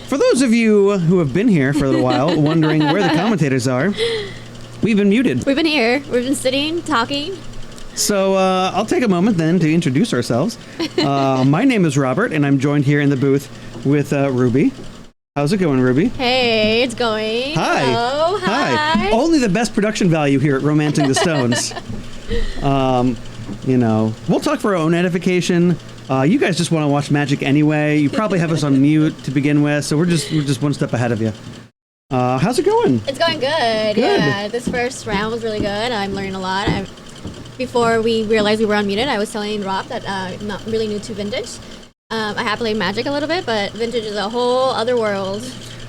For those of you who have been here for a little while, wondering where the commentators are, we've been muted. We've been here. We've been sitting, talking. So I'll take a moment then to introduce ourselves. My name is Robert, and I'm joined here in the booth with Ruby. How's it going, Ruby? Hey, it's going. Hi. Hello. Hi. Only the best production value here at Romancing the Stones. We'll talk for our own edification. You guys just want to watch Magic anyway. You probably have us on mute to begin with, so we're just one step ahead of you. How's it going? It's going good. Yeah, this first round was really good. I'm learning a lot. Before we realized we were unmuted, I was telling Rob that I'm not really new to Vintage. I have played Magic a little bit, but Vintage is a whole other world.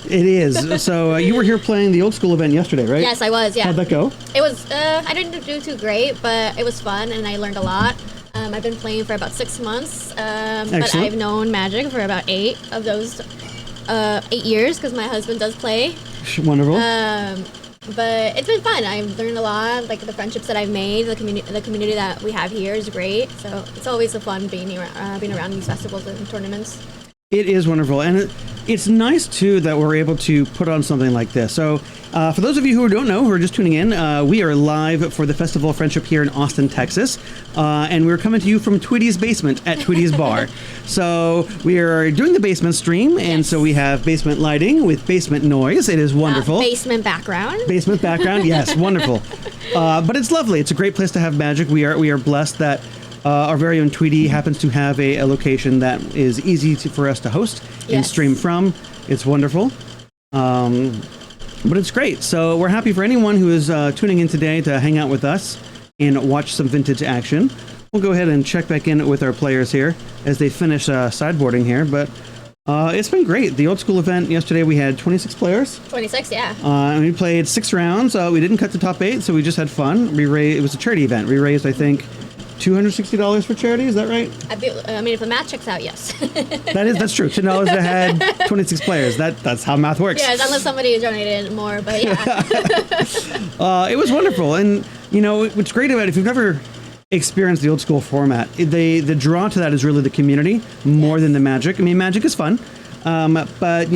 It is. So you were here playing the old school event yesterday, right? Yes, I was, yeah. How'd that go? It was, I didn't do too great, but it was fun and I learned a lot. I've been playing for about 6 months, but I've known Magic for about 8 of those 8 years because my husband does play. Wonderful. But it's been fun. I've learned a lot. Like the friendships that I've made, the community that we have here is great. So it's always a fun being around these festivals and tournaments. It is wonderful, and it's nice too that we're able to put on something like this. So for those of you who don't know, who are just tuning in, we are live for the Festival of Friendship here in Austin, Texas, and we're coming to you from Tweety's basement at Tweety's Bar. So we are doing the basement stream, and so we have basement lighting with basement noise. It is wonderful. Basement background. Basement background, yes, wonderful. But it's lovely. It's a great place to have Magic. We are blessed that our very own Tweety happens to have a location that is easy for us to host and stream from. It's wonderful. But it's great. So we're happy for anyone who is tuning in today to hang out with us and watch some Vintage action. We'll go ahead and check back in with our players here as they finish sideboarding here. But it's been great. The old school event yesterday, we had 26 players. 26, yeah. And we played 6 rounds. We didn't cut the top 8, so we just had fun. It was a charity event. We raised, I think, $260 for charity, is that right? I mean, if the math checks out, yes. That's true. $10 a head, 26 players. That's how math works. Yeah, unless somebody donated more, but yeah. It was wonderful, and what's great about it, if you've never experienced the old school format, the draw to that is really the community more than the Magic. I mean, Magic is fun. But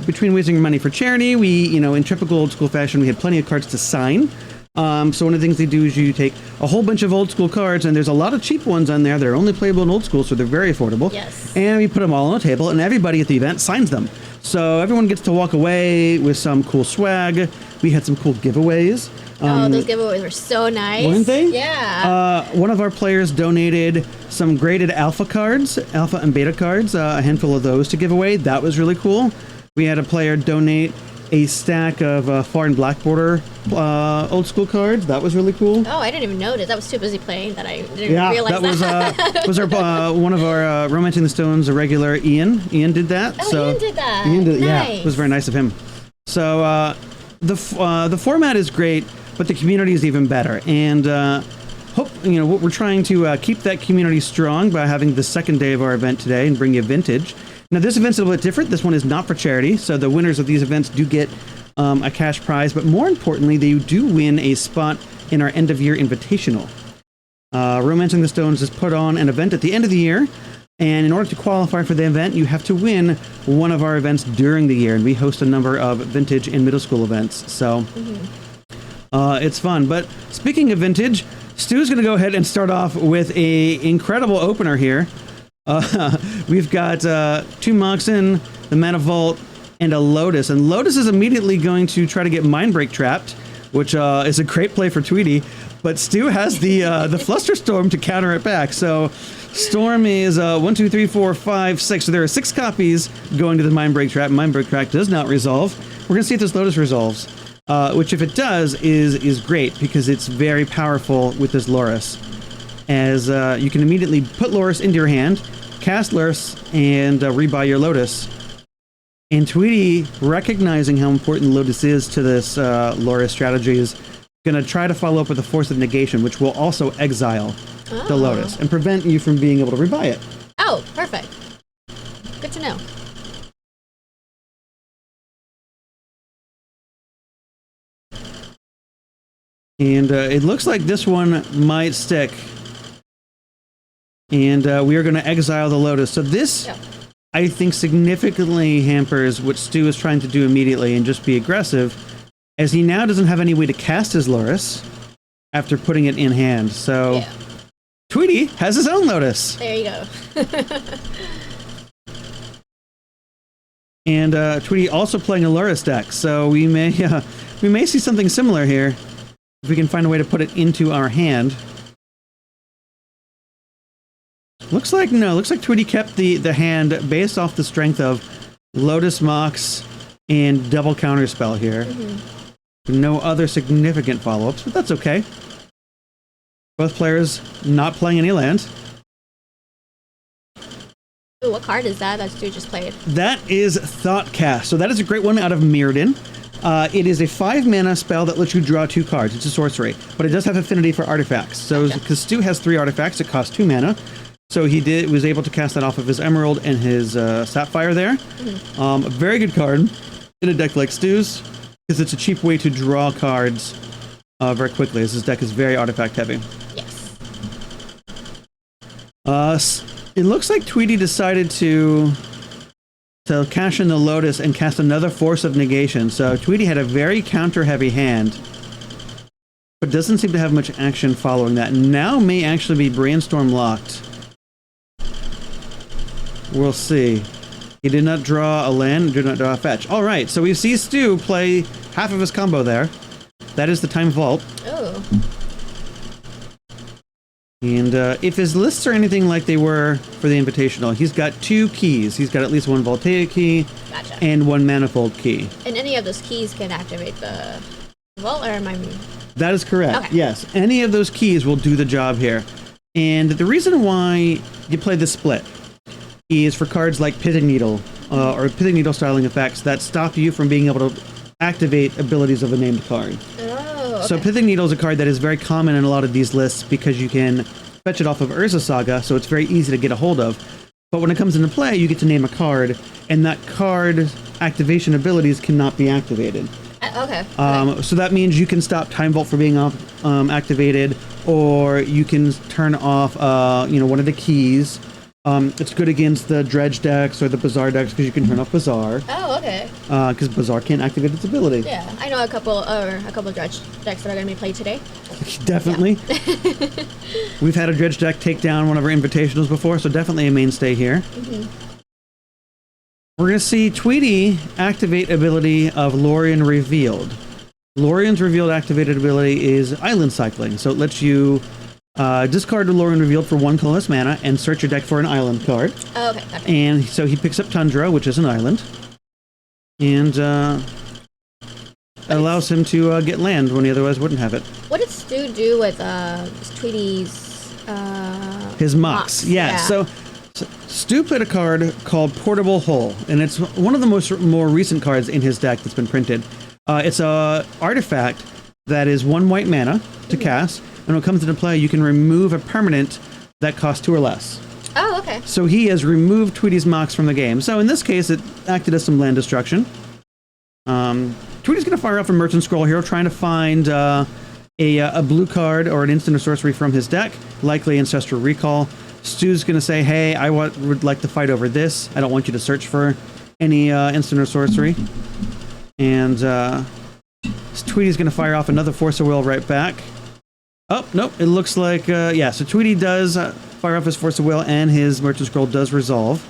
between raising money for charity, we in typical old school fashion, we had plenty of cards to sign. So one of the things they do is you take a whole bunch of old school cards, and there's a lot of cheap ones on there that are only playable in old school, so they're very affordable. Yes. And we put them all on a table, and everybody at the event signs them. So everyone gets to walk away with some cool swag. We had some cool giveaways. Those giveaways were so nice. Weren't they? Yeah. One of our players donated some graded alpha cards, alpha and beta cards, a handful of those to give away. That was really cool. We had a player donate a stack of foreign black border old school cards. That was really cool. Oh, I didn't even notice. I was too busy playing that I didn't realize that was our one of our Romancing the Stones, a regular Ian. Ian did that. Oh, Ian did that. Nice. Yeah, it was very nice of him. So the format is great, but the community is even better. And what we're trying to keep that community strong by having the second day of our event today and bring you Vintage. Now, this event's a little bit different. This one is not for charity, so the winners of these events do get a cash prize, but more importantly, they do win a spot in our end-of-year invitational. Romancing the Stones has put on an event at the end of the year, and in order to qualify for the event, you have to win one of our events during the year, and we host a number of Vintage and middle school events, so it's fun. But speaking of Vintage, Stu's going to go ahead and start off with a incredible opener here. We've got 2 Moxen, the Mana Vault, and a Lotus. And Lotus is immediately going to try to get Mindbreak trapped, which is a great play for Tweety. But Stu has the Flusterstorm to counter it back. So Storm is 1, 2, 3, 4, 5, 6. So there are 6 copies going to the Mindbreak trap. Mindbreak trap does not resolve. We're going to see if this Lotus resolves, which if it does is great because it's very powerful with this Loris. As you can immediately put Loris into your hand, cast Loris, and rebuy your Lotus. And Tweety, recognizing how important Lotus is to this Loris strategy, is going to try to follow up with a Force of Negation, which will also exile the Lotus and prevent you from being able to rebuy it. Oh, perfect. Good to know. And it looks like this one might stick. And we are going to exile the Lotus. So this I think significantly hampers what Stu is trying to do immediately and just be aggressive, as he now doesn't have any way to cast his Lotus after putting it in hand. So Yeah. Tweety has his own Lotus. There you go. And Tweety also playing a Lotus deck, so we may see something similar here if we can find a way to put it into our hand. Looks like Tweety kept the hand based off the strength of Lotus Mox and double counterspell here. No other significant follow-ups, but that's okay. Both players not playing any land. Ooh, what card is that Stu just played? That is Thoughtcast. So that is a great one out of Mirrodin. It is a 5-mana spell that lets you draw 2 cards. It's a sorcery, but it does have affinity for artifacts. So because Stu has 3 artifacts, it costs 2 mana. So he was able to cast that off of his Emerald and his Sapphire there. A very good card in a deck like Stu's, because it's a cheap way to draw cards very quickly, as his deck is very artifact heavy. Yes. It looks like Tweety decided to cash in the Lotus and cast another Force of Negation. So Tweety had a very counter-heavy hand, but doesn't seem to have much action following that. Now may actually be Brainstorm locked. We'll see. He did not draw a land, did not draw a fetch. All right, so we see Stu play half of his combo there. That is the Time Vault. Oh. And if his lists are anything like they were for the Invitational, he's got 2 keys. He's got at least 1 Voltaic key Gotcha. and 1 Manifold key. And any of those keys can activate the vault, or am I mean? That is correct. Okay. Yes, any of those keys will do the job here. And the reason why you play the split is for cards like Pithing Needle or Pithing Needle styling effects that stop you from being able to activate abilities of a named card. Oh, okay. So Pithing Needle is a card that is very common in a lot of these lists because you can fetch it off of Urza Saga, so it's very easy to get a hold of. But when it comes into play, you get to name a card, and that card activation abilities cannot be activated. Okay. So that means you can stop Time Vault from being activated, or you can turn off one of the keys. It's good against the Dredge decks or the Bazaar decks because you can turn off Bazaar. Oh, okay. Because Bazaar can't activate its ability. Yeah, I know a couple Dredge decks that are going to be played today. Definitely. We've had a Dredge deck take down one of our Invitationals before, so definitely a mainstay here. We're going to see Tweety activate ability of Lorien Revealed. Lorien's Revealed activated ability is Island Cycling, so it lets you discard the Lorien Revealed for 1 colorless mana and search your deck for an island card. Oh, okay. Gotcha. And so he picks up Tundra, which is an island, and it allows him to get land when he otherwise wouldn't have it. What did Stu do with Tweety's His Mox. Yeah. So Stu played a card called Portable Hull, and it's one of the more recent cards in his deck that's been printed. It's a artifact that is 1 white mana to cast, and when it comes into play, you can remove a permanent that costs 2 or less. Oh, okay. So he has removed Tweety's Mox from the game. So in this case, it acted as some land destruction. Tweety's going to fire off a Merchant Scroll here, trying to find a blue card or an instant or sorcery from his deck, likely Ancestral Recall. Stu's going to say, hey, I would like to fight over this. I don't want you to search for any instant or sorcery. And Tweety's going to fire off another Force of Will right back. Oh, nope. It looks like, so Tweety does fire off his Force of Will, and his Merchant Scroll does resolve.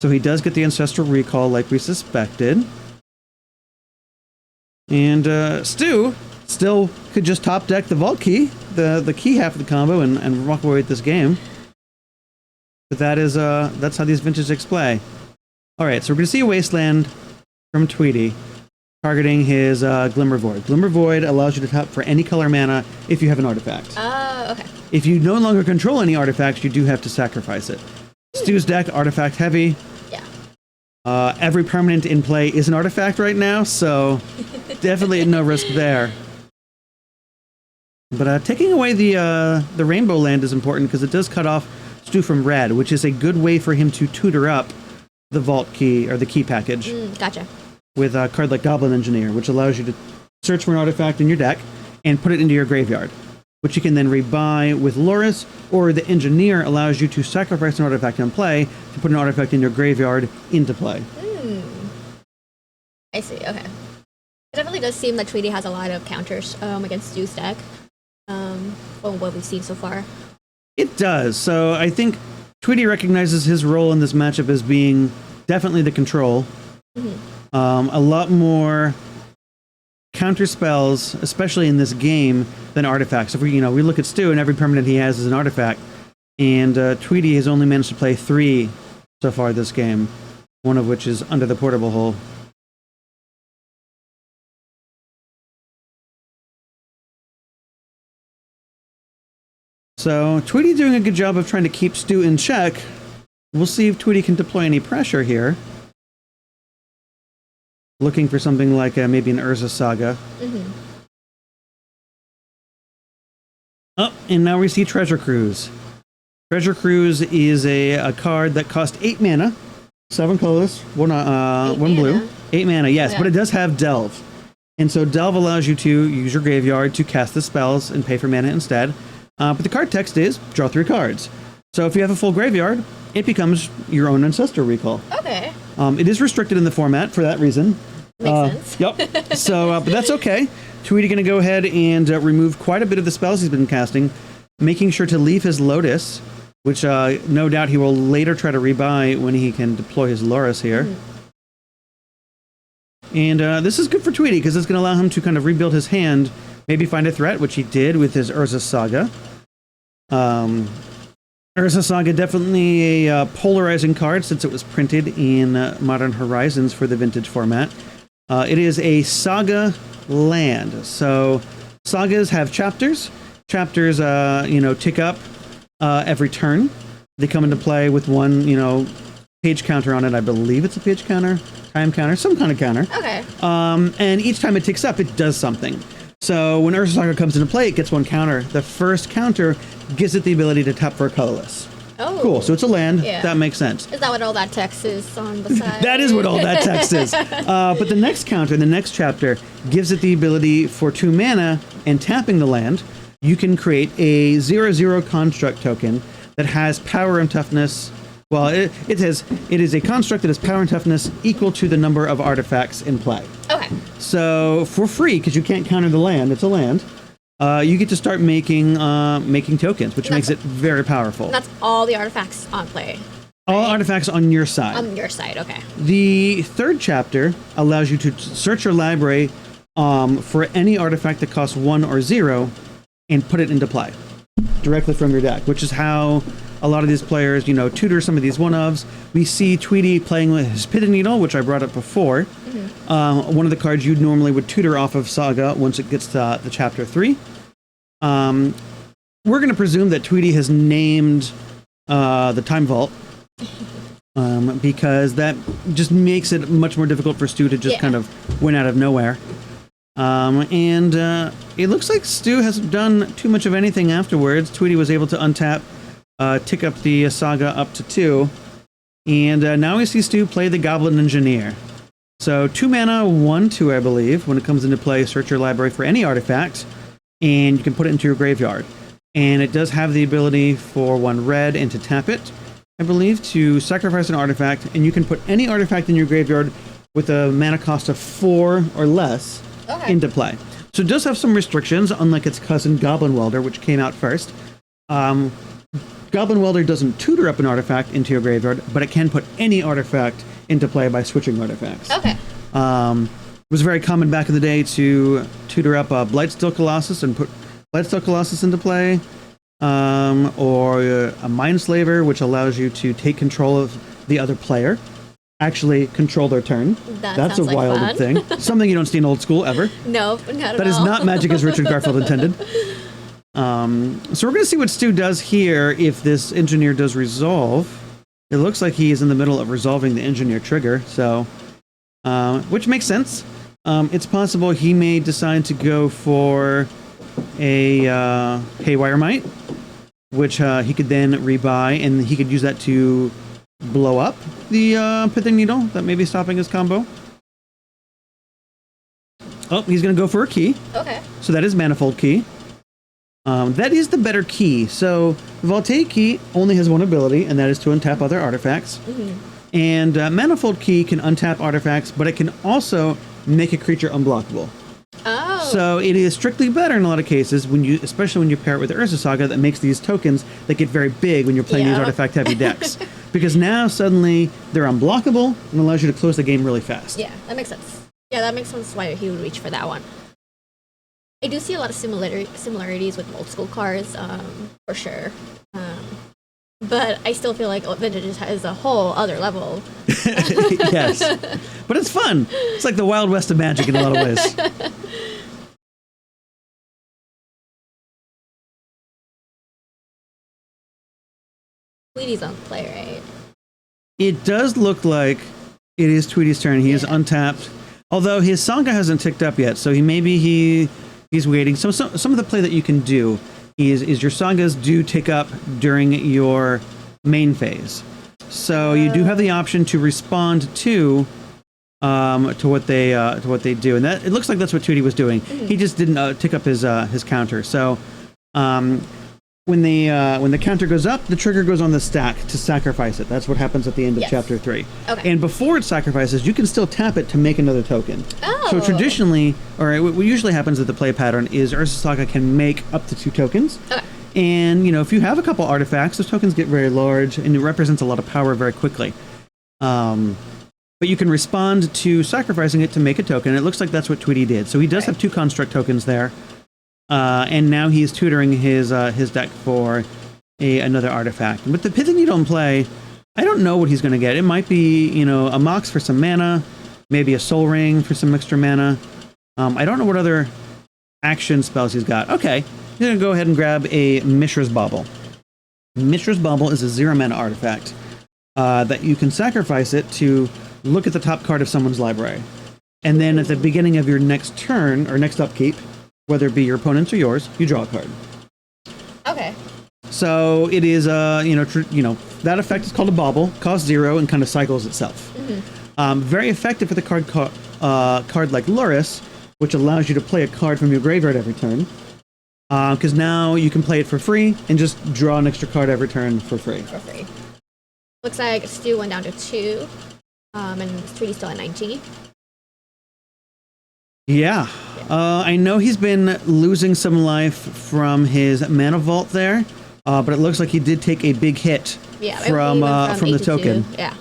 So he does get the Ancestral Recall like we suspected. And Stu still could just top deck the Vault Key, the key half of the combo, and walk away with this game. But that's how these vintage decks play. All right, so we're going to see a Wasteland from Tweety, targeting his Glimmer Void. Glimmer Void allows you to tap for any color mana if you have an artifact. Okay. If you no longer control any artifacts, you do have to sacrifice it. Stu's deck, artifact heavy. Yeah. Every permanent in play is an artifact right now, so definitely no risk there. But taking away the Rainbow Land is important because it does cut off Stu from red, which is a good way for him to tutor up the Vault Key or the key package. Gotcha. With a card like Goblin Engineer, which allows you to search for an artifact in your deck and put it into your graveyard. which you can then rebuy with Loris, or the Engineer allows you to sacrifice an artifact in play to put an artifact in your graveyard into play. I see, okay. It definitely does seem that Tweety has a lot of counters against Stu's deck, from what we've seen so far. It does. So I think Tweety recognizes his role in this matchup as being definitely the control. A lot more counter spells, especially in this game, than artifacts. If we look at Stu, and every permanent he has is an artifact, and Tweety has only managed to play 3 so far this game, one of which is Under the Portable Hole. So Tweety doing a good job of trying to keep Stu in check. We'll see if Tweety can deploy any pressure here. Looking for something like maybe an Urza Saga. Oh, and now we see Treasure Cruise. Treasure Cruise is a card that costs 8 mana, 7 colorless, 1 blue. 8 mana, yes, but it does have Delve. And so Delve allows you to use your graveyard to cast the spells and pay for mana instead. But the card text is, draw 3 cards. So if you have a full graveyard, it becomes your own Ancestor Recall. Okay. It is restricted in the format for that reason. Makes sense. Yep. So, but that's okay. Tweety going to go ahead and remove quite a bit of the spells he's been casting, making sure to leave his Lotus, which no doubt he will later try to rebuy when he can deploy his Loris here. And this is good for Tweety because it's going to allow him to kind of rebuild his hand, maybe find a threat, which he did with his Urza Saga. Urza Saga, definitely a polarizing card since it was printed in Modern Horizons for the Vintage format. It is a Saga land. So Sagas have chapters. Chapters, tick up every turn. They come into play with one, page counter on it. I believe it's a page counter, time counter, some kind of counter. Okay. And each time it ticks up, it does something. So when Urza Saga comes into play, it gets 1 counter. The first counter gives it the ability to tap for a colorless. Oh. Cool. So it's a land. Yeah. That makes sense. Is that what all that text is on the side? That is what all that text is. But the next counter, the next chapter, gives it the ability for 2 mana and tapping the land. You can create a 0/0 construct token that has power and toughness. Well, it is a construct that has power and toughness equal to the number of artifacts in play. Okay. So for free, because you can't counter the land, it's a land. You get to start making tokens, which makes it very powerful. That's all the artifacts on play. All artifacts on your side. On your side, okay. The third chapter allows you to search your library for any artifact that costs 1 or 0 and put it into play directly from your deck, which is how a lot of these players, tutor some of these one-ofs. We see Tweety playing with his Pithing Needle, which I brought up before. One of the cards you normally would tutor off of Saga once it gets to the Chapter 3. We're going to presume that Tweety has named the Time Vault because that just makes it much more difficult for Stu to just kind of win out of nowhere. And it looks like Stu hasn't done too much of anything afterwards. Tweety was able to untap, tick up the Saga up to 2. And now we see Stu play the Goblin Engineer. So 2 mana, 1/2, I believe. When it comes into play, search your library for any artifact, and you can put it into your graveyard. And it does have the ability for 1 red and to tap it, I believe, to sacrifice an artifact. And you can put any artifact in your graveyard with a mana cost of 4 or less into play. So it does have some restrictions, unlike its cousin Goblin Welder, which came out first. Goblin Welder doesn't tutor up an artifact into your graveyard, but it can put any artifact into play by switching artifacts. Okay. It was very common back in the day to tutor up a Blightsteel Colossus and put Blightsteel Colossus into play, or a Mindslaver, which allows you to take control of the other player, actually control their turn. That's a like wild fun. thing. Something you don't see in old school ever. No, not at all. That is not magic as Richard Garfield intended. So we're going to see what Stu does here if this Engineer does resolve. It looks like he is in the middle of resolving the Engineer trigger, so which makes sense. It's possible he may decide to go for a Haywire Might, which he could then rebuy, and he could use that to blow up the Pithing Needle that may be stopping his combo. Oh, he's going to go for a key. Okay. So that is Manifold Key. That is the better key. So the Voltaic key only has one ability, and that is to untap other artifacts. And Manifold key can untap artifacts, but it can also make a creature unblockable. Oh. So it is strictly better in a lot of cases, especially when you pair it with the Urza Saga, that makes these tokens that get very big when you're playing these artifact-heavy decks. Because now suddenly they're unblockable and allows you to close the game really fast. Yeah, that makes sense. Yeah, that makes sense why he would reach for that one. I do see a lot of similarities with old school cards, for sure. But I still feel like Vintage is a whole other level. Yes. But it's fun. It's like the Wild West of Magic in a lot of ways. Tweety's on play, right? It does look like it is Tweety's turn. He is untapped. Although his Saga hasn't ticked up yet, so he's waiting. Some of the play that you can do is your Sagas do tick up during your main phase. So you do have the option to respond to what they do, and that it looks like that's what Tweety was doing. He just didn't tick up his counter. So when the counter goes up, the trigger goes on the stack to sacrifice it. That's what happens at the end of chapter 3. Okay. And before it sacrifices, you can still tap it to make another token. Oh. So traditionally, or what usually happens with the play pattern is Urza Saga can make up to 2 tokens. Okay. And if you have a couple artifacts, those tokens get very large, and it represents a lot of power very quickly. But you can respond to sacrificing it to make a token. It looks like that's what Tweety did. So he does have 2 construct tokens there. And now he's tutoring his deck for another artifact. With the Pithing Needle in play, I don't know what he's going to get. It might be, a Mox for some mana, maybe a Soul Ring for some extra mana. I don't know what other action spells he's got. Okay, he's going to go ahead and grab a Mishra's Bauble. Mishra's Bauble is a 0 mana artifact that you can sacrifice it to look at the top card of someone's library. And then at the beginning of your next turn, or next upkeep, whether it be your opponent's or yours, you draw a card. Okay. So it is, that effect is called a bauble, costs 0, and kind of cycles itself. Very effective with a card like Lurrus, which allows you to play a card from your graveyard every turn. Because now you can play it for free and just draw an extra card every turn for free. Looks like Stu went down to 2, and Tweety's still at 19. Yeah. I know he's been losing some life from his Mana Vault there, but it looks like he did take a big hit from the token. Yeah.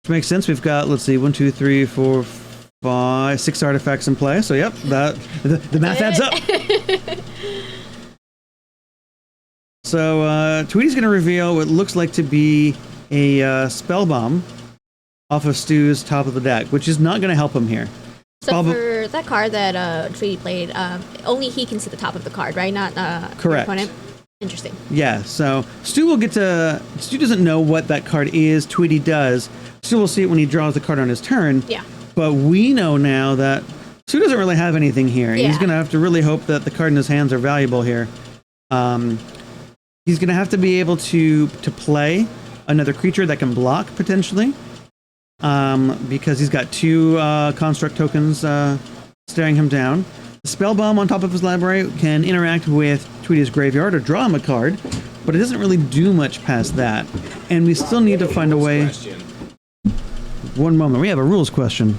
Which makes sense. We've got, let's see, 1, 2, 3, 4, 5, 6 artifacts in play. So, yep, the math adds up. So, Tweety's going to reveal what looks like to be a Spell Bomb off of Stu's top of the deck, which is not going to help him here. So for that card that Tweety played, only he can see the top of the card, right? Not correct. Your opponent. Interesting. Yeah, so Stu doesn't know what that card is. Tweety does. Stu will see it when he draws the card on his turn. Yeah. But we know now that Stu doesn't really have anything here. Yeah. He's going to have to really hope that the card in his hands are valuable here. He's going to have to be able to play another creature that can block, potentially. Because he's got 2 construct tokens staring him down. The Spell Bomb on top of his library can interact with Tweety's graveyard or draw him a card, but it doesn't really do much past that. And we still need to find a way. One moment, we have a rules question.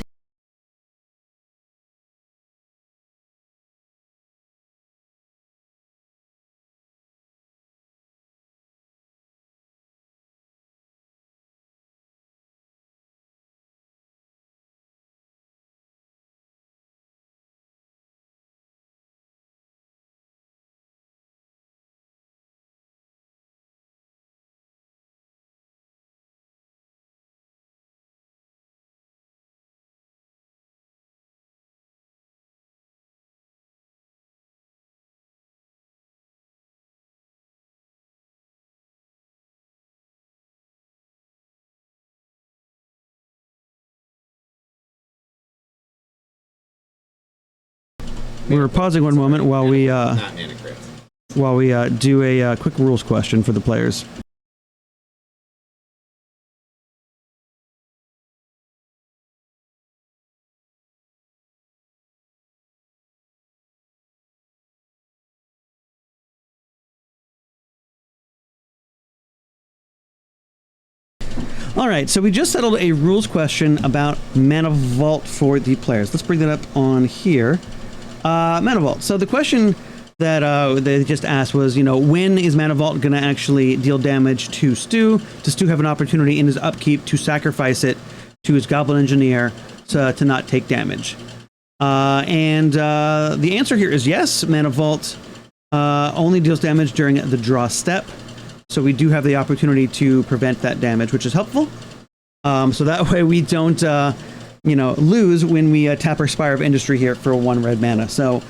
We were pausing one moment while we do a quick rules question for the players. All right, so we just settled a rules question about Mana Vault for the players. Let's bring that up on here. Mana Vault. So the question that they just asked was, when is Mana Vault going to actually deal damage to Stu? Does Stu have an opportunity in his upkeep to sacrifice it to his Goblin Engineer to not take damage? And the answer here is yes. Mana Vault only deals damage during the draw step. So we do have the opportunity to prevent that damage, which is helpful. So that way we don't, lose when we tap our Spire of Industry here for 1 red mana. So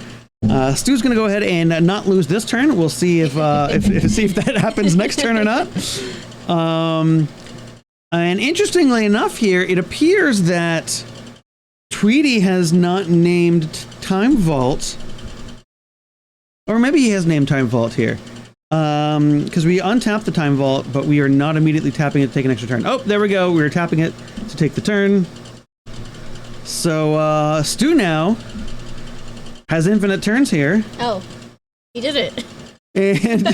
Stu's going to go ahead and not lose this turn. We'll see if that happens next turn or not. And interestingly enough here, it appears that Tweety has not named Time Vault. Or maybe he has named Time Vault here. Because we untap the Time Vault, but we are not immediately tapping it to take an extra turn. Oh, there we go. We were tapping it to take the turn. So, Stu now has infinite turns here. Oh, he did it. And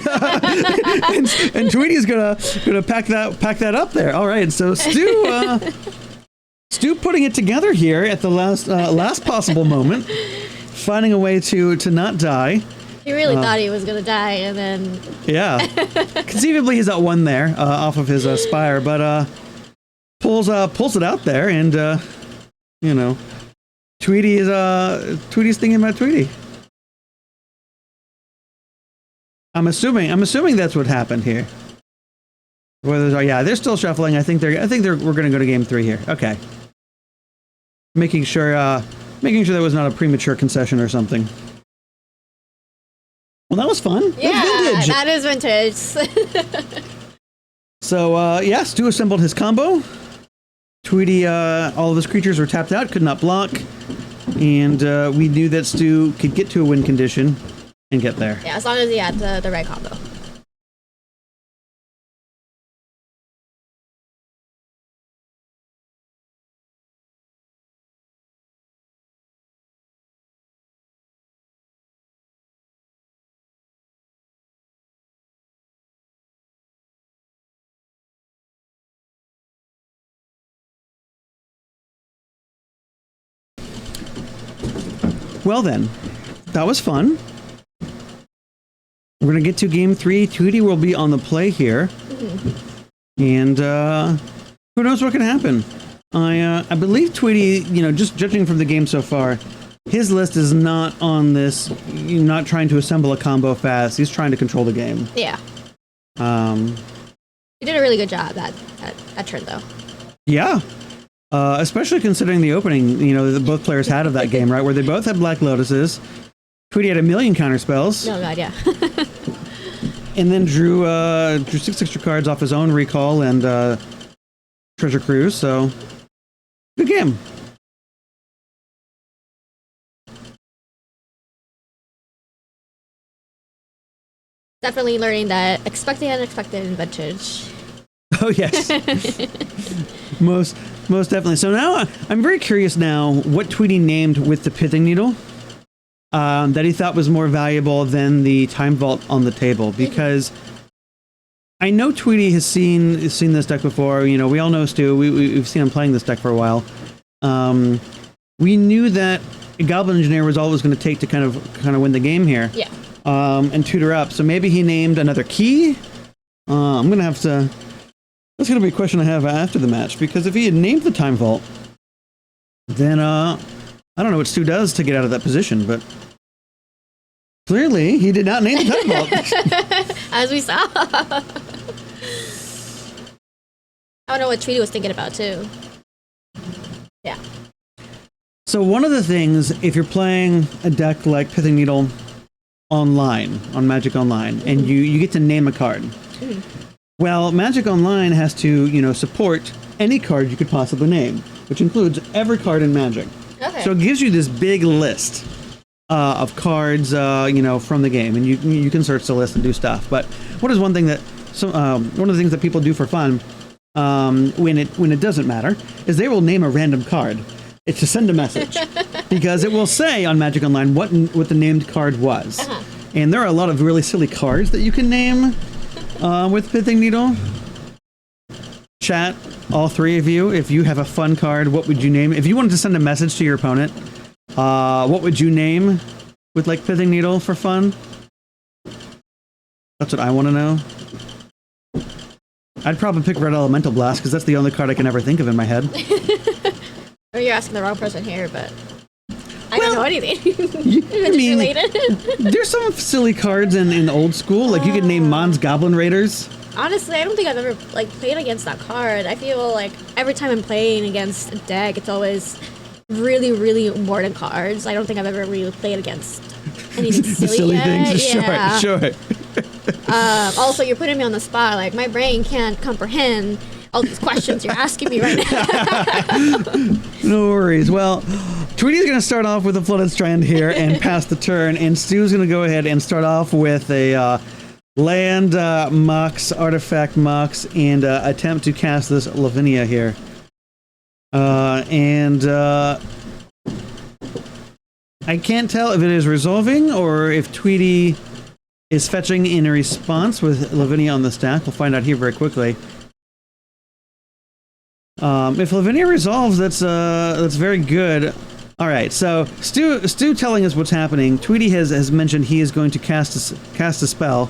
and Tweety's gonna pack that up there. All right, so Stu putting it together here at the last possible moment, finding a way to not die. He really thought he was gonna die, and then yeah, conceivably he's at 1 there off of his Spire, but pulls it out there, and Tweety's thinking about Tweety. I'm assuming that's what happened here. They're still shuffling. I think we're gonna go to game 3 here. Okay, making sure that was not a premature concession or something. Well, that was fun. Yeah, that's vintage. that is vintage. So, Stu assembled his combo. Tweety, all of his creatures were tapped out, could not block. And we knew that Stu could get to a win condition and get there. Yeah, as long as he had the right combo. Well then, that was fun. We're going to get to game 3. Tweety will be on the play here. And who knows what can happen. I believe Tweety, just judging from the game so far, his list is not on this, not trying to assemble a combo fast. He's trying to control the game. Yeah. He did a really good job that turn, though. Yeah. Especially considering the opening, that both players had of that game, right? Where they both had Black Lotuses. Tweety had 1,000,000 counter spells. Oh, God, yeah. And then drew 6 extra cards off his own Recall and Treasure Cruise, so good game. Definitely learning that expected and unexpected in vintage. Oh, yes. Most definitely. So now I'm very curious now what Tweety named with the Pithing Needle that he thought was more valuable than the Time Vault on the table, because I know Tweety has seen this deck before. We all know Stu. We've seen him playing this deck for a while. We knew that Goblin Engineer was always going to take to kind of win the game here. Yeah. And tutor up. So maybe he named another key. I'm going to have to... That's going to be a question I have after the match, because if he had named the Time Vault, then I don't know what Stu does to get out of that position, but clearly he did not name the Time Vault. As we saw. I don't know what Tweety was thinking about, too. Yeah. So one of the things, if you're playing a deck like Pithing Needle online, on Magic Online, and you get to name a card, well, Magic Online has to, support any card you could possibly name, which includes every card in Magic. Okay. So it gives you this big list of cards, from the game, and you can search the list and do stuff. But what is one thing that one of the things that people do for fun when it doesn't matter is they will name a random card. It's to send a message because it will say on Magic Online what the named card was, and there are a lot of really silly cards that you can name with Pithing Needle. Chat, all three of you, if you have a fun card, what would you name? If you wanted to send a message to your opponent, what would you name with like Pithing Needle for fun? That's what I want to know. I'd probably pick Red Elemental Blast because that's the only card I can ever think of in my head. Or you're asking the wrong person here, but I don't know anything. I mean, there's some silly cards in old school. Like you could name Mon's Goblin Raiders. Honestly, I don't think I've ever like played against that card. I feel like every time I'm playing against a deck, it's always really, really important cards. I don't think I've ever really played against anything silly things. Yeah. Sure. Also, you're putting me on the spot. Like my brain can't comprehend all these questions you're asking me right now. No worries. Well, Tweety's going to start off with a Flooded Strand here and pass the turn, and Stu's going to go ahead and start off with a land Mox, artifact Mox, and attempt to cast this Lavinia here. I can't tell if it is resolving or if Tweety is fetching in a response with Lavinia on the stack. We'll find out here very quickly. If Lavinia resolves, that's very good. All right, so Stu telling us what's happening. Tweety has mentioned he is going to cast a spell,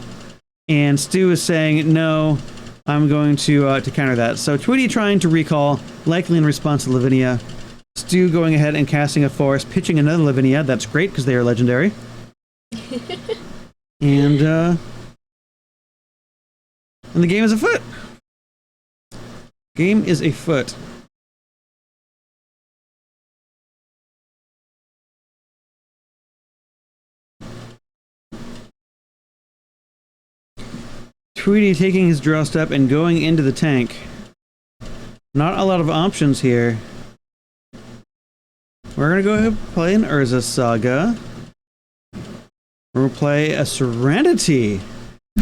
and Stu is saying no. I'm going to counter that. So Tweety trying to recall, likely in response to Lavinia. Stu going ahead and casting a forest, pitching another Lavinia. That's great because they are legendary. And the game is afoot. Game is afoot. Tweety taking his draw step and going into the tank. Not a lot of options here. We're going to go ahead and play an Urza Saga. We're going to play a Serenity.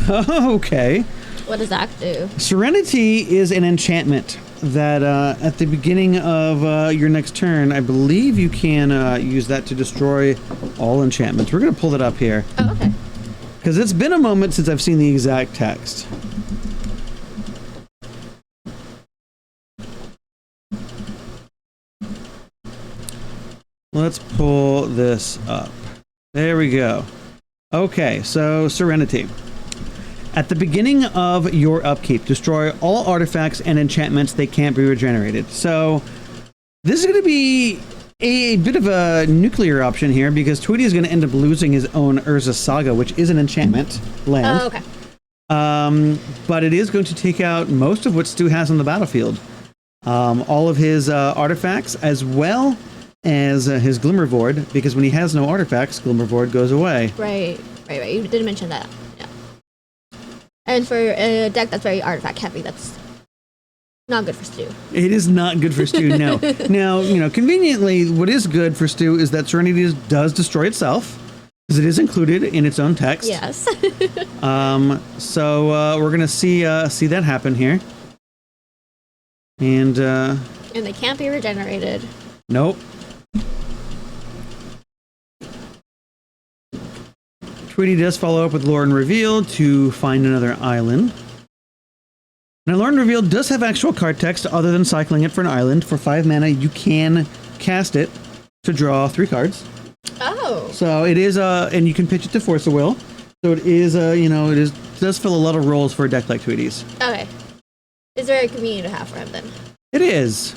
Okay. What does that do? Serenity is an enchantment that at the beginning of your next turn, I believe you can use that to destroy all enchantments. We're going to pull it up here. Oh, okay. Because it's been a moment since I've seen the exact text. Let's pull this up. There we go. Okay, so Serenity. At the beginning of your upkeep, destroy all artifacts and enchantments that can't be regenerated. So this is going to be a bit of a nuclear option here because Tweety is going to end up losing his own Urza Saga, which is an enchantment land. Oh, okay. But it is going to take out most of what Stu has on the battlefield. All of his artifacts, as well as his Glimmervoid, because when he has no artifacts, Glimmervoid goes away. Right. You did mention that. Yeah. And for a deck that's very artifact heavy, that's not good for Stu. It is not good for Stu, no. Now, conveniently, what is good for Stu is that Serenity does destroy itself, because it is included in its own text. Yes. So we're going to see that happen here. And they can't be regenerated. Nope. Tweety does follow up with Lore and Reveal to find another island. Now, Lore and Reveal does have actual card text other than cycling it for an island. For 5 mana, you can cast it to draw 3 cards. Oh. So it is, and you can pitch it to Force of Will. So it is, it does fill a lot of roles for a deck like Tweety's. Okay. Is there a community to have for him then? It is.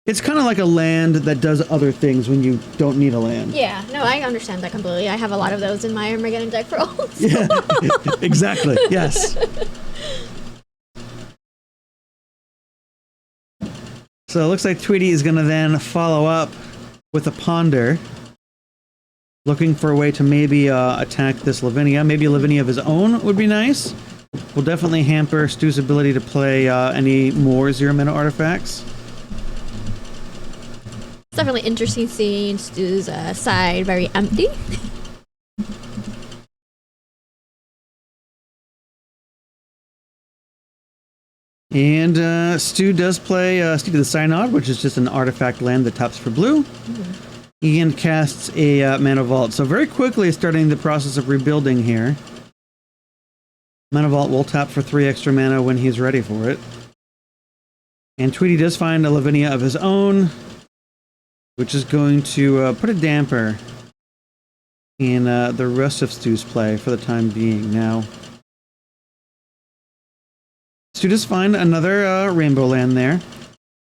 It's kind of like a land that does other things when you don't need a land. Yeah, no, I understand that completely. I have a lot of those in my Armageddon deck for all. Yeah, exactly. Yes. So it looks like Tweety is going to then follow up with a Ponder, looking for a way to maybe attack this Lavinia. Maybe a Lavinia of his own would be nice. Will definitely hamper Stu's ability to play any more 0-mana artifacts. It's definitely interesting seeing Stu's side very empty. And Stu does play Steed of the Synod, which is just an artifact land that taps for blue. Mm-hmm. And casts a Mana Vault. So very quickly starting the process of rebuilding here. Mana Vault will tap for 3 extra mana when he's ready for it. And Tweety does find a Lavinia of his own, which is going to put a damper in the rest of Stu's play for the time being. Now, Stu does find another Rainbow Land there.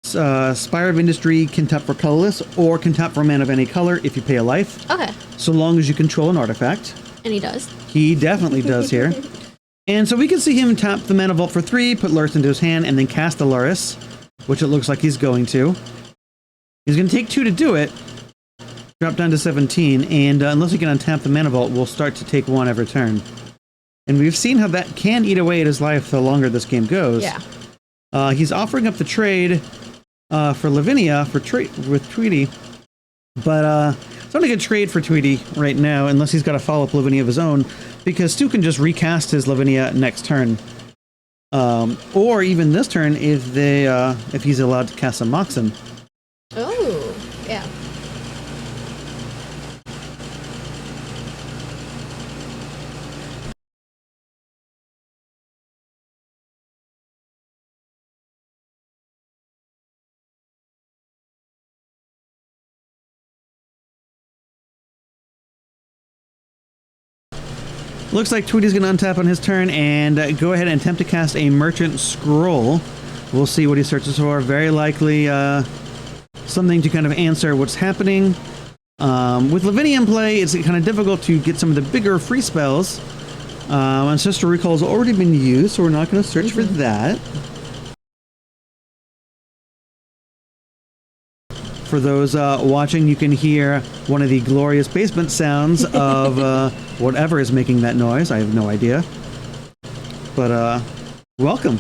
Spire of Industry can tap for colorless or can tap for a mana of any color if you pay a life. Okay. So long as you control an artifact. And he does. He definitely does here. And so we can see him tap the Mana Vault for 3, put Lurrus into his hand, and then cast the Lurrus, which it looks like he's going to. He's going to take 2 to do it. Drop down to 17, and unless he can untap the Mana Vault, we'll start to take 1 every turn. And we've seen how that can eat away at his life the longer this game goes. Yeah. He's offering up the trade for Lavinia with Tweety, but it's not a good trade for Tweety right now unless he's got a follow-up Lavinia of his own, because Stu can just recast his Lavinia next turn, or even this turn if he's allowed to cast a Moxen. Oh, yeah. Looks like Tweety's going to untap on his turn and go ahead and attempt to cast a Merchant Scroll. We'll see what he searches for. Very likely something to kind of answer what's happening. With Lavinia in play, it's kind of difficult to get some of the bigger free spells. Ancestral Recall has already been used, so we're not going to search for that. For those watching, you can hear one of the glorious basement sounds of whatever is making that noise. I have no idea. But, welcome.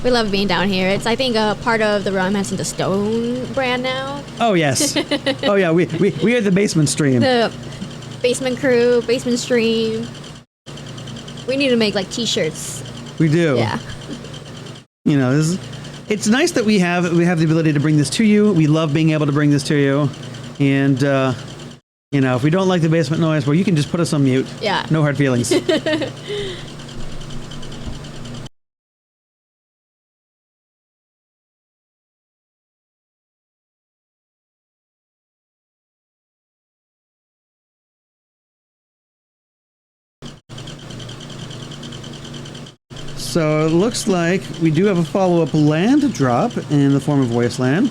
We love being down here. It's, I think, part of the Romance into Stone brand now. Oh, yes. Oh, yeah, we are the basement stream. The basement crew, basement stream. We need to make, like, t-shirts. We do. Yeah. You know, it's nice that we have the ability to bring this to you. We love being able to bring this to you. And, you know, if we don't like the basement noise, well, you can just put us on mute. Yeah. No hard feelings. So it looks like we do have a follow-up land drop in the form of Wasteland.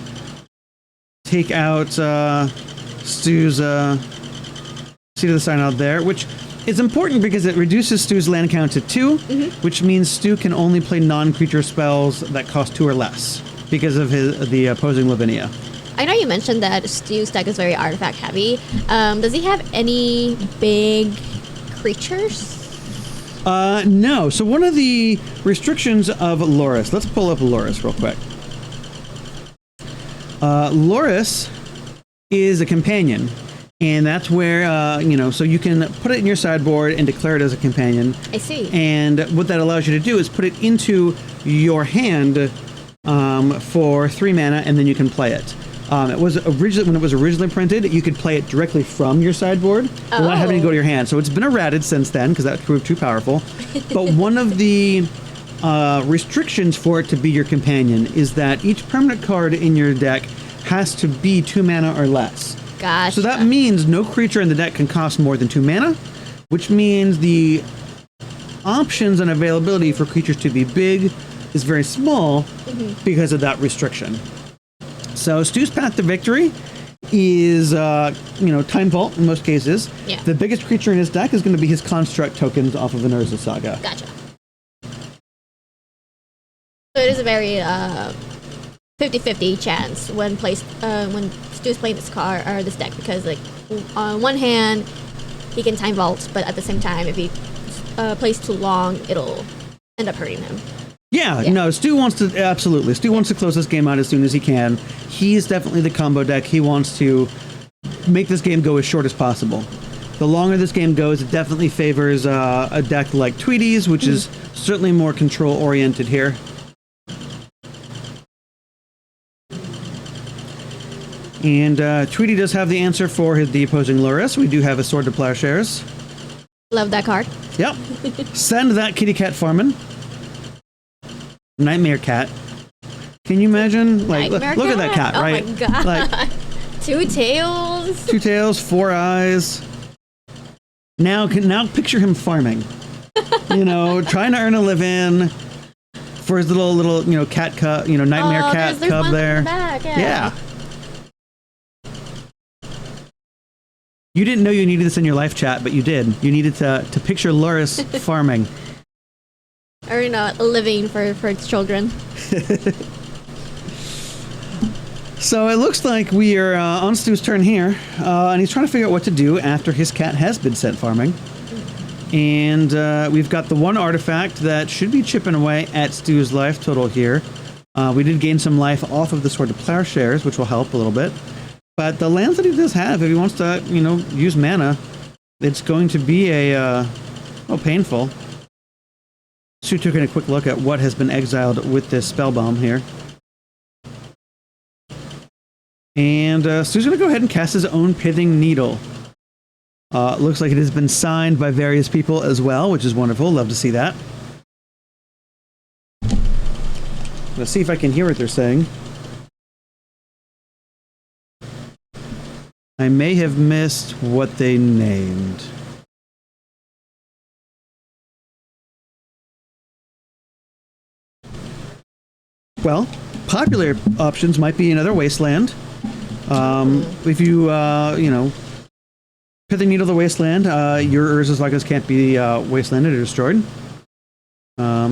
Take out Stu's Seat of the Sign out there, which is important because it reduces Stu's land count to 2, which means Stu can only play non-creature spells that cost 2 or less because of the opposing Lavinia. I know you mentioned that Stu's deck is very artifact heavy. Does he have any big creatures? No. So one of the restrictions of Lurrus, let's pull up Lurrus real quick. Lurrus is a companion, and that's where, you know, so you can put it in your sideboard and declare it as a companion. I see. And what that allows you to do is put it into your hand for 3 mana, and then you can play it. It was originally, when it was originally printed, you could play it directly from your sideboard without having to go to your hand. So it's been errated since then because that proved too powerful. But one of the restrictions for it to be your companion is that each permanent card in your deck has to be 2 mana or less. Gotcha. So that means no creature in the deck can cost more than 2 mana, which means the options and availability for creatures to be big is very small because of that restriction. So Stu's path to victory is, you know, Time Vault in most cases. Yeah. The biggest creature in his deck is going to be his construct tokens off of the Urza Saga. Gotcha. So it is a very 50-50 chance when Stu's playing this card or this deck, because like on one hand he can Time Vault, but at the same time if he plays too long it'll end up hurting him. Yeah, no, Stu wants to, absolutely. Stu wants to close this game out as soon as he can. He's definitely the combo deck. He wants to make this game go as short as possible. The longer this game goes, it definitely favors a deck like Tweety's, which is certainly more control-oriented here. And Tweety does have the answer for the opposing Lurrus. We do have a Sword to Plowshares. Love that card. Yep. Send that kitty cat farming. Nightmare cat. Can you imagine? Like, look Nightmare at that cat, Oh right? my god. Like, 2 tails. 2 tails, 4 eyes. Now picture him farming. Trying to earn a living for his little cat cub, nightmare cat there's cub one there. in the back, Yeah. You didn't know you needed this in your life, chat, but you did. You needed to picture Loris farming. Earn a living for its children. So it looks like we are on Stu's turn here, and he's trying to figure out what to do after his cat has been sent farming. And we've got the one artifact that should be chipping away at Stu's life total here. We did gain some life off of the Sword of Plowshares, which will help a little bit. But the lands that he does have, if he wants to, use mana, it's going to be painful. Stu took a quick look at what has been exiled with this spell bomb here. And Stu's going to go ahead and cast his own Pithing Needle. Looks like it has been signed by various people as well, which is wonderful. Love to see that. Let's see if I can hear what they're saying. I may have missed what they named. Well, popular options might be another Wasteland. If you, Pithing Needle the Wasteland, your Urza's Lagas can't be wastelanded or destroyed.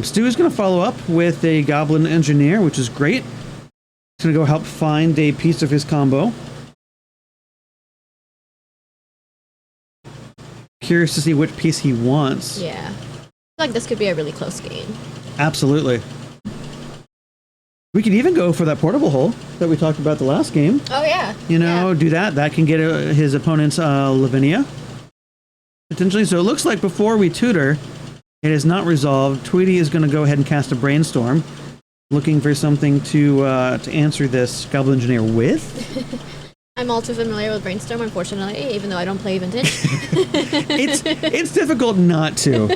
Stu is going to follow up with a Goblin Engineer, which is great. He's going to go help find a piece of his combo. Curious to see which piece he wants. Yeah. I feel like this could be a really close game. Absolutely. We could even go for that portable hole that we talked about the last game. Oh, yeah. Do that. That can get his opponent's Lavinia. Potentially. So it looks like before we tutor, it is not resolved. Tweety is going to go ahead and cast a Brainstorm, looking for something to answer this Goblin Engineer with. I'm all too familiar with Brainstorm, unfortunately, even though I don't play Vintage. It's difficult not to.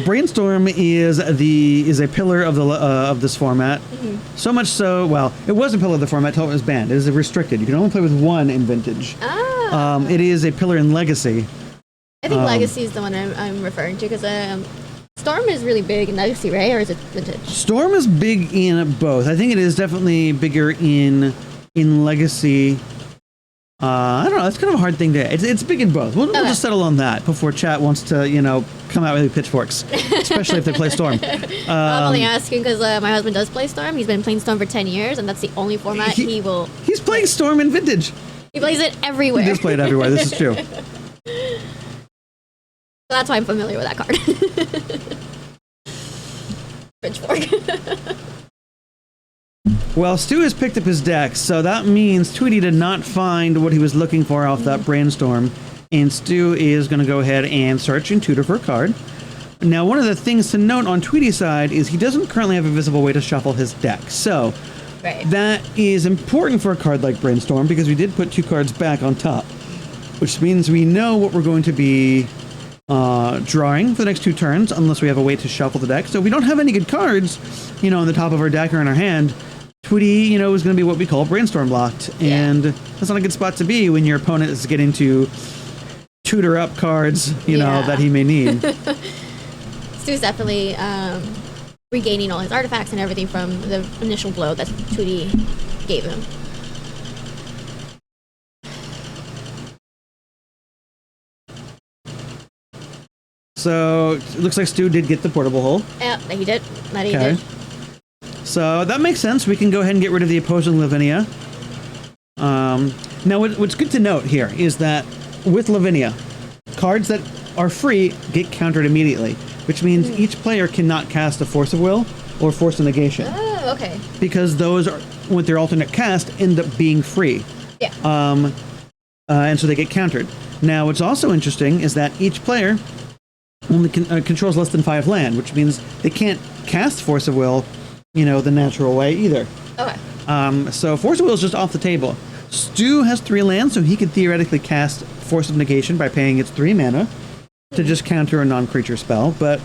Brainstorm is a pillar of this format. Mm-hmm. So much so, well, it was a pillar of the format until it was banned. It is restricted. You can only play with one in Vintage. It is a pillar in Legacy. I think Legacy is the one I'm referring to because Storm is really big in Legacy, right? Or is it Vintage? Storm is big in both. I think it is definitely bigger in Legacy. I don't know. It's kind of a hard thing to. It's big in both. We'll just settle on that before chat wants to, come out with pitchforks, especially if they play Storm. I'm only asking because my husband does play Storm. He's been playing Storm for 10 years, and that's the only format he will. He's playing Storm in Vintage. He plays it everywhere. He does play it everywhere. This is true. So that's why I'm familiar with that card. Pitchfork. Well, Stu has picked up his deck, so that means Tweety did not find what he was looking for off that Brainstorm, and Stu is going to go ahead and search and tutor for a card. Now, one of the things to note on Tweety's side is he doesn't currently have a visible way to shuffle his deck, so that is important for a card like Brainstorm because we did put 2 cards back on top, which means we know what we're going to be drawing for the next 2 turns unless we have a way to shuffle the deck. So if we don't have any good cards, on the top of our deck or in our hand, Tweety, is going to be what we call Brainstorm blocked. And that's not a good spot to be when your opponent is getting to tutor up cards, that he may need. Stu's definitely regaining all his artifacts and everything from the initial blow that Tweety gave him. So it looks like Stu did get the portable hole. Yeah, he did. That he did. So that makes sense. We can go ahead and get rid of the opposing Lavinia. Now, what's good to note here is that with Lavinia, cards that are free get countered immediately, which means each player cannot cast a Force of Will or Force of Negation. Oh, okay. Because those, with their alternate cast, end up being free. Yeah. And so they get countered. Now, what's also interesting is that each player only controls less than 5 land, which means they can't cast Force of Will, the natural way either. Okay. So Force of Will is just off the table. Stu has 3 lands, so he could theoretically cast Force of Negation by paying its 3 mana. to just counter a non-creature spell, but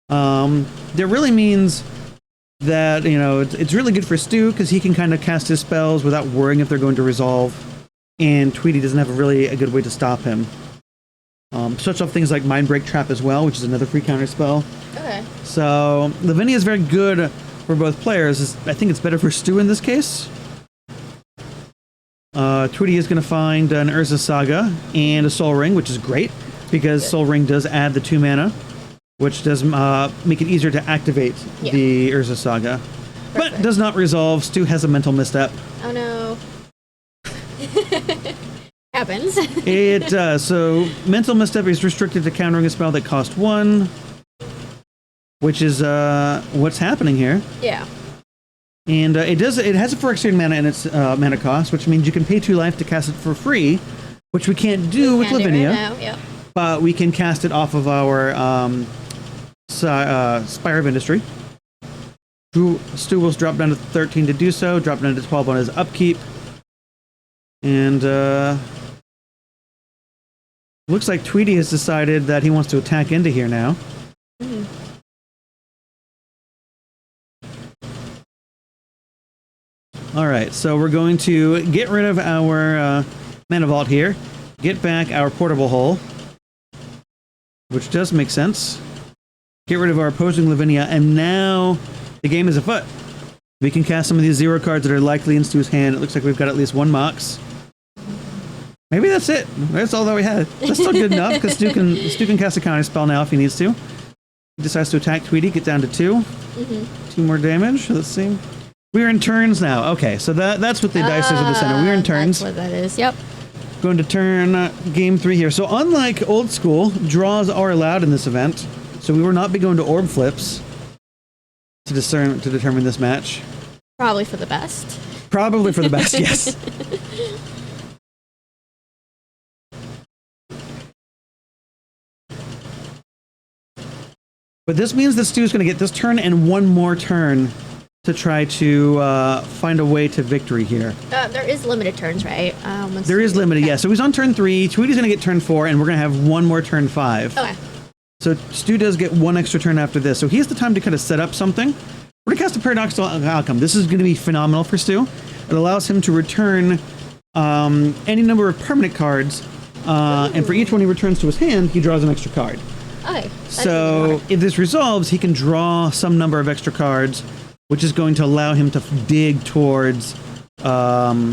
that really means that, it's really good for Stu because he can kind of cast his spells without worrying if they're going to resolve, and Tweety doesn't have a good way to stop him. Such of things like Mind Break Trap as well, which is another free counter spell. Okay. So Lavinia is very good for both players. I think it's better for Stu in this case. Tweety is going to find an Urza Saga and a Soul Ring, which is great because Soul Ring does add the 2 mana, which does make it easier to activate the Urza Saga. Perfect. But does not resolve. Stu has a mental misstep. Oh no. Happens. It does. So mental misstep is restricted to countering a spell that cost 1, which is what's happening here. Yeah. And it has a Phyrexian mana in its mana cost, which means you can pay 2 life to cast it for free, which we can't do with Lavinia. Right now. But we can cast it off of our Spire of Industry. Stu will drop down to 13 to do so, drop down to 12 on his upkeep. And looks like Tweety has decided that he wants to attack into here now. Mm-hmm. All right, so we're going to get rid of our Mana Vault here, get back our Portable Hole, which does make sense. Get rid of our opposing Lavinia, and now the game is afoot. We can cast some of these 0 cards that are likely in Stu's hand. It looks like we've got at least 1 Mox. Maybe that's it. That's all that we had. That's still good enough, because Stu can cast a counter spell now if he needs to. He decides to attack Tweety, get down to 2. Mm-hmm. 2 more damage. Let's see. We're in turns now. Okay, so that's what the dice is in the center. We're in turns. That's what that is. Yep. Going to turn game 3 here. So unlike old school, draws are allowed in this event. So we will not be going to orb flips to determine this match. Probably for the best. Probably for the best, yes. But this means that Stu's going to get this turn and 1 more turn to try to find a way to victory here. There is limited turns, right? There is limited, yeah. So he's on turn 3. Tweety's going to get turn 4, and we're going to have 1 more turn 5. Okay. So Stu does get 1 extra turn after this. So he has the time to kind of set up something. We're going to cast a Paradoxical Outcome. This is going to be phenomenal for Stu. It allows him to return any number of permanent cards, and for each one he returns to his hand, he draws an extra card. Okay. So if this resolves, he can draw some number of extra cards, which is going to allow him to dig towards part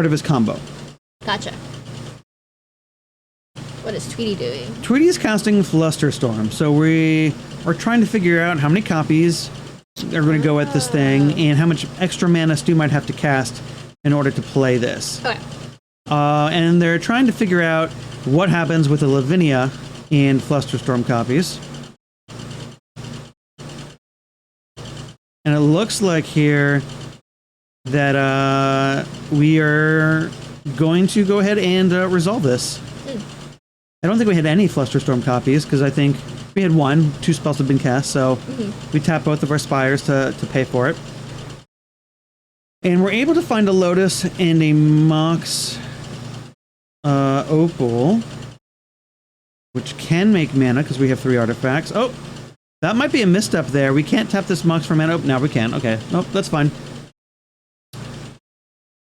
of his combo. Gotcha. What is Tweety doing? Tweety is casting Flusterstorm. So we are trying to figure out how many copies are going to go at this thing and how much extra mana Stu might have to cast in order to play this. Okay. And they're trying to figure out what happens with the Lavinia and Flusterstorm copies. And it looks like here that we are going to go ahead and resolve this. I don't think we had any Flusterstorm copies, because I think we had 1. 2 spells have been cast, so we tap both of our Spires to pay for it. And we're able to find a Lotus and a Mox Opal, which can make mana, because we have 3 artifacts. Oh, that might be a misstep there. We can't tap this Mox for mana. Oh, now we can. Okay. Nope, that's fine.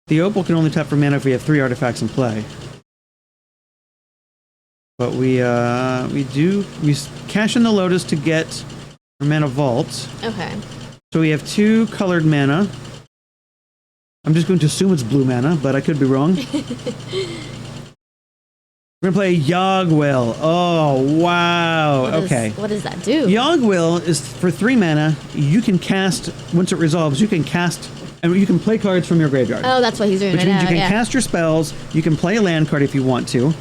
The Opal can only tap for mana if we have 3 artifacts in play. But we cash in the Lotus to get our Mana Vault. Okay. So we have 2 colored mana. I'm just going to assume it's blue mana, but I could be wrong. We're going to play Yogg-Will. Oh, wow. Okay. What does that do? Yogg-Will is for 3 mana. You can cast, once it resolves, you can cast, and you can play cards from your graveyard. Oh, that's what he's doing right now. Which means you can cast your spells. You can play a land card if you want to.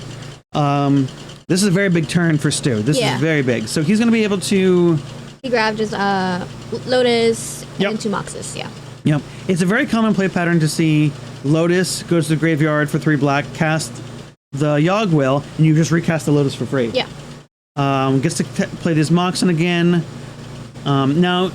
This is a very big turn for Stu. This is very big. So he's going to be able to... He grabbed his Lotus and 2 Moxes, yeah. Yep. It's a very common play pattern to see Lotus goes to the graveyard for 3 black, cast the Yogg-Will, and you just recast the Lotus for free. Yeah. Gets to play this Moxen again. Now,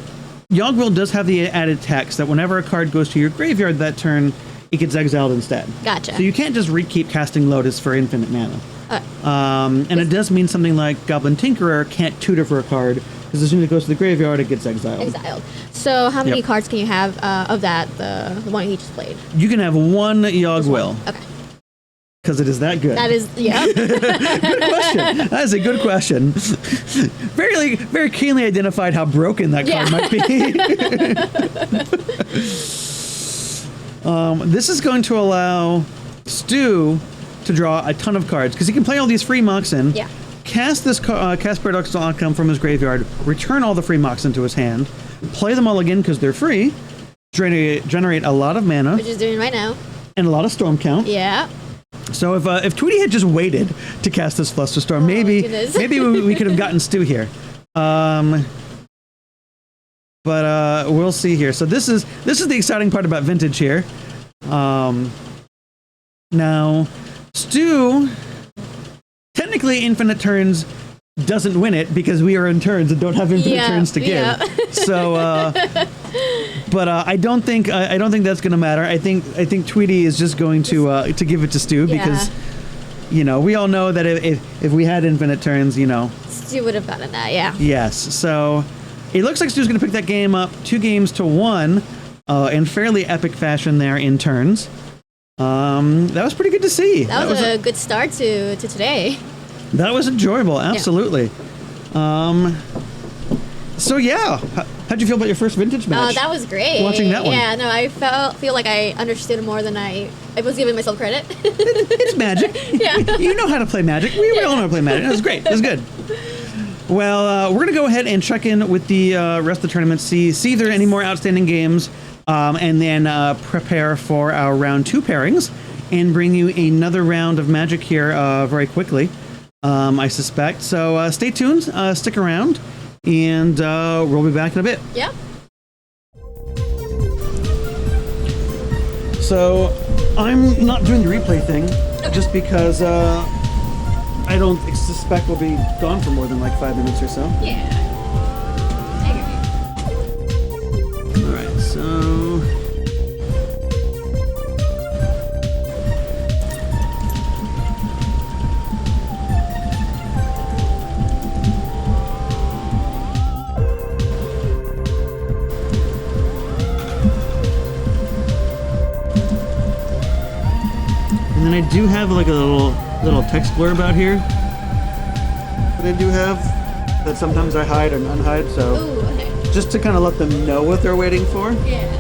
Yogg-Will does have the added text that whenever a card goes to your graveyard that turn, it gets exiled instead. Gotcha. So you can't just keep casting Lotus for infinite mana. And it does mean something like Goblin Tinkerer can't tutor for a card, because as soon as it goes to the graveyard, it gets exiled. Exiled. So how many Yep. cards can you have of that, the one he just played? You can have one Yogg Will, Okay. because it is that good. That is, yeah. Good question. That is a good question. Very keenly identified how broken that card Yeah. might be. This is going to allow Stu to draw a ton of cards, because he can play all these free Moxen, Yeah. cast cast Paradoxical Outcome from his graveyard, return all the free Moxen to his hand, play them all again because they're free, generate a lot of mana Which is doing right now. and a lot of storm count. Yeah. So if Tweety had just waited to cast this Flusterstorm, maybe goodness. we could have gotten Stu here. But we'll see here. So this is the exciting part about Vintage here. Now, Stu, technically Infinite Turns doesn't win it because we are in turns and don't have infinite turns to give. Yeah. So, but I don't think that's going to matter. I think Tweety is just going to give it to Stu because, we all know that if we had infinite turns, Stu would have gotten that, yeah. Yes. So it looks like Stu's going to pick that game up 2-1 in fairly epic fashion there in turns. That was pretty good to see. That was a good start to today. That was enjoyable. Absolutely. So yeah, how'd you feel about your first Vintage match? That was great. Watching that one. Yeah, no, I feel like I understood more than I was giving myself credit. It's Magic. Yeah. You know how to play Magic. We all know how to play Magic. It was great. It was good. Well, we're going to go ahead and check in with the rest of the tournament, see if there are any more outstanding games, and then prepare for our round 2 pairings and bring you another round of Magic here very quickly, I suspect. So stay tuned, stick around, and we'll be back in a bit. Yeah. So I'm not doing the replay thing just because I don't suspect we'll be gone for more than like 5 minutes or so. Yeah. I agree. All right, so and then I do have like a little text blurb out here that I do have that sometimes I hide and unhide, so Ooh, okay. just to kind of let them know what they're waiting for. Yeah.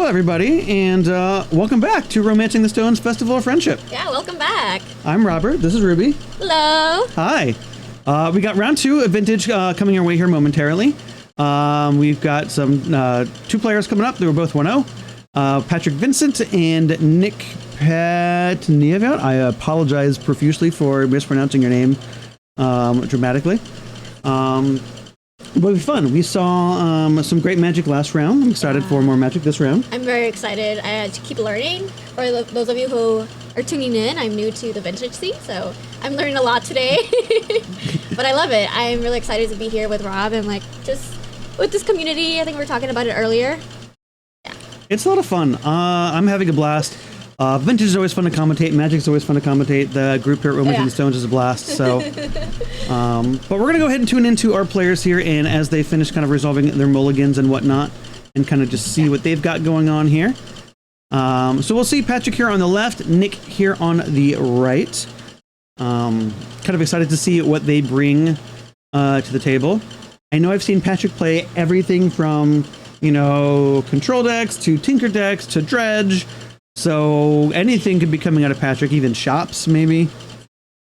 everybody, and welcome back to Romancing the Stones Festival of Friendship. Yeah, welcome back. I'm Robert. This is Ruby. Hello. Hi. We got round 2 of Vintage coming our way here momentarily. We've got some 2 players coming up. They were both 1-0. Patrick Vincent and Nick Patnieviot. I apologize profusely for mispronouncing your name dramatically. But it was fun. We saw some great Magic last round. I'm excited for more Magic this round. I'm very excited to keep learning. For those of you who are tuning in, I'm new to the Vintage scene, so I'm learning a lot today. But I love it. I'm really excited to be here with Rob and just with this community. I think we were talking about it earlier. Yeah. It's a lot of fun. I'm having a blast. Vintage is always fun to commentate. Magic is always fun to commentate. The group here at Romancing the Stones is a blast. So, but we're going to go ahead and tune into our players here, and as they finish kind of resolving their mulligans and whatnot, and kind of just see what they've got going on here. So we'll see Patrick here on the left, Nick here on the right. Kind of excited to see what they bring to the table. I know I've seen Patrick play everything from, control decks to tinker decks to dredge. So anything could be coming out of Patrick, even shops, maybe.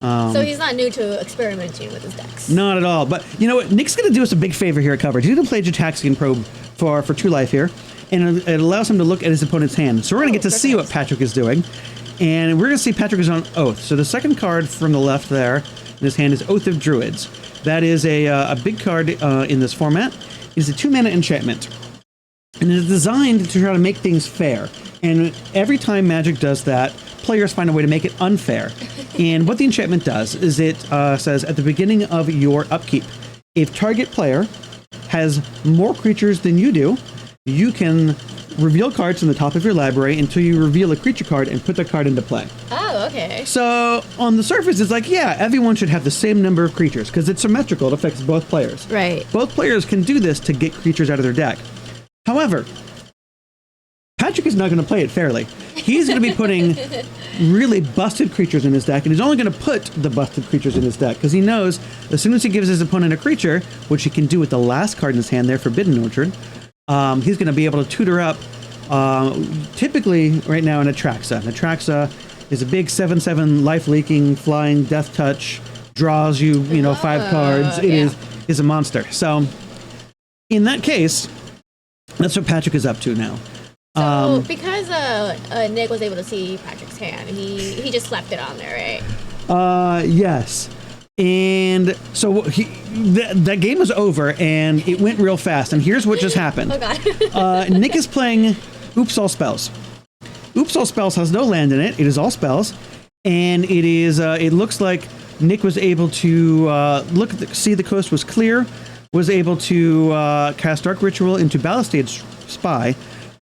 So he's not new to experimenting with his decks. Not at all. But you know what? Nick's going to do us a big favor here at coverage. He's going to play Jataxian Probe for True Life here. And it allows him to look at his opponent's hand. So we're going to get to see what Patrick is doing. And we're going to see Patrick is on Oath. So the second card from the left there in his hand is Oath of Druids. That is a big card in this format. It is a 2-mana enchantment. And it is designed to try to make things fair. And every time Magic does that, players find a way to make it unfair. And what the enchantment does is it says at the beginning of your upkeep, if target player has more creatures than you do, you can reveal cards from the top of your library until you reveal a creature card and put that card into play. Oh, okay. So on the surface, it's like, yeah, everyone should have the same number of creatures because it's symmetrical. It affects both players. Right. Both players can do this to get creatures out of their deck. However, Patrick is not going to play it fairly. He's going to be putting really busted creatures in his deck, and he's only going to put the busted creatures in his deck because he knows as soon as he gives his opponent a creature, which he can do with the last card in his hand there, Forbidden Orchard, he's going to be able to tutor up, typically right now, an Atraxa. An Atraxa is a big 7/7 life-leaking, flying, death touch, draws you, 5 cards. It is a monster. So in that case, that's what Patrick is up to now. So because Nick was able to see Patrick's hand, he just slapped it on there, right? Yes. And so that game was over, and it went real fast. And here's what just happened. Oh, God. Nick is playing Oops All Spells. Oops All Spells has no land in it. It is all spells. And it is. It looks like Nick was able to see the coast was clear, was able to cast Dark Ritual into Balustrade Spy.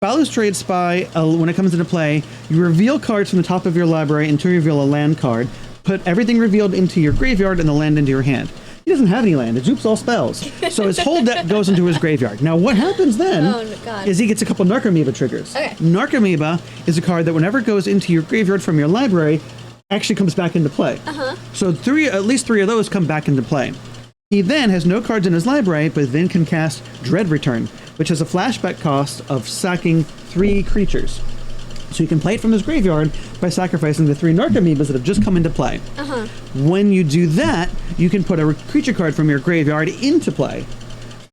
Balustrade Spy, when it comes into play, you reveal cards from the top of your library until you reveal a land card. Put everything revealed into your graveyard and the land into your hand. He doesn't have any land. It's Oops All Spells. So his whole deck goes into his graveyard. Now what happens then is he gets a couple Narcomoeba triggers. Okay. Narcomoeba is a card that whenever it goes into your graveyard from your library, actually comes back into play. So at least 3 of those come back into play. He then has no cards in his library, but then can cast Dread Return, which has a flashback cost of sacking 3 creatures. So you can play it from his graveyard by sacrificing the 3 Narcomoebas that have just come into play. When you do that, you can put a creature card from your graveyard into play.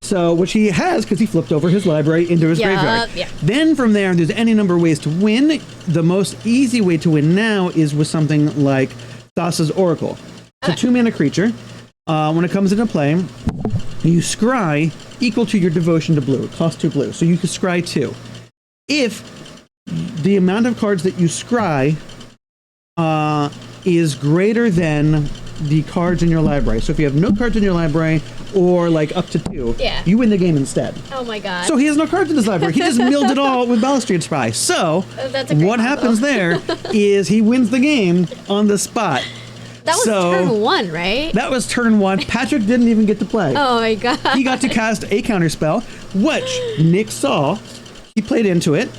So, which he has because he flipped over his library into his graveyard. Yeah. Then from there, there's any number of ways to win. The most easy way to win now is with something like Thassa's Oracle. It's a 2-mana creature. When it comes into play, you scry equal to your devotion to blue. It costs 2 blue. So you can scry 2. If the amount of cards that you scry is greater than the cards in your library. So if you have no cards in your library or up to 2, you win the game instead. Oh my God. So he has no cards in his library. He just milled it all with Balustrade Spy. So what happens there is he wins the game on the spot. That was turn 1, right? That was turn 1. Patrick didn't even get to play. Oh my God. He got to cast a counterspell, which Nick saw. He played into it.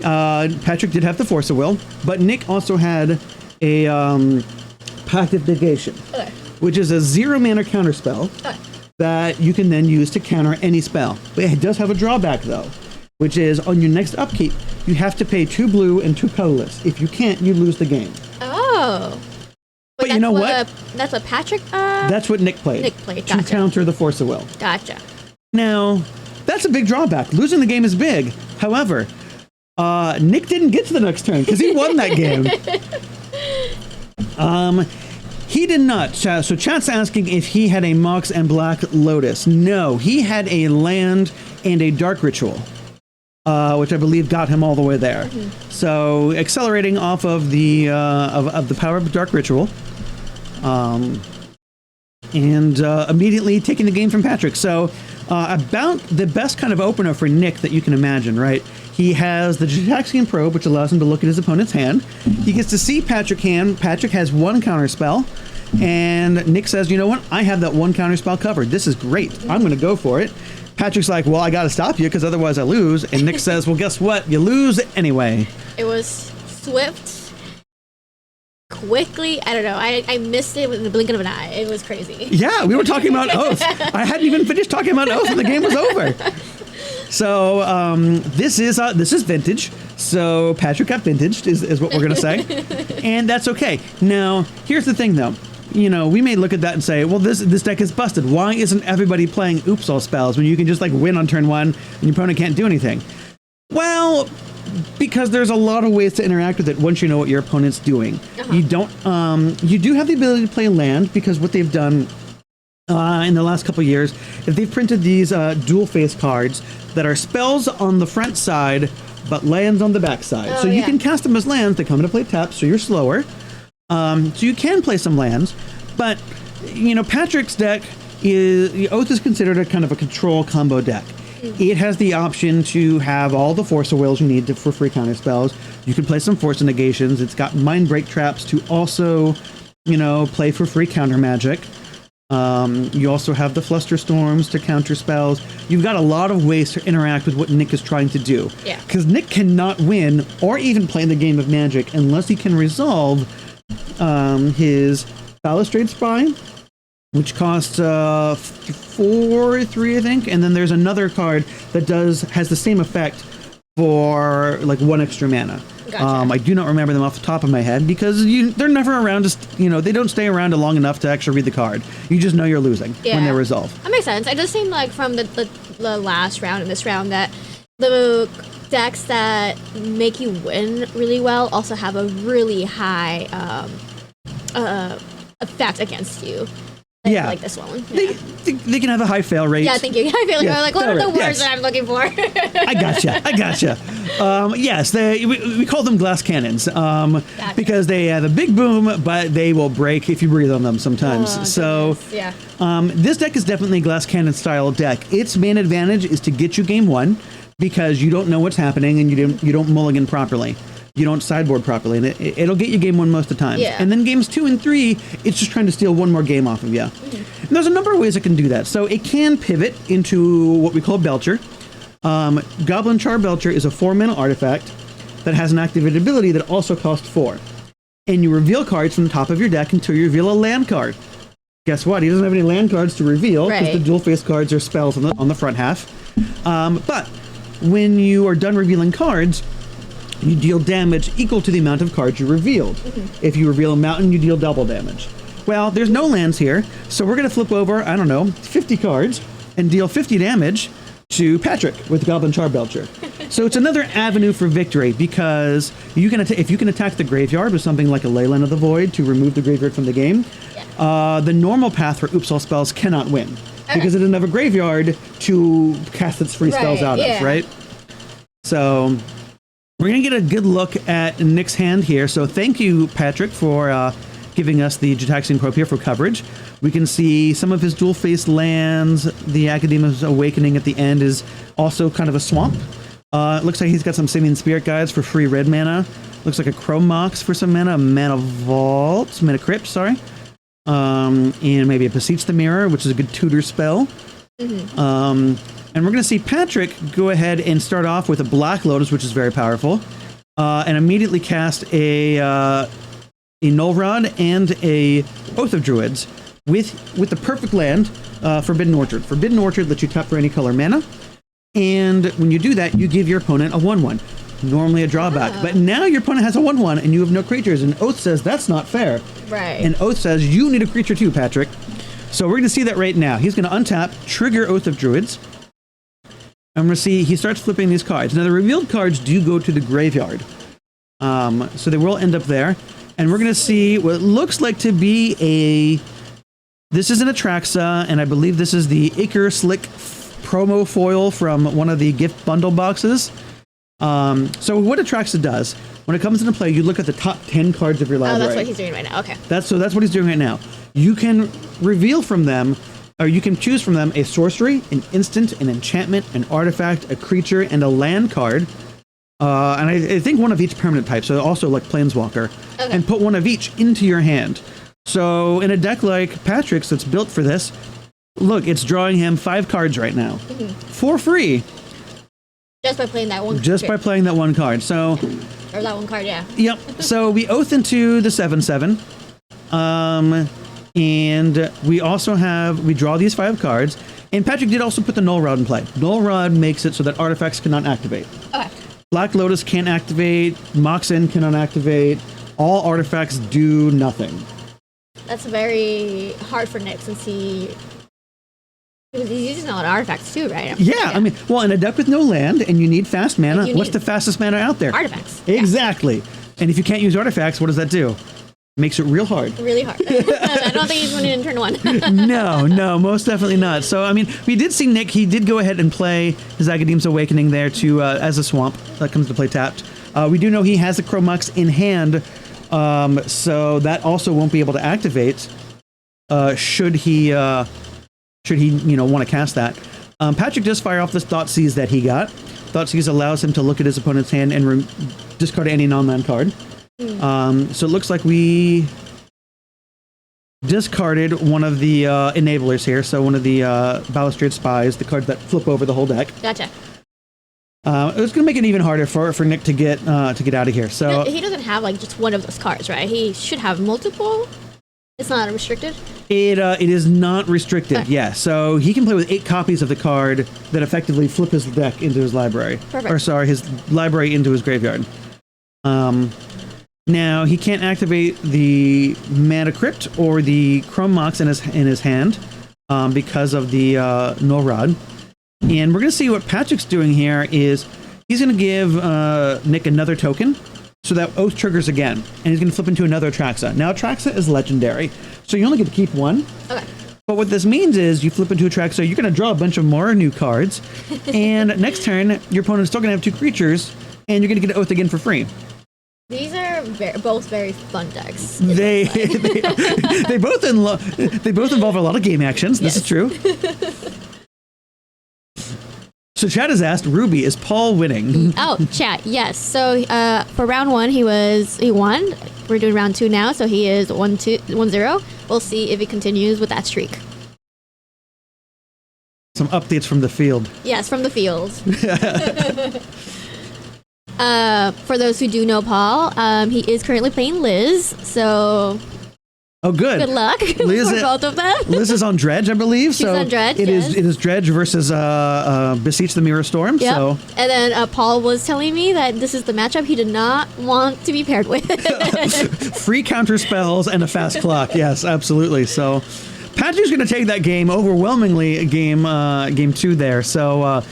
Patrick did have the Force of Will, but Nick also had a Pact of Negation, which is a 0-mana counterspell that you can then use to counter any spell. But it does have a drawback, though. which is on your next upkeep, you have to pay 2 blue and 2 colorless. If you can't, you lose the game. Oh. But you know what? That's what Patrick. That's what Nick played. Nick played. To Gotcha. counter the Force of Will. Gotcha. Now, that's a big drawback. Losing the game is big. However, Nick didn't get to the next turn because he won that game. He did not. So chat's asking if he had a Mox and Black Lotus. No, he had a land and a Dark Ritual, which I believe got him all the way there. Mm-hmm. So accelerating off of the of the power of Dark Ritual, and immediately taking the game from Patrick. So about the best kind of opener for Nick that you can imagine, right? He has the Gitaxian Probe, which allows him to look at his opponent's hand. He gets to see Patrick hand. Patrick has 1 counter spell. And Nick says, you know what? I have that 1 counter spell covered. This is great. I'm going to go for it. Patrick's like, well, I got to stop you because otherwise I lose. And Nick says, well, guess what? You lose anyway. It was swift, quickly. I don't know. I missed it in the blink of an eye. It was crazy. Yeah, we were talking about Oath. I hadn't even finished talking about Oath and the game was over. So this is vintage. So Patrick got vintaged is what we're going to say. And that's okay. Now, here's the thing, though. You know, we may look at that and say, well, this deck is busted. Why isn't everybody playing Oops All spells when you can just, like, win on turn 1 and your opponent can't do anything? Well, because there's a lot of ways to interact with it once you know what your opponent's doing. Uh-huh. You don't. You do have the ability to play land because what they've done in the last couple of years, if they've printed these dual face cards that are spells on the front side, but lands on the back side. So you can cast them as lands. They come into play tapped, so you're slower. So you can play some lands, but you know Patrick's deck Oath is considered a kind of a control combo deck. It has the option to have all the Force of Wills you need for free counter spells. You can play some Force of Negations. It's got Mind Break traps to also, you know, play for free counter magic. You also have the Fluster Storms to counter spells. You've got a lot of ways to interact with what Nick is trying to do. Yeah. Because Nick cannot win or even play the game of Magic unless he can resolve his Balustrade Spy, which costs 4/3, I think. And then there's another card that has the same effect for like 1 extra mana. Gotcha. I do not remember them off the top of my head because they're never around. They don't stay around long enough to actually read the card. You just know you're losing when they're resolved. That makes sense. It does seem like from the last round and this round that the decks that make you win really well also have a really high effect against you. Like this one. Yeah. They can have a high fail rate. Yeah, thank you. High fail rate. Like, what are the words that I'm looking for? I gotcha. Yes, we call them glass cannons because they have a big boom, but they will break if you breathe on them sometimes. This deck is definitely a glass cannon style deck. Its main advantage is to get you game 1 because you don't know what's happening and you don't mulligan properly. You don't sideboard properly, and it'll get you game 1 most of the time. Yeah. And then games 2 and 3, it's just trying to steal 1 more game off of you. Mm-hmm. And there's a number of ways it can do that. So it can pivot into what we call Belcher. Goblin Charbelcher is a 4-mana artifact that has an activated ability that also costs 4. And you reveal cards from the top of your deck until you reveal a land card. Guess what? He doesn't have any land cards to reveal because the dual face cards are spells on the front half. But when you are done revealing cards, you deal damage equal to the amount of cards you revealed. Mm-hmm. If you reveal a mountain, you deal double damage. Well, there's no lands here, so we're going to flip over, 50 cards and deal 50 damage to Patrick with Goblin Charbelcher. So it's another avenue for victory because if you can attack the graveyard with something like a Leyline of the Void to remove the graveyard from the game, the normal path for Oops All spells cannot win because it doesn't have a graveyard to cast its free spells out of, right? So we're going to get a good look at Nick's hand here. So thank you, Patrick, for giving us the Gitaxian Probe here for coverage. We can see some of his dual-face lands. The Academia's Awakening at the end is also kind of a swamp. It looks like he's got some Simian Spirit Guides for free red mana. Looks like a Chrome Mox for some mana, a Mana Vault, Mana Crypt, sorry. And maybe a Beseech the Mirror, which is a good tutor spell. Mm-hmm. And we're going to see Patrick go ahead and start off with a Black Lotus, which is very powerful, and immediately cast a Null Rod and a Oath of Druids with the perfect land, Forbidden Orchard. Forbidden Orchard lets you tap for any color mana. And when you do that, you give your opponent a 1/1. Normally a drawback. Oh. But now your opponent has a 1/1 and you have no creatures. And Oath says that's not fair. Right. And Oath says you need a creature too, Patrick. So we're going to see that right now. He's going to untap, trigger Oath of Druids. And we're going to see he starts flipping these cards. Now the revealed cards do go to the graveyard. So they will end up there. And we're going to see what looks like to be a... This is an Atraxa, and I believe this is the Icar Slick promo foil from one of the gift bundle boxes. So what Atraxa does, when it comes into play, you look at the top 10 cards of your library. Oh, that's what he's doing right now. Okay. That's what he's doing right now. You can reveal from them, or you can choose from them a sorcery, an instant, an enchantment, an artifact, a creature, and a land card. And I think one of each permanent type, so also like Planeswalker, Okay. and put one of each into your hand. So in a deck like Patrick's that's built for this, look, it's drawing him 5 cards right now for free. Just by playing that one. Just by playing that one card. So, Or that one card, yeah. yep. So we Oath into the 7/7. And we also we draw these 5 cards. And Patrick did also put the Null Rod in play. Null Rod makes it so that artifacts cannot activate. Okay. Black Lotus can't activate. Moxen cannot activate. All artifacts do nothing. That's very hard for Nick since he's using a lot of artifacts too, right? Yeah, I mean, well, in a deck with no land and you need fast mana, You what's need the fastest mana out there? artifacts. Exactly. And if you can't use artifacts, what does that do? Makes it real hard. Yeah, really hard. I don't think he's winning in turn 1. No, most definitely not. So, I mean, we did see Nick. He did go ahead and play his Agadeem's Awakening there to as a swamp. That comes to play tapped. We do know he has a Chromux in hand, so that also won't be able to activate should he want to cast that. Patrick does fire off this Thoughtseize that he got. Thoughtseize allows him to look at his opponent's hand and discard any non-land card. So it looks like we discarded one of the enablers here. So one of the Balustrade Spies, the cards that flip over the whole deck. Gotcha. It was going to make it even harder for Nick to get out of here. So He doesn't have like just one of those cards, right? He should have multiple. It's not restricted. it is not restricted. Okay. Yeah, so he can play with 8 copies of the card that effectively flip his deck into his library. Perfect. Or sorry, his library into his graveyard. Now he can't activate the Mana Crypt or the Chrome Mox in his hand because of the Null Rod. And we're going to see what Patrick's doing here is he's going to give Nick another token so that Oath triggers again. And he's going to flip into another Atraxa. Now Atraxa is legendary, so you only get to keep one. Okay. But what this means is you flip into Atraxa, you're going to draw a bunch of more new cards. And next turn, your opponent's still going to have 2 creatures, and you're going to get Oath again for free. These are both very fun decks. They both involve a lot of game actions. This is true. So Chad has asked, Ruby, is Paul winning? Oh, chat. Yes. So for round 1, he won. We're doing round 2 now, so he is 1-0. We'll see if he continues with that streak. Some updates from the field. Yes, from the field. For those who do know Paul, he is currently playing Liz. So Oh, good. good luck Liz, for both of them. Liz is on Dredge, I believe. She's on Dredge, It yes. is Dredge versus Beseech the Mirror Storm. Yep. So And then Paul was telling me that this is the matchup he did not want to be paired with. free counter spells and a fast clock. Yes, absolutely. So Patrick's going to take that game overwhelmingly. Game 2 there. So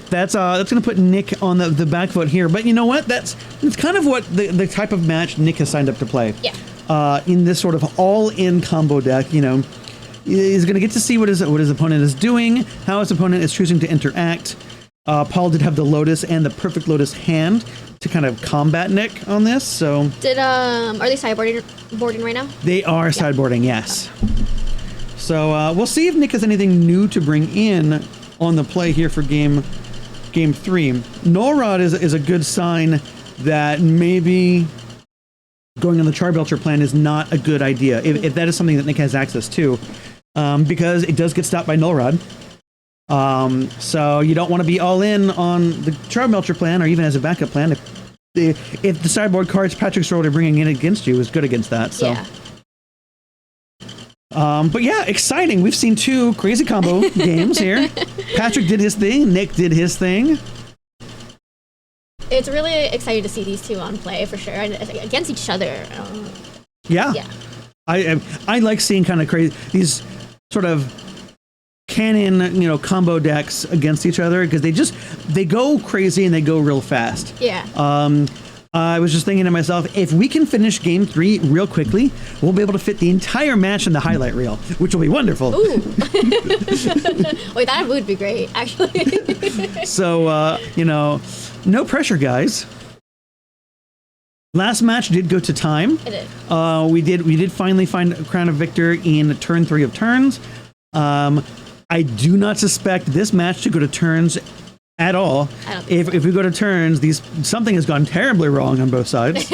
that's going to put Nick on the back foot here. But you know what? It's kind of what the type of match Nick has signed up to play. Yeah. In this sort of all-in combo deck, he's going to get to see what his opponent is doing, how his opponent is choosing to interact. Paul did have the Lotus and the Perfect Lotus hand to kind of combat Nick on this. So Are they sideboarding right now? they are sideboarding, yes. So we'll see if Nick has anything new to bring in on the play here for game 3. Null Rod is a good sign that maybe going on the Charbelcher plan is not a good idea, if that is something that Nick has access to, because it does get stopped by Null Rod. So you don't want to be all in on the Charbelcher plan, or even as a backup plan, if the sideboard cards Patrick's already bringing in against you is good against that. So. Yeah. But yeah, exciting. We've seen 2 crazy combo games here. Patrick did his thing. Nick did his thing. It's really exciting to see these 2 on play for sure, and against each other. Yeah. Yeah. I like seeing kind of crazy these sort of canon combo decks against each other because they go crazy and they go real fast. Yeah. I was just thinking to myself, if we can finish game 3 real quickly, we'll be able to fit the entire match in the highlight reel, which will be wonderful. Ooh. Wait, that would be great, actually. So, no pressure, guys. Last match did go to time. It did. We did finally find a Crown of Victor in turn 3 of turns. I do not suspect this match to go to turns at all. If we go to turns, something has gone terribly wrong on both sides.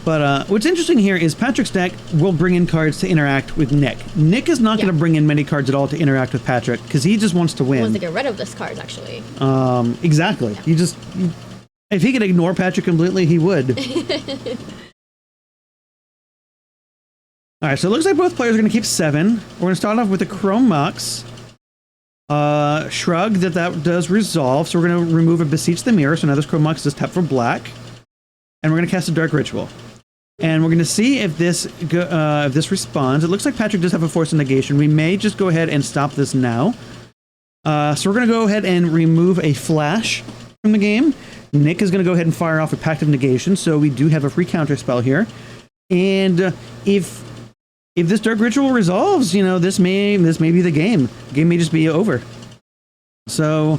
But what's interesting here is Patrick's deck will bring in cards to interact with Nick. Nick is not going to bring in many cards at all to interact with Patrick because he just wants to win. He wants to get rid of this cards, actually. Exactly. Yeah. If he could ignore Patrick completely, he would. All right, so it looks like both players are going to keep 7. We're going to start off with a Chrome Mox. Shrug that does resolve, so we're going to remove a Beseech the Mirror, so now this Chrome Mox is tap for black. And we're going to cast a Dark Ritual. And we're going to see if this responds. It looks like Patrick does have a Force of Negation. We may just go ahead and stop this now. So we're going to go ahead and remove a Flash from the game. Nick is going to go ahead and fire off a Pact of Negation, so we do have a free counter spell here. And if this Dark Ritual resolves, this may be the game. The game may just be over. So,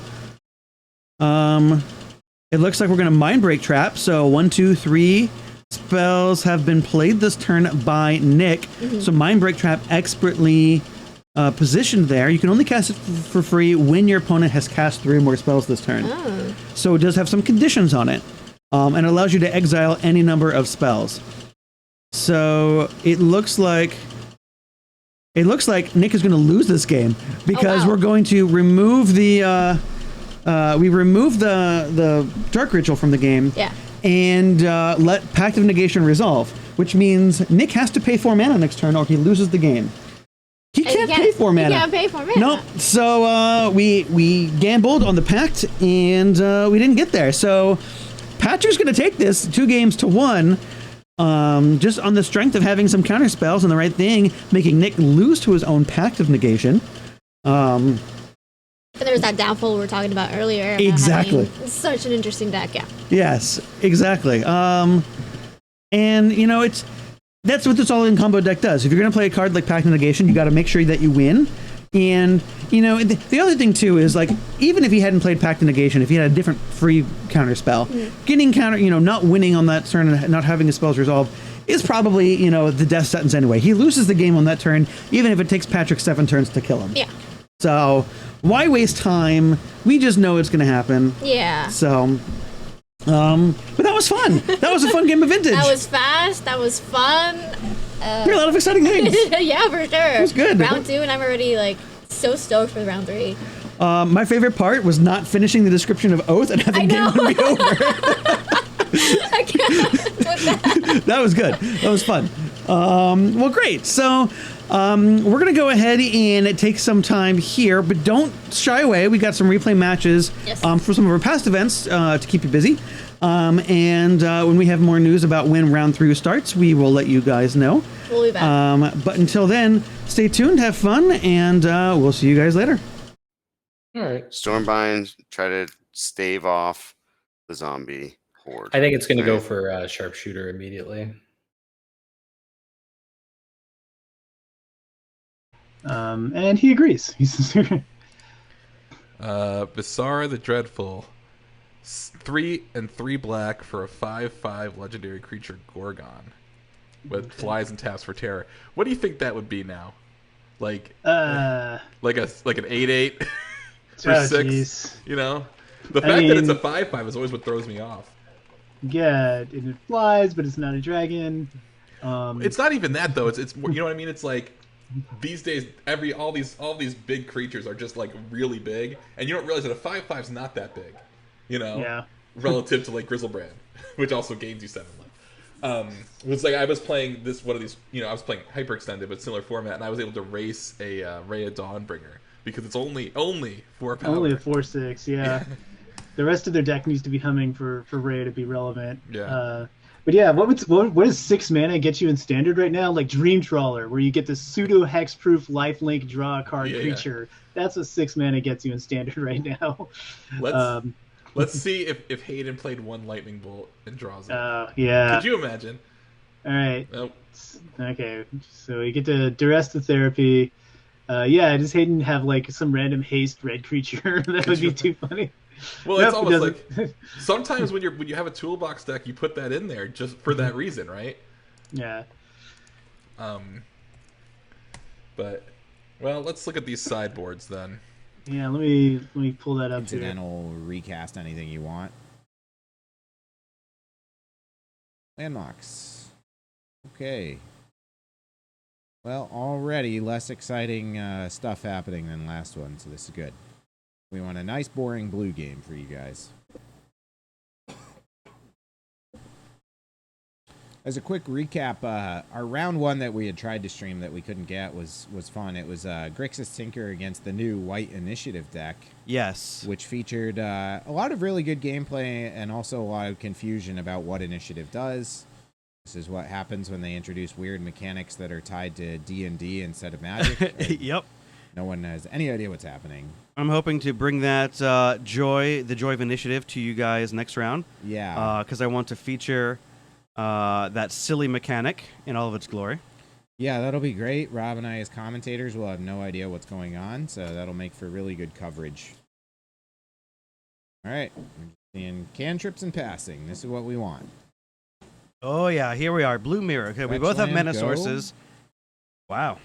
it looks like we're going to Mind Break Trap. So 1, 2, 3 spells have been played this turn by Nick. Mm-hmm. So Mind Break Trap expertly positioned there. You can only cast it for free when your opponent has cast 3 or more spells this turn. Oh. So it does have some conditions on it, and it allows you to exile any number of spells. So it looks like Nick is going to lose this game because we're going to remove the Dark Ritual from the game. Yeah. And let Pact of Negation resolve, which means Nick has to pay 4 mana next turn or he loses the game. He can't pay 4 mana. He can't pay 4 mana. Nope. So we gambled on the Pact and we didn't get there. So Patrick's going to take this 2 games to 1. Just on the strength of having some counter spells and the right thing, making Nick lose to his own Pact of Negation. But there's that downfall we were talking about earlier. Exactly. Such an interesting deck, yeah. Yes, exactly. And that's what this all-in combo deck does. If you're going to play a card like Pact of Negation, you got to make sure that you win. And the other thing too is like even if he hadn't played Pact of Negation, if he had a different free counter spell, getting counter, not winning on that turn and not having his spells resolved is probably the death sentence anyway. He loses the game on that turn, even if it takes Patrick 7 turns to kill him. Yeah. So why waste time? We just know it's going to happen. Yeah. So, but that was fun. That was a fun game of Vintage. That was fast. That was fun. There are a lot of exciting things. Yeah, for sure. It was good. Round 2, and I'm already so stoked for round 3. My favorite part was not finishing the description of Oath and having the game be over. I can't with that. That was good. That was fun. Well, great. So we're going to go ahead and take some time here, but don't shy away. We got some replay matches for some of our past events to keep you busy. And when we have more news about when round 3 starts, we will let you guys know. We'll be back. But until then, stay tuned, have fun, and we'll see you guys later. All right. Stormbind, try to stave off the zombie horde. I think it's going to go for Sharpshooter immediately. And he agrees. Visara the Dreadful. 3 and 3 black for a 5/5 legendary creature Gorgon with flies and taps for terror. What do you think that would be now? Like an 8/8 for 6. Geez. The fact that it's a 5/5 is always what throws me off. Yeah, it flies, but it's not a dragon. It's not even that though. It's you know what I mean. It's like these days all these big creatures are just like really big, and you don't realize that a 5/5 is not that big. Yeah. Relative to like Grizzlebrand, which also gains you 7 life. It was like I was playing one of these, I was playing hyperextended but similar format, and I was able to race a Rhea Dawnbringer because it's only 4 power. Only a 4/6, yeah. The rest of their deck needs to be humming for Ray to be relevant. Yeah. But yeah, what does 6 mana get you in standard right now? Like Dream Trawler, where you get this pseudo hexproof lifelink draw a card creature. That's what 6 mana gets you in standard right now. Let's see if Hayden played 1 lightning bolt and draws it. Yeah. Could you imagine? All right. Nope. Okay. So you get to duress the therapy. Does Hayden have like some random haste red creature? That would be too funny. Well, it's almost like sometimes when you have a toolbox deck, you put that in there just for that reason, right? Yeah. But let's look at these sideboards then. Yeah, let me pull that up here. Incidental recast anything you want. Landmarks. Okay. Well, already less exciting stuff happening than last one, so this is good. We want a nice, boring blue game for you guys. As a quick recap, our round 1 that we had tried to stream that we couldn't get was fun. It was Grixis Tinker against the new White Initiative deck. Yes. Which featured a lot of really good gameplay and also a lot of confusion about what Initiative does. This is what happens when they introduce weird mechanics that are tied to D&D instead of Magic. Yep. No one has any idea what's happening. I'm hoping to bring that the joy of initiative to you guys next round. Yeah. Because I want to feature that silly mechanic in all of its glory. Yeah, that'll be great. Rob and I as commentators will have no idea what's going on, so that'll make for really good coverage. All right. We're seeing cantrips and passing. This is what we want. Oh, yeah. Here we are. Blue Mirror. Okay, we both have Fetchland, mana go. sources. Wow.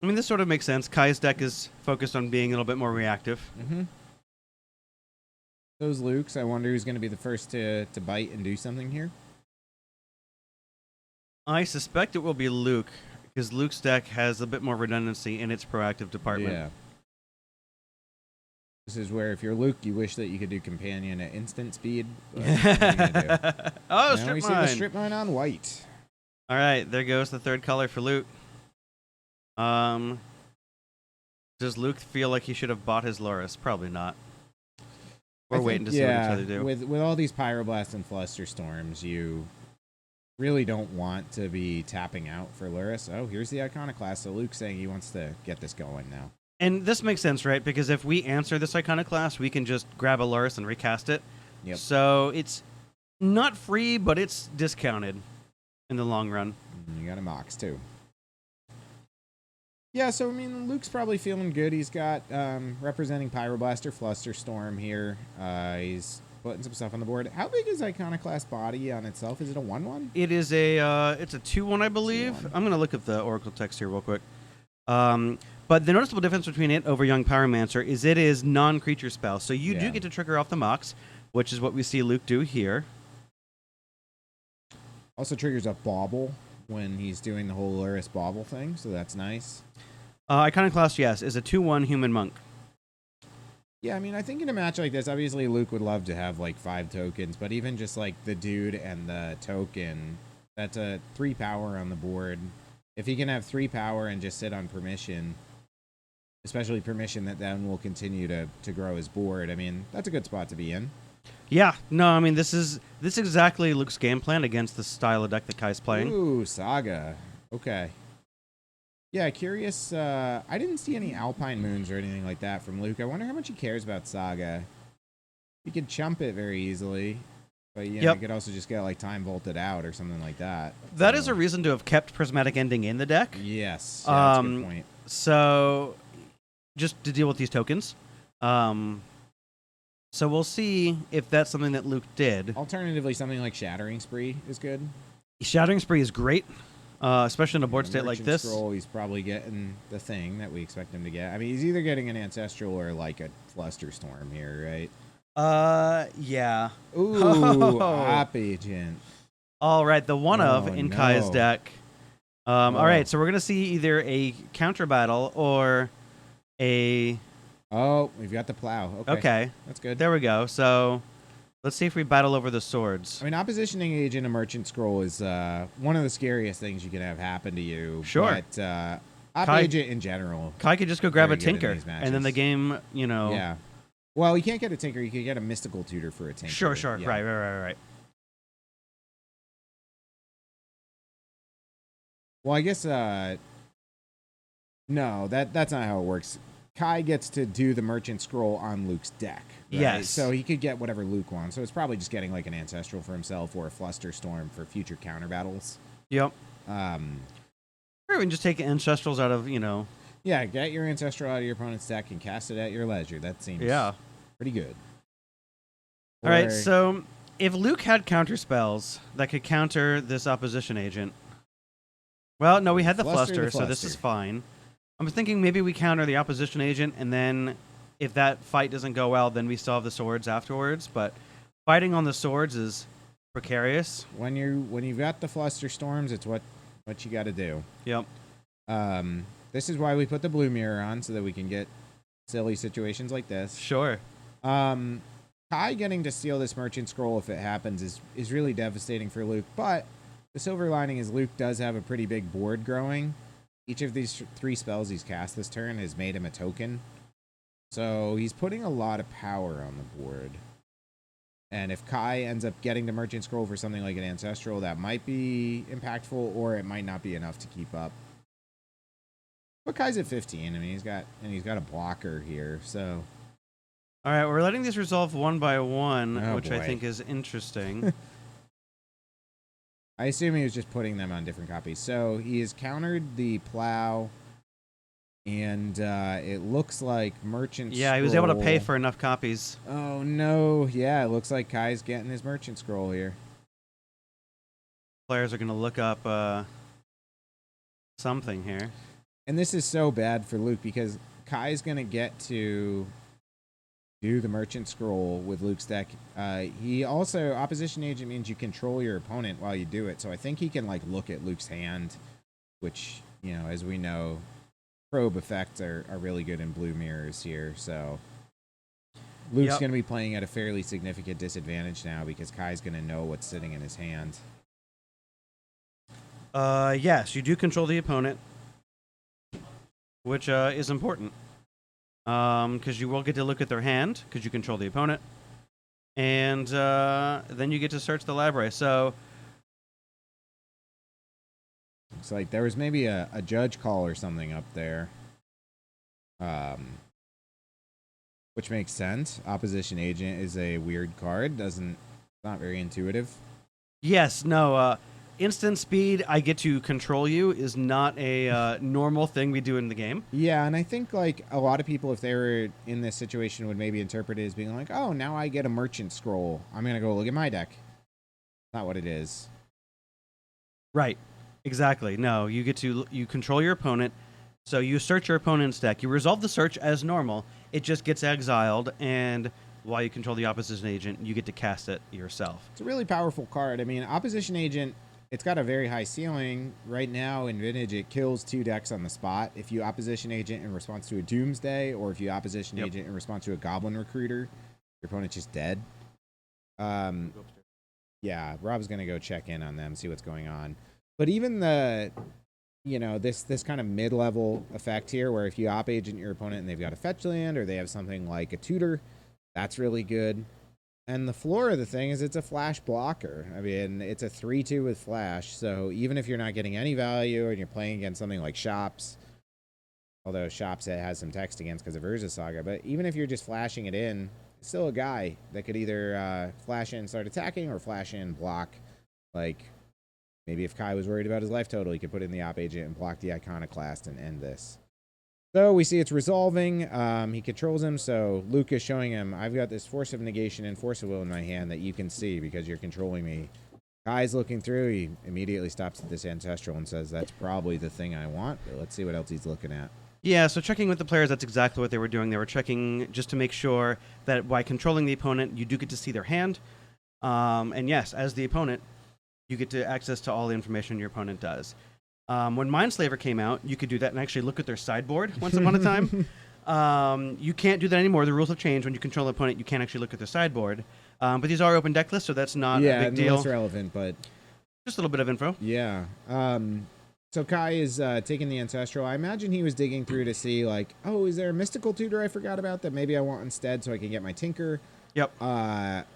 I mean, this sort of makes sense. Kai's deck is focused on being a little bit more reactive. Mm-hmm. Those Lukes, I wonder who's going to be the first to bite and do something here. I suspect it will be Luke, because Luke's deck has a bit more redundancy in its proactive department. Yeah. This is where if you're Luke, you wish that you could do companion at instant speed. But what are you gonna do? Oh, Now strip we see the mine. strip mine on white. All right, there goes the third color for Luke. Does Luke feel like he should have bought his Loris? Probably not. We're waiting to see what each other do. With all these Pyroblast and Flusterstorms, you really don't want to be tapping out for Luris. Oh, here's the Iconoclast. So Luke's saying he wants to get this going now. And this makes sense, right? Because if we answer this Iconoclast, we can just grab a Luris and recast it. Yep. So it's not free, but it's discounted in the long run. And you got a Mox, too. Yeah, so, I mean, Luke's probably feeling good. He's got representing Pyroblaster, Flusterstorm here. He's putting some stuff on the board. How big is Iconoclast body on itself? Is it a 1/1? It is it's a 2/1, I believe. 2/1. I'm going to look at the Oracle text here real quick. But the noticeable difference between it over Young Pyromancer is it is non-creature spell. So you do get to trigger off the Mox, which is what we see Luke do here. Also triggers a Bauble when he's doing the whole Luris Bauble thing, so that's nice. Iconoclast, yes, is a 2/1 human monk. Yeah, I mean, I think in a match like this, obviously Luke would love to have like 5 tokens, but even just like the dude and the token, that's a 3 power on the board. If he can have 3 power and just sit on permission, especially permission that then will continue to grow his board, I mean, that's a good spot to be in. Yeah, no, I mean, this is exactly Luke's game plan against the style of deck that Kai's playing. Ooh, Saga. Okay. Yeah, curious. I didn't see any Alpine Moons or anything like that from Luke. I wonder how much he cares about Saga. He could chump it very easily, but you know, he could also just get like Time Vaulted out or something like that. That is a reason to have kept Prismatic Ending in the deck. Yes, yeah, that's a good point. So, just to deal with these tokens. So we'll see if that's something that Luke did. Alternatively, something like Shattering Spree is good. Shattering Spree is great, especially in a board state like this. Scroll, he's probably getting the thing that we expect him to get. I mean, he's either getting an Ancestral or like a Flusterstorm here, right? Yeah. Ooh, Op Agent. All right, the one of in Kai's deck. All right, so we're going to see either a counter battle or a... Oh, we've got the plow. Okay. Okay. That's good. There we go. So Let's see if we battle over the swords. I mean, oppositioning agent and merchant scroll is one of the scariest things you can have happen to you. Sure. But op Kai- agent in general. Kai could just go grab a Very good in tinker, these and then the matches. game, Yeah. Well, you can't get a tinker. You could get a mystical tutor for a tinker. Sure, Yeah. right. Well, I guess no, that's not how it works. Kai gets to do the merchant scroll on Luke's deck. Right? Yes. So he could get whatever Luke wants. So it's probably just getting like an ancestral for himself or a Flusterstorm for future counter battles. Yep. Or Or we can just take ancestrals out of, yeah, get your ancestral out of your opponent's deck and cast it at your leisure. That seems pretty good. All right, Or- so if Luke had counter spells that could counter this opposition agent, well, no, we had the Fluster the fluster, so this is fluster. fine. I'm thinking maybe we counter the opposition agent, and then if that fight doesn't go well, then we still have the swords afterwards. But fighting on the swords is precarious. when you've got the fluster storms, it's what you got to do. Yep. This is why we put the blue mirror on so that we can get silly situations like this. Sure. Kai getting to steal this merchant scroll if it happens is really devastating for Luke, but the silver lining is Luke does have a pretty big board growing. Each of these 3 spells he's cast this turn has made him a token. So he's putting a lot of power on the board. And if Kai ends up getting the merchant scroll for something like an ancestral, that might be impactful, or it might not be enough to keep up. But Kai's at 15. I mean, he's got a blocker here, so All right, we're letting these resolve one by one, Oh, which I boy. think is interesting. I assume he was just putting them on different copies. So he has countered the plow, and it looks like merchant. Yeah, he was able to pay Scroll- for enough copies. Oh no! Yeah, it looks like Kai's getting his merchant scroll here. Players are going to look up something here. And this is so bad for Luke because Kai's gonna get to do the merchant scroll with Luke's deck. He also opposition agent means you control your opponent while you do it. So I think he can like look at Luke's hand, which as we know, probe effects are really good in blue mirrors here. So Luke's Yep. gonna be playing at a fairly significant disadvantage now because Kai's gonna know what's sitting in his hand. Yes, you do control the opponent, which is important. Because you will get to look at their hand, because you control the opponent. And then you get to search the library. So, Looks like there was maybe a judge call or something up there. Which makes sense. Opposition agent is a weird card. Not very intuitive. yes, no, instant speed, I get to control you, is not a normal thing we do in the game. Yeah, and I think like a lot of people, if they were in this situation, would maybe interpret it as being like, oh, now I get a merchant scroll. I'm gonna go look at my deck. Not what it is. Right. Exactly. No, you control your opponent. So you search your opponent's deck. You resolve the search as normal. It just gets exiled, and while you control the opposition agent, you get to cast it yourself. It's a really powerful card. I mean, opposition agent, it's got a very high ceiling. Right now in Vintage, it kills 2 decks on the spot. If you opposition agent in response to a Doomsday, or if you opposition Yep. agent in response to a Goblin Recruiter, your opponent's just dead. Yeah, Rob's gonna go check in on them, see what's going on. But even the, this kind of mid-level effect here, where if you op agent your opponent and they've got a fetch land or they have something like a tutor, that's really good. And the floor of the thing is it's a flash blocker. I mean, it's a 3/2 with flash, so even if you're not getting any value and you're playing against something like Shops, although Shops it has some text against because of Urza Saga, but even if you're just flashing it in, it's still a guy that could either flash in and start attacking or flash in and block. Like, maybe if Kai was worried about his life total, he could put in the op agent and block the Iconoclast and end this. So we see it's resolving. He controls him, so Luke is showing him, I've got this Force of Negation and Force of Will in my hand that you can see because you're controlling me. Kai's looking through. He immediately stops at this Ancestral and says, that's probably the thing I want, but let's see what else he's looking at. Yeah, so checking with the players, that's exactly what they were doing. They were checking just to make sure that by controlling the opponent, you do get to see their hand. And yes, as the opponent, you get to access to all the information your opponent does. When Mindslaver came out, you could do that and actually look at their sideboard once upon a time. You can't do that anymore. The rules have changed. When you control the opponent, you can't actually look at their sideboard. But these are open deck lists, so that's not yeah, a big and deal. less relevant, but Just a little bit of info. yeah. So Kai is taking the Ancestral. I imagine he was digging through to see, like, oh, is there a Mystical Tutor I forgot about that maybe I want instead so I can get my Tinker? Yep.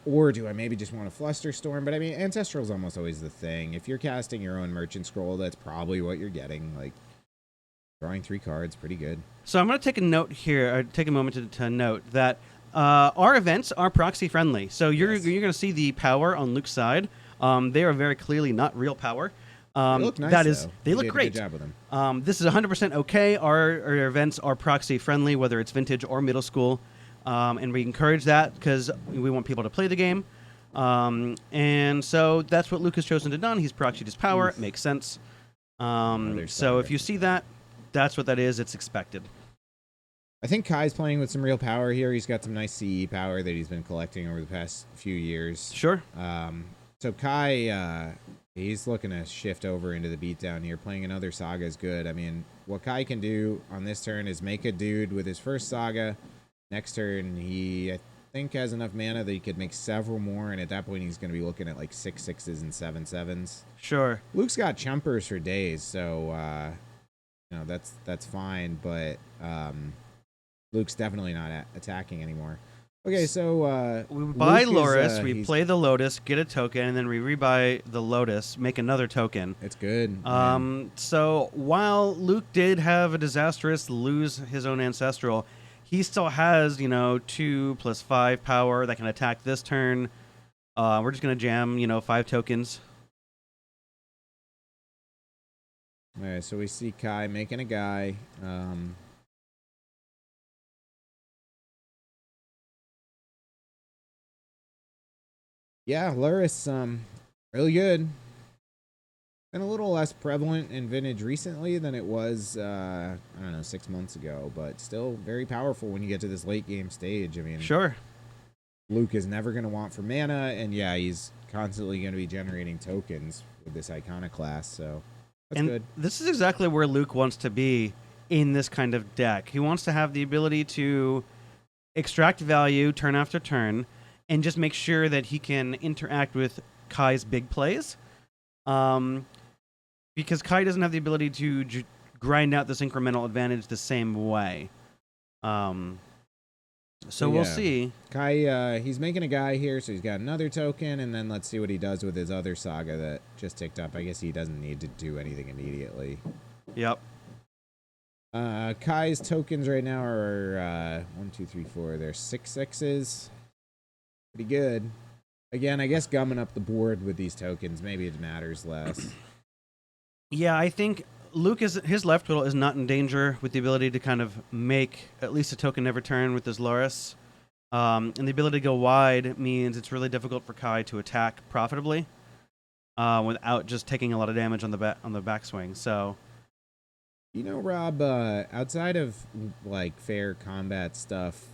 Or do I maybe just want a Flusterstorm? But I mean, Ancestral is almost always the thing. If you're casting your own Merchant Scroll, that's probably what you're getting. Like, drawing 3 cards, pretty good. So I'm going to take a note here, or take a moment to note that our events are proxy friendly. So you're Yes. going to see the power on Luke's side. They are very clearly not real power. They look nice, that is, though. they You look did a great. Good job with them. This is 100% okay. Our events are proxy friendly, whether it's vintage or middle school, and we encourage that because we want people to play the game. And so that's what Luke has chosen to do. He's proxied his power. It makes sense. Another So if Saga. you see that, that's what that is. It's expected. I think Kai's playing with some real power here. He's got some nice CE power that he's been collecting over the past few years. Sure. So Kai, he's looking to shift over into the beatdown here. Playing another Saga is good. I mean, what Kai can do on this turn is make a dude with his first Saga. Next turn, he, I think, has enough mana that he could make several more, and at that point, he's going to be looking at like 6 6s and 7 7s. Sure. Luke's got chumpers for days, so that's fine. But Luke's definitely not attacking anymore. Okay, so We buy Luke is, Loris, we he's- play the Lotus, get a token, and then we rebuy the Lotus, make another token. It's good. man. So while Luke did have a disastrous lose his own ancestral, he still has, 2 + 5 power that can attack this turn. We're just gonna jam, 5 tokens. All right, so we see Kai making a guy. Yeah, Luris, really good. Been a little less prevalent in Vintage recently than it was, 6 months ago, but still very powerful when you get to this late game stage. I mean, Sure. Luke is never going to want for mana, and yeah, he's constantly going to be generating tokens with this Iconoclast, so that's And good. this is exactly where Luke wants to be in this kind of deck. He wants to have the ability to extract value turn after turn and just make sure that he can interact with Kai's big plays. Because Kai doesn't have the ability to grind out this incremental advantage the same way. So we'll Yeah. see. Kai, he's making a guy here, so he's got another token, and then let's see what he does with his other Saga that just ticked up. I guess he doesn't need to do anything immediately. Yep. Kai's tokens right now are 1, 2, 3, 4. They're 6 6s. Pretty good. Again, I guess gumming up the board with these tokens, maybe it matters less. Yeah, I think his left twiddle is not in danger with the ability to kind of make at least a token every turn with his Loris. And the ability to go wide means it's really difficult for Kai to attack profitably without just taking a lot of damage on the backswing. So You know, Rob, outside of like fair combat stuff,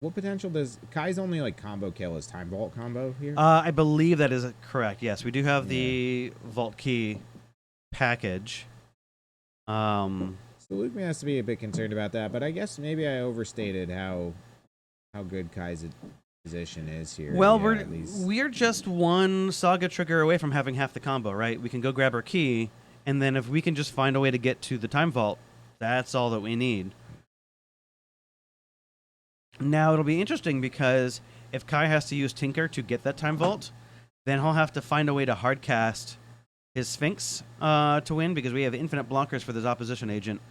what potential does Kai's only like combo kill his Time Vault combo here? I believe that is correct. Yes, we do have the Vault Key package. So Luke has to be a bit concerned about that, but I guess maybe I overstated how good Kai's position is here. Well, Yeah, at least. we're just one Saga trigger away from having half the combo, right? We can go grab our key, and then if we can just find a way to get to the Time Vault, that's all that we need. Now, it'll be interesting because if Kai has to use Tinker to get that Time Vault, then he'll have to find a way to hardcast his Sphinx to win because we have infinite blockers for this opposition agent.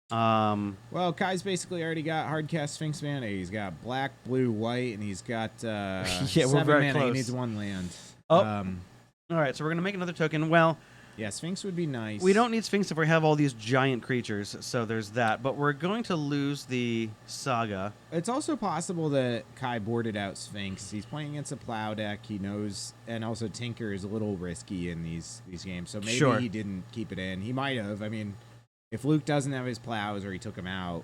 Well, Kai's basically already got hardcast Sphinx mana. He's got black, blue, white, and he's got we're 7 very mana. close. He needs 1 land. Oh. All right, so we're going to make another token. Well, Yeah, Sphinx would be nice. we don't need Sphinx if we have all these giant creatures, so there's that. But we're going to lose the Saga. It's also possible that Kai boarded out Sphinx. He's playing against a plow deck. He knows, and also Tinker is a little risky in these games, so maybe Sure. he didn't keep it in. He might have. I mean, if Luke doesn't have his plows or he took him out,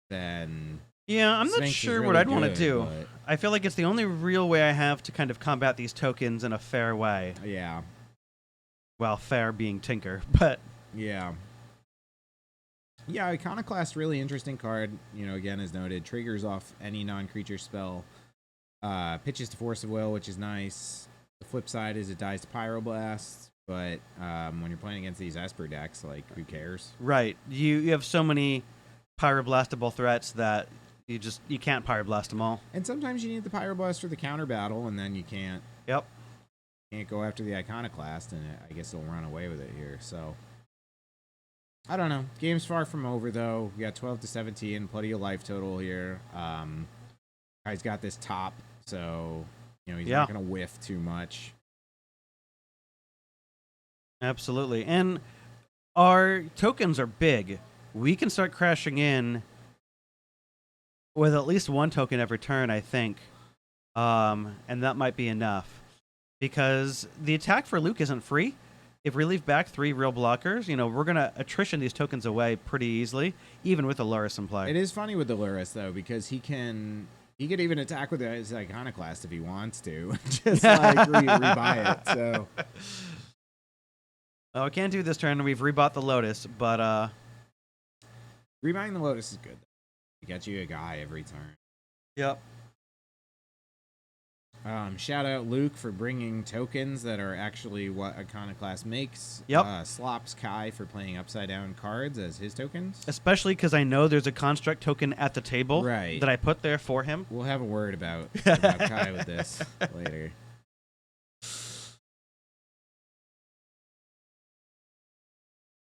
then Yeah, I'm not Sphinx is sure what really I'd want to good, do. but- I feel like it's the only real way I have to kind of combat these tokens in a fair way. Yeah, Well, fair being Tinker, but yeah. Yeah, Iconoclast, really interesting card. You know, again, as noted, triggers off any non-creature spell. Pitches to Force of Will, which is nice. The flip side is it dies to Pyroblast, but when you're playing against these Esper decks, like, who cares? Right. You have so many pyroblastable threats that you can't pyroblast them all. And sometimes you need the Pyroblast for the counter battle, and then you can't Yep. go after the Iconoclast, and I guess it'll run away with it here. So I don't know. Game's far from over, though. We got 12 to 17, plenty of life total here. Guy's got this top, so he's not gonna whiff too much. Absolutely. And our tokens are big. We can start crashing in with at least one token every turn, I think. And that might be enough. Because the attack for Luke isn't free. If we leave back 3 real blockers, we're going to attrition these tokens away pretty easily, even with the Lurrus in play. It is funny with the Lurrus, though, because he could even attack with his Iconoclast if he wants to. Just like rebuy it. So Oh, I can't do this turn. We've rebought the Lotus, but rebuying the Lotus is good. It gets you a guy every turn. Yep. Shout out Luke for bringing tokens that are actually what Iconoclast makes. Yep. Slops Kai for playing upside down cards as his tokens. Especially because I know there's a construct token at the table Right. that I put there for him. We'll have a word about Kai with this later.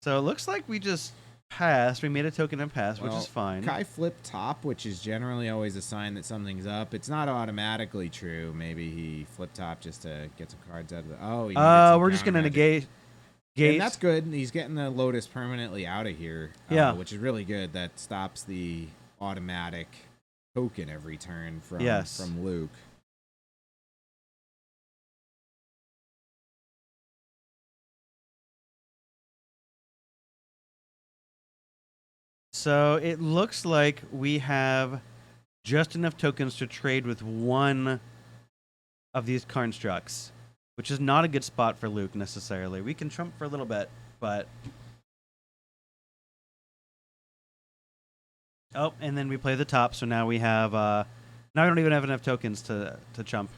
So it looks like we just passed. We made a token and passed, which Well, is fine. Kai flip top, which is generally always a sign that something's up. It's not automatically true. Maybe he flip top just to get some cards out of the. Oh, he needed some we're just counter gonna magic. negate. And that's good. He's getting the Lotus permanently out of here. Yeah. Which is really good. That stops the automatic token every turn from Yes. from Luke. So it looks like we have just enough tokens to trade with one of these constructs, which is not a good spot for Luke necessarily. We can trump for a little bit, but oh, and then we play the top. So now we have now I don't even have enough tokens to chump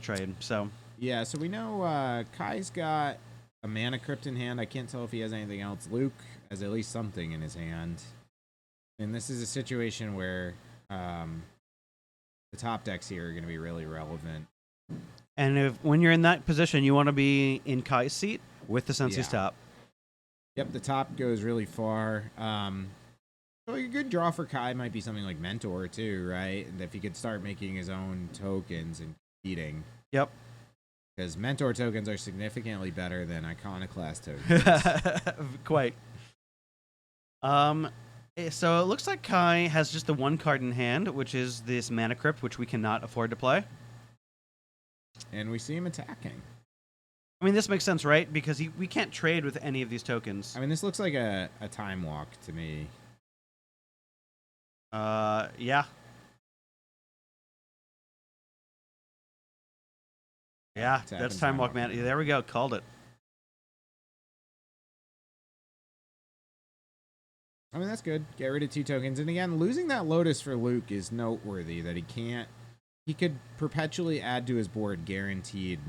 trade. So Yeah, so we know Kai's got a Mana Crypt in hand. I can't tell if he has anything else. Luke has at least something in his hand. And this is a situation where the top decks here are going to be really relevant. and when you're in that position, you want to be in Kai's seat with the Sensi's Yeah. top. Yep, the top goes really far. So a good draw for Kai might be something like Mentor too, right? And if he could start making his own tokens and competing. Yep. Because Mentor tokens are significantly better than Iconoclast tokens. Quite. So it looks like Kai has just the one card in hand, which is this Mana Crypt, which we cannot afford to play. And we see him attacking. I mean, this makes sense, right? Because we can't trade with any of these tokens. I mean, this looks like a time walk to me. Yeah. Yeah, It's that's happened, Time Walk, man. Yeah, there we go. Called it. I mean, that's good. Get rid of 2 tokens. And again, losing that Lotus for Luke is noteworthy that he could perpetually add to his board guaranteed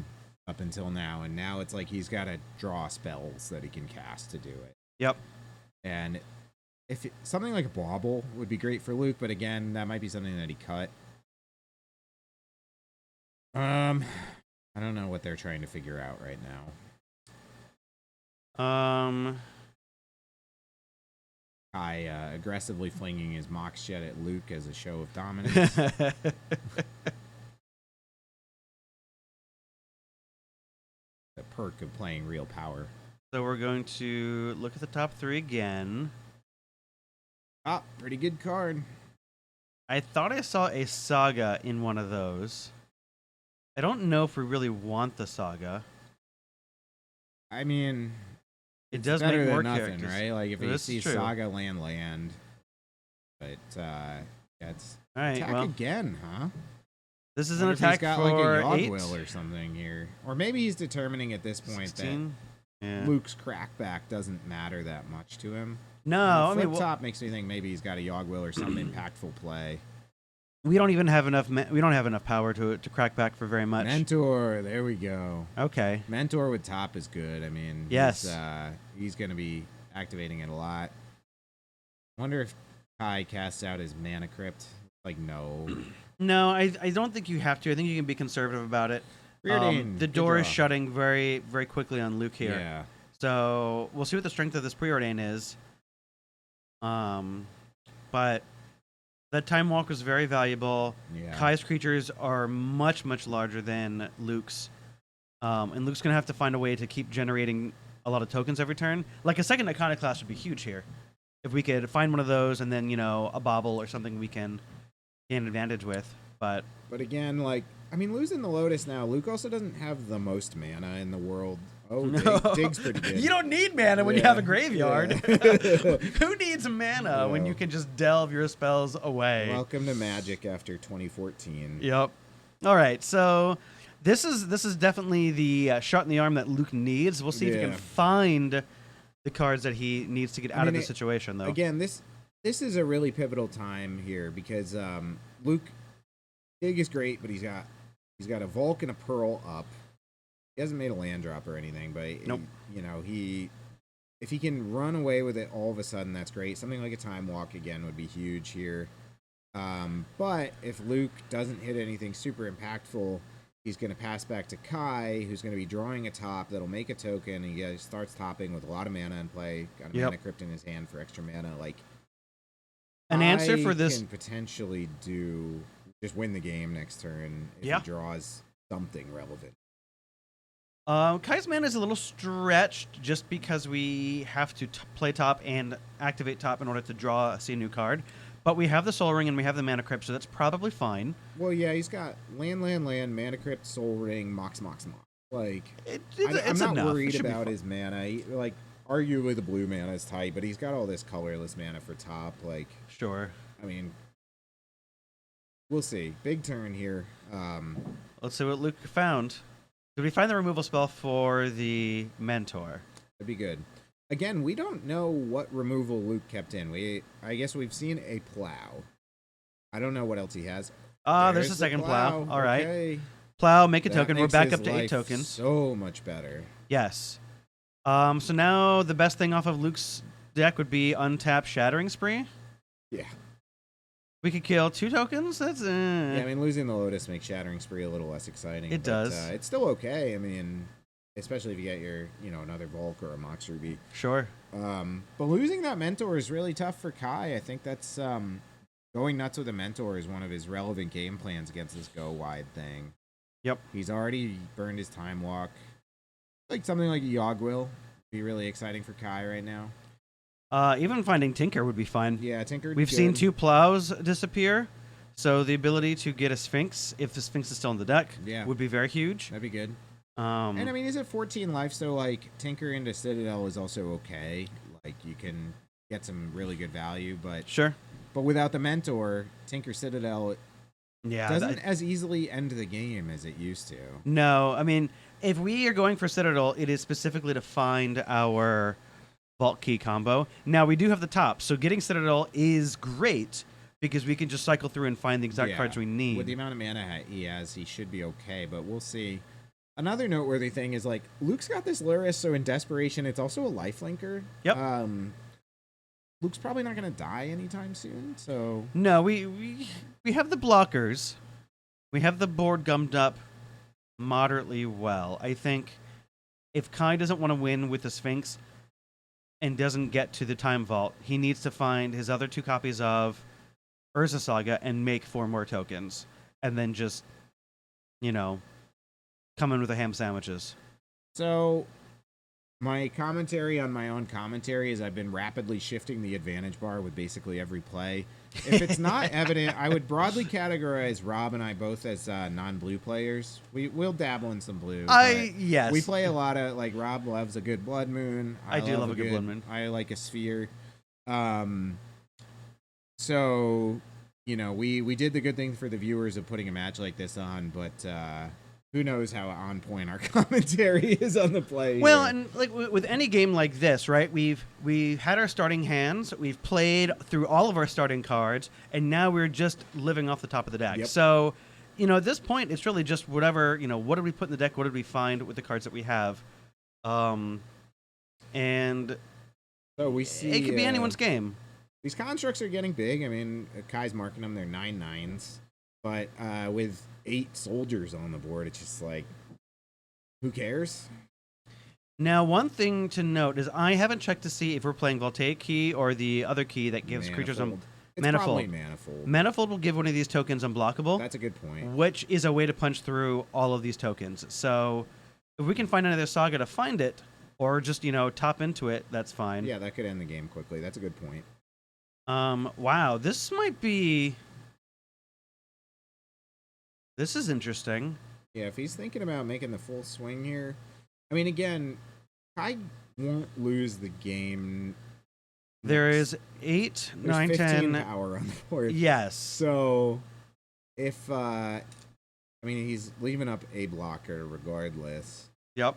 up until now. And now it's like he's got to draw spells that he can cast to do it. Yep. And something like a Bauble would be great for Luke, but again, that might be something that he cut. I don't know what they're trying to figure out right now. Kai aggressively flinging his Mox Jet at Luke as a show of dominance. The perk of playing real power. So we're going to look at the top 3 again. Ah, pretty good card. I thought I saw a Saga in one of those. I don't know if we really want the Saga. I mean, It does better make than more nothing, characters. right? Like if he This is sees true. Saga land. But yeah, it's All right, attack well, again, huh? this is an Wonder if he's attack got for like a 8. Yogwill or something here, or maybe he's determining at this point 16? that Yeah. Luke's crackback doesn't matter that much to him. No, I Flip mean, top makes me think maybe he's got a Yogwill or some impactful play. We don't even have enough. We don't have enough power to crack back for very much. Mentor, there we go. Okay. Mentor with top is good. I mean, Yes. he's going to be activating it a lot. Wonder if Kai casts out his Mana Crypt. Like, no. No, I don't think you have to. I think you can be conservative about it. Preordain, The good door is draw. shutting very, very quickly on Luke here. Yeah. So we'll see what the strength of this preordain is. But that time walk was very valuable. Yeah. Kai's creatures are much, much larger than Luke's. And Luke's gonna have to find a way to keep generating a lot of tokens every turn. Like a second Iconoclast would be huge here. If we could find one of those and then, a bauble or something we can gain advantage with. But again, like, I mean, losing the Lotus now, Luke also doesn't have the most mana in the world. Oh, No. Dig's pretty good. You don't need mana when you Yeah. have a graveyard. Yeah. Who needs mana when No. you can just delve your spells away? Welcome to Magic after 2014. Yep. All right. So this is definitely the shot in the arm that Luke needs. We'll see if he Yeah. can find the cards that he needs to get out of mean, the situation, though. Again, this is a really pivotal time here because Luke Dig is great, but he's got a Volk and a Pearl up. He hasn't made a land drop or anything, but Nope. if he can run away with it all of a sudden, that's great. Something like a Time Walk again would be huge here. But if Luke doesn't hit anything super impactful, he's going to pass back to Kai, who's going to be drawing a top that'll make a token, and he starts topping with a lot of mana in play. Got a Yep. Mana Crypt in his hand for extra mana. Like, An answer for Kai this. can potentially just win the game next turn if Yeah. he draws something relevant. Kai's mana is a little stretched just because we have to play top and activate top in order to see a new card. But we have the Soul Ring and we have the Mana Crypt, so that's probably fine. Well, yeah, he's got land, Mana Crypt, Soul Ring, Mox. Like, I'm It's not enough. It worried should be about fine. his mana. Like, arguably the blue mana is tight, but he's got all this colorless mana for top. Like, Sure. I mean, we'll see. Big turn here. Let's see what Luke found. Did we find the removal spell for the Mentor? That'd be good. Again, we don't know what removal Luke kept in. I guess we've seen a plow. I don't know what else he has. There's a the second plow. All right. Okay. Plow, make a That token. We're makes back his up to 8 life tokens. So much better. Yes. So now the best thing off of Luke's deck would be untap Shattering Spree. Yeah. We could kill 2 tokens. That's Yeah, I mean, losing the Lotus makes Shattering Spree a little less exciting. It but, does. It's still okay. I mean, especially if you get your, another Volk or a Mox Ruby. sure. But losing that Mentor is really tough for Kai. I think that's going nuts with a Mentor is one of his relevant game plans against this go wide thing. Yep. He's already burned his Time Walk. Like something like Yogwill would be really exciting for Kai right now. Even finding Tinker would be fine. Yeah, Tinker. would be We've seen good. 2 plows disappear, so the ability to get a Sphinx, if the Sphinx is still in the deck, Yeah. would be very huge. That'd be good. And And I mean, he's at 14 life, so like Tinker into Citadel is also okay. Like you can get some really good value, but sure. without the Mentor, Tinker Citadel Yeah. doesn't as easily end the game as it used to. No, I mean, if we are going for Citadel, it is specifically to find our Vault Key combo. Now, we do have the top, so getting Citadel is great because we can just cycle through and find the exact Yeah. cards we need. With the amount of mana he has, he should be okay, but we'll see. Another noteworthy thing is like Luke's got this Luris, so in desperation, it's also a lifelinker. Yep. Luke's probably not going to die anytime soon, so No, we have the blockers. We have the board gummed up moderately well. I think if Kai doesn't want to win with the Sphinx and doesn't get to the Time Vault, he needs to find his other 2 copies of Urza Saga and make 4 more tokens. And then just, come in with the ham sandwiches. So, my commentary on my own commentary is I've been rapidly shifting the advantage bar with basically every play. If it's not evident, I would broadly categorize Rob and I both as non-blue players. We'll dabble in some blue. but Yes. we play a lot of, like, Rob loves a good Blood Moon. I do love a good Blood Moon. I like a Sphere. So, we did the good thing for the viewers of putting a match like this on, but who knows how on point our commentary is on the play. Well, here. and like with any game like this, right? We've had our starting hands, we've played through all of our starting cards, and now we're just living off the top of the deck. Yep. So, at this point, it's really just whatever, what did we put in the deck? What did we find with the cards that we have? And so we see it could be anyone's game. These constructs are getting big. I mean, Kai's marking them. They're 9/9s, but with 8 soldiers on the board, it's just like, who cares? Now, one thing to note is I haven't checked to see if we're playing Voltaic Key or the other key that gives creatures Manifold. It's Manifold. probably Manifold. Manifold will give one of these tokens unblockable. That's a good point. Which is a way to punch through all of these tokens. So if we can find another Saga to find it, or just, top into it, that's fine. Yeah, that could end the game quickly. That's a good point. Wow, this might be... This is interesting. Yeah, if he's thinking about making the full swing here, I mean, again, Kai won't lose the game. There is 8, There's 9, 15 10... power on the board. Yes. So, if, I mean, he's leaving up a blocker regardless. Yep.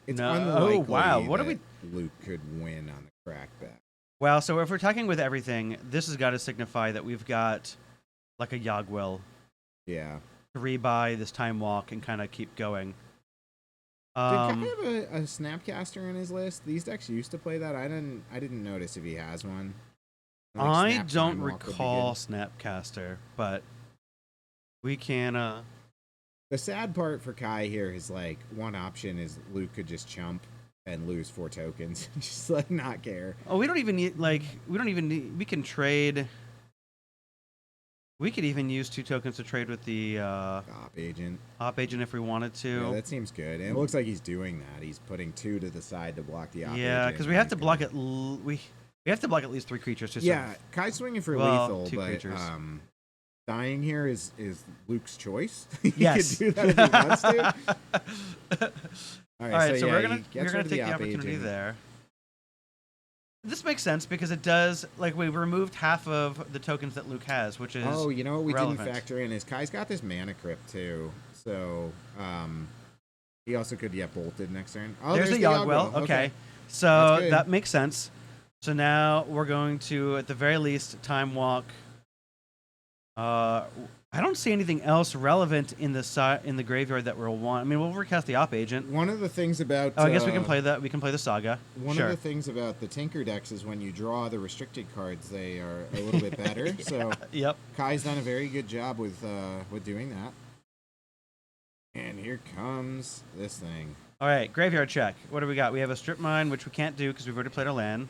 It's No. unlikely Oh, wow. What do that Luke could win on the crackback. Well, so if we're talking with everything, this has got to signify that we've got, like, a Yogg-Will Yeah. to rebuy this Time Walk and kind of keep going. Did Kai have a Snapcaster in his list? These decks used to play that. I didn't notice if he has one. Like I Snap don't Time Walk would be recall good. Snapcaster, but we can... The sad part for Kai here is like one option is Luke could just chump and lose 4 tokens, just like not care. Oh, we don't even need we can trade. We could even use 2 tokens to trade with the Op agent. Op agent if we wanted to. Yeah, that seems good. And it looks like he's doing that. He's putting 2 to the side to block the op agent. Yeah, because we have to block it. We have to block at least 3 creatures to Yeah, Kai's swinging for Well, lethal, 2 but creatures. dying here is Luke's choice. He Yes. could do that if he wants to. All All right, so yeah, we're he gonna gets rid of take the op opportunity agent. there. This makes sense because it does we've removed half of the tokens that Luke has, which is Oh, you know what we relevant. didn't factor in is Kai's got this mana crypt too. So he also could get bolted next turn. Oh, there's a the Yogg-Will. Yogg-Will. Okay, That's so good. that makes sense. So now we're going to, at the very least, Time Walk. I don't see anything else relevant in the graveyard that we'll want. I mean, we'll recast the Op Agent. One of the things about Oh, I guess we can play that. We can play the Saga. One Sure. of the things about the Tinker decks is when you draw the restricted cards, they are a little bit better. So Yep. Kai's done a very good job with doing that. And here comes this thing. All right, graveyard check. What do we got? We have a Strip Mine, which we can't do because we've already played our land.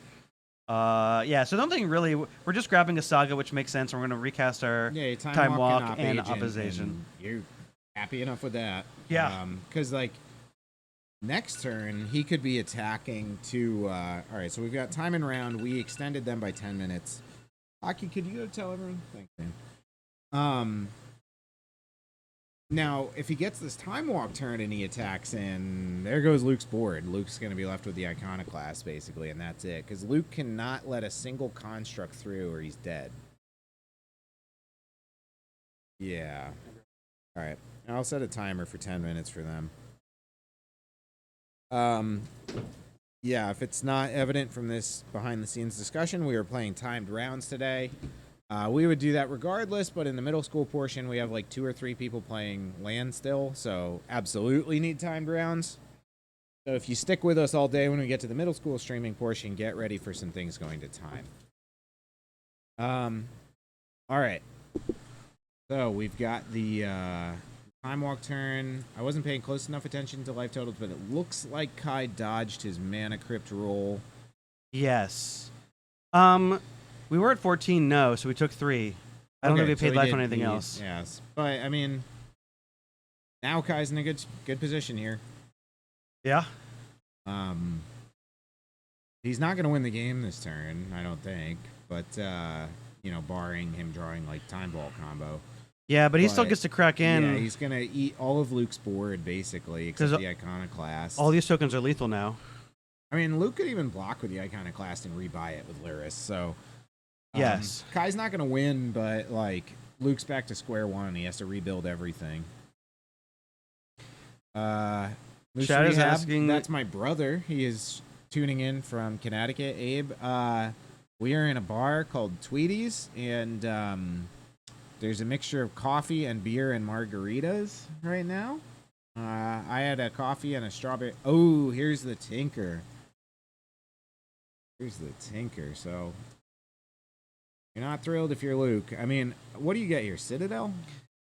Yeah, so nothing really. We're just grabbing a Saga, which makes sense. And we're going to recast our Yeah, Time Walk and Agent, Opposition. and you're happy enough with that. Yeah. Because, like, next turn, he could be attacking to... all right, so we've got time and round. We extended them by 10 minutes. Aki, could you go tell everyone? Thanks, man. Now, if he gets this Time Walk turn and he attacks in, there goes Luke's board. Luke's going to be left with the Iconoclast, basically, and that's it. Because Luke cannot let a single construct through or he's dead. Yeah. All right. I'll set a timer for 10 minutes for them. Yeah, if it's not evident from this behind-the-scenes discussion, we are playing timed rounds today. We would do that regardless, but in the middle school portion, we have like 2 or 3 people playing land still, so absolutely need timed rounds. So if you stick with us all day when we get to the middle school streaming portion, get ready for some things going to time. All right. So we've got the Time Walk turn. I wasn't paying close enough attention to life totals, but it looks like Kai dodged his Mana Crypt roll. Yes. We were at 14, no, so we took 3. I don't think we so paid he life did on anything lead, else. Yes, but I mean, now Kai's in a good position here. Yeah. He's not going to win the game this turn, I don't think. But barring him drawing like Time Vault combo. Yeah, but he still But, gets to crack in. Yeah, he's going to eat all of Luke's board basically, except 'Cause the Iconoclast. all these tokens are lethal now. I mean, Luke could even block with the Iconoclast and rebuy it with Lyris. So Yes. Kai's not going to win, but like Luke's back to square one. He has to rebuild everything. Moose Chad is Rehab, asking- That's my brother. He is tuning in from Connecticut. Abe, we are in a bar called Tweeties, and there's a mixture of coffee and beer and margaritas right now. I had a coffee and a strawberry. Oh, here's the Tinker. So you're not thrilled if you're Luke. I mean, what do you get here? Citadel?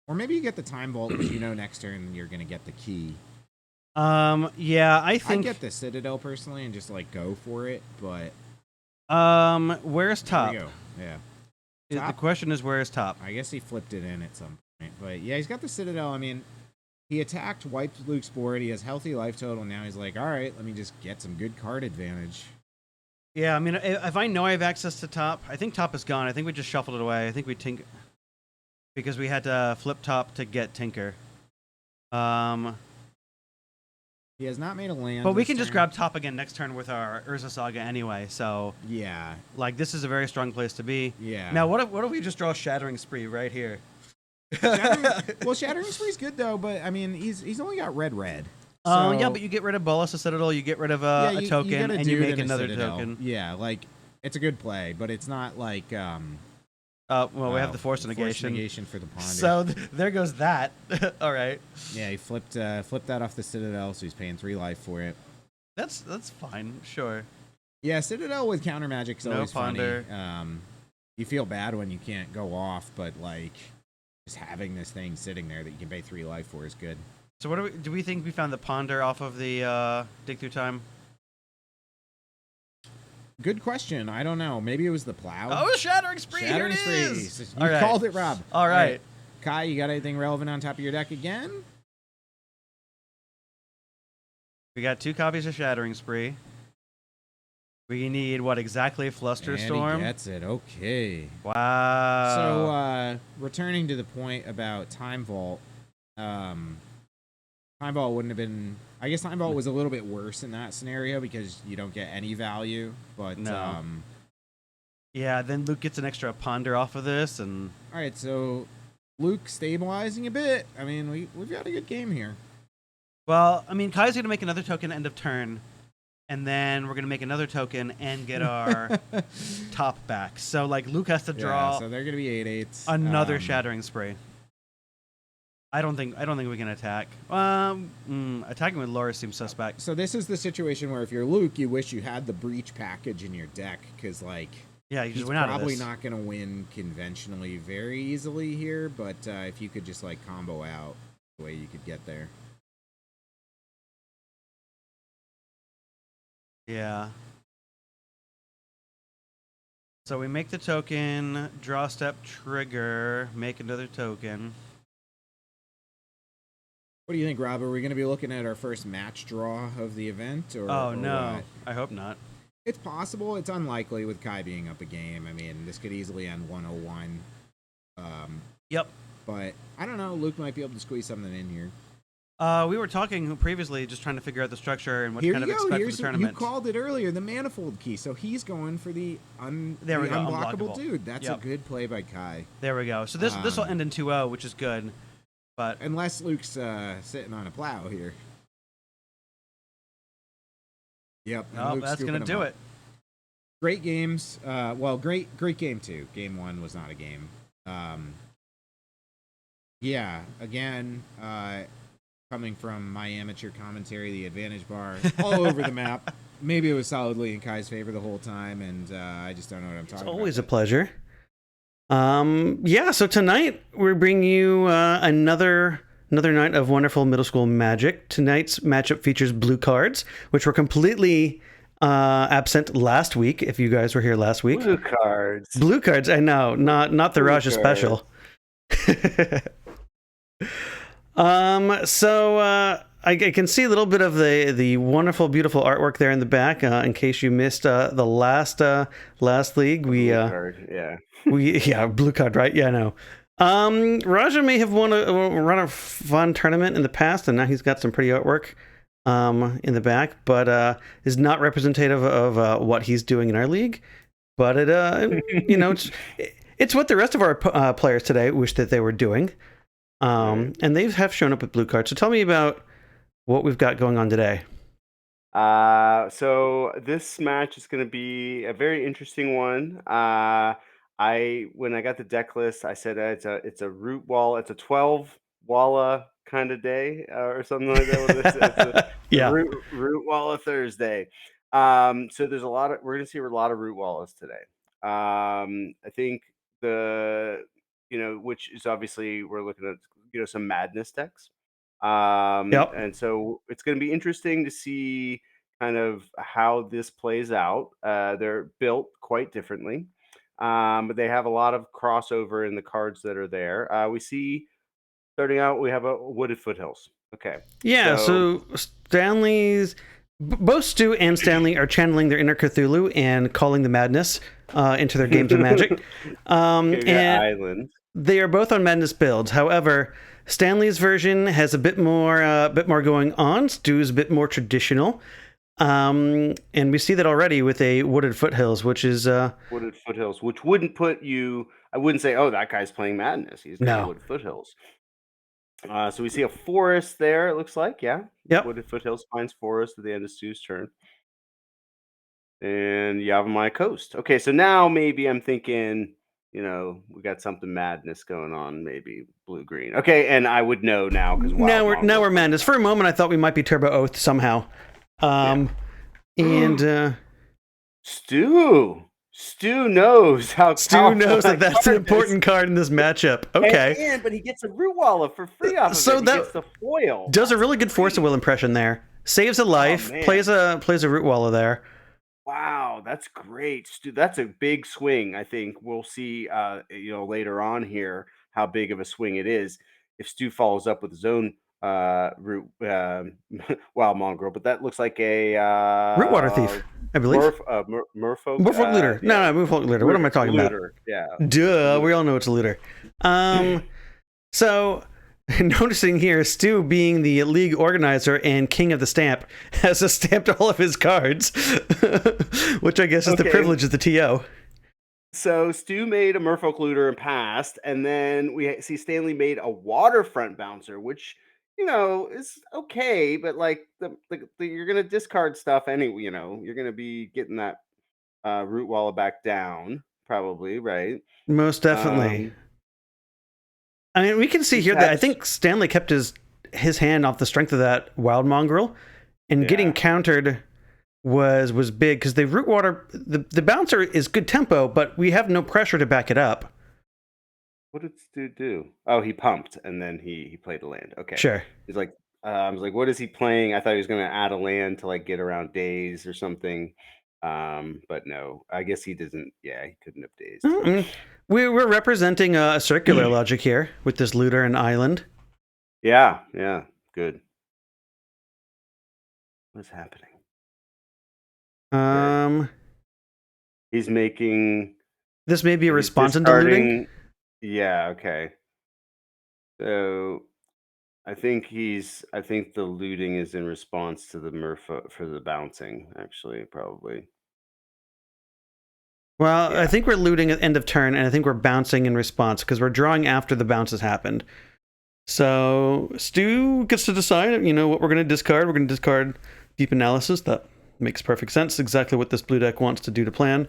Or maybe you get the Time Vault because you know next turn you're going to get the key. Yeah, I I'd think. get the Citadel personally and just like go for it, but Where's Top? there you go. Yeah. The Top? question is, where's Top? I guess he flipped it in at some point. But yeah, he's got the Citadel. I mean, he attacked, wiped Luke's board. He has healthy life total. Now he's like, all right, let me just get some good card advantage. Yeah, I mean, if I know I have access to Top, I think Top is gone. I think we just shuffled it away. I think we because we had to flip Top to get Tinker. He has not made a land. But we this can just turn. grab Top again next turn with our Urza Saga anyway. So, Yeah. like, this is a very strong place to be. Yeah. Now, what if we just draw Shattering Spree right here? Shattering Spree's good though, but I mean, he's only got red. Oh, So- yeah, but you get rid of Bolas the Citadel, you get rid of Yeah, a you token, get a and you dude make and a another Citadel. token. Yeah, like it's a good play, but it's not like Well, we have the Force of Negation. negation for the ponder. So there goes that. All right, yeah, he flipped that off the Citadel, so he's paying 3 life for it. that's fine. Sure. Yeah, Citadel with counter magic is No always ponder. funny. You feel bad when you can't go off, but like just having this thing sitting there that you can pay 3 life for is good. So what do we think we found the Ponder off of the Dig Through Time? Good question. I don't know. Maybe it was the plow. Oh, Shattering Spree! Shattering Here it Spree. is! You All right. called it, Rob. All right. Kai, you got anything relevant on top of your deck again? We got 2 copies of Shattering Spree. We need what exactly? And Flusterstorm. he gets it. Okay. Wow. So, returning to the point about Time Vault, Time Vault wouldn't have been. I guess Time Vault was a little bit worse in that scenario because you don't get any value. But No. Yeah, then Luke gets an extra Ponder off of this, and all right, so Luke stabilizing a bit. I mean, we've got a good game here. well, I mean, Kai's gonna make another token end of turn, and then we're gonna make another token and get our Top back. So like Luke has to draw Yeah, so they're gonna be 8/8s. another Shattering Spree. I don't think we can attack. Attacking with Loris seems suspect. So this is the situation where if you're Luke, you wish you had the Breach package in your deck because like. Yeah, you He's just win out of probably this. not going to win conventionally very easily here, but if you could just like combo out the way you could get there. Yeah. So we make the token, draw step, trigger, make another token. What do you think, Rob? Are we going to be looking at our first match draw of the event? Oh or no, what? I hope not. It's possible. It's unlikely with Kai being up a game. I mean, this could easily end 101. Yep. But I don't know. Luke might be able to squeeze something in here. We were talking previously, just trying to figure out the structure and what Here kind of you go. expect for Here's the tournament. you called it earlier, the manifold key. So he's going for the, There we go, unblockable unblockable. dude. That's Yep. a good play by Kai. There we go. So this will end in 2-0, which is good. But Unless Luke's sitting on a plow here. Yep. and oh, Luke's that's scooping gonna him do up. it. Great games. Well, great game 2. Game 1 was not a game. Yeah. Again, coming from my amateur commentary, the advantage bar all over the map. Maybe it was solidly in Kai's favor the whole time, and I just don't know what I'm talking It's about. always a pleasure. Yeah, so tonight we're bringing you another night of wonderful middle school magic. Tonight's matchup features blue cards, which were completely absent last week. If you guys were here last week, Blue cards. blue cards. I know, not the Blue Raja cards. special. So I can see a little bit of the wonderful, beautiful artwork there in the back. In case you missed the last league, we Blue card, yeah. blue card, right? Yeah, I know. Raja may have run a fun tournament in the past, and now he's got some pretty artwork in the back, but is not representative of what he's doing in our league. But it's what the rest of our players today wish that they were doing. And they have shown up with blue cards. So tell me about what we've got going on today. So this match is going to be a very interesting one. When I got the deck list, I said it's a root wall. It's a 12 Walla kind of day or something like that. It's a Yeah. root Walla Thursday. So there's we're going to see a lot of root Wallas today. I think which is obviously we're looking at some madness decks. Yep. And so it's going to be interesting to see kind of how this plays out. They're built quite differently, but they have a lot of crossover in the cards that are there. We see starting out, we have a Wooded Foothills. Okay. Yeah, so both Stu and Stanley are channeling their inner Cthulhu and calling the madness into their games of Magic. And Island. they are both on madness builds. However, Stanley's version has a bit more going on. Stu's a bit more traditional. And we see that already with a Wooded Foothills, which is Wooded Foothills, which wouldn't put you. I wouldn't say, oh, that guy's playing madness. He's playing Wooded Foothills. So we see a forest there. It looks like, yeah. Yep. Wooded Foothills finds forest at the end of Stu's turn, and Yavimaya Coast. Okay, so now maybe I'm thinking, we got something madness going on, maybe blue-green. Okay, and I would know now because now we're madness. For a moment, I thought we might be Turbo Oath somehow. And Stu knows how. Stu knows that's an important card in this matchup. Okay, but he gets a Root Walla for free off of so it. He gets the foil. Does a really good Force of Will impression there. Saves a life. Plays a Root Walla there. Wow, that's great, Stu. That's a big swing. I think we'll see. Later on here how big of a swing it is if Stu follows up with his own root Wild Mongrel, but that looks like a Rootwater Thief, I believe. Merfolk Looter. No, Merfolk Looter. What am I talking about? Yeah. Duh. We all know it's a looter. So noticing here, Stu, being the league organizer and king of the stamp, has stamped all of his cards, which I guess is the privilege of the TO. So Stu made a Merfolk Looter and passed, and then we see Stanley made a Waterfront Bouncer, which is okay, but like you're gonna discard stuff anyway. You're gonna be getting that Root Walla back down, probably, right? Most definitely. I mean, we can see here that I think Stanley kept his hand off the strength of that Wild Mongrel, and getting countered was big because the Root Water, the bouncer is good tempo, but we have no pressure to back it up. What did Stu do? Oh, he pumped, and then he played a land. Okay. Sure. He's like, I was like, what is he playing? I thought he was going to add a land to like get around days or something. But no, I guess he doesn't. Yeah, he couldn't have dazed. Mm-hmm. We're representing a circular logic here with this looter and island. Yeah, good. What's happening? He's making. This may be a response into looting. Yeah. Okay. So, I think the looting is in response to the Merfolk for the bouncing. Actually, probably. Well, yeah. I think we're looting at end of turn, and I think we're bouncing in response because we're drawing after the bounce has happened. So Stu gets to decide, what we're going to discard. We're going to discard Deep Analysis. That makes perfect sense. Exactly what this blue deck wants to do to plan.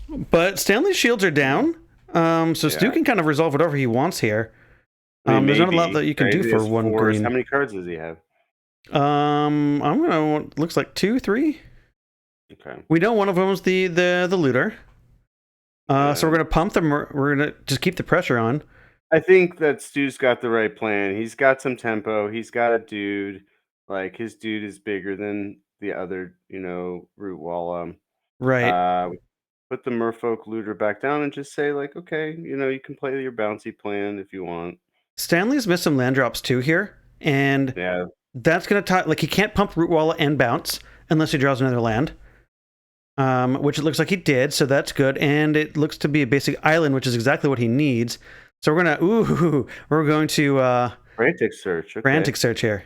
But Stanley's shields are down, so Stu can kind of resolve whatever he wants here. There's not a lot that you can do for one green. How many cards does he have? I'm gonna. Looks like 2, 3. Okay. We know one of them is the looter. So we're gonna pump them. We're gonna just keep the pressure on. I think that Stu's got the right plan. He's got some tempo. He's got a dude. Like his dude is bigger than the other, Root Walla. Right. Put the Merfolk Looter back down and just say like, okay, you can play your bouncy plan if you want. Stanley's missed some land drops too here, and that's gonna he can't pump Root Walla and bounce unless he draws another land. Which it looks like he did, so that's good. And it looks to be a basic island, which is exactly what he needs. So we're going to Frantic Search. Okay. Frantic Search here.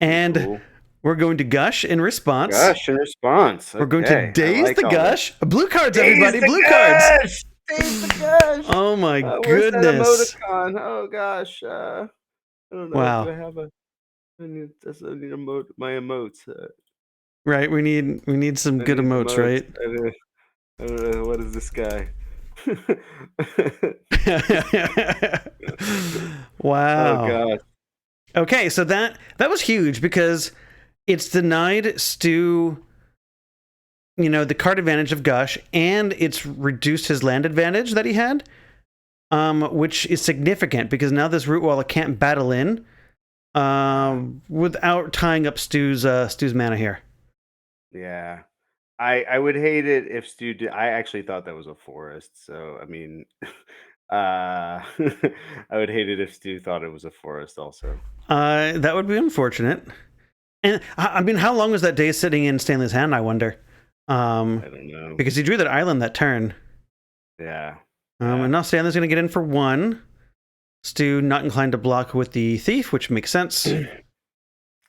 And we're going to Gush in response. Okay. We're going to Daze the Gush. Blue cards, everybody, blue cards. Daze the Gush. Oh my goodness. Where's that emoticon? Oh gosh. I don't know. Wow. Do I have a I need my emotes. Right, we need some good need emotes, right? I don't know. What is this guy? Oh Wow. gosh. Okay, so that was huge because it's denied Stu, the card advantage of Gush, and it's reduced his land advantage that he had, which is significant because now this Root Waller can't battle in without tying up Stu's mana here. Yeah. I would hate it if Stu did. I actually thought that was a forest. So, I mean, I would hate it if Stu thought it was a forest also. That would be unfortunate. And I mean, how long was that day sitting in Stanley's hand, I wonder? I don't know. Because he drew that island that turn. Yeah. And now Stanley's going to get in for 1. Stu not inclined to block with the thief, which makes sense.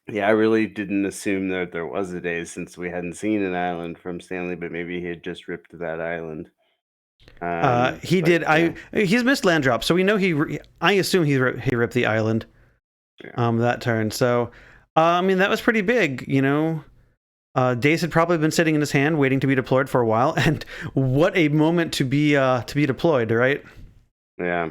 Yeah, I really didn't assume that there was a day since we hadn't seen an island from Stanley, but maybe he had just ripped that island. He did. Yeah. He's missed land drop, so we know I assume he ripped the island. Yeah. That turn. So, I mean, that was pretty big. Dace had probably been sitting in his hand, waiting to be deployed for a while, and what a moment to be deployed, right? Yeah.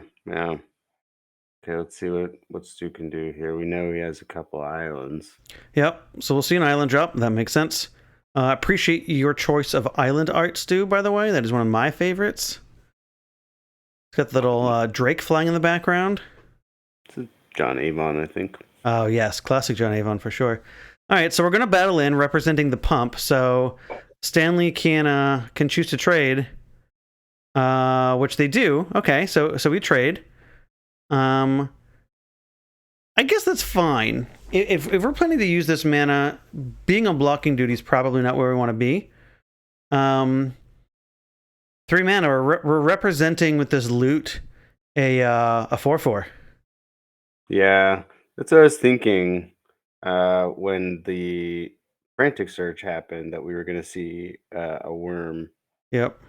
Okay, let's see what Stu can do here. We know he has a couple islands. Yep. So we'll see an island drop. That makes sense. Appreciate your choice of island art, Stu, by the way. That is one of my favorites. It's got the little Drake flying in the background. It's a John Avon, I think. Oh, yes. Classic John Avon for sure. All right, so we're going to battle in representing the pump. So Stanley can choose to trade, which they do. Okay, so we trade. I guess that's fine. If we're planning to use this mana, being on blocking duty is probably not where we want to be. 3 mana. We're representing with this loot a 4/4. Yeah, that's what I was thinking when the frantic search happened, that we were going to see a worm. Yep.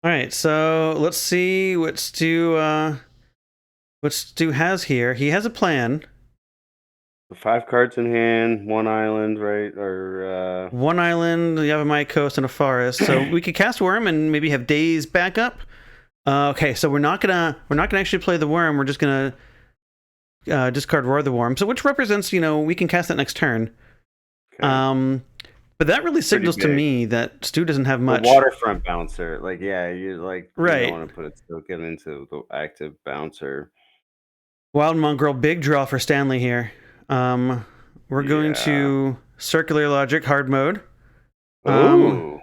All right, so let's see what Stu has here. He has a plan. 5 cards in hand, 1 island, right? Or 1 island, the Yavimaya Coast, and a forest. So we could cast Worm and maybe have Daze back up. Okay, so we're not gonna actually play the Worm. We're just gonna discard Roar the Worm. So which represents, we can cast that next turn. okay. But that really signals to big. me that Stu doesn't have The much. waterfront bouncer. Like, yeah, you Right. don't want to put a token into the active bouncer. Wild Mongrel, big draw for Stanley here. We're going to Circular Logic hard mode, Ooh.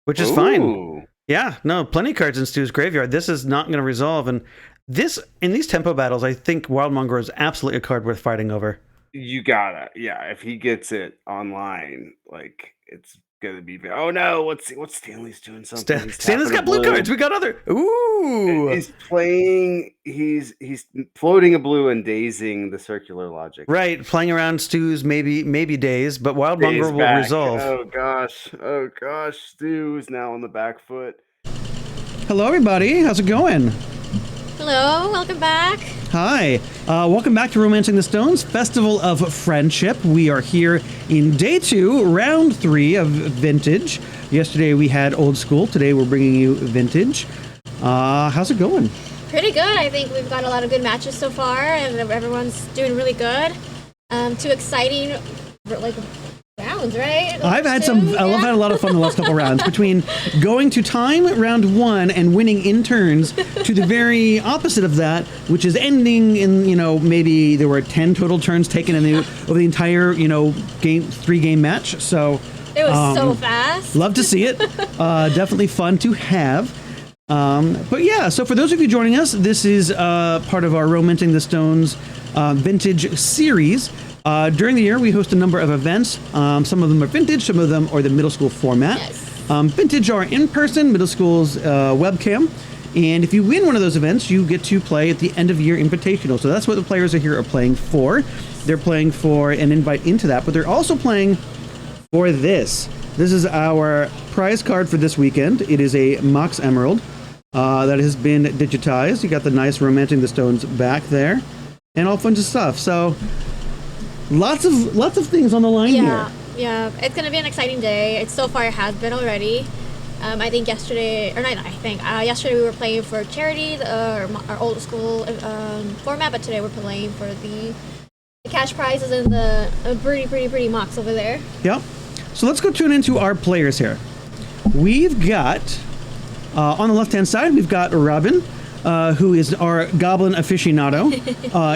which is fine. Ooh. Yeah, no, plenty of cards in Stu's graveyard. This is not going to resolve, and in these tempo battles, I think Wild Mongrel is absolutely a card worth fighting over. You gotta, yeah. If he gets it online, like, it's gonna be. Oh no! What's Stanley's doing? Something. Stanley's got blue cards. We got other. Ooh. He's playing. He's floating a blue and dazing the Circular Logic. Right, playing around Stu's maybe days, but Wild Daze Mongrel will back. resolve. Oh gosh! Stu is now on the back foot. Hello, everybody. How's it going? Hello, welcome back. Hi. Welcome back to Romancing the Stones, Festival of Friendship. We are here in day 2, round 3 of Vintage. Yesterday we had Old School. Today we're bringing you Vintage. How's it going? Pretty good. I think we've got a lot of good matches so far, and everyone's doing really good. 2 exciting, rounds, right? I've had Two, I've had a lot of fun the last couple rounds, between going to time round 1 and winning in turns to the very opposite of that, which is ending in, maybe there were 10 total turns taken over the entire, 3-game match. So It was so fast. love to see it. Definitely fun to have. But yeah, so for those of you joining us, this is part of our Romancing the Stones Vintage series. During the year, we host a number of events. Some of them are vintage, some of them are the middle school format. Yes. Vintage are in person, middle school's webcam. And if you win one of those events, you get to play at the end of year invitational. So that's what the players are playing for. They're playing for an invite into that, but they're also playing for this. This is our prize card for this weekend. It is a Mox Emerald. that has been digitized. You got the nice Romancing the Stones back there, and all kinds of stuff. So lots of things on the line Yeah, here. yeah. It's gonna be an exciting day. It so far has been already. I think yesterday, or not, I think yesterday we were playing for charity, our old school format, but today we're playing for the cash prizes and the pretty mocks over there. Yep. So let's go tune into our players here. We've got on the left-hand side, we've got Robin, who is our goblin aficionado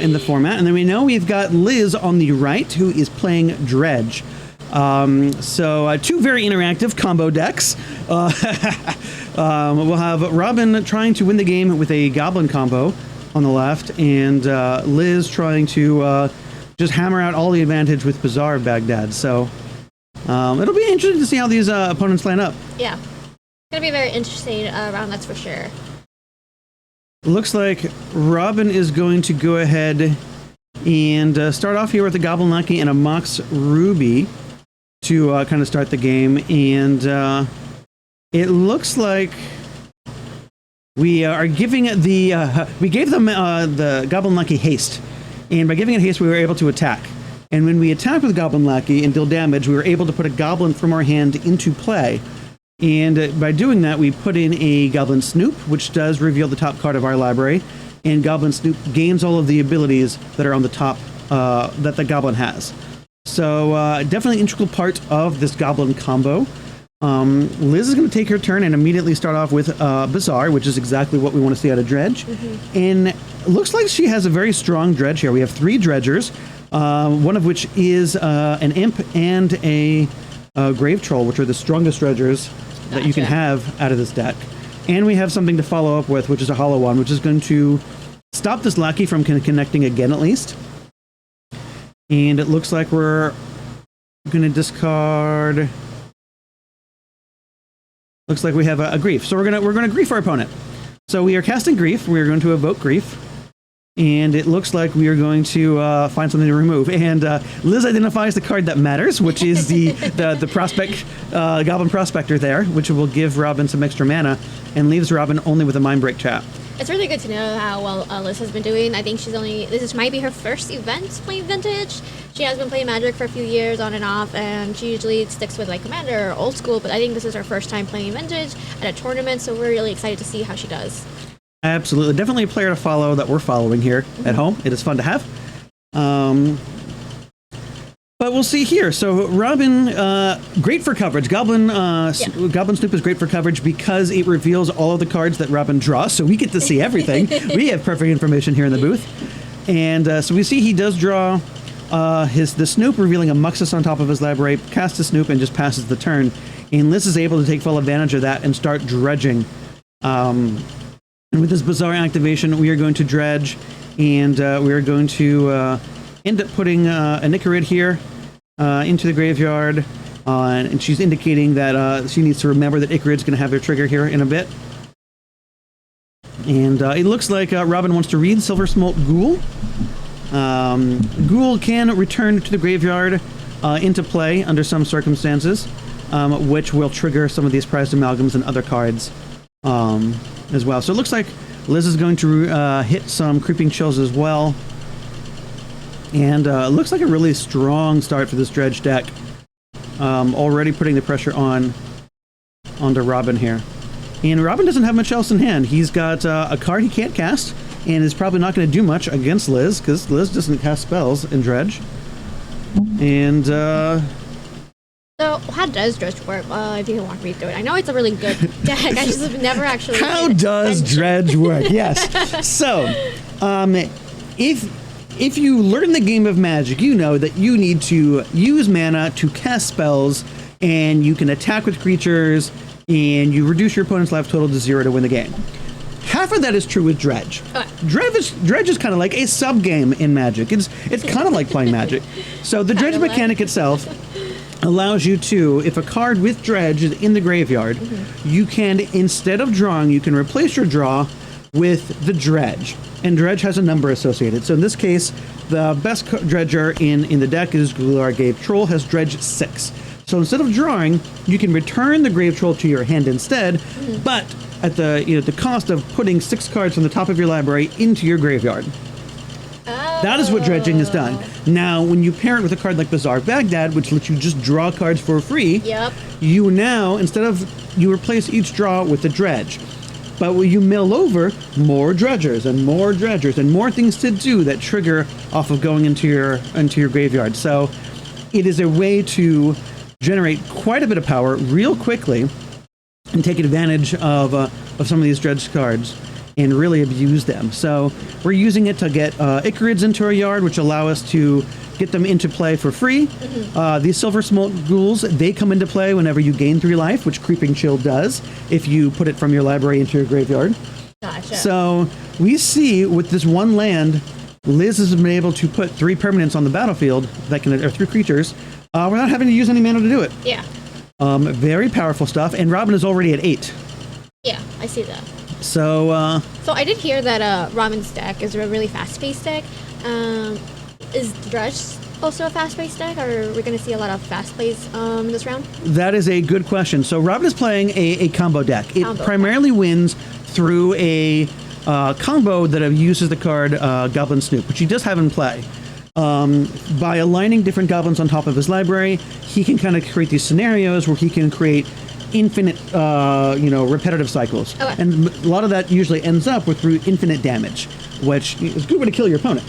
in the format, and then we know we've got Liz on the right, who is playing Dredge. So two very interactive combo decks. We'll have Robin trying to win the game with a goblin combo on the left, and Liz trying to just hammer out all the advantage with Bazaar of Baghdad. So it'll be interesting to see how these opponents line up. Yeah, it's gonna be a very interesting round, that's for sure. Looks like Robin is going to go ahead and start off here with a Goblin Lucky and a Mox Ruby to kind of start the game. And it looks like we are giving we gave them the Goblin Lucky haste. And by giving it haste, we were able to attack. And when we attacked with Goblin Lackey and deal damage, we were able to put a goblin from our hand into play. And by doing that, we put in a Goblin Snoop, which does reveal the top card of our library. And Goblin Snoop gains all of the abilities that are on the top that the goblin has. So definitely an integral part of this goblin combo. Liz is going to take her turn and immediately start off with Bazaar, which is exactly what we want to see out of Dredge. Mm-hmm. And it looks like she has a very strong Dredge here. We have 3 Dredgers, one of which is an Imp and a Grave Troll, which are the strongest Dredgers that you can have out of this deck. And we have something to follow up with, which is a Hollow One, which is going to stop this Lackey from connecting again at least. And it looks like we're going to discard... Looks like we have a Grief. So we're gonna Grief our opponent. So we are casting Grief. We are going to evoke Grief. And it looks like we are going to find something to remove. And Liz identifies the card that matters, which is the prospect, Goblin Prospector there, which will give Robin some extra mana and leaves Robin only with a Mindbreak Trap. It's really good to know how well Liz has been doing. I think this might be her first event playing Vintage. She has been playing Magic for a few years on and off, and she usually sticks with like Commander or Old School, but I think this is her first time playing Vintage at a tournament, so we're really excited to see how she does. Absolutely. Definitely a player to follow that we're following here at home. It is fun to have. But we'll see here. So Robin, great for coverage. Goblin Snoop is great for coverage because it reveals all of the cards that Robin draws, so we get to see everything. We have perfect information here in the booth. And so we see he does draw the Snoop, revealing a Muxus on top of his library, casts a Snoop, and just passes the turn. And Liz is able to take full advantage of that and start dredging. And with this Bazaar activation, we are going to Dredge, and we are going to end up putting a Nicarid here into the graveyard, and she's indicating that she needs to remember that Icarid's going to have their trigger here in a bit. And it looks like Robin wants to read Silver Smolt Ghoul. Ghoul can return to the graveyard into play under some circumstances, which will trigger some of these prized amalgams and other cards as well. So it looks like Liz is going to hit some Creeping Chills as well. And it looks like a really strong start for this Dredge deck. Already putting the pressure onto Robin here. And Robin doesn't have much else in hand. He's got a card he can't cast, and is probably not going to do much against Liz, because Liz doesn't cast spells in Dredge. And so how does Dredge work? If you can walk me through it. I know it's a really good deck. I just have never actually. How does Dredge work? Yes. So, if you learn the game of Magic, you know that you need to use mana to cast spells, and you can attack with creatures, and you reduce your opponent's life total to 0 to win the game. Half of that is true with Dredge. Okay. Dredge is kind of like a sub-game in Magic. It's kind of like playing Magic. So the Dredge mechanic itself allows you to, if a card with Dredge is in the graveyard, you can, instead of drawing, you can replace your draw with the Dredge. And Dredge has a number associated. So in this case, the best Dredger in the deck is Glular Grave Troll, has Dredge 6. So instead of drawing, you can return the Grave Troll to your hand instead, but the cost of putting 6 cards from the top of your library into your graveyard. That is what dredging is done. Now, when you pair it with a card like Bazaar of Baghdad, which lets you just draw cards for free, Yep. you now, you replace each draw with a dredge. But when you mill over, more dredgers and more things to do that trigger off of going into your graveyard. So it is a way to generate quite a bit of power real quickly and take advantage of some of these dredge cards and really abuse them. So we're using it to get Icarids into our yard, which allow us to get them into play for free. These Silver Smoke Ghouls, they come into play whenever you gain 3 life, which Creeping Chill does if you put it from your library into your graveyard. Gotcha. So we see with this one land, Liz has been able to put 3 permanents on the battlefield, or 3 creatures, without having to use any mana to do it. Yeah. Very powerful stuff, and Robin is already at 8. Yeah, I see that. So, So I did hear that Robin's deck is a really fast-paced deck. Is Dredge also a fast-paced deck, or are we going to see a lot of fast plays this round? that is a good question. So Robin is playing a combo deck. It Combo. primarily wins through a combo that uses the card Goblin Snoop, which he does have in play. By aligning different goblins on top of his library, he can kind of create these scenarios where he can create infinite, repetitive cycles. Okay. And a lot of that usually ends up with through infinite damage, which is a good way to kill your opponent.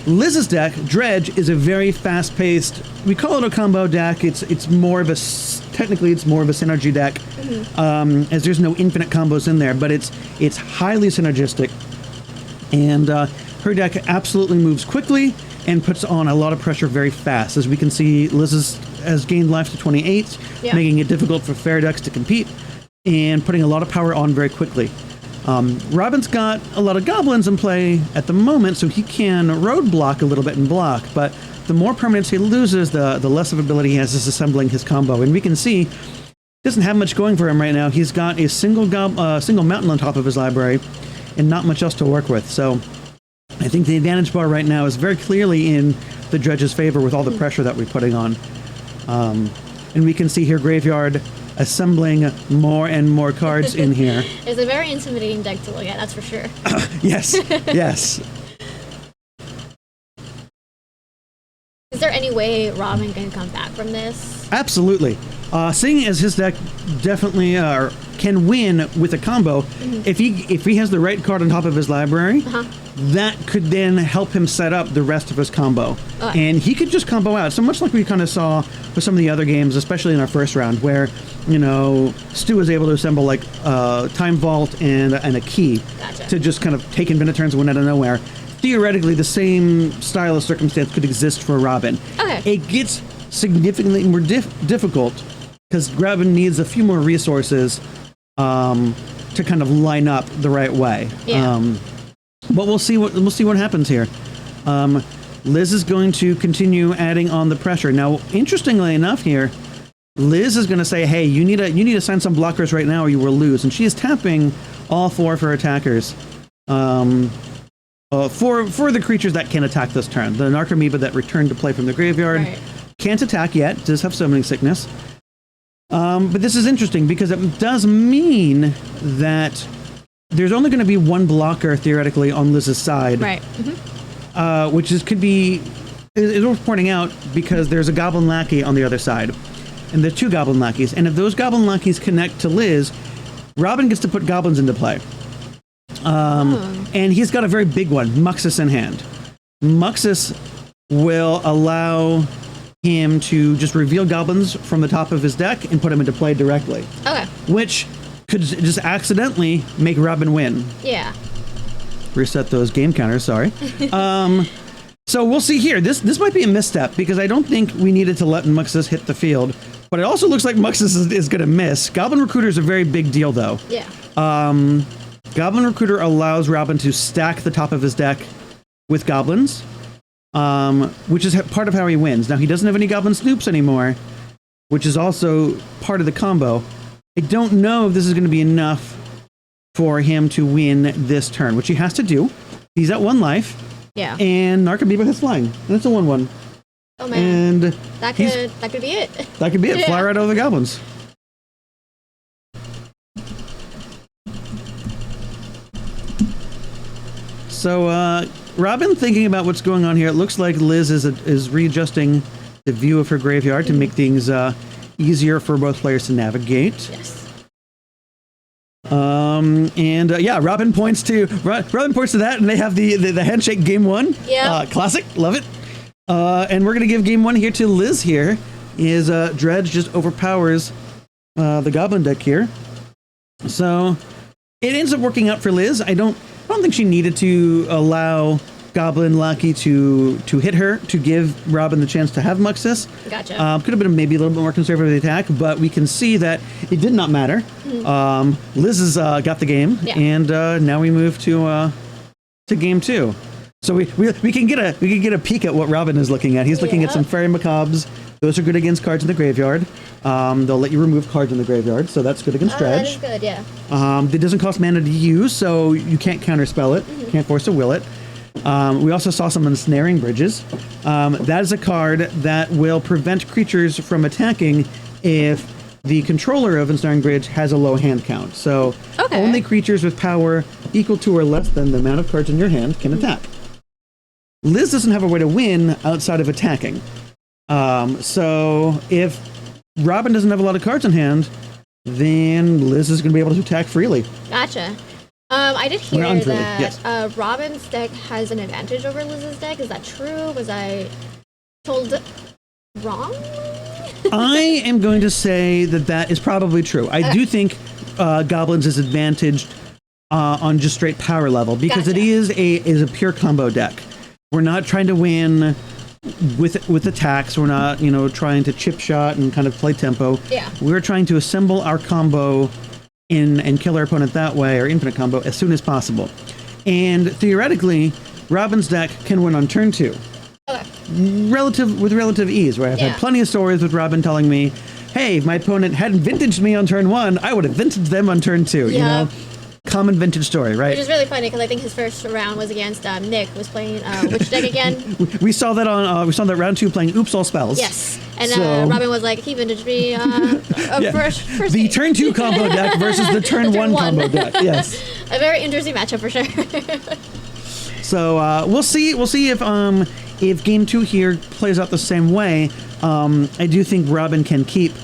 Liz's deck, Dredge, is a very fast-paced. We call it a combo deck. It's more of a synergy deck, as there's no infinite combos in there. But it's highly synergistic, and her deck absolutely moves quickly and puts on a lot of pressure very fast. As we can see, Liz has gained life to 28, Yeah. making it difficult for fair decks to compete, and putting a lot of power on very quickly. Robin's got a lot of goblins in play at the moment, so he can roadblock a little bit and block, but the more permanents he loses, the less of ability he has as assembling his combo. And we can see, he doesn't have much going for him right now. He's got a single mountain on top of his library, and not much else to work with. So I think the advantage bar right now is very clearly in the Dredge's favor with all the pressure that we're putting on. And we can see here Graveyard assembling more and more cards in here. It's a very intimidating deck to look at, that's for sure. Yes, yes. Is there any way Robin can come back from this? Absolutely. Seeing as his deck definitely can win with a combo, if he has the right card on top of his library, that could then help him set up the rest of his combo. And he could just combo out. So much like we kind of saw with some of the other games, especially in our first round, where, Stu was able to assemble like Time Vault and a key Gotcha. to just kind of take infinite turns and win out of nowhere. Theoretically, the same style of circumstance could exist for Robin. Okay. It gets significantly more difficult because Robin needs a few more resources to kind of line up the right way. Yeah. But we'll see what happens here. Liz is going to continue adding on the pressure. Now, interestingly enough, here, Liz is going to say, "Hey, you need to sign some blockers right now, or you will lose." And she is tapping all 4 of her attackers. For the creatures that can attack this turn. The Narcomoeba that returned to play from the graveyard can't attack yet, does have Summoning Sickness. But this is interesting because it does mean that there's only going to be one blocker theoretically on Liz's side. Right. Which could be worth pointing out because there's a Goblin Lackey on the other side. And there's 2 Goblin Lackeys. And if those Goblin Lackeys connect to Liz, Robin gets to put goblins into play. And he's got a very big one, Muxus in hand. Muxus will allow him to just reveal goblins from the top of his deck and put them into play directly. Okay. Which could just accidentally make Robin win. Yeah. Reset those game counters, sorry. So we'll see here. This might be a misstep because I don't think we needed to let Muxus hit the field. But it also looks like Muxus is going to miss. Goblin Recruiter is a very big deal, though. Yeah. Goblin Recruiter allows Robin to stack the top of his deck with goblins, which is part of how he wins. Now, he doesn't have any Goblin Snoops anymore, which is also part of the combo. I don't know if this is going to be enough for him to win this turn, which he has to do. He's at 1 life. Yeah. And Narcomoeba has flying. And it's a 1/1. Oh man. And That could be it. that could be it. Yeah. Fly right over the goblins. So, Robin, thinking about what's going on here, it looks like Liz is readjusting the view of her graveyard to make things easier for both players to navigate. Yes. Yeah, Robin points to that, and they have the handshake game one. Yeah. Classic, love it. And we're gonna give game one here to Liz. Here is Dredge just overpowers the Goblin deck here, so it ends up working out for Liz. I don't think she needed to allow Goblin Lackey to hit her to give Robin the chance to have Muxus. Gotcha. Could have been maybe a little bit more conservative attack, but we can see that it did not matter. Liz has got the game, and now we move to game two. So we can get a peek at what Robin is looking at. He's looking at some Fairy Macabres. Those are good against cards in the graveyard. They'll let you remove cards in the graveyard, so that's good against Dredge. That is good, yeah. It doesn't cost mana to use, so you can't counterspell it. Can't force to will it. We also saw some ensnaring bridges. That is a card that will prevent creatures from attacking if the controller of ensnaring bridge has a low hand count. So only creatures with power equal to or less than the amount of cards in your hand can attack. Liz doesn't have a way to win outside of attacking. So if Robin doesn't have a lot of cards in hand, then Liz is going to be able to attack freely. Gotcha. I did hear Unfreely, that yes. Robin's deck has an advantage over Liz's deck. Is that true? Was I told wrong? I am going to say that is probably true. I do think Goblins is advantaged on just straight power level because it is a pure combo deck. We're not trying to win with attacks. We're not trying to chip shot and kind of play tempo. Yeah. We're trying to assemble our combo and kill our opponent that way, or infinite combo, as soon as possible. And theoretically, Robin's deck can win on turn 2. Okay. With relative ease, right? I've had plenty of stories with Robin telling me, hey, if my opponent hadn't vintaged me on turn 1, I would have vintaged them on turn 2, you know? Common vintage story, right? Which is really funny because I think his first round was against Nick, who was playing which deck again? We saw that on round 2 playing Oops All Spells. Yes, and Robin was like, he vintaged me first the turn 2 combo deck versus the turn 1 combo deck. Yes, a very interesting matchup for sure. So we'll see if game 2 here plays out the same way. I do think Robin can keep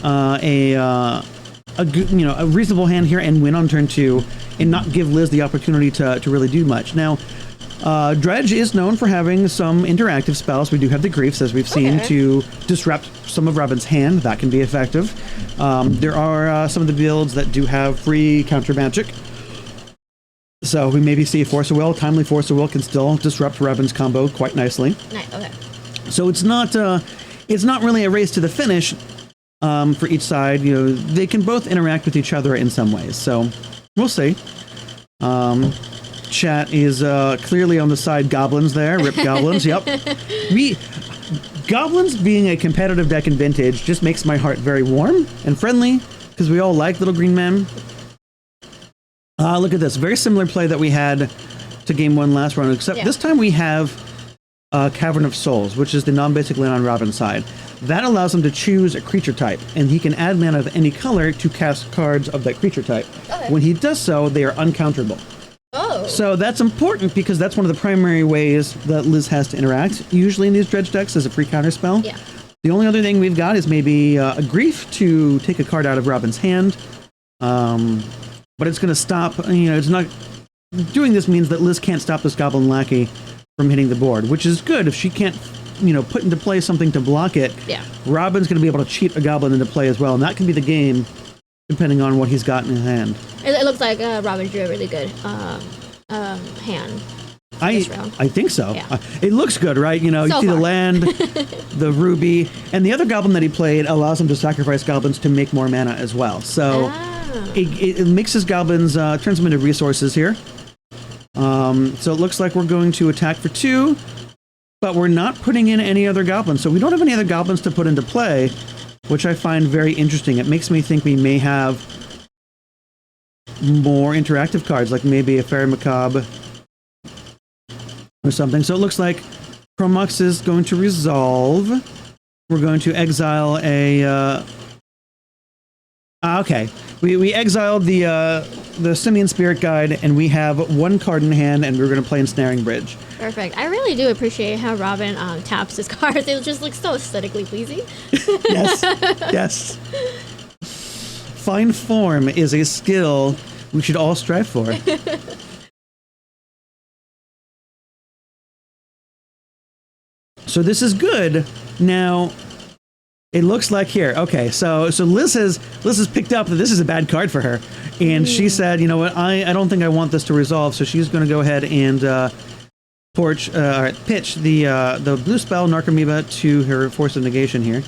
a reasonable hand here and win on turn 2 and not give Liz the opportunity to really do much. Now, Dredge is known for having some interactive spells. We do have the Griefs, as we've seen, to disrupt some of Robin's hand. That can be effective. There are some of the builds that do have free counter magic. So we maybe see Force of Will. Timely Force of Will can still disrupt Robin's combo quite nicely. Nice, okay. So it's not really a race to the finish. For each side, they can both interact with each other in some ways. So we'll see. Chat is clearly on the side Goblins there. Rip Goblins. Yep. Goblins being a competitive deck in Vintage just makes my heart very warm and friendly because we all like little green men. Look at this. Very similar play that we had to game 1 last round, except this time we have Cavern of Souls, which is the non-basic land on Robin's side. That allows him to choose a creature type, and he can add mana of any color to cast cards of that creature type. Okay. When he does so, they are uncounterable. Oh. So that's important because that's one of the primary ways that Liz has to interact. Usually in these Dredge decks as a free counter spell. Yeah. The only other thing we've got is maybe a Grief to take a card out of Robin's hand. But it's going to stop, it's not... Doing this means that Liz can't stop this Goblin Lackey from hitting the board, which is good. If she can't, put into play something to block it, Robin's going to be able to cheat a Goblin into play as well, and that can be the game, depending on what he's got in his hand. It looks like Robin drew a really good hand. I think so. Yeah. It looks good, right? You see the land, the ruby, and the other Goblin that he played allows him to sacrifice Goblins to make more mana as well. So it mixes Goblins, turns them into resources here. So it looks like we're going to attack for 2, but we're not putting in any other Goblins. So we don't have any other Goblins to put into play, which I find very interesting. It makes me think we may have more interactive cards, like maybe a Fairy Macabre or something. So it looks like Chromux is going to resolve. We're going to exile a Okay. We exiled the Simian Spirit Guide, and we have one card in hand, and we're going to play Ensnaring Bridge. Perfect. I really do appreciate how Robin taps his cards. It just looks so aesthetically pleasing. Yes. Yes. Fine form is a skill we should all strive for. So this is good. Now, it looks like here. Okay, so Liz has picked up that this is a bad card for her, and she said, you know what, I don't think I want this to resolve. So she's going to go ahead and pitch the blue spell Narcomoeba to her Force of Negation here,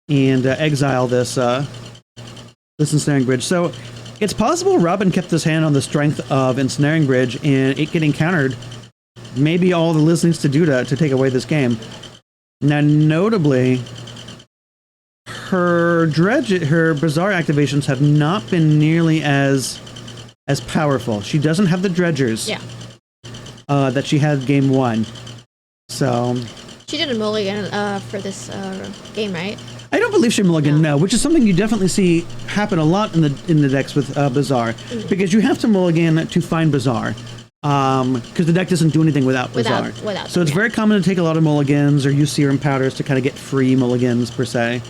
and exile this Ensnaring Bridge. So it's possible Robin kept this hand on the strength of Ensnaring Bridge, and it getting countered. Maybe all the Liz needs to do to take away this game. Now, notably, her Bazaar activations have not been nearly as powerful. She doesn't have the Dredgers that she had game 1. So She did a mulligan for this game, right? I don't believe she mulligan, no, which is something you definitely see happen a lot in the decks with Bazaar, because you have to mulligan to find Bazaar. Because the deck doesn't do anything without Bazaar. So it's very common to take a lot of mulligans or use serum powders to kind of get free mulligans, per se.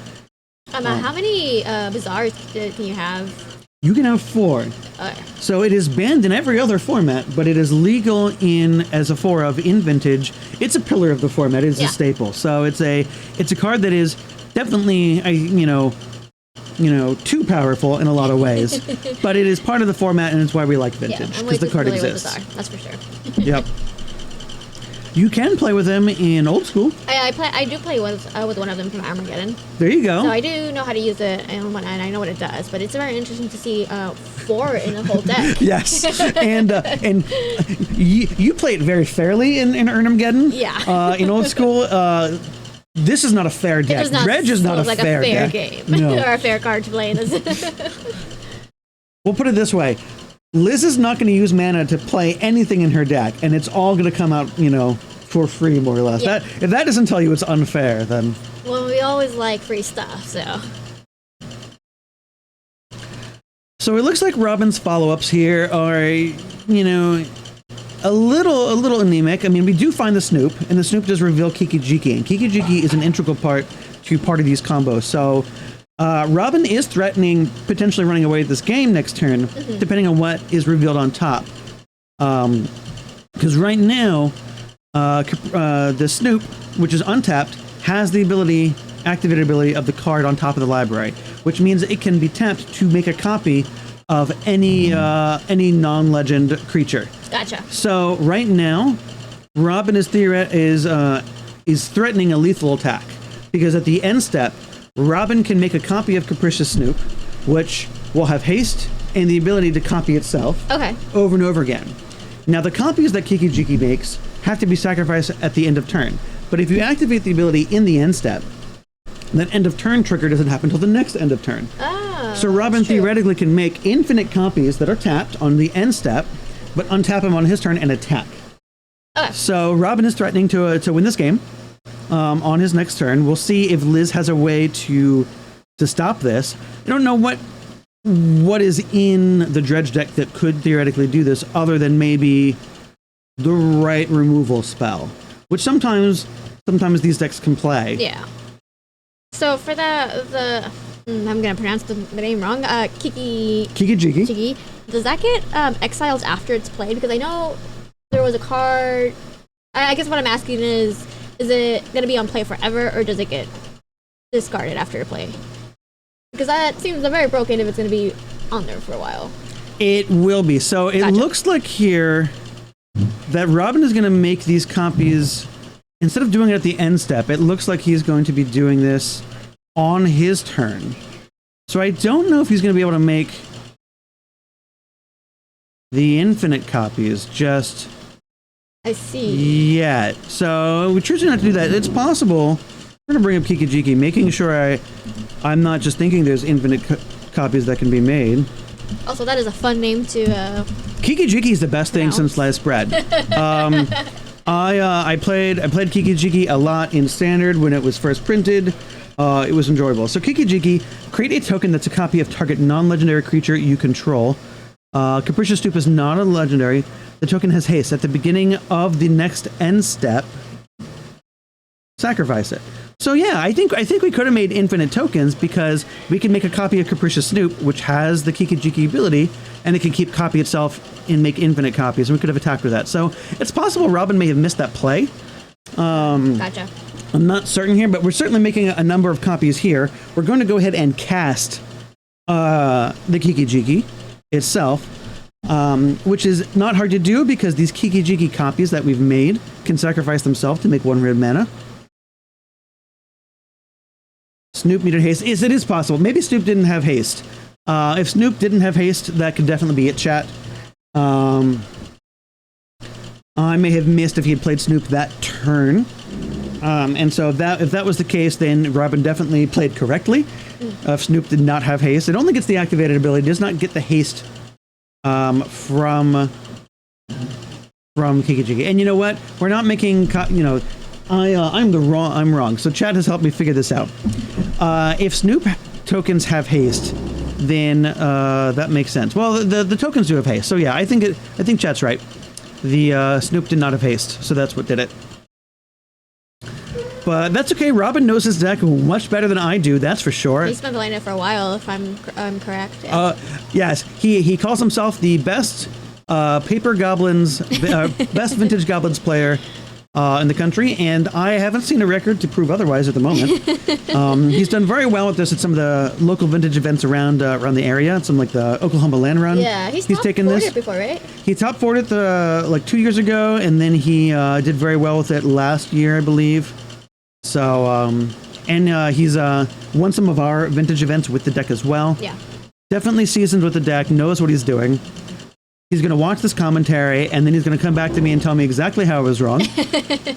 How many Bazaars can you have? You can have 4. So it is banned in every other format, but it is legal as a 4 of in Vintage. It's a pillar of the format. It's a staple. So it's a card that is definitely too powerful in a lot of ways, but it is part of the format, and it's why we like Vintage, because the card exists. That's for sure. Yep. You can play with them in Old School. I do play with one of them from Armageddon. There you go. So I do know how to use it, and I know what it does. But it's very interesting to see 4 in a whole deck. Yes, and you play it very fairly in Armageddon. Yeah. In Old School. This is not a fair deck. Dredge is not a fair deck. Game. No. Or a fair card to play in this. We'll put it this way. Liz is not going to use mana to play anything in her deck, and it's all going to come out, for free, more or less. Yeah. If that doesn't tell you it's unfair, then... Well, we always like free stuff, so... So it looks like Robin's follow-ups here are, a little anemic. I mean, we do find the Snoop, and the Snoop does reveal Kiki-Jiki, and Kiki-Jiki is an integral part of these combos. So Robin is threatening potentially running away with this game next turn, depending on what is revealed on top. Because right now, the Snoop, which is untapped, has the activated ability of the card on top of the library, which means it can be tapped to make a copy of any non-legend creature. Gotcha. So right now, Robin is threatening a lethal attack, because at the end step, Robin can make a copy of Capricious Snoop, which will have haste and the ability to copy itself over and over again. Now, the copies that Kiki-Jiki makes have to be sacrificed at the end of turn, but if you activate the ability in the end step, that end of turn trigger doesn't happen until the next end of turn. So Robin theoretically can make infinite copies that are tapped on the end step, but untap him on his turn and attack. So Robin is threatening to win this game on his next turn. We'll see if Liz has a way to stop this. I don't know what is in the Dredge deck that could theoretically do this, other than maybe the right removal spell, which sometimes these decks can play. Yeah. So for the I'm gonna pronounce the name wrong. Kiki-Jiki. Does that get exiled after it's played? Because I know there was a card. I guess what I'm asking is it gonna be on play forever, or does it get discarded after play? Because that seems very broken if it's gonna be on there for a while. It will be. So it looks like here that Robin is gonna make these copies. Instead of doing it at the end step, it looks like he's going to be doing this on his turn. So I don't know if he's going to be able to make the infinite copies just yet. So we're choosing not to do that. It's possible. We're going to bring up Kiki-Jiki, making sure I'm not just thinking there's infinite copies that can be made. Also, that is a fun name to... Kiki-Jiki is the best thing since sliced bread. I played Kiki-Jiki a lot in Standard when it was first printed. it was enjoyable. So Kiki-Jiki, create a token that's a copy of target non-legendary creature you control. Capricious Snoop is not a legendary. The token has haste. At the beginning of the next end step, sacrifice it. So yeah, I think we could have made infinite tokens because we can make a copy of Capricious Snoop, which has the Kiki-Jiki ability, and it can keep copy itself and make infinite copies, and we could have attacked with that. So it's possible Robin may have missed that play. Gotcha. I'm not certain here, but we're certainly making a number of copies here. We're going to go ahead and cast the Kiki-Jiki itself, which is not hard to do because these Kiki-Jiki copies that we've made can sacrifice themselves to make 1 red mana. Snoop needed haste. Yes, it is possible. Maybe Snoop didn't have haste. If Snoop didn't have haste, that could definitely be it, chat. I may have missed if he had played Snoop that turn. And so if that was the case, then Robin definitely played correctly. If Snoop did not have haste, it only gets the activated ability. It does not get the haste from Kiki-Jiki. And you know what? We're not making, I'm wrong. So chat has helped me figure this out. If Snoop tokens have haste, then that makes sense. Well, the tokens do have haste. So yeah, I think chat's right. The Snoop did not have haste, so that's what did it. But that's okay. Robin knows his deck much better than I do. That's for sure. He's been playing it for a while, if I'm correct. Yeah. Yes, he calls himself the best paper goblins, best vintage goblins player in the country, and I haven't seen a record to prove otherwise at the moment. He's done very well with this at some of the local vintage events around the area, some like the Oklahoma Land Run. Yeah, he's taken this before, right? He top 4'd it like 2 years ago, and then he did very well with it last year, I believe. So, he's won some of our vintage events with the deck as well. Yeah. Definitely seasoned with the deck, knows what he's doing. He's going to watch this commentary, and then he's going to come back to me and tell me exactly how I was wrong.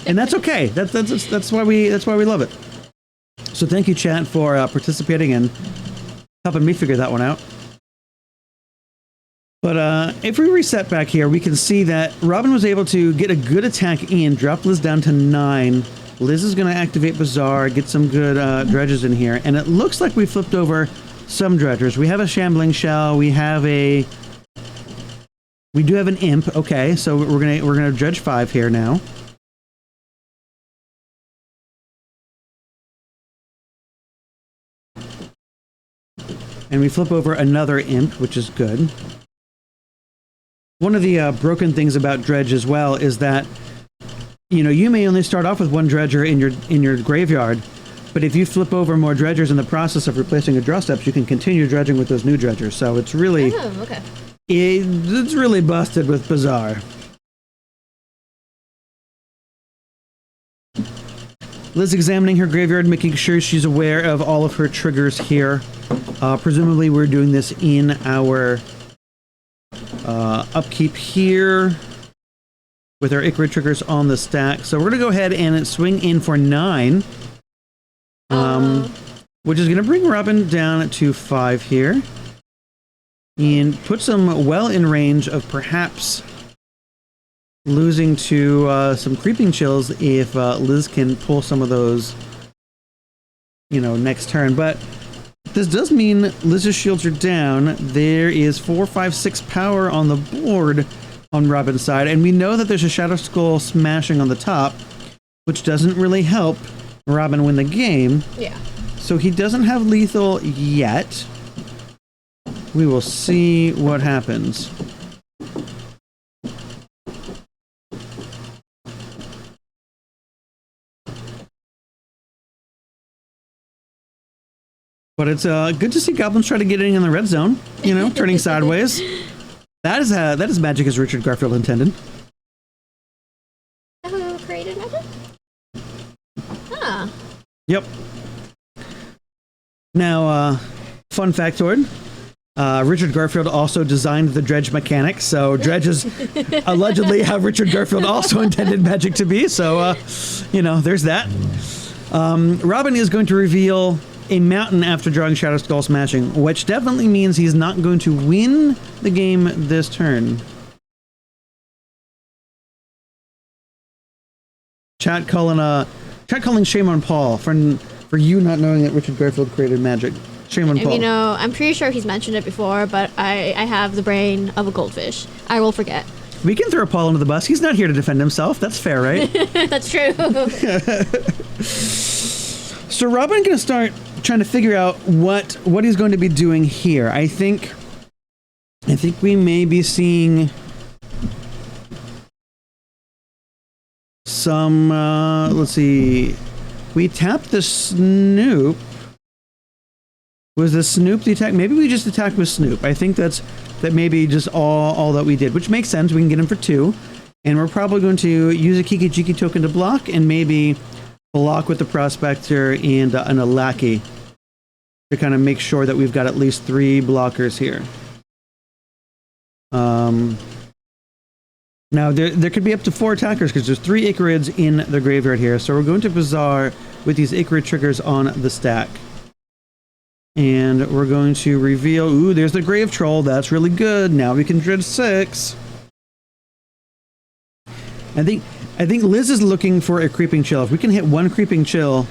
And that's okay. That's why we love it. So thank you, chat, for participating and helping me figure that one out. But if we reset back here, we can see that Robin was able to get a good attack in, drop Liz down to 9. Liz is going to activate Bazaar, get some good dredges in here, and it looks like we flipped over some dredgers. We have a Shambling Shell. We do have an Imp. Okay, so we're gonna dredge 5 here now. And we flip over another Imp, which is good. One of the broken things about dredge as well is that you may only start off with 1 dredger in your graveyard, but if you flip over more dredgers in the process of replacing your draw steps, you can continue dredging with those new dredgers. So it's really it's really busted with Bazaar. Liz examining her graveyard, making sure she's aware of all of her triggers here. Presumably we're doing this in our upkeep here with our Ichor triggers on the stack. So we're going to go ahead and swing in for 9, which is going to bring Robin down to 5 here. And put some well in range of perhaps losing to some Creeping Chills if Liz can pull some of those, next turn. But this does mean Liz's shields are down. There is 4, 5, 6 power on the board on Robin's side, and we know that there's a Shadow Skull smashing on the top, which doesn't really help Robin win the game. Yeah. So he doesn't have lethal yet. We will see what happens. But it's good to see goblins try to get in the red zone, turning sideways. That is magic as Richard Garfield intended. Who created magic? Ah. Yep. Now, fun factoid. Richard Garfield also designed the dredge mechanic, so dredge is allegedly how Richard Garfield also intended magic to be, so, there's that. Robin is going to reveal a mountain after drawing Shadow Skull Smashing, which definitely means he's not going to win the game this turn. Chat calling shame on Paul for for you not knowing that Richard Garfield created Magic. Shame on And, Paul. you know, I'm pretty sure he's mentioned it before, but I have the brain of a goldfish. I will forget. We can throw Paul under the bus. He's not here to defend himself. That's fair, right? That's true. So Robin going to start trying to figure out what he's going to be doing here. I think we may be seeing some. Let's see. We tapped the Snoop. Was the Snoop the attack? Maybe we just attacked with Snoop. I think that maybe just all that we did, which makes sense. We can get him for 2. And we're probably going to use a Kiki Jiki token to block and maybe block with the Prospector and a Lackey to kind of make sure that we've got at least 3 blockers here. Now, there could be up to 4 attackers because there's 3 Icarids in the graveyard here. So we're going to Bazaar with these Icarid triggers on the stack. And we're going to reveal... Ooh, there's the Grave Troll. That's really good. Now we can dredge 6. I think Liz is looking for a Creeping Chill. If we can hit 1 Creeping Chill,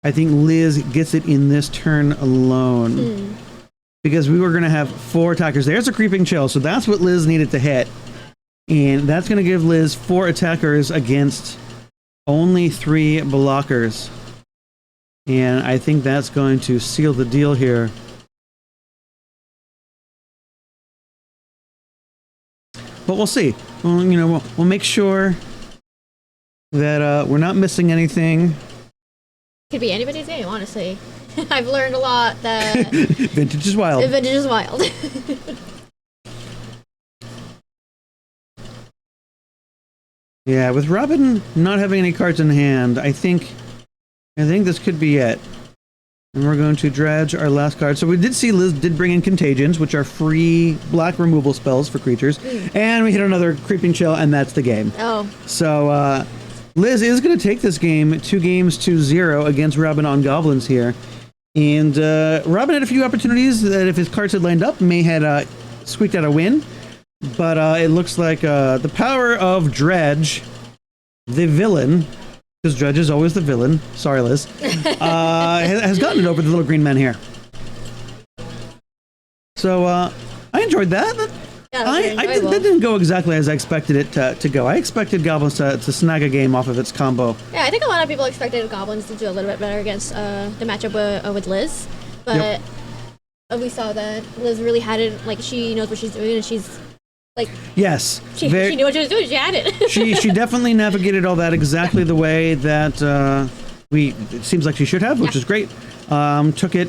I think Liz gets it in this turn alone. Because we were going to have 4 attackers. There's a Creeping Chill, so that's what Liz needed to hit. And that's going to give Liz 4 attackers against only 3 blockers. And I think that's going to seal the deal here. But we'll see. Well, you know, we'll make sure that we're not missing anything. Could be anybody's game, honestly. I've learned a lot that Vintage is wild. Vintage is wild. Yeah, with Robin not having any cards in hand, I think this could be it. And we're going to dredge our last card. So we did see Liz did bring in Contagions, which are free black removal spells for creatures. And we hit another Creeping Chill, and that's the game. Oh. So Liz is going to take this game 2-0 against Robin on Goblins here. And Robin had a few opportunities that if his cards had lined up, may had squeaked out a win. But it looks like the power of Dredge, the villain, because Dredge is always the villain. Sorry, Liz. Has gotten it over the little green man here. So I enjoyed that. Yeah, That didn't go exactly as I expected it to go. I expected Goblins to snag a game off of its combo. Yeah, I think a lot of people expected Goblins to do a little bit better against the matchup with Liz. But we saw that Liz really had it, like, she knows what she's doing, and she's, like... Yes. She knew what she was doing, she had it. she definitely navigated all that exactly the way that it seems like she should have, which is great. Took it,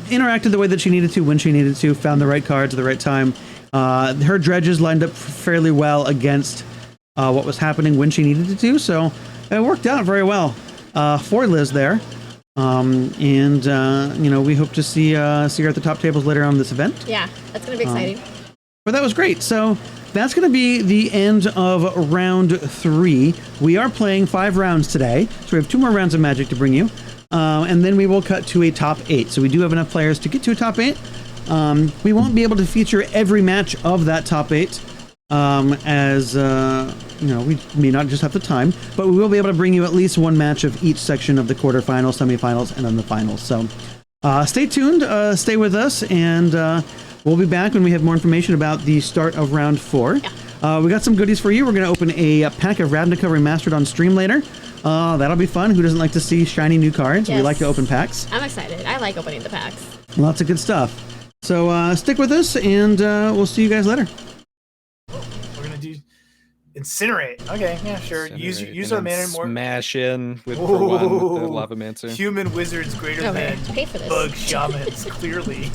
interacted the way that she needed to, when she needed to, found the right cards at the right time. Her dredges lined up fairly well against what was happening when she needed it to, so it worked out very well for Liz there. You know, we hope to see her at the top tables later on in this event. Yeah, that's going to be exciting. But that was great. So that's going to be the end of round 3. We are playing 5 rounds today, so we have 2 more rounds of Magic to bring you. And then we will cut to a top 8. So we do have enough players to get to a top 8. We won't be able to feature every match of that top 8, as you know, we may not just have the time, but we will be able to bring you at least 1 match of each section of the quarterfinals, semifinals, and then the finals. So stay tuned, stay with us, and we'll be back when we have more information about the start of round 4. Yeah. We got some goodies for you. We're going to open a pack of Ravnica Remastered on stream later. That'll be fun. Who doesn't like to see shiny new cards? Yes. We like to open packs. I'm excited. I like opening the packs. Lots of good stuff. So stick with us, and we'll see you guys later. We're gonna do incinerate. Okay, yeah, sure. Use our mana more. Smash in with for 1 with the Lavamancer. Human wizards greater than Pay for this. bug shamans. Clearly.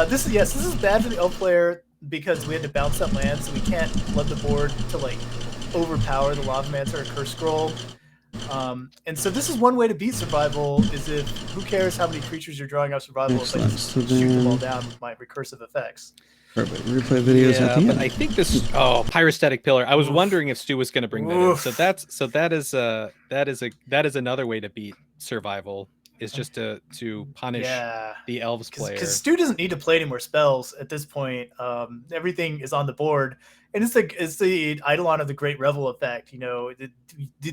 This is bad for the elf player because we had to bounce that land, so we can't let the board to like overpower the Lavamancer or Curse Scroll. And so this is one way to beat survival is if who cares how many creatures you're drawing out survival if I just shoot them all down with my recursive effects. Perfect. Replay videos at the but end. I think this. Oh, Pyrostatic Pillar. I was wondering if Stu was going to bring that in. So that is another way to beat survival. Is just to punish the elves player. Because Stu doesn't need to play any more spells at this point. Everything is on the board, And it's the Eidolon of the Great Revel effect. You know,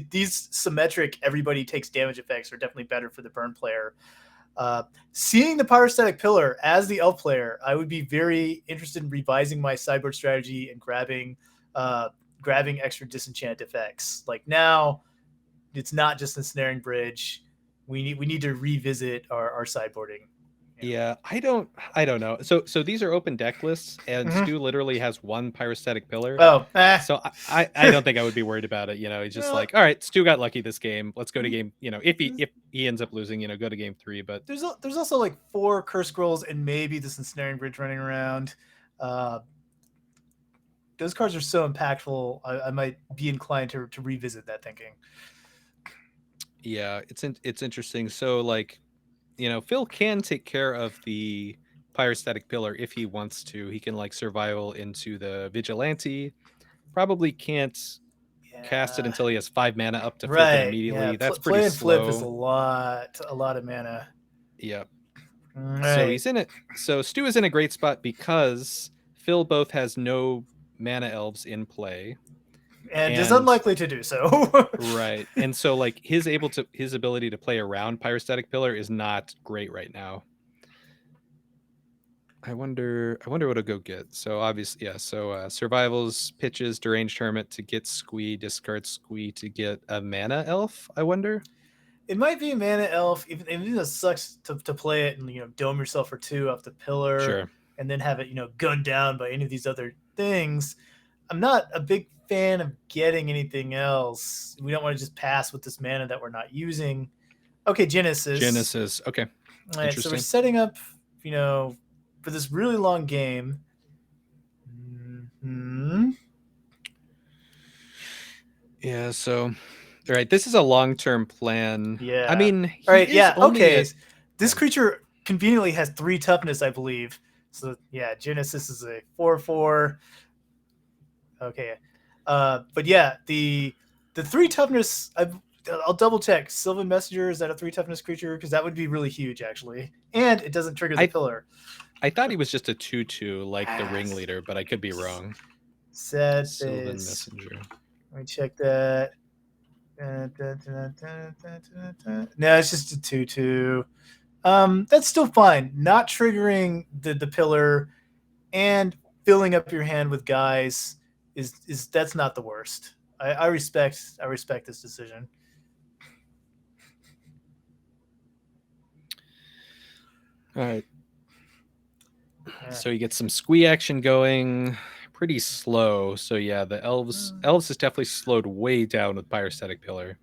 these symmetric everybody takes damage effects are definitely better for the burn player. Seeing the Pyrostatic Pillar as the elf player, I would be very interested in revising my sideboard strategy and grabbing extra disenchant effects. Like now, it's not just the Snaring Bridge. We need to revisit our sideboarding. Yeah, I don't know. So these are open deck lists, and Stu literally has one Pyrostatic Pillar. Oh, so I don't think I would be worried about it. You know, he's just like, all right, Stu got lucky this game. Let's go to game. You know, if he ends up losing, you know, go to game 3. But there's also like 4 Curse Scrolls and maybe this Ensnaring Bridge running around. Those cards are so impactful. I might be inclined to revisit that thinking. Yeah, it's interesting. So like, you know, Phil can take care of the Pyrostatic Pillar if he wants to. He can like survival into the Vigilante. Probably can't cast it until he has 5 mana up to flip it immediately. Yeah. That's Play pretty and slow. flip is a lot of mana. Yep. Right. So he's in it. So Stu is in a great spot because Phil both has no mana elves in play. And is unlikely to do so. Right. And so like his ability to play around Pyrostatic Pillar is not great right now. I wonder what to go get. So obviously, yeah. So survivals, pitches, deranged hermit to get Squee, discard Squee to get a mana elf. I wonder. It might be a mana elf, even it sucks to play it and, you know, dome yourself for 2 off the pillar, sure, and then have it, you know, gunned down by any of these other things. I'm not a big fan of getting anything else. We don't want to just pass with this mana that we're not using. Okay, Genesis. Okay. All right, so we're setting up, you know, for this really long game. Mm-hmm. Yeah, so all right, this is a long-term plan. Yeah. I mean, all right, yeah, okay. This creature conveniently has 3 toughness, I believe. So yeah, Genesis is a 4/4. Okay. But yeah, the 3 toughness, I'll double check. Sylvan Messenger, is that a 3 toughness creature? Because that would be really huge, actually. And it doesn't trigger the pillar. I thought he was just a 2/2 like the ringleader, but I could be wrong. Sad Sylvan face. Messenger. Let me check that. No, it's just a 2/2. That's still fine. Not triggering the pillar and filling up your hand with guys is that's not the worst. I respect this decision. All right. So you get some Squee action going, pretty slow. So yeah, the elves is definitely slowed way down with Pyrostatic Pillar.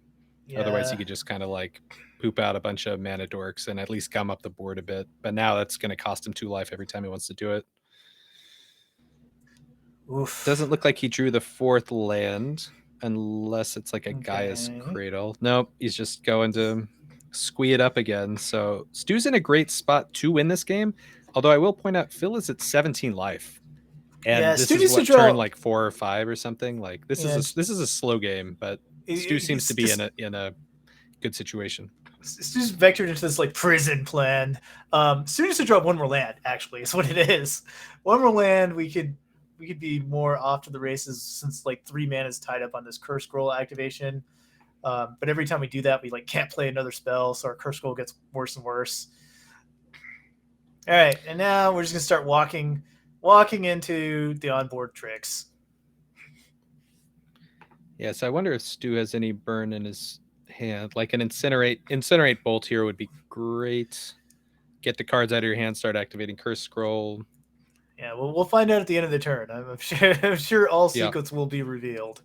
Yeah. Otherwise, you could just kind of like poop out a bunch of mana dorks and at least gum up the board a bit. But now that's going to cost him 2 life every time he wants to do it. Oof. Doesn't look like he drew the 4th land unless it's like a Gaia's Cradle. Nope, he's just going to squee it up again. So Stu's in a great spot to win this game. Although I will point out, Phil is at 17 life, and this is what, turn like 4 or 5 or something. Like this is a slow game, but Stu seems to be in a good situation. Stu's vectored into this like prison plan. Stu needs to draw 1 more land. Actually, is what it is. 1 more land. We could be more off to the races since like 3 mana is tied up on this Curse Scroll activation. But every time we do that, we like can't play another spell, so our Curse Scroll gets worse and worse. All right, and now we're just gonna start walking into the onboard tricks. Yeah, so I wonder if Stu has any burn in his hand. Like an incinerate bolt here would be great. Get the cards out of your hand, start activating Curse Scroll. Yeah, well, we'll find out at the end of the turn. I'm sure all secrets will be revealed.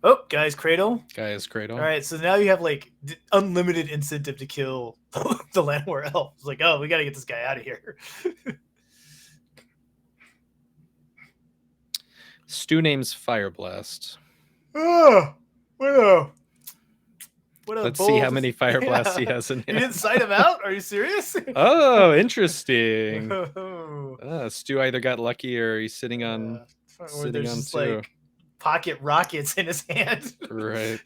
Oh, Gaia's Cradle. All right, so now you have like unlimited incentive to kill the Llanowar Elf. It's like, oh, we got to get this guy out of here. Stu names Fireblast. Oh, what Let's see how many Fireblasts he has in here. You didn't cite him out? Are you serious? Oh, interesting. Stu either got lucky or he's sitting on just 2. Like pocket rockets in his hand. Right.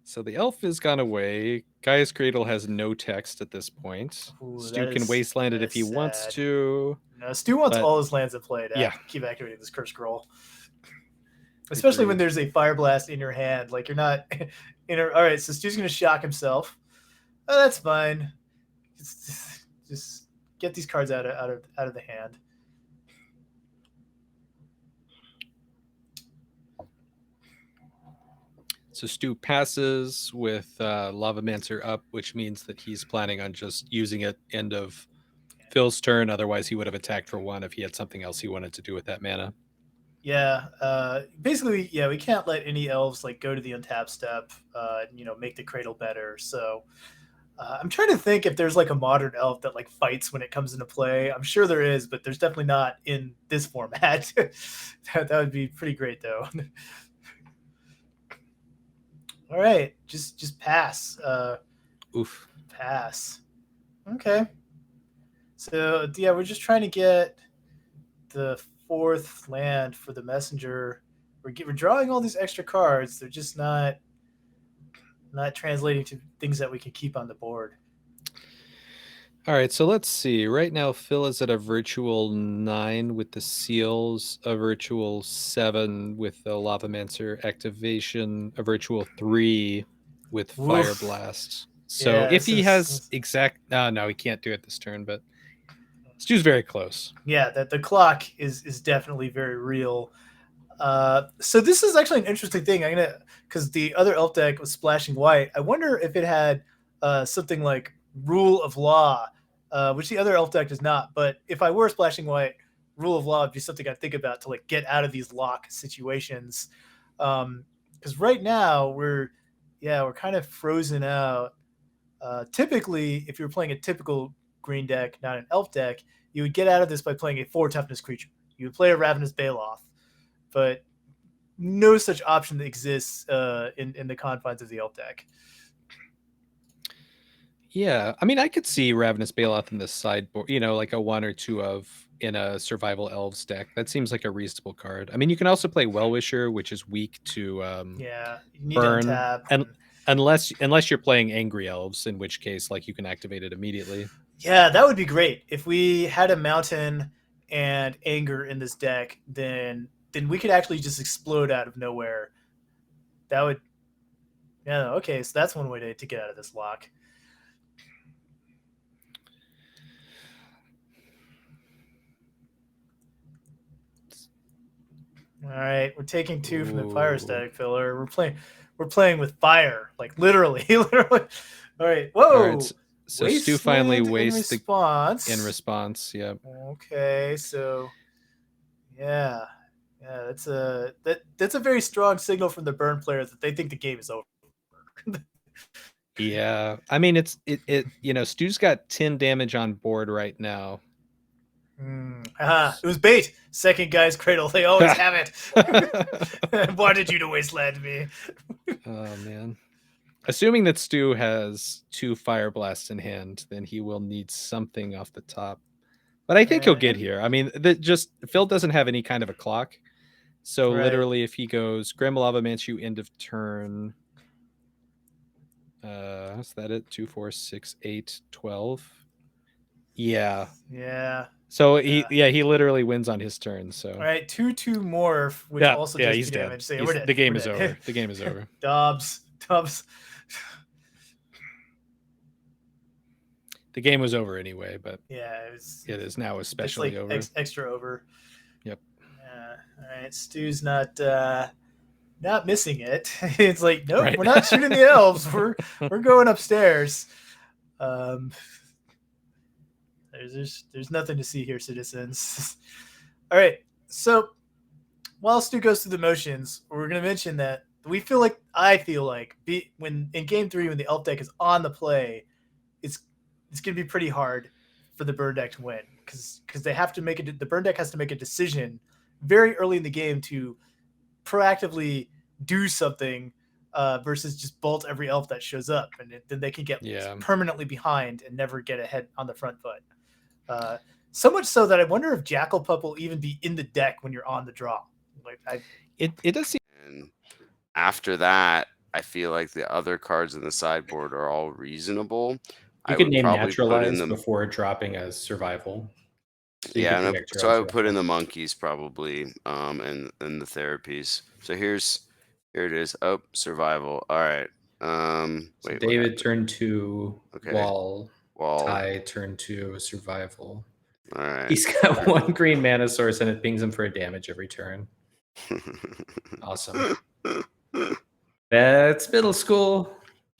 So the elf has gone away. Gaia's Cradle has no text at this point. Ooh, Stu that can is- wasteland it that if he is wants sad. to. No, Stu wants but- all his lands in play to Yeah. keep activating this curse scroll. Especially when Agreed. there's a fire blast in your hand, like you're not in. All right, so Stu's gonna shock himself. Oh, that's fine. Just get these cards out of the hand. So Stu passes with Lavamancer up, which means that he's planning on just using it end of Phil's turn. Otherwise, he would have attacked for 1 if he had something else he wanted to do with that mana. Yeah, basically, yeah, we can't let any elves like go to the untap step, make the cradle better. So I'm trying to think if there's like a modern elf that like fights when it comes into play. I'm sure there is, but there's definitely not in this format. that would be pretty great though. All right, just pass. Oof. Pass. Okay. So yeah, we're just trying to get the 4th land for the messenger. We're drawing all these extra cards. They're just not translating to things that we can keep on the board. All right, so let's see. Right now, Phil is at a virtual 9 with the seals, a virtual 7 with the Lavamancer activation, a virtual 3 with Fire Oof. Blast. So Yeah, if he this has is- exact, no, he can't do it this turn. But Stu's very close. Yeah, that the clock is definitely very real. So this is actually an interesting thing. Because the other elf deck was splashing white. I wonder if it had something like Rule of Law, which the other elf deck does not. But if I were splashing white, Rule of Law would be something I'd think about to like get out of these lock situations. Because right now we're kind of frozen out. Typically, if you're playing a typical green deck, not an elf deck, you would get out of this by playing a 4 toughness creature. You would play a Ravenous Baloth, but no such option exists in the confines of the elf deck. Yeah, I mean, I could see Ravenous Baloth in the sideboard, like a 1 or 2 of in a Survival Elves deck. That seems like a reasonable card. I mean, you can also play Well-Wisher, which is weak to Yeah, you need burn, to untap. and unless you're playing Angry Elves, in which case, like, you can activate it immediately. Yeah, that would be great. If we had a mountain and anger in this deck, then we could actually just explode out of nowhere. That would, yeah. Okay, so that's one way to get out of this lock. All right, we're taking 2 from the fire Ooh. static filler. We're playing with fire, like literally. All right, whoa. All right, so Stu finally Wasteland wastes in in response. Yeah. Okay, so yeah, that's a very strong signal from the burn player that they think the game is over. Yeah, I mean, it Stu's got 10 damage on board right now. It was bait. Second guy's cradle. They always have it. Wanted you to wasteland me. Oh man. Assuming that Stu has 2 Fire Blasts in hand, then he will need something off the top. But I think he'll get here. I mean, Phil doesn't have any kind of a clock. So Right. literally, if he goes Grandma Lavamancer end of turn, is that it? 2, 4, 6, 8, 12. Yeah. Yeah. So he literally wins on his turn. So All right, 2/2 morph, which yeah, also yeah, does he's 2 dead. damage. So He's- we're dead. the game We're is dead. over. The game is over. Dobbs. The game was over anyway, but Yeah, it is now it's especially like over. extra over. Yep. All right, Stu's not missing it. It's like, nope, Right. we're not shooting the elves. We're going upstairs. There's nothing to see here, citizens. All right, so while Stu goes through the motions, we're going to mention that I feel like when in game 3 when the elf deck is on the play, it's going to be pretty hard for the burn deck to win because they have to the burn deck has to make a decision very early in the game to proactively do something versus just bolt every elf that shows up, and then they can get permanently behind and never get ahead on the front foot. So much so that I wonder if Jackal Pup will even be in the deck when you're on the draw. It does seem. And after that, I feel like the other cards in the sideboard are all reasonable. You I could would name probably put in naturalize the before dropping a survival. So you yeah, could so protect I your would put in survival. the monkeys probably, and the therapies. So here it is. Oh, survival. All right. So Wait, what David happened? turned to Okay. wall. Wall. Ty turned to survival. All right. He's got one green mana source and it pings him for a damage every turn. Awesome. That's middle school.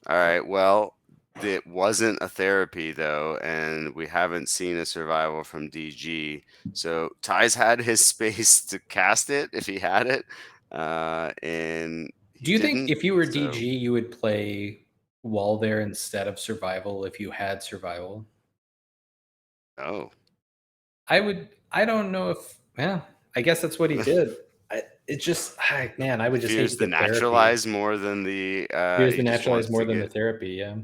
All right. Well, it wasn't a therapy though, and we haven't seen a survival from DG. So Ty's had his space to cast it if he had it, and Do you think didn't, if you were so- DG, you would play wall there instead of survival if you had survival? Oh, I would. I don't know if. Yeah, I guess that's what he did. It just, man, I would just hate fears to the get therapy. naturalize more than the. Fears he the just naturalize wants more to than the get- therapy. Yeah.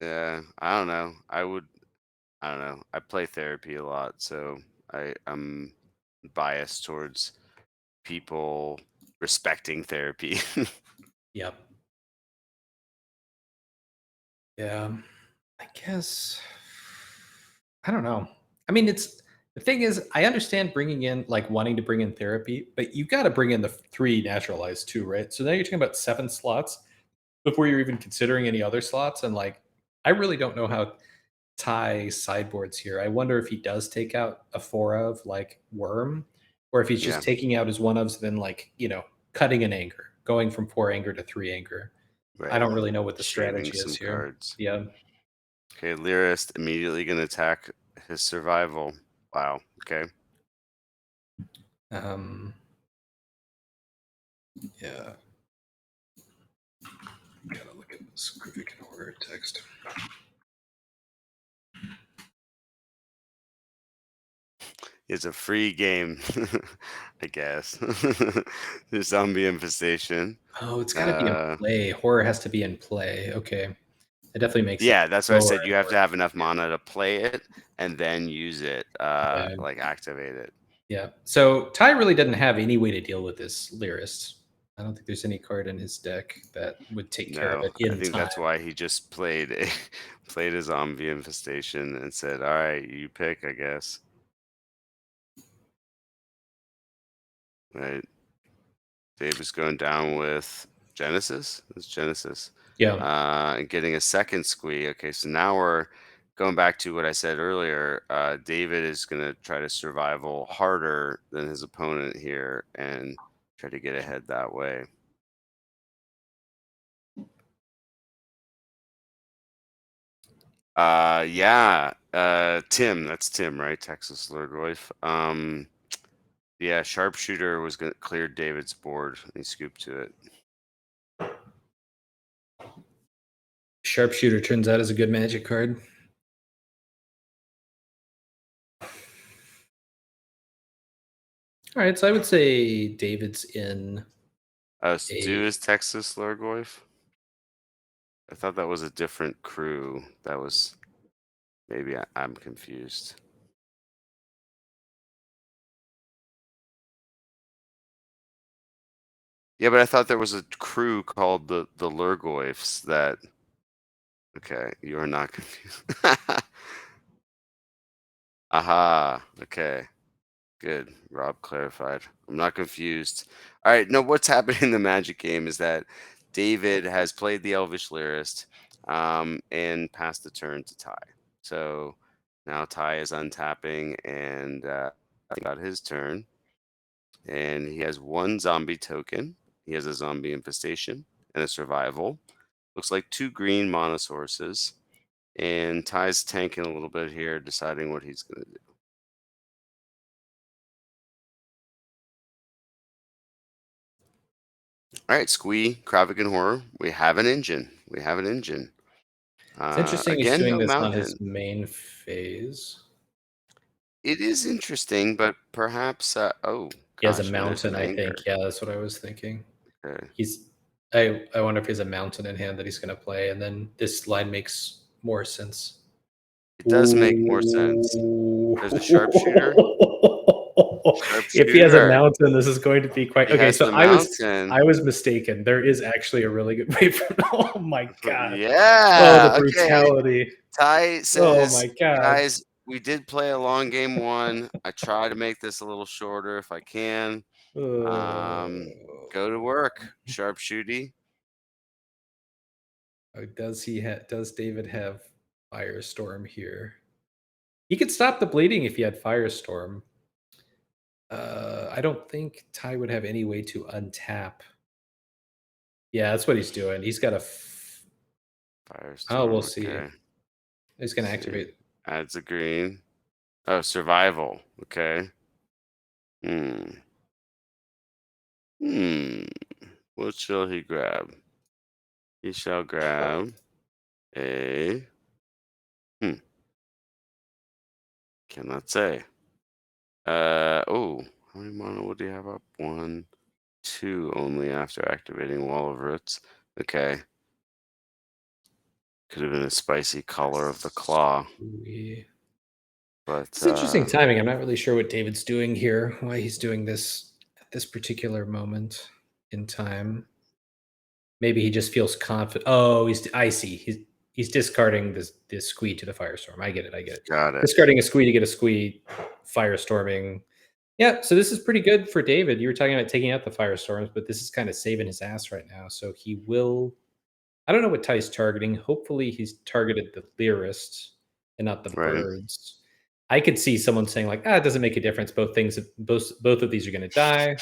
Yeah, I don't know. I don't know. I play therapy a lot, so I'm biased towards people respecting therapy. Yep. Yeah. I guess. I don't know. I mean, the thing is, I understand bringing in, like, wanting to bring in therapy, but you got to bring in the 3 naturalized too, right? So now you're talking about 7 slots before you're even considering any other slots. And, like, I really don't know how Ty sideboards here. I wonder if he does take out a 4 of, like, Worm, or if he's just Yeah. taking out his 1 ofs, then, like, cutting an anger, going from 4 anger to 3 anger. Right. I don't really know what the Shaving strategy some is here. cards. Yeah. Okay, Lyrist immediately gonna attack his survival. Wow. Okay. Yeah. Gotta look at this Graphic Horror text. It's a free game, I guess. The zombie infestation. Oh, it's gotta be in play. Horror has to be in play. Okay. It definitely makes Yeah, sense. that's what I said. Horror You have to have enough Horror. mana to play it and then use it, Yeah. like activate it. Yeah. So Ty really doesn't have any way to deal with this Lyrist. I don't think there's any card in his deck that would take care of No, it in I think time. that's why he just played a zombie infestation and said, "All right, you pick, I guess." Right. David's going down with Genesis. It's Genesis. Yeah. And getting a second squee. Okay, so now we're going back to what I said earlier. David is going to try to survival harder than his opponent here and try to get ahead that way. Yeah. Tim, that's Tim, right? Texas Lurgoyf. Yeah, Sharpshooter was going to clear David's board. He scooped to it. Sharpshooter turns out as a good Magic card. All right, so I would say David's in. Stu is Texas Lurgoyf. I thought that was a different crew. That was maybe I'm confused. Yeah, but I thought there was a crew called the Lurgoyfs that. Okay, you are not confused. Aha. Okay. Good. Rob clarified. I'm not confused. All right. No, what's happening in the Magic game is that David has played the Elvish Lyrist and passed the turn to Ty. So now Ty is untapping and got his turn. And he has 1 zombie token. He has a zombie infestation and a survival. Looks like 2 green mana sources. And Ty's tanking a little bit here, deciding what he's going to do. All right, Squee, Kravigan Horror. We have an engine. We have an engine. It's interesting he's again, doing no this on mountain. his main phase. It is interesting, but perhaps He has a gosh, there's mountain, an I anger. think. Yeah, that's what I was thinking. Okay. I wonder if he has a mountain in hand that he's going to play, and then this line makes more sense. It does make more sense. There's a sharpshooter. If he has a Sharpshooter. mountain, this is going to be quite He okay. has So the I mountain. was mistaken. There is actually a really good way for. Oh my god! Oh, Yeah. the Okay. brutality! Ty Oh says, my god! guys, we did play a long game one. I try to make this a little shorter if I can. Go to work, sharpshooty. Does David have Firestorm here? He could stop the bleeding if he had Firestorm. I don't think Ty would have any way to untap. Yeah, that's what he's doing. He's got a. Firestorm. We'll see. Okay. He's going to activate. Adds a green. Oh, survival. Okay. What shall he grab? He shall grab a. Cannot say. Oh, how many mana would he have up? 1, 2 only after activating Wall of Roots. Okay. Could have been a spicy color of the claw. But it's interesting timing. I'm not really sure what David's doing here, why he's doing this at this particular moment in time. Maybe he just feels confident. Oh, I see. He's discarding this squee to the Firestorm. I get it. Got it. Discarding a squee to get a squee, Firestorming. Yeah, so this is pretty good for David. You were talking about taking out the Firestorms, but this is kind of saving his ass right now. So he will. I don't know what Ty's targeting. Hopefully he's targeted the Lyrist and not the birds. I could see someone saying like, it doesn't make a difference. Both of these are going to die.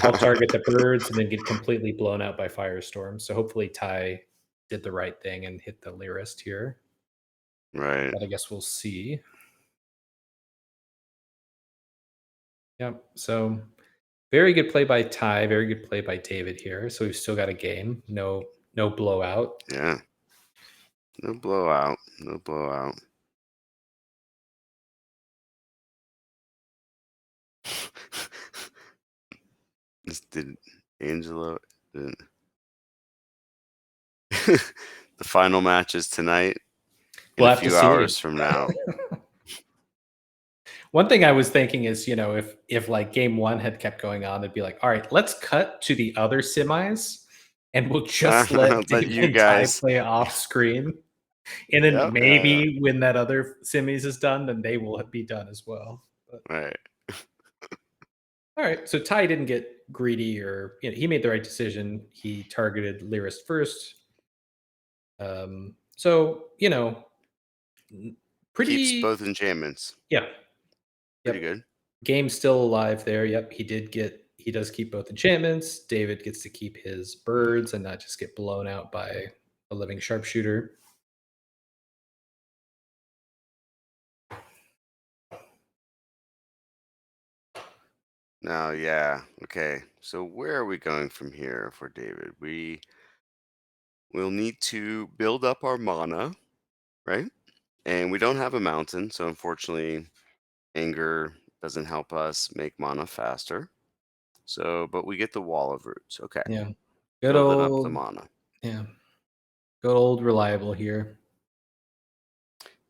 I'll target the birds and then get completely blown out by Firestorm. So hopefully Ty did the right thing and hit the Lyrist here. Right. But I guess we'll see. Yep. So very good play by Ty. Very good play by David here. So we've still got a game. No blowout. Yeah. No blowout. Did Angelo? The final match is tonight. We'll a have few to see. hours from now. One thing I was thinking is, if like game one had kept going on, it'd be like, all right, let's cut to the other semis and we'll just let David you and guys Ty play off screen. And then when that other semis is done, then they will be done as well. But, right. All right. So Ty didn't get greedy or he made the right decision. He targeted Lyrist first. So, pretty keeps both enchantments. Yeah. Pretty good. Game's still alive there. Yep. He does keep both enchantments. David gets to keep his birds and not just get blown out by a living sharpshooter. Now, yeah. Okay. So where are we going from here for David? We'll need to build up our mana, right? And we don't have a mountain, so unfortunately, anger doesn't help us make mana faster. So, but we get the Wall of Roots. Okay. Yeah. Good build up the mana. Yeah. Good old reliable here.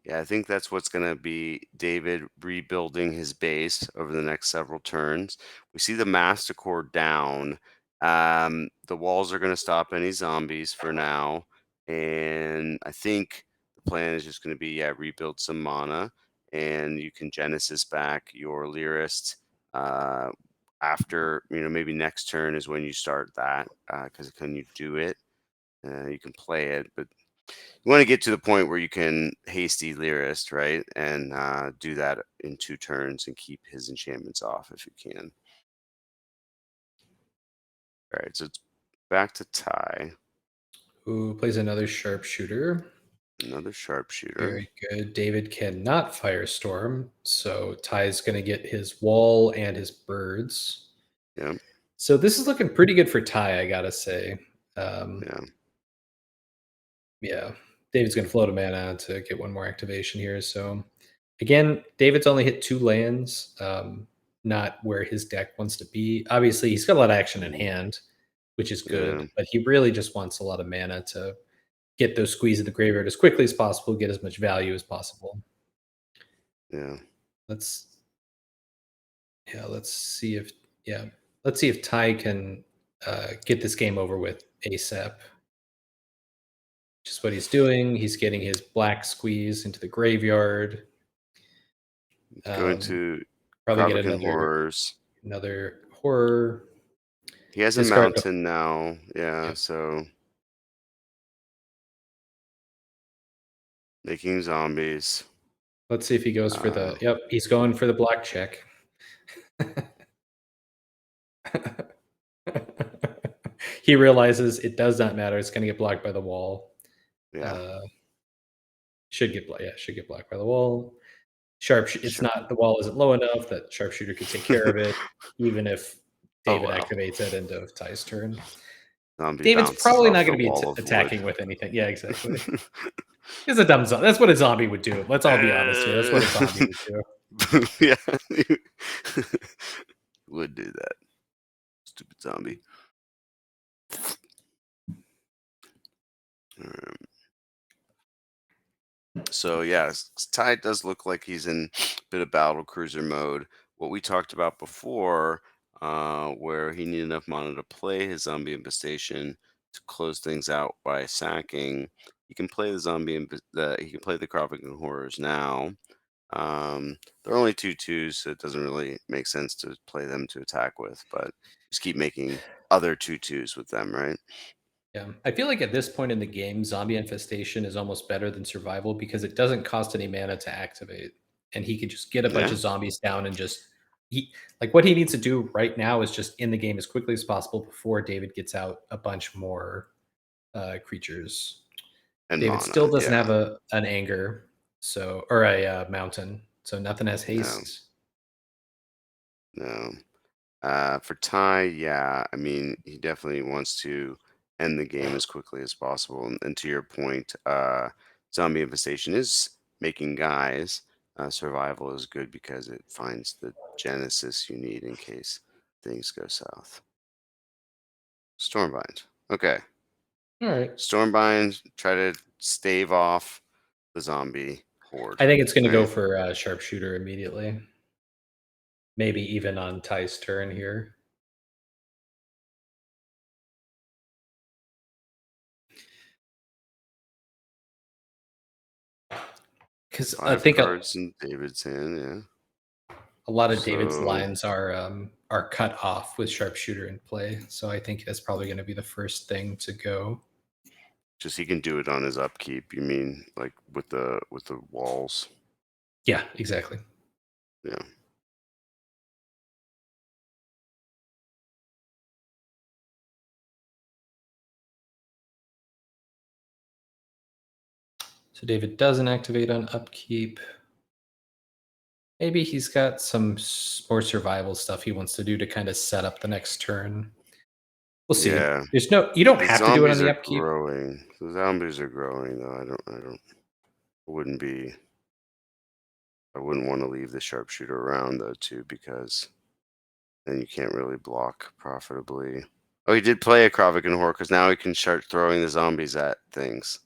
Yeah, I think that's what's going to be David rebuilding his base over the next several turns. We see the Masticore down. The walls are going to stop any zombies for now. And I think the plan is just going to be, rebuild some mana. And you can Genesis back your Lyrist after, maybe next turn is when you start that. Because can you do it? You can play it, but you want to get to the point where you can hasty Lyrist, right? And do that in 2 turns and keep his enchantments off if you can. All right, so it's back to Ty. Who plays another sharpshooter. Another sharpshooter. Very good. David cannot Firestorm, so Ty's going to get his wall and his birds. Yeah. So this is looking pretty good for Ty, I gotta say. Yeah. David's going to float a mana to get 1 more activation here. So again, David's only hit 2 lands, not where his deck wants to be. Obviously, he's got a lot of action in hand, which is good, but he really just wants a lot of mana to get those squeeze in the graveyard as quickly as possible, get as much value as possible. Yeah. Yeah, let's see if Ty can get this game over with ASAP. Which is what he's doing. He's getting his black squeeze into the graveyard. Going to probably get Kravikan Horrors. Another horror. He has a Discard- mountain now. Yeah, so making zombies. Let's see if he goes for the. Yep, he's going for the black check. He realizes it does not matter. It's going to get blocked by the wall. Yeah. Should get blocked by the wall. It's not, the wall isn't low enough that sharpshooter could take care of it, even if David activates it into Ty's turn. David's probably not going to be attacking with anything. Yeah, exactly. He's a dumb zombie. That's what a zombie would do. Let's all be honest here. That's what a zombie would do. Yeah. Would do that. Stupid zombie. So yeah, Ty does look like he's in a bit of battle cruiser mode. What we talked about before, where he needed enough mana to play his zombie infestation to close things out by sacking. He can play the he can play the Kravikan Horrors now. They're only 2/2s, so it doesn't really make sense to play them to attack with, but just keep making other 2/2s with them, right? Yeah, I feel like at this point in the game, Zombie Infestation is almost better than Survival because it doesn't cost any mana to activate, and he can just get a bunch of zombies down and what he needs to do right now is just in the game as quickly as possible before David gets out a bunch more creatures. And David still doesn't have an anger, or a mountain, so nothing has haste. No. For Ty, yeah, I mean, he definitely wants to end the game as quickly as possible. And to your point, Zombie Infestation is making guys. Survival is good because it finds the Genesis you need in case things go south. Stormbind. Okay. All right. Stormbind, try to stave off the zombie horde. I think it's going to go for Sharpshooter immediately. Maybe even on Ty's turn here. Because I think cards in David's hand, yeah. A lot of David's lines are cut off with Sharpshooter in play, so I think that's probably going to be the first thing to go. Just he can do it on his upkeep. You mean like with the walls? Yeah, exactly. Yeah. So David doesn't activate on upkeep. Maybe he's got some more survival stuff he wants to do to kind of set up the next turn. We'll see. Yeah. You don't have to do it on the upkeep. Growing. The zombies are growing though. I wouldn't want to leave the sharpshooter around though too, because then you can't really block profitably. Oh, he did play a Kravikan Horror because now he can start throwing the zombies at things.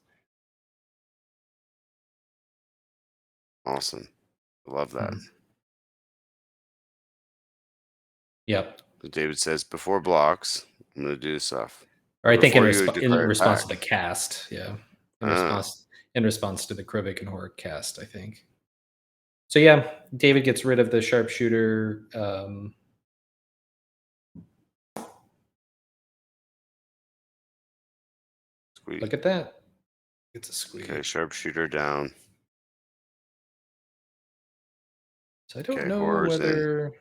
Awesome. Love that. Yep. David says before blocks, I'm going to do stuff. Or I think in response to the cast, yeah. In response to the Kravikan Horror cast, I think. So yeah, David gets rid of the sharpshooter. Look at that. It's a squeeze. Okay, sharpshooter down. So I don't know whether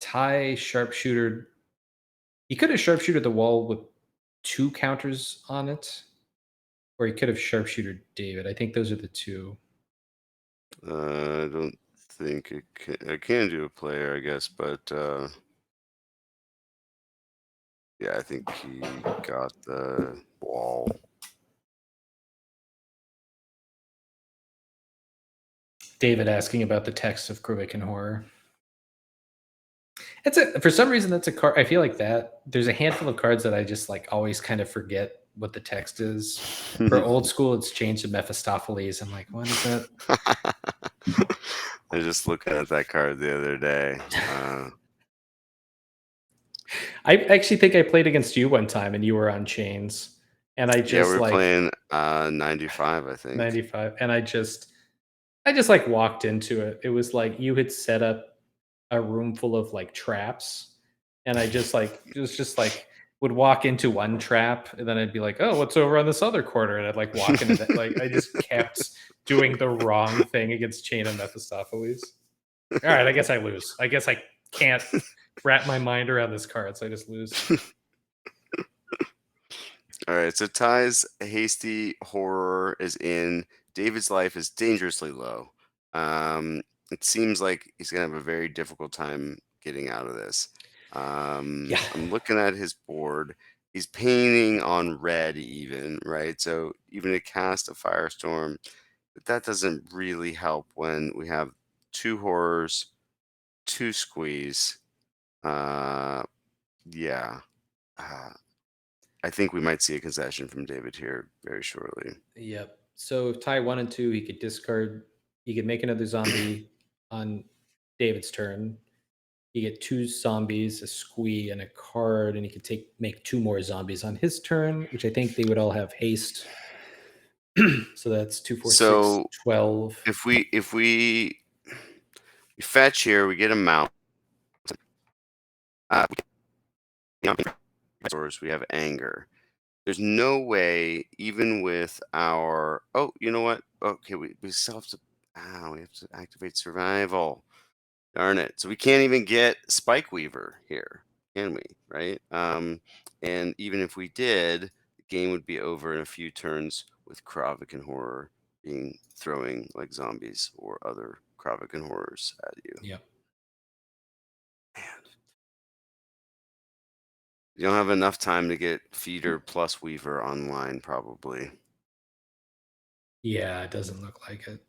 Ty sharpshooter. He could have sharpshooted the wall with 2 counters on it, or he could have sharpshooter David. I think those are the 2. I don't think I can do a player, I guess, but yeah, I think he got the wall. David asking about the text of Kravikan Horror. For some reason that's a card. I feel like that there's a handful of cards that I just like always kind of forget what the text is. For old school, it's changed to Mephistopheles. I'm like, what is that? I was just looking at that card the other day. I actually think I played against you one time, and you were on chains, and I just we were like playing 95, I think. 95, and I just like walked into it. It was like you had set up a room full of like traps, and I just like would walk into one trap, and then I'd be like, oh, what's over on this other corner, and I'd like walk into that. Like I just kept doing the wrong thing against Chain of Mephistopheles. All right, I guess I lose. I guess I can't wrap my mind around this card, so I just lose. All right, so Ty's hasty horror is in. David's life is dangerously low. It seems like he's gonna have a very difficult time getting out of this. I'm looking at his board. He's painting on red even, right? So even to cast a Firestorm, but that doesn't really help when we have 2 horrors, 2 squeeze. Yeah. I think we might see a concession from David here very shortly. Yep. So if Ty 1 and 2, he could discard. He could make another zombie on David's turn. He get 2 zombies, a squee, and a card, and he could make 2 more zombies on his turn, which I think they would all have haste. So that's 2, 4, 6, 12. If we fetch here, we get a mount. We have anger. There's no way, even with our you know what? Okay, we still have to we have to activate survival. Darn it. So we can't even get Spike Weaver here, can we? Right? And even if we did, the game would be over in a few turns with Kravikan Horror throwing like zombies or other Kravikan Horrors at you. Yep. You don't have enough time to get Feeder plus Weaver online, probably. Yeah, it doesn't look like it.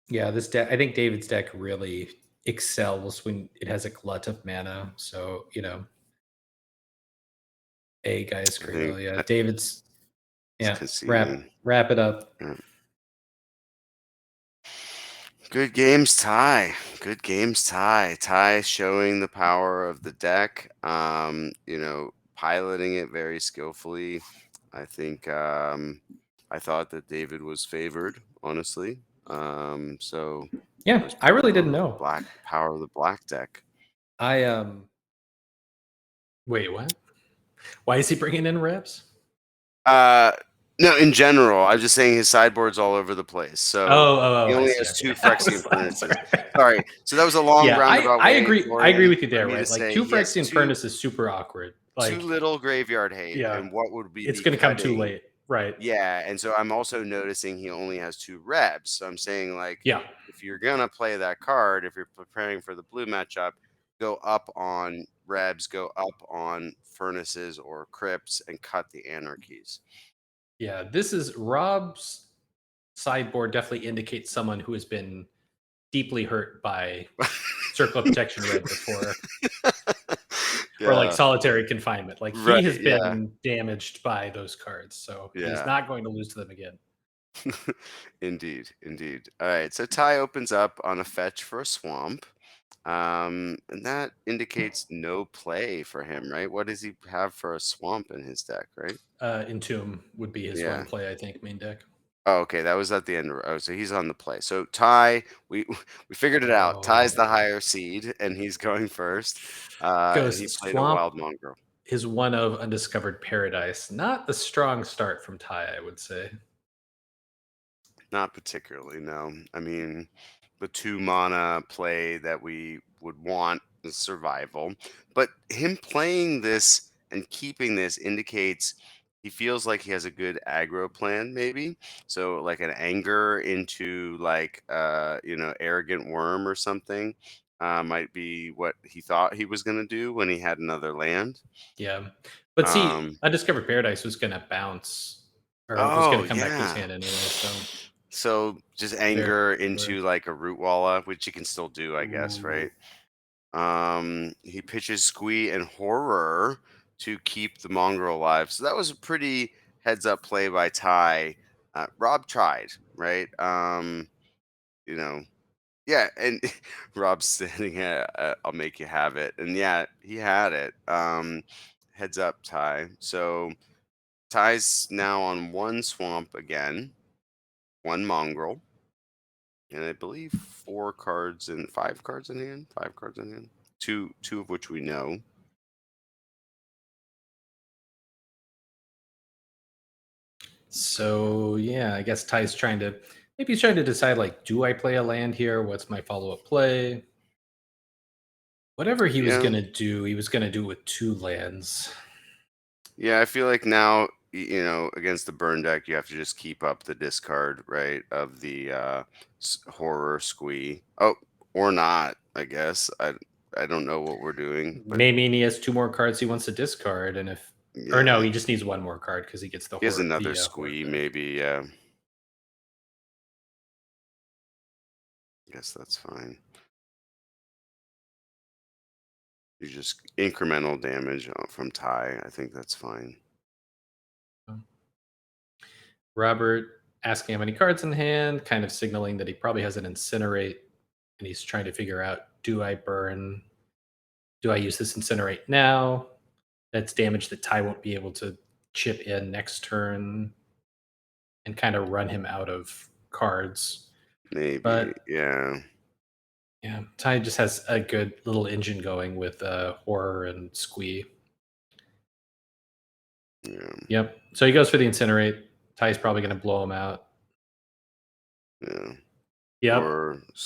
Yeah, this deck, I think David's deck really excels when it has a glut of mana. So, Gaia's Cradle. Yeah, David's. Yeah, wrap it up. Yeah. Good games, Ty. Good games, Ty. Ty showing the power of the deck. Piloting it very skillfully. I think I thought that David was favored, honestly. So yeah, I really didn't know black power of the black deck. Wait, what? Why is he bringing in reps? No, in general, I'm just saying his sideboard's all over the place. So he only has 2 Phyrexian Furnaces. Sorry, so that was a long roundabout. I agree. I agree with you there, right? Like 2 Phyrexian Furnace is super awkward. Like 2 little graveyard hate. Yeah, and what would be? It's going to come too late, right? Yeah, and so I'm also noticing he only has 2 Rebs. So I'm saying if you're gonna play that card, if you're preparing for the blue matchup, go up on Rebs, go up on Furnaces or Crypts, and cut the Anarchies. Yeah, this is Rob's sideboard. Definitely indicates someone who has been deeply hurt by Circle of Protection Red before, or like Solitary Confinement. Like he has been damaged by those cards, so he's not going to lose to them again. Indeed. All right, so Ty opens up on a fetch for a swamp. And that indicates no play for him, right? What does he have for a swamp in his deck, right? Entomb would be his one play, I think, main deck. Oh, okay, that was at the end. So he's on the play. So Ty, we figured it out. Ty's the higher seed, and he's going first. He played a Wild Mongrel. Is one of Undiscovered Paradise. Not a strong start from Ty, I would say. Not particularly, no. I mean, the 2 mana play that we would want is survival. But him playing this and keeping this indicates he feels like he has a good aggro plan, maybe. So like an anger into like Arrogant Worm or something might be what he thought he was gonna do when he had another land. Yeah. But see, Undiscovered Paradise was gonna bounce or was gonna come back to his hand anyway, so just anger into like a Root Walla, which you can still do, I guess, right? He pitches Squee and Horror to keep the Mongrel alive. So that was a pretty heads up play by Ty. Rob tried, right? You know, yeah, and Rob's standing at I'll make you have it. And yeah, he had it. Heads up, Ty. So Ty's now on one swamp again, one Mongrel, and I believe 5 cards in hand. 5 cards in hand. Two of which we know. So yeah, I guess Ty's trying to decide, like, do I play a land here? What's my follow-up play? Whatever he was gonna do, he was gonna do with 2 lands. Yeah, I feel like now, against the burn deck, you have to just keep up the discard, right, of the Horror Squee. Oh, or not, I guess. I don't know what we're doing. But Maybe he has 2 more cards he wants to discard, and or no, he just needs 1 more card because he gets the. He has another Squee, maybe. Yeah. I guess that's fine. You just incremental damage from Ty. I think that's fine. Robert asking how many cards in hand, kind of signaling that he probably has an Incinerate, and he's trying to figure out, do I burn? Do I use this Incinerate now? That's damage that Ty won't be able to chip in next turn and kind of run him out of cards. Maybe, but yeah. Yeah, Ty just has a good little engine going with Horror and Squee. Yeah. Yep. So he goes for the Incinerate. Ty's probably going to blow him out. Yeah. Yep.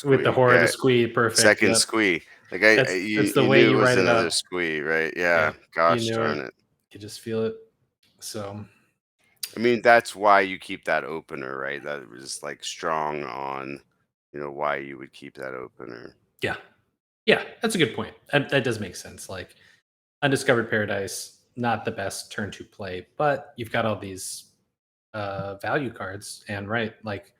With the Horror, the Squee, perfect. Second Squee. Like that's the way you write it another up. Squee, right? Yeah. Gosh darn it. You just feel it. So. I mean, that's why you keep that opener, right? That was like strong on, why you would keep that opener. Yeah. Yeah, that's a good point. That does make sense. Like, Undiscovered Paradise, not the best turn to play, but you've got all these value cards, and like,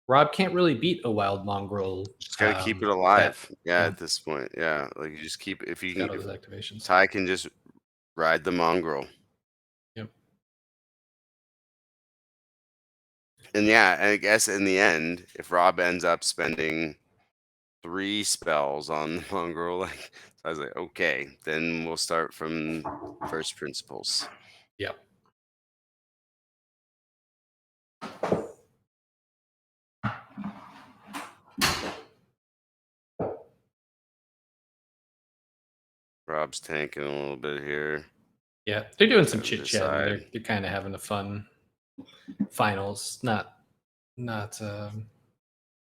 Rob can't really beat a Wild Mongrel. Just gotta keep it alive. At this point, yeah. Like, you just keep, if you can, all those activations. Ty can just ride the Mongrel. Yep. And yeah, I guess in the end, if Rob ends up spending 3 spells on the Mongrel, like, I was like, okay, then we'll start from first principles. Yep. Rob's tanking a little bit here. Yeah, they're doing some chit chat. They're kind of having a fun finals, not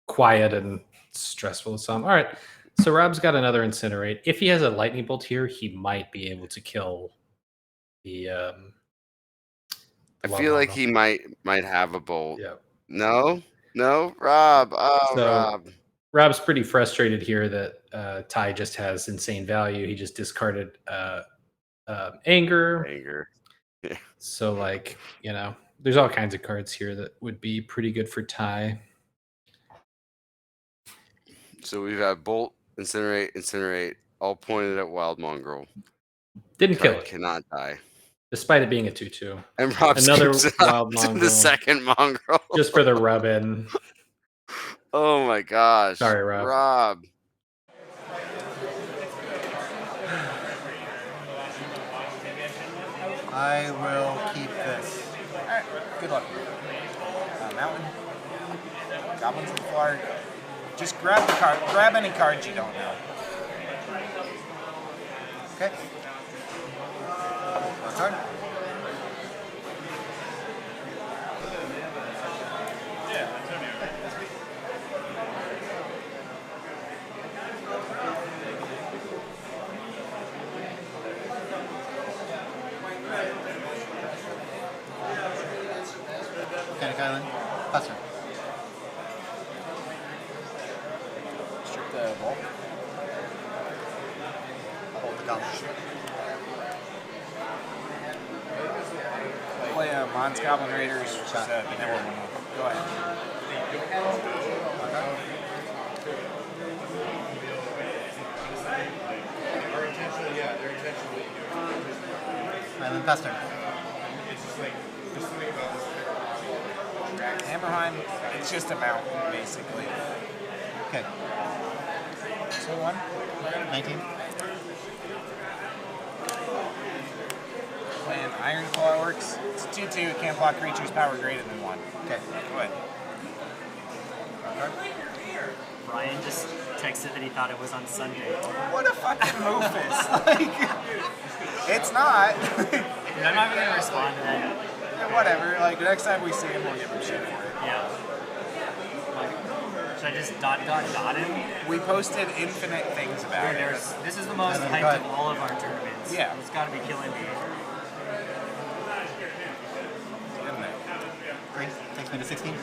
quiet and stressful. Some. All right, so Rob's got another Incinerate. If he has a Lightning Bolt here, he might be able to kill the. I feel like he might have a bolt. Yeah. No, Rob. Oh, so, Rob. Rob's pretty frustrated here that Ty just has insane value. He just discarded Anger. Yeah. So, like, there's all kinds of cards here that would be pretty good for Ty. So we've got Bolt, Incinerate, all pointed at Wild Mongrel. Didn't kill it. Cannot die. Despite it being a 2/2. And Rob another Wild Mongrel. The second Mongrel. Just for the rub-in. Oh my gosh. Sorry, Rob. Rob. I will keep this. Alright, good luck. Mountain. Goblins on the floor. Just grab the card. Grab any cards you don't know. Okay. One turn. Volcanic Island. Hudson. Strip the vault. Hold the goblin. Play Mons Goblin Raiders, which is the newer one. Go ahead. And then pass turn. Hammerheim, it's just a mountain, basically. Okay. So 1. 19. Playing Iron Claw Orcs. It's a 2/2. It can't block creatures power greater than 1. Okay. Go ahead. Brian just texted that he thought it was on Sunday. What a fucking moofus. Like, it's not. Dude, I'm not even gonna respond to that. Yeah, whatever. Like, the next time we see him, we'll give him shit for it. Yeah. Like, should I just dot him? We posted infinite things about Dude, it. this is the most And then hyped go ahead. of all of our tournaments. Yeah. It's gotta be killing me. Isn't it? 3. Takes me to 16.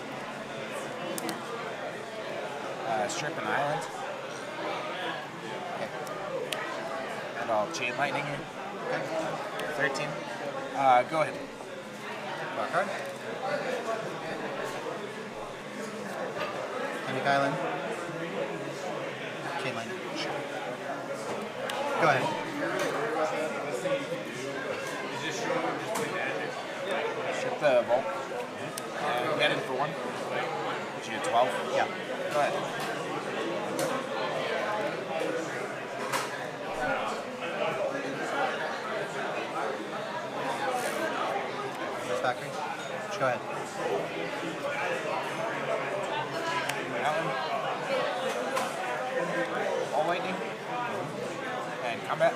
Strip an island. Okay. And I'll chain lightning you. Okay. 13. Go ahead. Draw a card. Panic Island. Chain line. Go ahead. Strip the Volt. And get in for 1. Put you at 12. Yeah. Go ahead. First factory. Go ahead. Mountain. All lightning. And combat.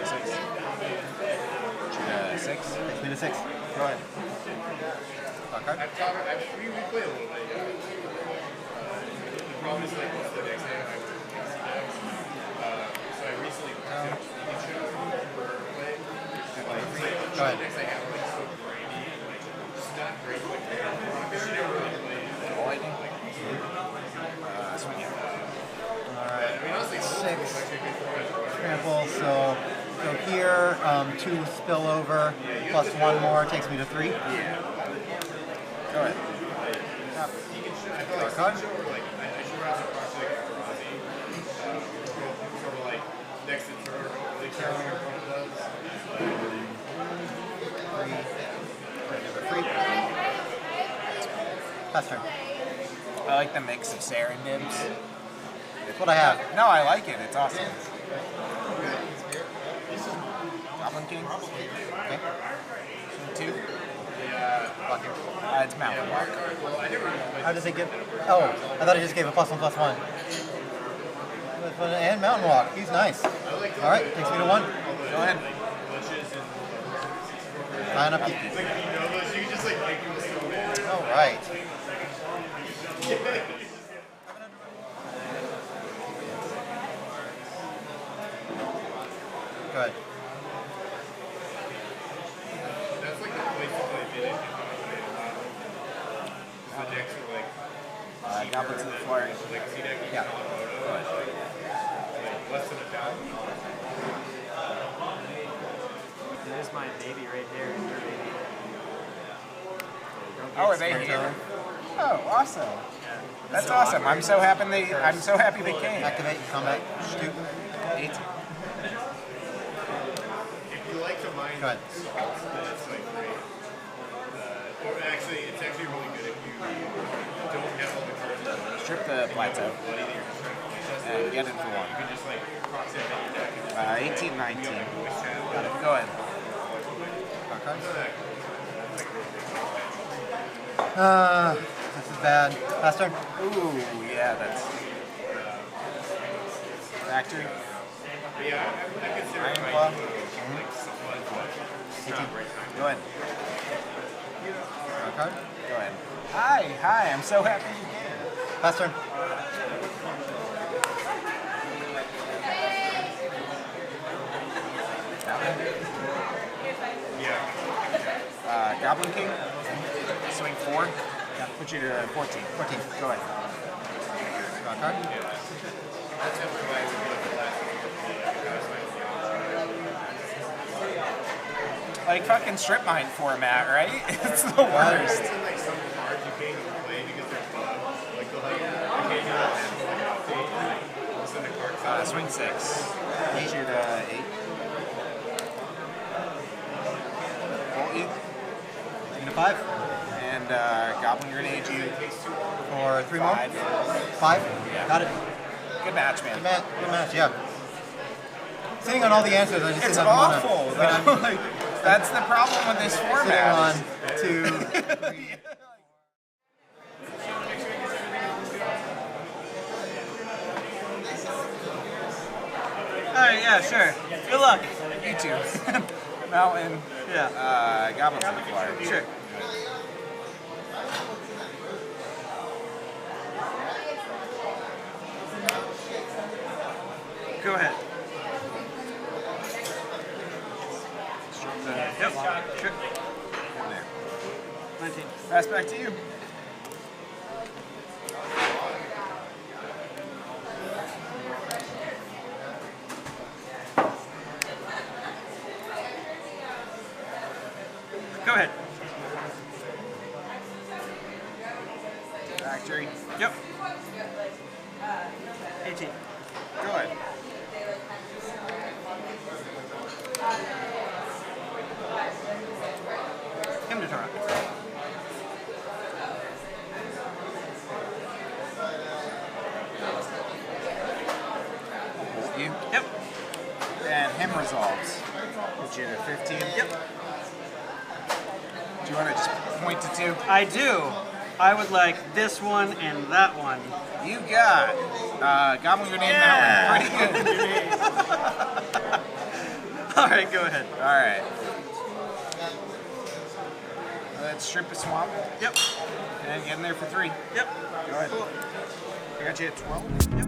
6. 6. Takes me to 6. Go ahead. Draw a card. Go ahead. All lightning. Swing it. Alright. 6. Trample, so go here. 2 spill over. Plus 1 more takes me to 3. Go ahead. Draw a card. Pass turn. I like the mix of Serendibs. That's what I have. No, I like it. It's awesome. Goblin King. Okay. 2. Block here. It's Mountain Walk. How does it give? Oh, I thought it just gave a +1/+1. And Mountain Walk. He's nice. All right, takes me to 1. Go ahead. Line up. All right. Go ahead. Goblins in the floor. Yeah. Go ahead. There's my baby right there. Your baby. Oh, are they here? Oh, awesome. That's awesome. I'm so happy they came. Activate combat. Shoot. 18. If you like to mine Go ahead. spots, then it's like great. Or actually, it's actually really good if you don't have all the cards. Strip the plateau. And get in for 1. You can just like cross it on your deck. 18, 19. Got it. Go ahead. This is bad. Pass turn. Ooh, yeah, that's factory. Iron Claw. 18. Go ahead. Draw a card. Go ahead. Hi, I'm so happy you came. Pass turn. Goblin King. Swing 4. Yeah, put you to 14. 14. Go ahead. Draw a card. Like fucking strip mine format, right? It's the worst. Swing 6. Put you to 8. 5. And Goblin Grenade you for 3 more. 5. Yeah. Got it. Good match, man. Good match. Yeah. Sitting on all the answers, I just It's didn't have awful. mana. That's the problem with this format. Sitting on 2. Alright, yeah, sure. Good luck. You too. Mountain. Yeah. Goblins on the flyer. Sure. Go ahead. Yep. Sure. There. 19. Pass back to you. Go ahead. Factory. Yep. 18. Go ahead. Him to turn. You. Yep. And him resolves. Put you to 15. Yep. Do you want to just point to 2? I do. I would like this one and that one. You got Goblin Grenade Mountain. Pretty good. All right, go ahead. All right. Let's strip a swamp. Yep. And get in there for 3. Yep. Go ahead. Cool. I got you at 12. Yep.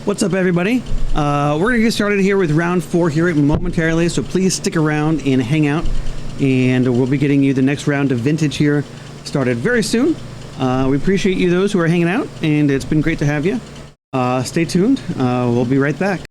What's up, everybody? We're going to get started here with round 4 here momentarily, so please stick around and hang out. And we'll be getting you the next round of Vintage here started very soon. We appreciate you, those who are hanging out, and it's been great to have you. Stay tuned. We'll be right back.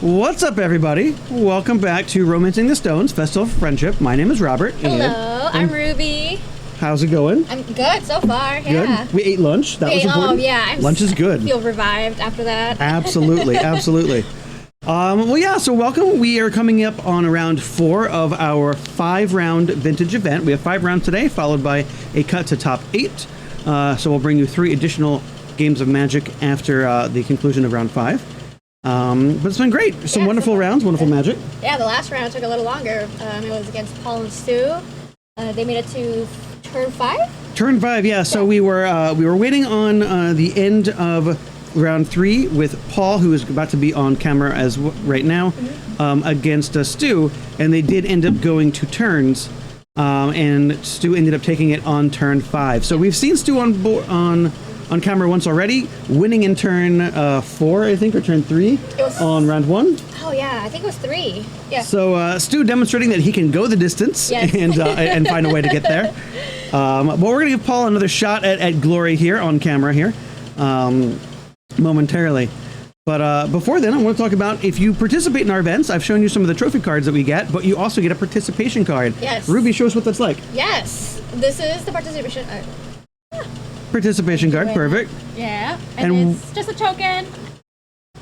What's up, everybody? Welcome back to Romancing the Stones Festival of Friendship. My name is Robert. Hello, I'm Ruby. How's it going? I'm good so far. Yeah. Good. We ate lunch. That was important. Oh yeah, Lunch is good. Feel revived after that. Absolutely, absolutely. Well, yeah. So welcome. We are coming up on round 4 of our 5-round vintage event. We have 5 rounds today, followed by a cut to top 8. So we'll bring you 3 additional games of Magic after the conclusion of round 5. But it's been great. Some wonderful rounds, wonderful Magic. Yeah, the last round took a little longer. It was against Paul and Stu. They made it to Turn 5? Turn 5, yeah. So we were waiting on the end of round 3 with Paul, who is about to be on camera as right now, against Stu, and they did end up going to turns, and Stu ended up taking it on turn 5. So we've seen Stu on camera once already, winning in turn 4, I think, or turn 3 on round 1. Oh yeah, I think it was 3. Yeah. So Stu demonstrating that he can go the distance and find a way to get there. But we're going to give Paul another shot at glory here on camera here momentarily. But before then, I want to talk about if you participate in our events. I've shown you some of the trophy cards that we get, but you also get a participation card. Yes. Ruby, show us what that's like. Yes. This is the participation. Participation card, perfect. Yeah. And it's just a token.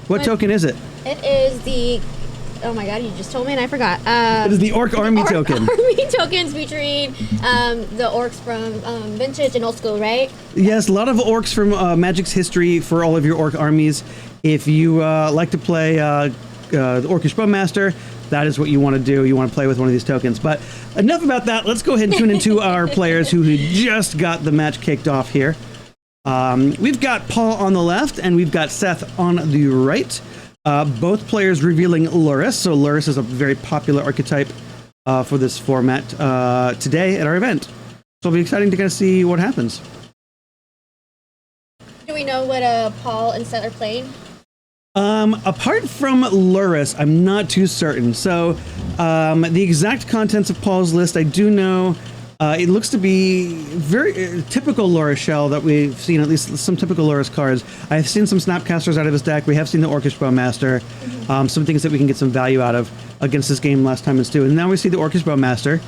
What token is it? It is the. Oh my god, you just told me and I forgot. It is the Orc Army token. Army tokens featuring the orcs from Vintage and Old School, right? Yes, a lot of orcs from Magic's history for all of your orc armies. If you like to play the Orcish Bowmaster, that is what you want to do. You want to play with one of these tokens. But enough about that. Let's go ahead and tune into our players who just got the match kicked off here. We've got Paul on the left, and we've got Seth on the right. Both players revealing Lurrus. So Lurrus is a very popular archetype for this format today at our event. So it'll be exciting to kind of see what happens. Do we know what Paul and Seth are playing? Apart from Lurrus, I'm not too certain. So the exact contents of Paul's list, I do know. It looks to be very typical Lurrus shell that we've seen, at least some typical Lurrus cards. I've seen some Snapcasters out of his deck. We have seen the Orcish Bowmaster. Some things that we can get some value out of against this game last time in Stu. And now we see the Orcish Bowmaster,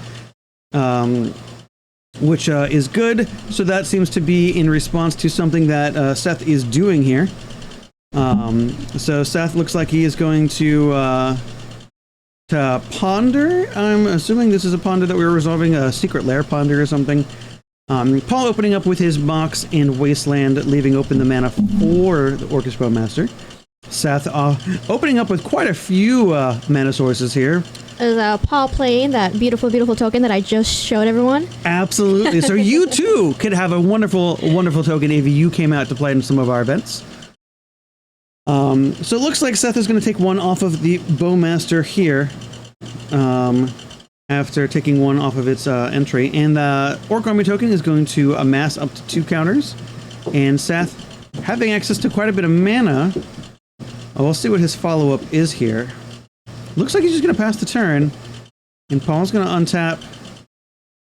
which is good. So that seems to be in response to something that Seth is doing here. So Seth looks like he is going to ponder. I'm assuming this is a ponder that we were resolving, a secret lair ponder or something. Paul opening up with his Mox and Wasteland, leaving open the mana for the Orcish Bowmaster. Seth opening up with quite a few mana sources here. Is Paul playing that beautiful, beautiful token that I just showed everyone? Absolutely. So you too could have a wonderful, wonderful token if you came out to play in some of our events. So it looks like Seth is going to take one off of the Bowmaster here, after taking one off of its entry. And the Orc Army token is going to amass up to 2 counters. And Seth, having access to quite a bit of mana, we'll see what his follow-up is here. Looks like he's just going to pass the turn. And Paul's going to untap.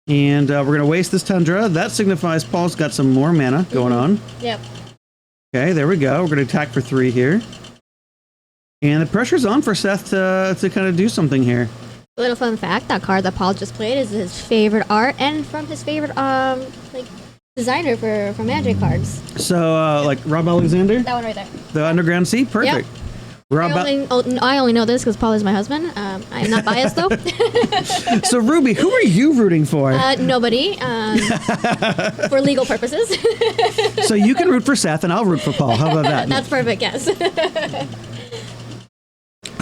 And we're going to waste this Tundra. That signifies Paul's got some more mana going on. Yep. Okay, there we go. We're going to attack for 3 here. And the pressure's on for Seth to kind of do something here. A little fun fact, that card that Paul just played is his favorite art and from his favorite designer for Magic cards. So, like Rob Alexander? That one right there. The Underground Sea? Perfect. Yep. Rob I only know this because Paul is my husband. I am not biased though. So Ruby, who are you rooting for? Nobody. For legal purposes. So you can root for Seth and I'll root for Paul. How about that? That's perfect, yes.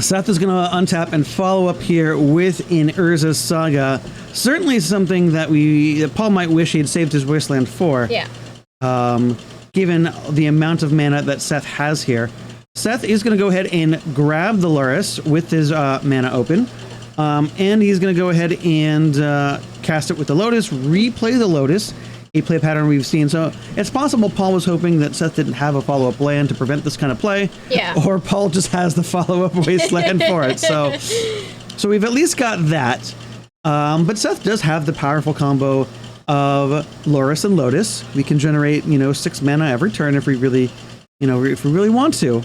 Seth is going to untap and follow up here with in Urza's Saga. Certainly something that Paul might wish he had saved his Wasteland for. Yeah. Given the amount of mana that Seth has here. Seth is going to go ahead and grab the Lurrus with his mana open. And he's going to go ahead and cast it with the Lotus, replay the Lotus, a play pattern we've seen. So it's possible Paul was hoping that Seth didn't have a follow-up land to prevent this kind of play. Yeah. Or Paul just has the follow-up Wasteland for it. So we've at least got that. But Seth does have the powerful combo of Lurrus and Lotus. We can generate, 6 mana every turn if we really, want to.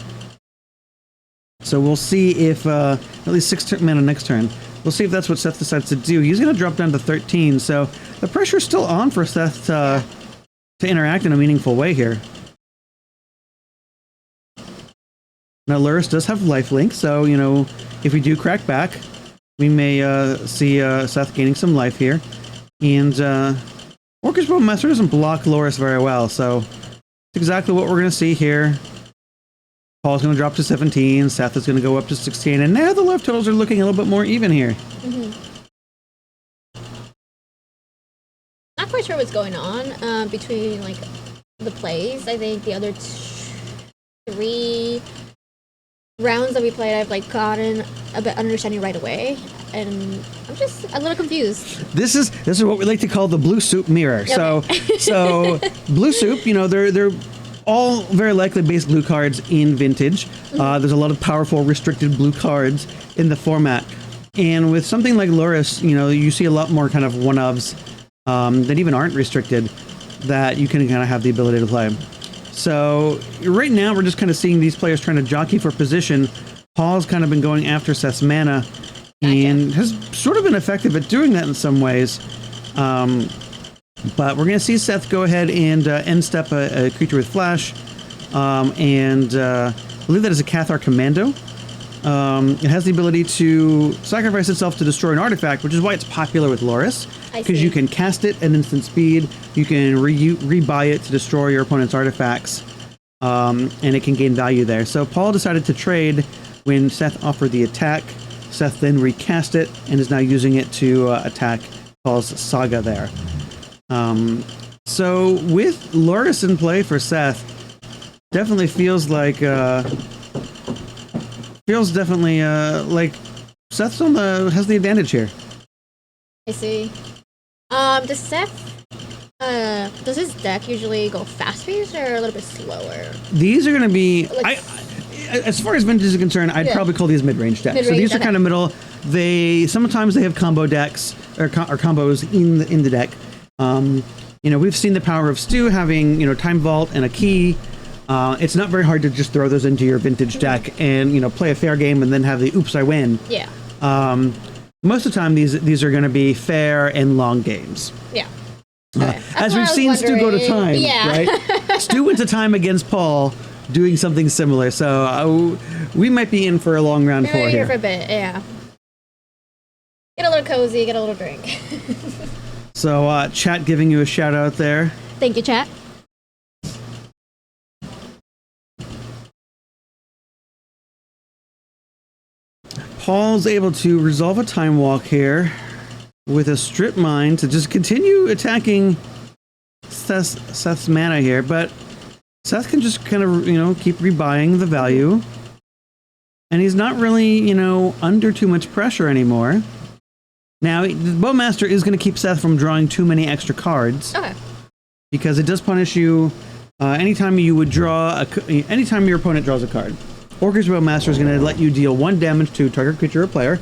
So we'll see if, at least 6 mana next turn. We'll see if that's what Seth decides to do. He's going to drop down to 13, so the pressure's still on for Seth to interact in a meaningful way here. Now, Lurrus does have lifelink, so, if we do crack back, we may see Seth gaining some life here. And Orcish Bowmaster doesn't block Lurrus very well, so it's exactly what we're going to see here. Paul's going to drop to 17, Seth is going to go up to 16, and now the left totals are looking a little bit more even here. Mm-hmm. Not quite sure what's going on between like the plays. I think the other 3 rounds that we played, I've like gotten a bit understanding right away, and I'm just a little confused. This is what we like to call the blue soup mirror. Okay. So blue soup, you know, they're all very likely base blue cards in Vintage. There's a lot of powerful restricted blue cards in the format, and with something like Loris, you know, you see a lot more kind of one-ofs that even aren't restricted that you can kind of have the ability to play. So right now we're just kind of seeing these players trying to jockey for position. Paul's kind of been going after Seth's mana and has sort of been effective at doing that in some ways. But we're going to see Seth go ahead and end step a creature with flash. And I believe that is a Cathar Commando. It has the ability to sacrifice itself to destroy an artifact, which is why it's popular with Loris. Because you can cast it at instant speed, you can rebuy it to destroy your opponent's artifacts, and it can gain value there. So Paul decided to trade when Seth offered the attack. Seth then recast it and is now using it to attack Paul's Saga there. So with Loris in play for Seth, definitely feels like like Seth's has the advantage here. I see. Does Seth, does his deck usually go fast-paced or a little bit slower? These are going to be, Like, as far as Vintage is concerned, I'd probably call these mid-range decks. So Mid-range, these are kind of middle. Sometimes they have combo decks or combos in the deck. You know, we've seen the power of Stu having, you know, Time Vault and a key. It's not very hard to just throw those into your Vintage deck and, you know, play a fair game and then have the oops, I win. Yeah. Most of the time, these are going to be fair and long games. Yeah. As we've seen Stu go to time, right? Stu went to time against Paul, doing something similar. So we might be in for a long round 4 We're here here. for a bit, yeah. Get a little cozy, get a little drink. So chat giving you a shout out there. Thank you, chat. Paul's able to resolve a time walk here with a strip mine to just continue attacking Seth's mana here, but Seth can just kind of, you know, keep rebuying the value. And he's not really, you know, under too much pressure anymore. Now, the Bowmaster is going to keep Seth from drawing too many extra cards. Okay. Because it does punish you anytime you would draw, anytime your opponent draws a card. Orcish Bowmaster is going to let you deal 1 damage to target creature or player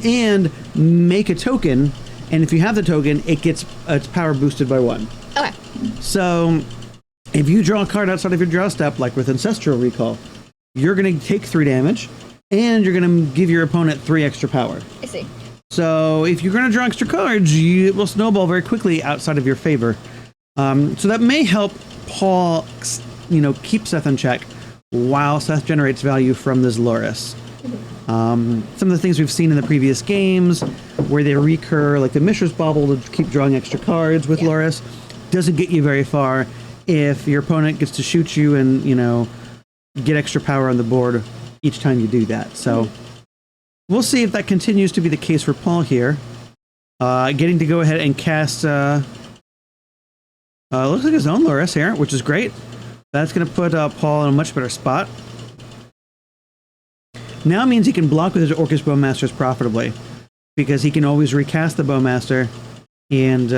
and make a token. And if you have the token, it gets its power boosted by 1. Okay. So if you draw a card outside of your draw step, like with Ancestral Recall, you're going to take 3 damage and you're going to give your opponent 3 extra power. I see. So if you're going to draw extra cards, it will snowball very quickly outside of your favor. So that may help Paul, you know, keep Seth in check while Seth generates value from this Loris. Some of the things we've seen in the previous games where they recur, like the Mishra's Bauble to keep drawing extra cards with Loris, doesn't get you very far if your opponent gets to shoot you and, you know, get extra power on the board each time you do that. So we'll see if that continues to be the case for Paul here. Getting to go ahead and cast, looks like his own Loris here, which is great. That's going to put Paul in a much better spot. Now means he can block with his Orcish Bowmasters profitably, because he can always recast the Bowmaster and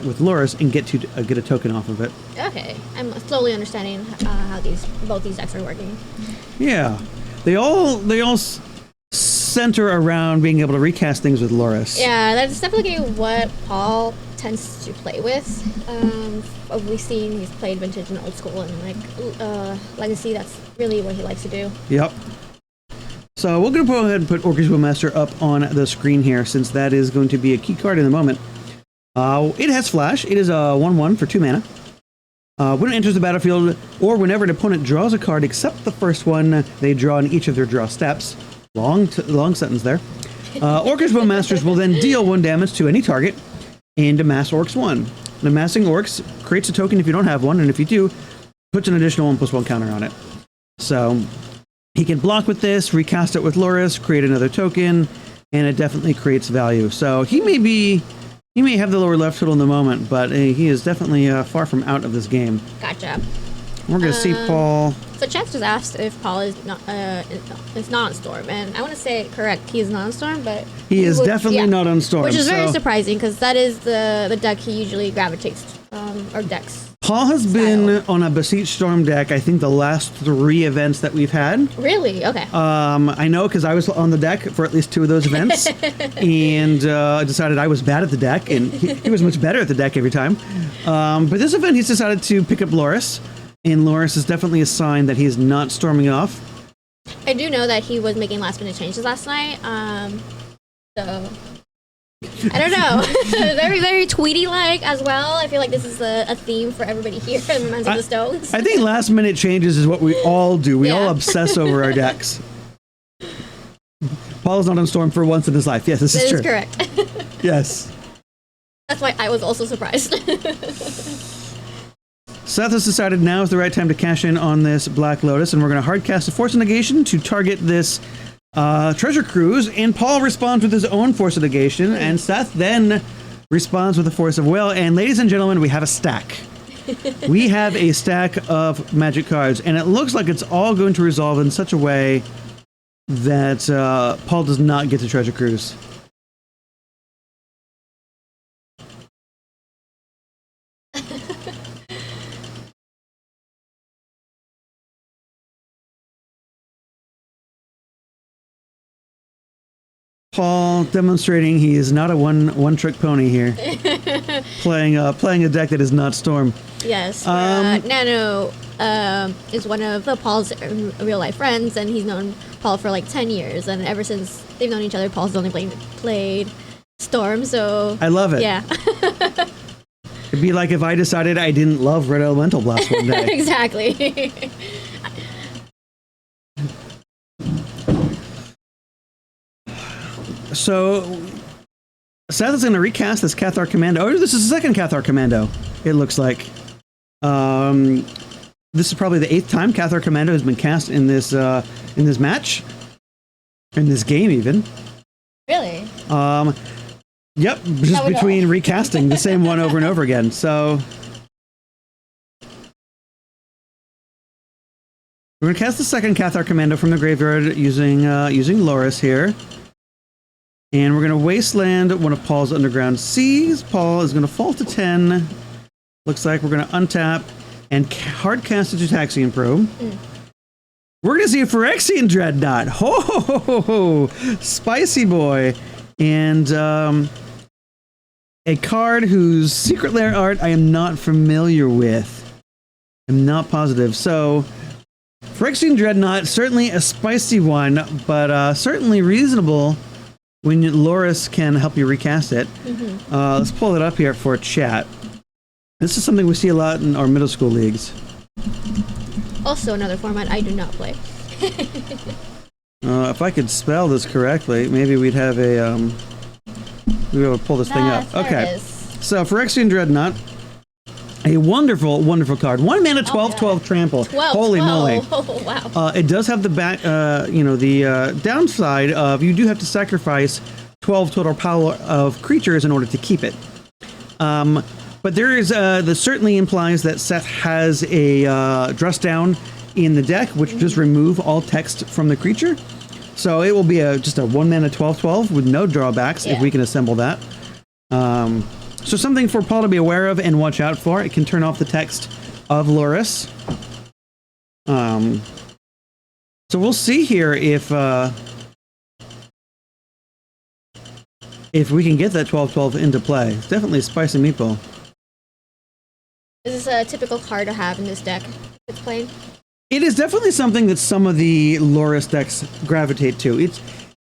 with Loris and get a token off of it. Okay, I'm slowly understanding how both these decks are working. Yeah, they all center around being able to recast things with Loris. Yeah, that's definitely what Paul tends to play with. We've seen he's played Vintage and Old School and like Legacy. That's really what he likes to do. Yep. So we're going to go ahead and put Orcish Bowmaster up on the screen here, since that is going to be a key card in the moment. It has Flash. It is a 1/1 for 2 mana. When it enters the battlefield, or whenever an opponent draws a card except the first one they draw in each of their draw steps. Long sentence there. Orcish Bowmasters will then deal 1 damage to any target and amass Orcs 1. And amassing Orcs creates a token if you don't have one, and if you do, puts an additional 1/1 counter on it. So he can block with this, recast it with Loris, create another token, and it definitely creates value. So he may be He may have the lower left total in the moment, but he is definitely far from out of this game. Gotcha. We're going to see Paul. So Chance just asked if Paul is not on Storm, and I want to say it correct. He is not on Storm, but He is definitely not on Storm. which is very so- surprising because that is the deck he usually gravitates or decks. Paul has been on a Beseech Storm deck, I think, the last 3 events that we've had. Really? Okay. I know because I was on the deck for at least 2 of those events, and I decided I was bad at the deck, and he was much better at the deck every time. But this event, he's decided to pick up Loris, and Loris is definitely a sign that he is not storming off. I do know that he was making last minute changes last night. So I don't know. Very, very Tweety like as well. I feel like this is a theme for everybody here in Reminds of the Stones. I think last minute changes is what we all do. We all obsess over our decks. Paul is not on Storm for once in his life. Yes, this is true. That is correct. Yes. That's why I was also surprised. Seth has decided now is the right time to cash in on this Black Lotus, and we're going to hard cast a Force of Negation to target this Treasure Cruise, and Paul responds with his own Force of Negation, and Seth then responds with a Force of Will, and ladies and gentlemen, we have a stack. We have a stack of Magic cards, and it looks like it's all going to resolve in such a way that Paul does not get to Treasure Cruise. Paul demonstrating he is not a one-trick pony here, playing a deck that is not Storm. Yes. Nano is one of Paul's real life friends, and he's known Paul for like 10 years. And ever since they've known each other, Paul's only played Storm. So I love it. Yeah. It'd be like if I decided I didn't love Red Elemental Blast one day. Exactly. So Seth is going to recast this Cathar Commando. Oh, this is the second Cathar Commando, it looks like. This is probably the 8th time Cathar Commando has been cast in this match, in this game even. Really? Yep, just between recasting the same one over and over again. So we're going to cast the second Cathar Commando from the graveyard using Loris here. And we're going to Wasteland one of Paul's Underground Seas. Paul is going to fall to 10. Looks like we're going to untap and hard cast a Gitaxian Probe. We're going to see a Phyrexian Dreadnought. Ho, ho, ho, ho, ho. Spicy boy. And a card whose Secret Lair art I am not familiar with. I'm not positive. So, Phyrexian Dreadnought, certainly a spicy one, but certainly reasonable when Loris can help you recast it. Let's pull it up here for chat. This is something we see a lot in our middle school leagues. Also another format I do not play. If I could spell this correctly, maybe we'd have a we'd be able to pull this thing up. Okay. So Phyrexian Dreadnought, a wonderful, wonderful card. 1 mana, 12/12 trample. 12, Holy 12. moly! Oh, wow. It does have the back, the downside of you do have to sacrifice 12 total power of creatures in order to keep it. But there is this certainly implies that Seth has a dress down in the deck, which just remove all text from the creature. So it will be just a 1 mana 12/12 with no drawbacks if we can assemble that. So something for Paul to be aware of and watch out for. It can turn off the text of Loris. So we'll see here if we can get that 12/12 into play. It's definitely a spicy meatball. Is this a typical card to have in this deck that's playing? It is definitely something that some of the Loris decks gravitate to.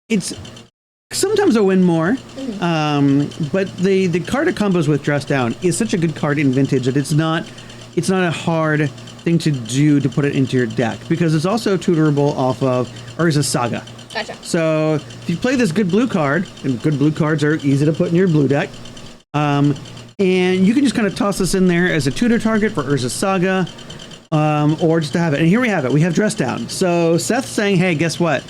It's sometimes a win more, but the card that combos with Dress Down is such a good card in Vintage that it's not a hard thing to do to put it into your deck, because it's also tutorable off of Urza's Saga. Gotcha. So if you play this good blue card, and good blue cards are easy to put in your blue deck, and you can just kind of toss this in there as a tutor target for Urza's Saga, or just to have it. And here we have it. We have Dress Down. So Seth's saying, hey, guess what?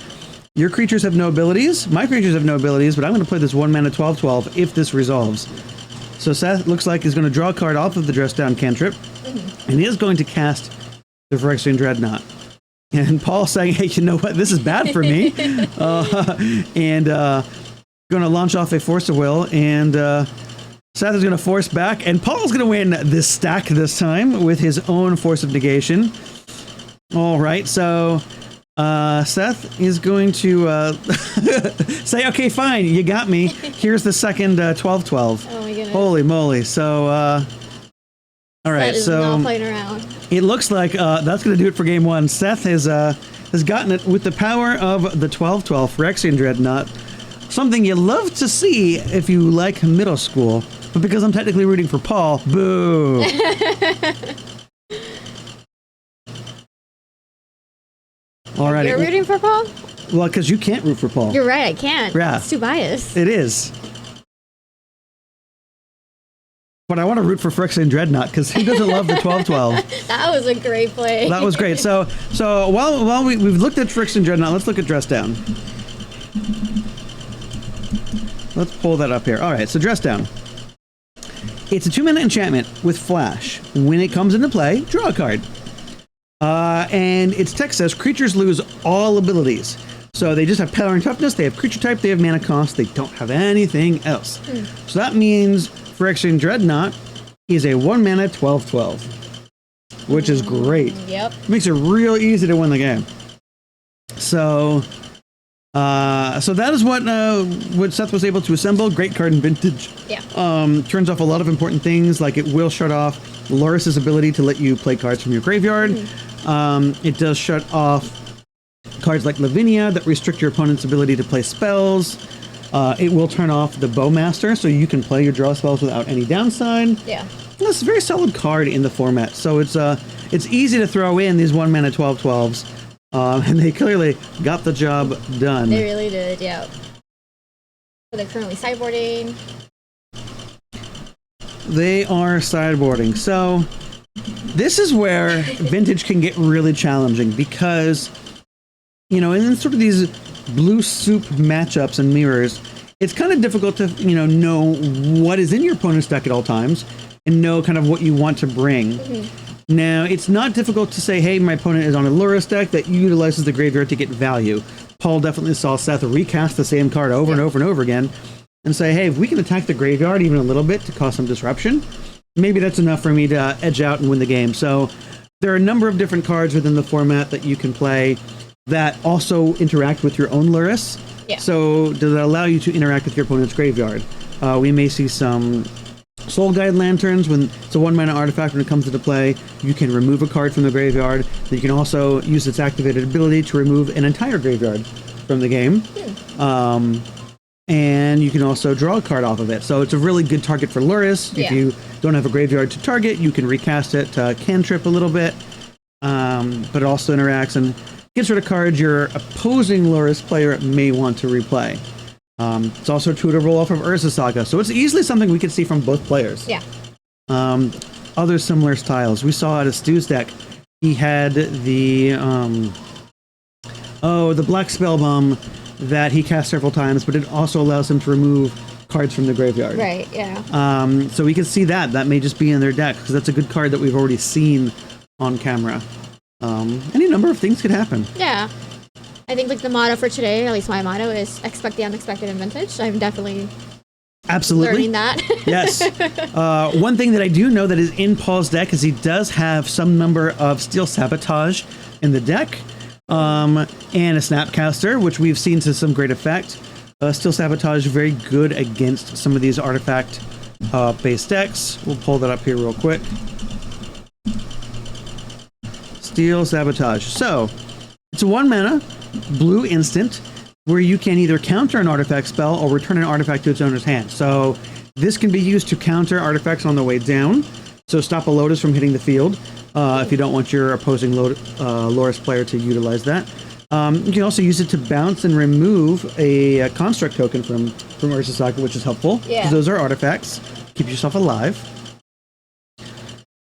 Your creatures have no abilities. My creatures have no abilities, but I'm going to play this 1 mana 12/12 if this resolves. So Seth looks like he's going to draw a card off of the Dress Down cantrip, and he is going to cast the Phyrexian Dreadnought. And Paul's saying, hey, you know what? This is bad for me. And going to launch off a Force of Will, and Seth is going to force back, and Paul's going to win this stack this time with his own Force of Negation. All right, so Seth is going to say, okay, fine, you got me. Here's the second 12-12. Oh my goodness. Holy moly. So, all right, That is so not playing around. it looks like that's going to do it for game one. Seth has gotten it with the power of the 12-12 Phyrexian Dreadnought. Something you love to see if you like middle school. But because I'm technically rooting for Paul, boo. All right. You're rooting for Paul? Well, because you can't root for Paul. You're right, I can't. Yeah. It's too biased. It is. But I want to root for Phyrexian Dreadnought because who doesn't love the 12-12? That was a great play. That was great. So while we've looked at Phyrexian Dreadnought, let's look at Dress Down. Let's pull that up here. All right, so Dress Down. It's a 2-mana enchantment with flash. When it comes into play, draw a card. And its text says creatures lose all abilities. So they just have power and toughness, they have creature type, they have mana cost, they don't have anything else. So that means Phyrexian Dreadnought is a 1-mana 12-12, which is great. Yep. Makes it real easy to win the game. So that is what Seth was able to assemble. Great card in Vintage. Yeah. Turns off a lot of important things, like it will shut off Loris's ability to let you play cards from your graveyard. It does shut off cards like Lavinia that restrict your opponent's ability to play spells. It will turn off the Bowmaster, so you can play your draw spells without any downside. Yeah. It's a very solid card in the format, so it's easy to throw in these 1-mana 12-12s. And they clearly got the job done. They really did, yeah. So they're currently sideboarding. They are sideboarding. So this is where Vintage can get really challenging because, in sort of these blue soup matchups and mirrors, it's kind of difficult to, know what is in your opponent's deck at all times and know kind of what you want to bring. Now, it's not difficult to say, hey, my opponent is on a Loris deck that utilizes the graveyard to get value. Paul definitely saw Seth recast the same card over and over and over again and say, hey, if we can attack the graveyard even a little bit to cause some disruption, maybe that's enough for me to edge out and win the game. So there are a number of different cards within the format that you can play that also interact with your own Loris. Yeah. So does that allow you to interact with your opponent's graveyard? We may see some Soul Guide Lanterns. When it's a 1-mana artifact, when it comes into play, you can remove a card from the graveyard. You can also use its activated ability to remove an entire graveyard from the game. And you can also draw a card off of it. So it's a really good target for Loris. If you don't have a graveyard to target, you can recast it to cantrip a little bit. But it also interacts and gets rid of cards your opposing Loris player may want to replay. It's also a tutable off of Urza Saga, so it's easily something we could see from both players. Yeah. Other similar styles. We saw at a Stu's deck, he had the Black Spellbomb that he cast several times, but it also allows him to remove cards from the graveyard. Right, yeah. So we can see that may just be in their deck, because that's a good card that we've already seen on camera. Any number of things could happen. Yeah. I think the motto for today, at least my motto, is expect the unexpected in Vintage. I'm definitely learning that. Yes. One thing that I do know that is in Paul's deck is he does have some number of Steel Sabotage in the deck, and a Snapcaster, which we've seen to some great effect. Steel Sabotage very good against some of these artifact based decks. We'll pull that up here real quick. Steel Sabotage. So it's a 1-mana blue instant where you can either counter an artifact spell or return an artifact to its owner's hand. So this can be used to counter artifacts on the way down. So stop a Lotus from hitting the field if you don't want your opposing Loris player to utilize that. You can also use it to bounce and remove a construct token from Urza Saga, which is helpful. Yeah. Those are artifacts. Keep yourself alive.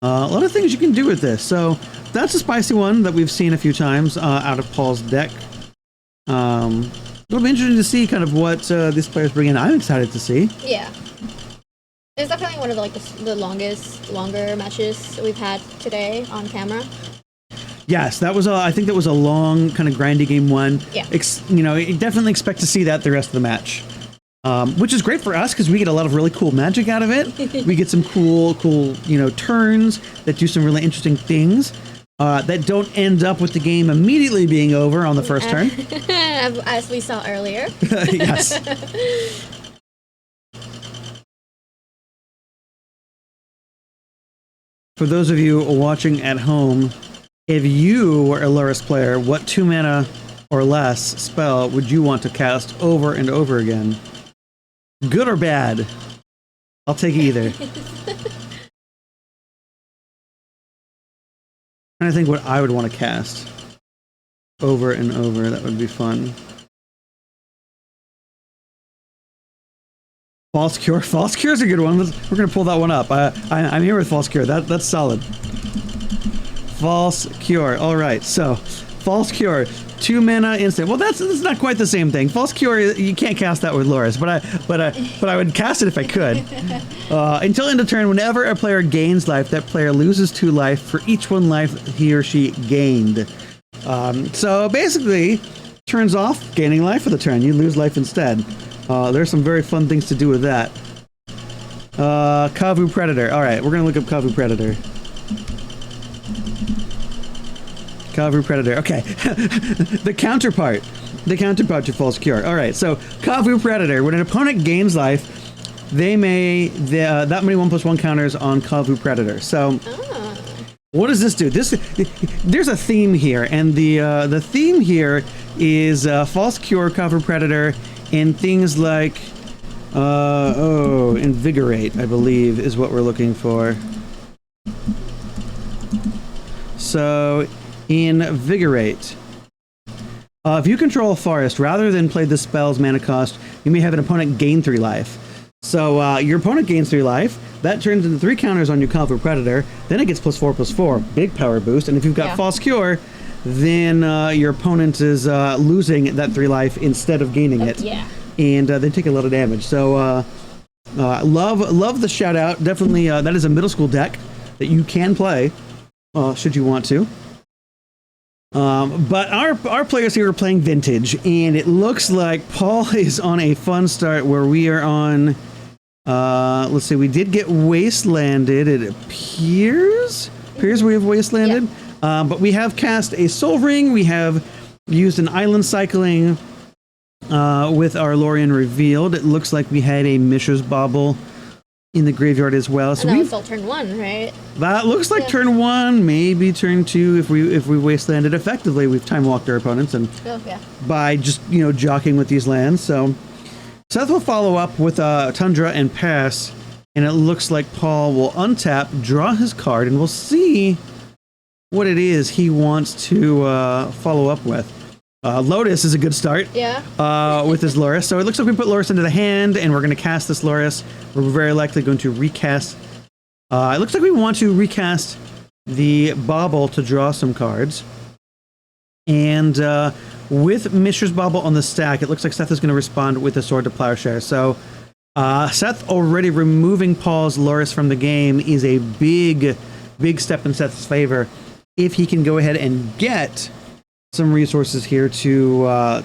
A lot of things you can do with this. So that's a spicy one that we've seen a few times out of Paul's deck. It'll be interesting to see kind of what these players bring in. I'm excited to see. Yeah. It's definitely one of the longer matches we've had today on camera. Yes, that was I think that was a long kind of grindy game one. Yeah. You definitely expect to see that the rest of the match. Which is great for us because we get a lot of really cool magic out of it. We get some cool, turns that do some really interesting things that don't end up with the game immediately being over on the first turn. As we saw earlier. Yes. For those of you watching at home, if you were a Lurrus player, what 2 mana or less spell would you want to cast over and over again? Good or bad? I'll take either. I think what I would want to cast over and over. That would be fun. False Cure. False Cure is a good one. We're going to pull that one up. I'm here with False Cure. That's solid. False Cure. All right. So, False Cure. 2 mana instant. Well, that's not quite the same thing. False Cure, you can't cast that with Lurrus, but I would cast it if I could. Until end of turn, whenever a player gains life, that player loses 2 life for each 1 life he or she gained. So basically, turns off gaining life for the turn. You lose life instead. There's some very fun things to do with that. Kavu Predator. All right, we're gonna look up Kavu Predator. Kavu Predator. Okay. The counterpart to False Cure. All right. So Kavu Predator. When an opponent gains life, they may that many 1/1 counters on Kavu Predator. So what does this do? There's a theme here, and the theme here is False Cure, Kavu Predator, and things like Invigorate, I believe, is what we're looking for. So Invigorate. If you control a forest, rather than play the spell's mana cost, you may have an opponent gain 3 life. So your opponent gains 3 life. That turns into 3 counters on your Kavu Predator. Then it gets +4/+4. Big power boost. And if you've got False Cure, then your opponent is losing that 3 life instead of gaining it. Yeah. And they take a lot of damage. So love the shout out. Definitely, that is a middle school deck that you can play should you want to. But our players here are playing Vintage, and it looks like Paul is on a fun start where we are on, let's see, we did get Wastelanded, it appears we have Wastelanded, but we have cast a Soul Ring, we have used an Island Cycling with our Lorien Revealed. It looks like we had a Mishra's Bauble in the graveyard as well. So that was all turn 1, right? That looks like turn 1, maybe turn 2 if we Wastelanded effectively. We've time walked our opponents and by just jockeying with these lands. So Seth will follow up with Tundra and pass, and it looks like Paul will untap, draw his card, and we'll see what it is he wants to follow up with. Lotus is a good start with his Lurrus. So it looks like we put Lurrus into the hand, and we're going to cast this Lurrus. We're very likely going to recast. It looks like we want to recast the Bauble to draw some cards. And with Mishra's Bauble on the stack, it looks like Seth is going to respond with a Sword to Plowshare. So Seth already removing Paul's Lurrus from the game is a big step in Seth's favor if he can go ahead and get some resources here to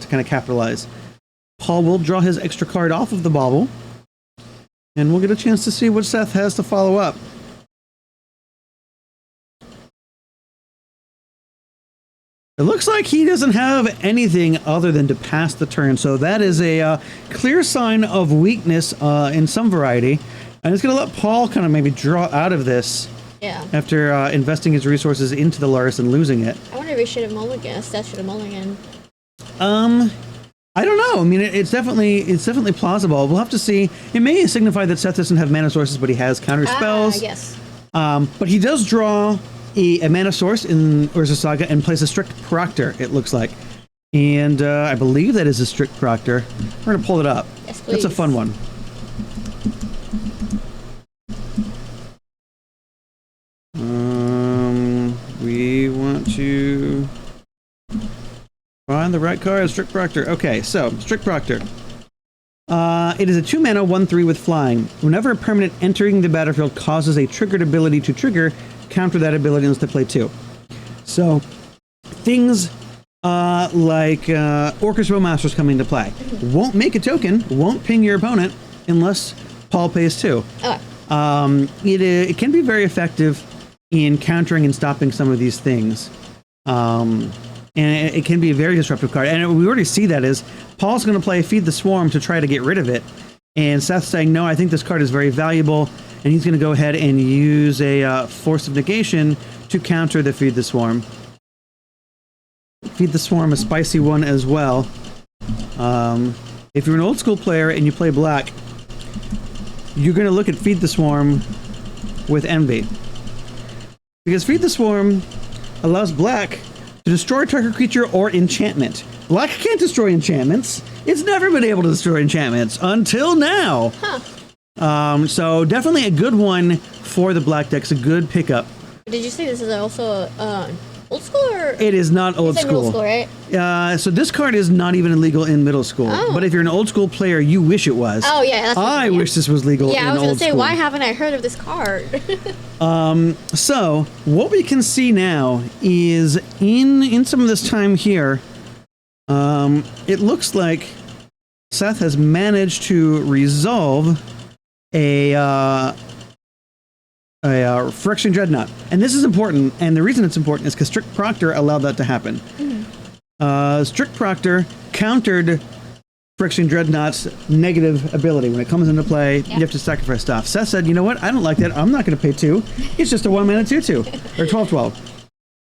kind of capitalize. Paul will draw his extra card off of the Bauble, and we'll get a chance to see what Seth has to follow up. It looks like he doesn't have anything other than to pass the turn, so that is a clear sign of weakness in some variety, and it's going to let Paul kind of maybe draw out of this. Yeah. After investing his resources into the Lurrus and losing it. I wonder if we should have mulliganed. Seth should have mulliganed. I don't know. I mean, it's definitely plausible. We'll have to see. It may signify that Seth doesn't have mana sources, but he has counter spells. Yes. But he does draw a mana source in Urza Saga and plays a Strict Proctor, it looks like. And I believe that is a Strict Proctor. We're going to pull it up. Yes, please. That's a fun one. We want to find the right card. Strict Proctor. Okay, so Strict Proctor. It is a 2-mana 1/3 with flying. Whenever a permanent entering the battlefield causes a triggered ability to trigger, counter that ability unless they play 2. So things like Orcust Bowmaster's coming into play. Won't make a token, won't ping your opponent unless Paul pays 2. Okay. It can be very effective in countering and stopping some of these things. And it can be a very disruptive card. And we already see that is Paul's going to play Feed the Swarm to try to get rid of it. And Seth's saying, no, I think this card is very valuable. And he's going to go ahead and use a Force of Negation to counter the Feed the Swarm. Feed the Swarm, a spicy one as well. If you're an old school player and you play black, you're going to look at Feed the Swarm with envy. Because Feed the Swarm allows black to destroy target creature or enchantment. Black can't destroy enchantments. It's never been able to destroy enchantments until now. Huh. So definitely a good one for the black decks, a good pickup. Did you say this is also old school or? It is not old You said school. middle school, right? So this card is not even illegal in middle school. Oh. But if you're an old school player, you wish it was. Oh yeah, that's what, I wish this was legal Yeah, I in was gonna old say, school. why haven't I heard of this card? So what we can see now is in some of this time here, it looks like Seth has managed to resolve a Phyrexian Dreadnought. And this is important, and the reason it's important is because Strict Proctor allowed that to happen. Strict Proctor countered Phyrexian Dreadnought's negative ability. When it comes into play, you have to sacrifice stuff. Seth said, you know what, I don't like that, I'm not going to pay 2. It's just a 1-mana 2/2, or 12/12.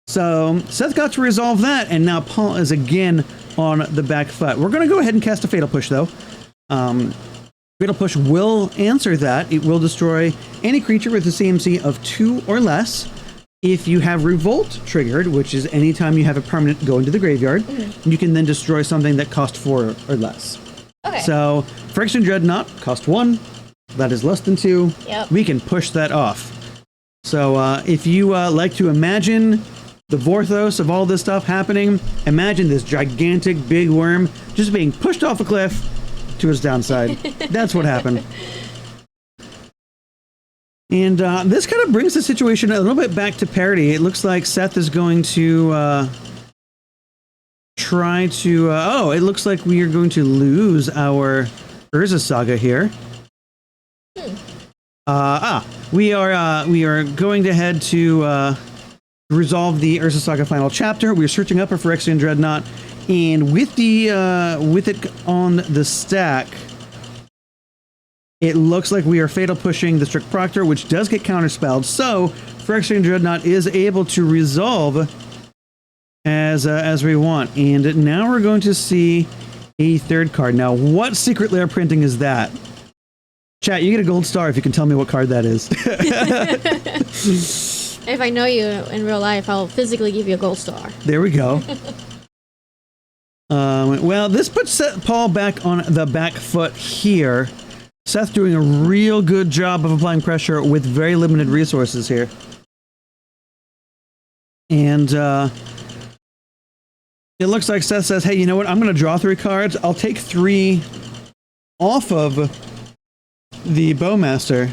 So Seth got to resolve that, and now Paul is again on the back foot. We're going to go ahead and cast a Fatal Push, though. Fatal Push will answer that. It will destroy any creature with a CMC of 2 or less. If you have Revolt triggered, which is anytime you have a permanent go into the graveyard, you can then destroy something that costs 4 or less. Okay. So, Phyrexian Dreadnought cost 1. That is less than 2. Yep. We can push that off. So, if you like to imagine the Vorthos of all this stuff happening, imagine this gigantic big worm just being pushed off a cliff to its downside. That's what happened. And this kind of brings the situation a little bit back to parity. It looks like Seth is going to try to... it looks like we are going to lose our Urza Saga here. We are going to head to resolve the Urza Saga final chapter. We're searching up a Phyrexian Dreadnought, and with it on the stack, it looks like we are Fatal Pushing the Strict Proctor, which does get counterspelled. So Phyrexian Dreadnought is able to resolve as we want. And now we're going to see a third card. Now, what Secret Lair printing is that? Chat, you get a gold star if you can tell me what card that is. If I know you in real life, I'll physically give you a gold star. There we go. Well, this puts Paul back on the back foot here. Seth doing a real good job of applying pressure with very limited resources here. And it looks like Seth says, hey, you know what? I'm going to draw 3 cards. I'll take 3 off of the Bowmaster,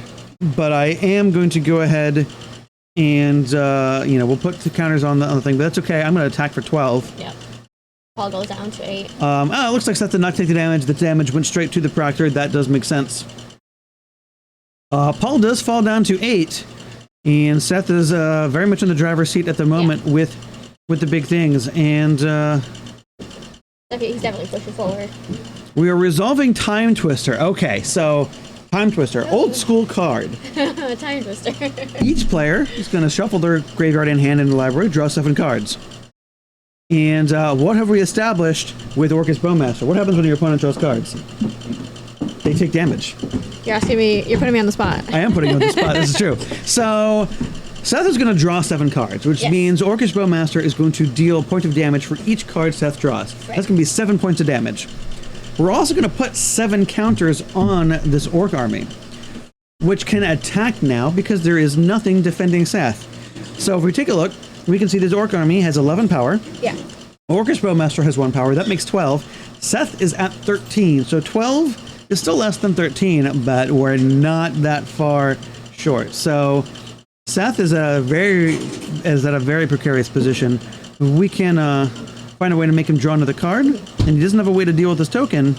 but I am going to go ahead and, we'll put the counters on the thing, but that's okay. I'm going to attack for 12. Yep. Paul goes down to 8. It looks like Seth did not take the damage. The damage went straight to the Proctor. That does make sense. Paul does fall down to 8, and Seth is very much in the driver's seat at the moment with the big things. And he's definitely pushing forward. We are resolving Time Twister. Okay, so Time Twister, old school card. Time Twister. Each player is going to shuffle their graveyard in hand in the library, draw 7 cards. And what have we established with Orcust Bowmaster? What happens when your opponent draws cards? They take damage. You're asking me, you're putting me on the spot. I am putting you on the spot, this is true. So, Seth is going to draw 7 cards, which means Orcust Bowmaster is going to deal a point of damage for each card Seth draws. Right. That's going to be 7 points of damage. We're also going to put 7 counters on this Orc army, which can attack now because there is nothing defending Seth. So if we take a look, we can see this Orc army has 11 power. Yeah. Orcust Bowmaster has 1 power. That makes 12. Seth is at 13. So 12 is still less than 13, but we're not that far short. So Seth is at a very precarious position. If we can find a way to make him draw another card, and he doesn't have a way to deal with this token,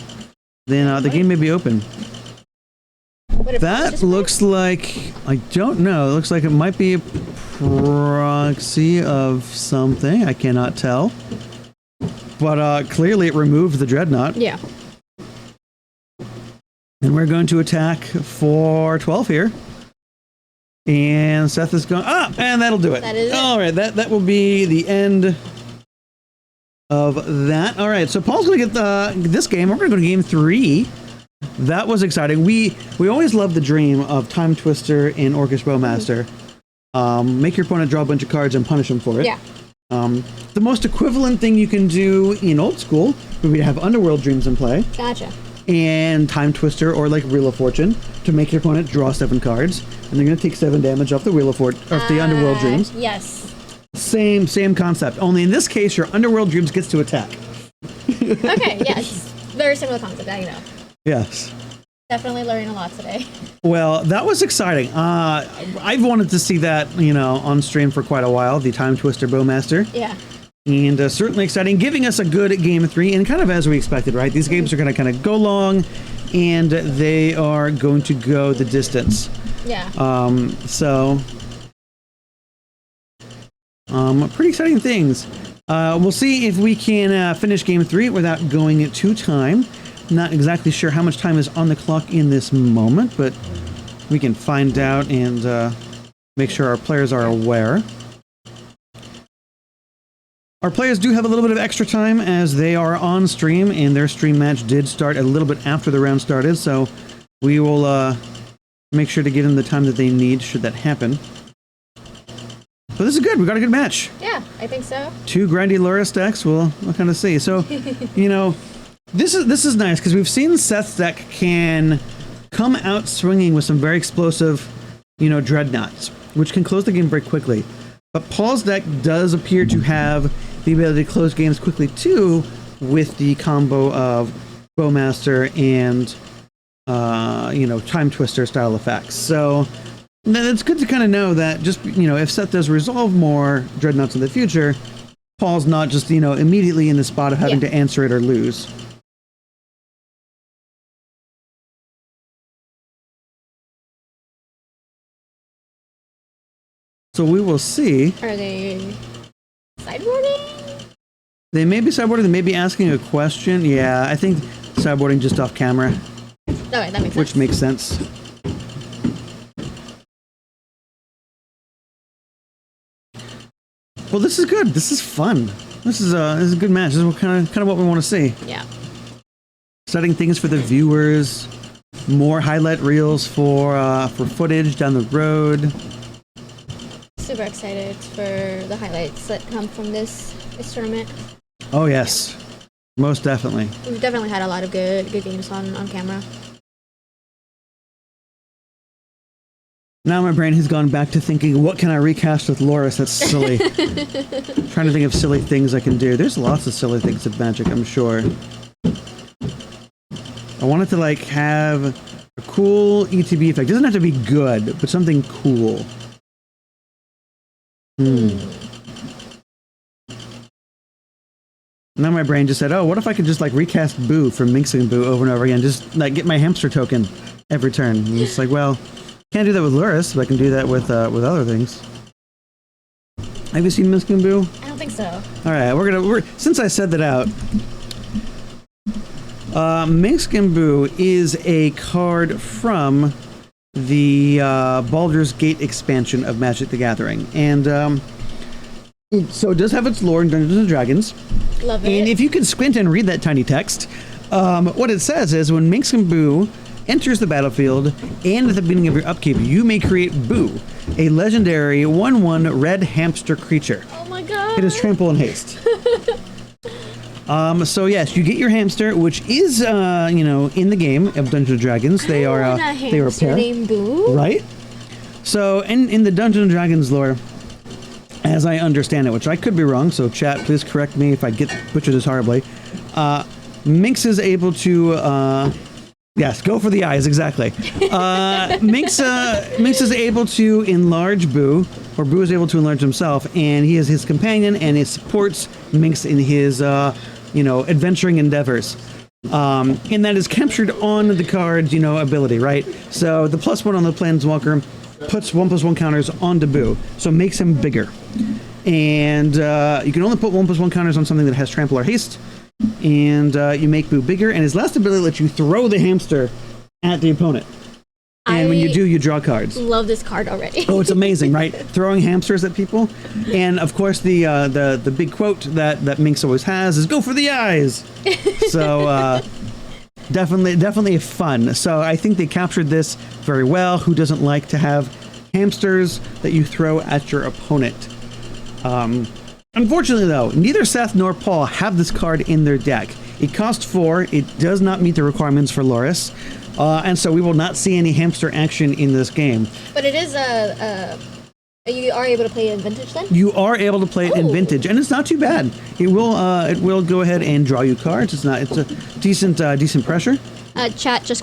then the game may be open. That looks like, I don't know, it looks like it might be a proxy of something. I cannot tell. But clearly it removed the Dreadnought. Yeah. And we're going to attack for 12 here. And Seth is going, and that'll do it. That is it. All right, that will be the end of that. All right, so Paul's going to get this game. We're going to go to game 3. That was exciting. We always love the dream of Time Twister and Orcish Bowmaster. Make your opponent draw a bunch of cards and punish them for it. Yeah. The most equivalent thing you can do in old school would be to have Underworld Dreams in play. Gotcha. And Time Twister or like Wheel of Fortune to make your opponent draw 7 cards, and they're going to take 7 damage off the off the Underworld Dreams. Yes. Same concept. Only in this case, your Underworld Dreams gets to attack. Okay. Yes. Very similar concept. I know. Yes. Definitely learning a lot today. Well, that was exciting. I've wanted to see that, on stream for quite a while. The Time Twister Bowmaster. Yeah. And certainly exciting, giving us a good game 3, and kind of as we expected, right? These games are going to kind of go long, and they are going to go the distance. Yeah. Pretty exciting things. We'll see if we can finish game 3 without going to time. Not exactly sure how much time is on the clock in this moment, but we can find out and make sure our players are aware. Our players do have a little bit of extra time as they are on stream, and their stream match did start a little bit after the round started, so we will make sure to give them the time that they need should that happen. But this is good. We got a good match. Yeah, I think so. 2 Grindy Lurrus decks. We'll kind of see. So, this is nice because we've seen Seth's deck can come out swinging with some very explosive, Dreadnoughts, which can close the game very quickly. But Paul's deck does appear to have the ability to close games quickly too, with the combo of Bowmaster and Time Twister style effects. So it's good to kind of know that just if Seth does resolve more Dreadnoughts in the future, Paul's not just immediately in the spot of having to answer it or lose. So we will see. Are they sideboarding? They may be sideboarding. They may be asking a question. Yeah, I think sideboarding just off camera. Okay, that makes sense. Which makes sense. Well, this is good. This is fun. This is a good match. This is kind of what we want to see. Yeah. Setting things for the viewers. More highlight reels for footage down the road. Super excited for the highlights that come from this tournament. Oh yes, most definitely. We've definitely had a lot of good games on camera. Now my brain has gone back to thinking, what can I recast with Lurrus? That's silly. Trying to think of silly things I can do. There's lots of silly things with Magic, I'm sure. I wanted to have a cool ETB effect. It doesn't have to be good, but something cool. Now my brain just said, oh, what if I could just recast Boo from Minx and Boo over and over again? Just get my hamster token every turn. And it's well, can't do that with Lurrus, but I can do that with other things. Have you seen Minx and Boo? I don't think so. All right, since I said that out, Minx and Boo is a card from the Baldur's Gate expansion of Magic the Gathering, and so it does have its lore in Dungeons and Dragons. Love it. And if you can squint and read that tiny text, what it says is when Minx and Boo enters the battlefield and at the beginning of your upkeep, you may create Boo, a legendary 1/1 red hamster creature. Oh my god! It is trample and haste. So yes, you get your hamster, which is in the game of Dungeons and Dragons. They are a pair, named Boo. Right? So in the Dungeons and Dragons lore, as I understand it, which I could be wrong, so chat, please correct me if I butcher this horribly. Minx is able to Yes, go for the eyes, exactly. Minx is able to enlarge Boo, or Boo is able to enlarge himself, and he is his companion, and it supports Minx in his, adventuring endeavors. And that is captured on the card's, ability, right? So the +1 on the Planeswalker puts 1/1 counters onto Boo, so it makes him bigger. And you can only put 1/1 counters on something that has Trample or Haste, and you make Boo bigger, and his last ability lets you throw the hamster at the opponent. And when you do, you draw cards. Love this card already. Oh, it's amazing, right? Throwing hamsters at people. And of course, the big quote that Minx always has is "Go for the eyes." So definitely fun. So I think they captured this very well. Who doesn't like to have hamsters that you throw at your opponent? Unfortunately, though, neither Seth nor Paul have this card in their deck. It costs 4. It does not meet the requirements for Loris. And so we will not see any hamster action in this game. But it is you are able to play it in Vintage then? You are able to play it in Vintage, and it's not too bad. It will go ahead and draw you cards. It's a decent pressure. Chat just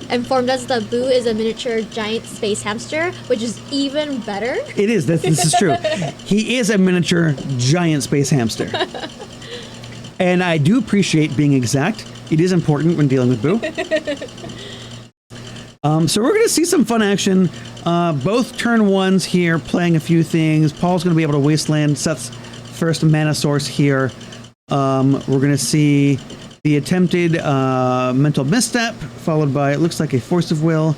informed us that Boo is a miniature giant space hamster, which is even better. It is. This is true. He is a miniature giant space hamster. And I do appreciate being exact. It is important when dealing with Boo. So we're going to see some fun action. Both turn ones here, playing a few things. Paul's going to be able to wasteland Seth's first mana source here. We're going to see the attempted mental misstep, followed by, it looks like, a force of will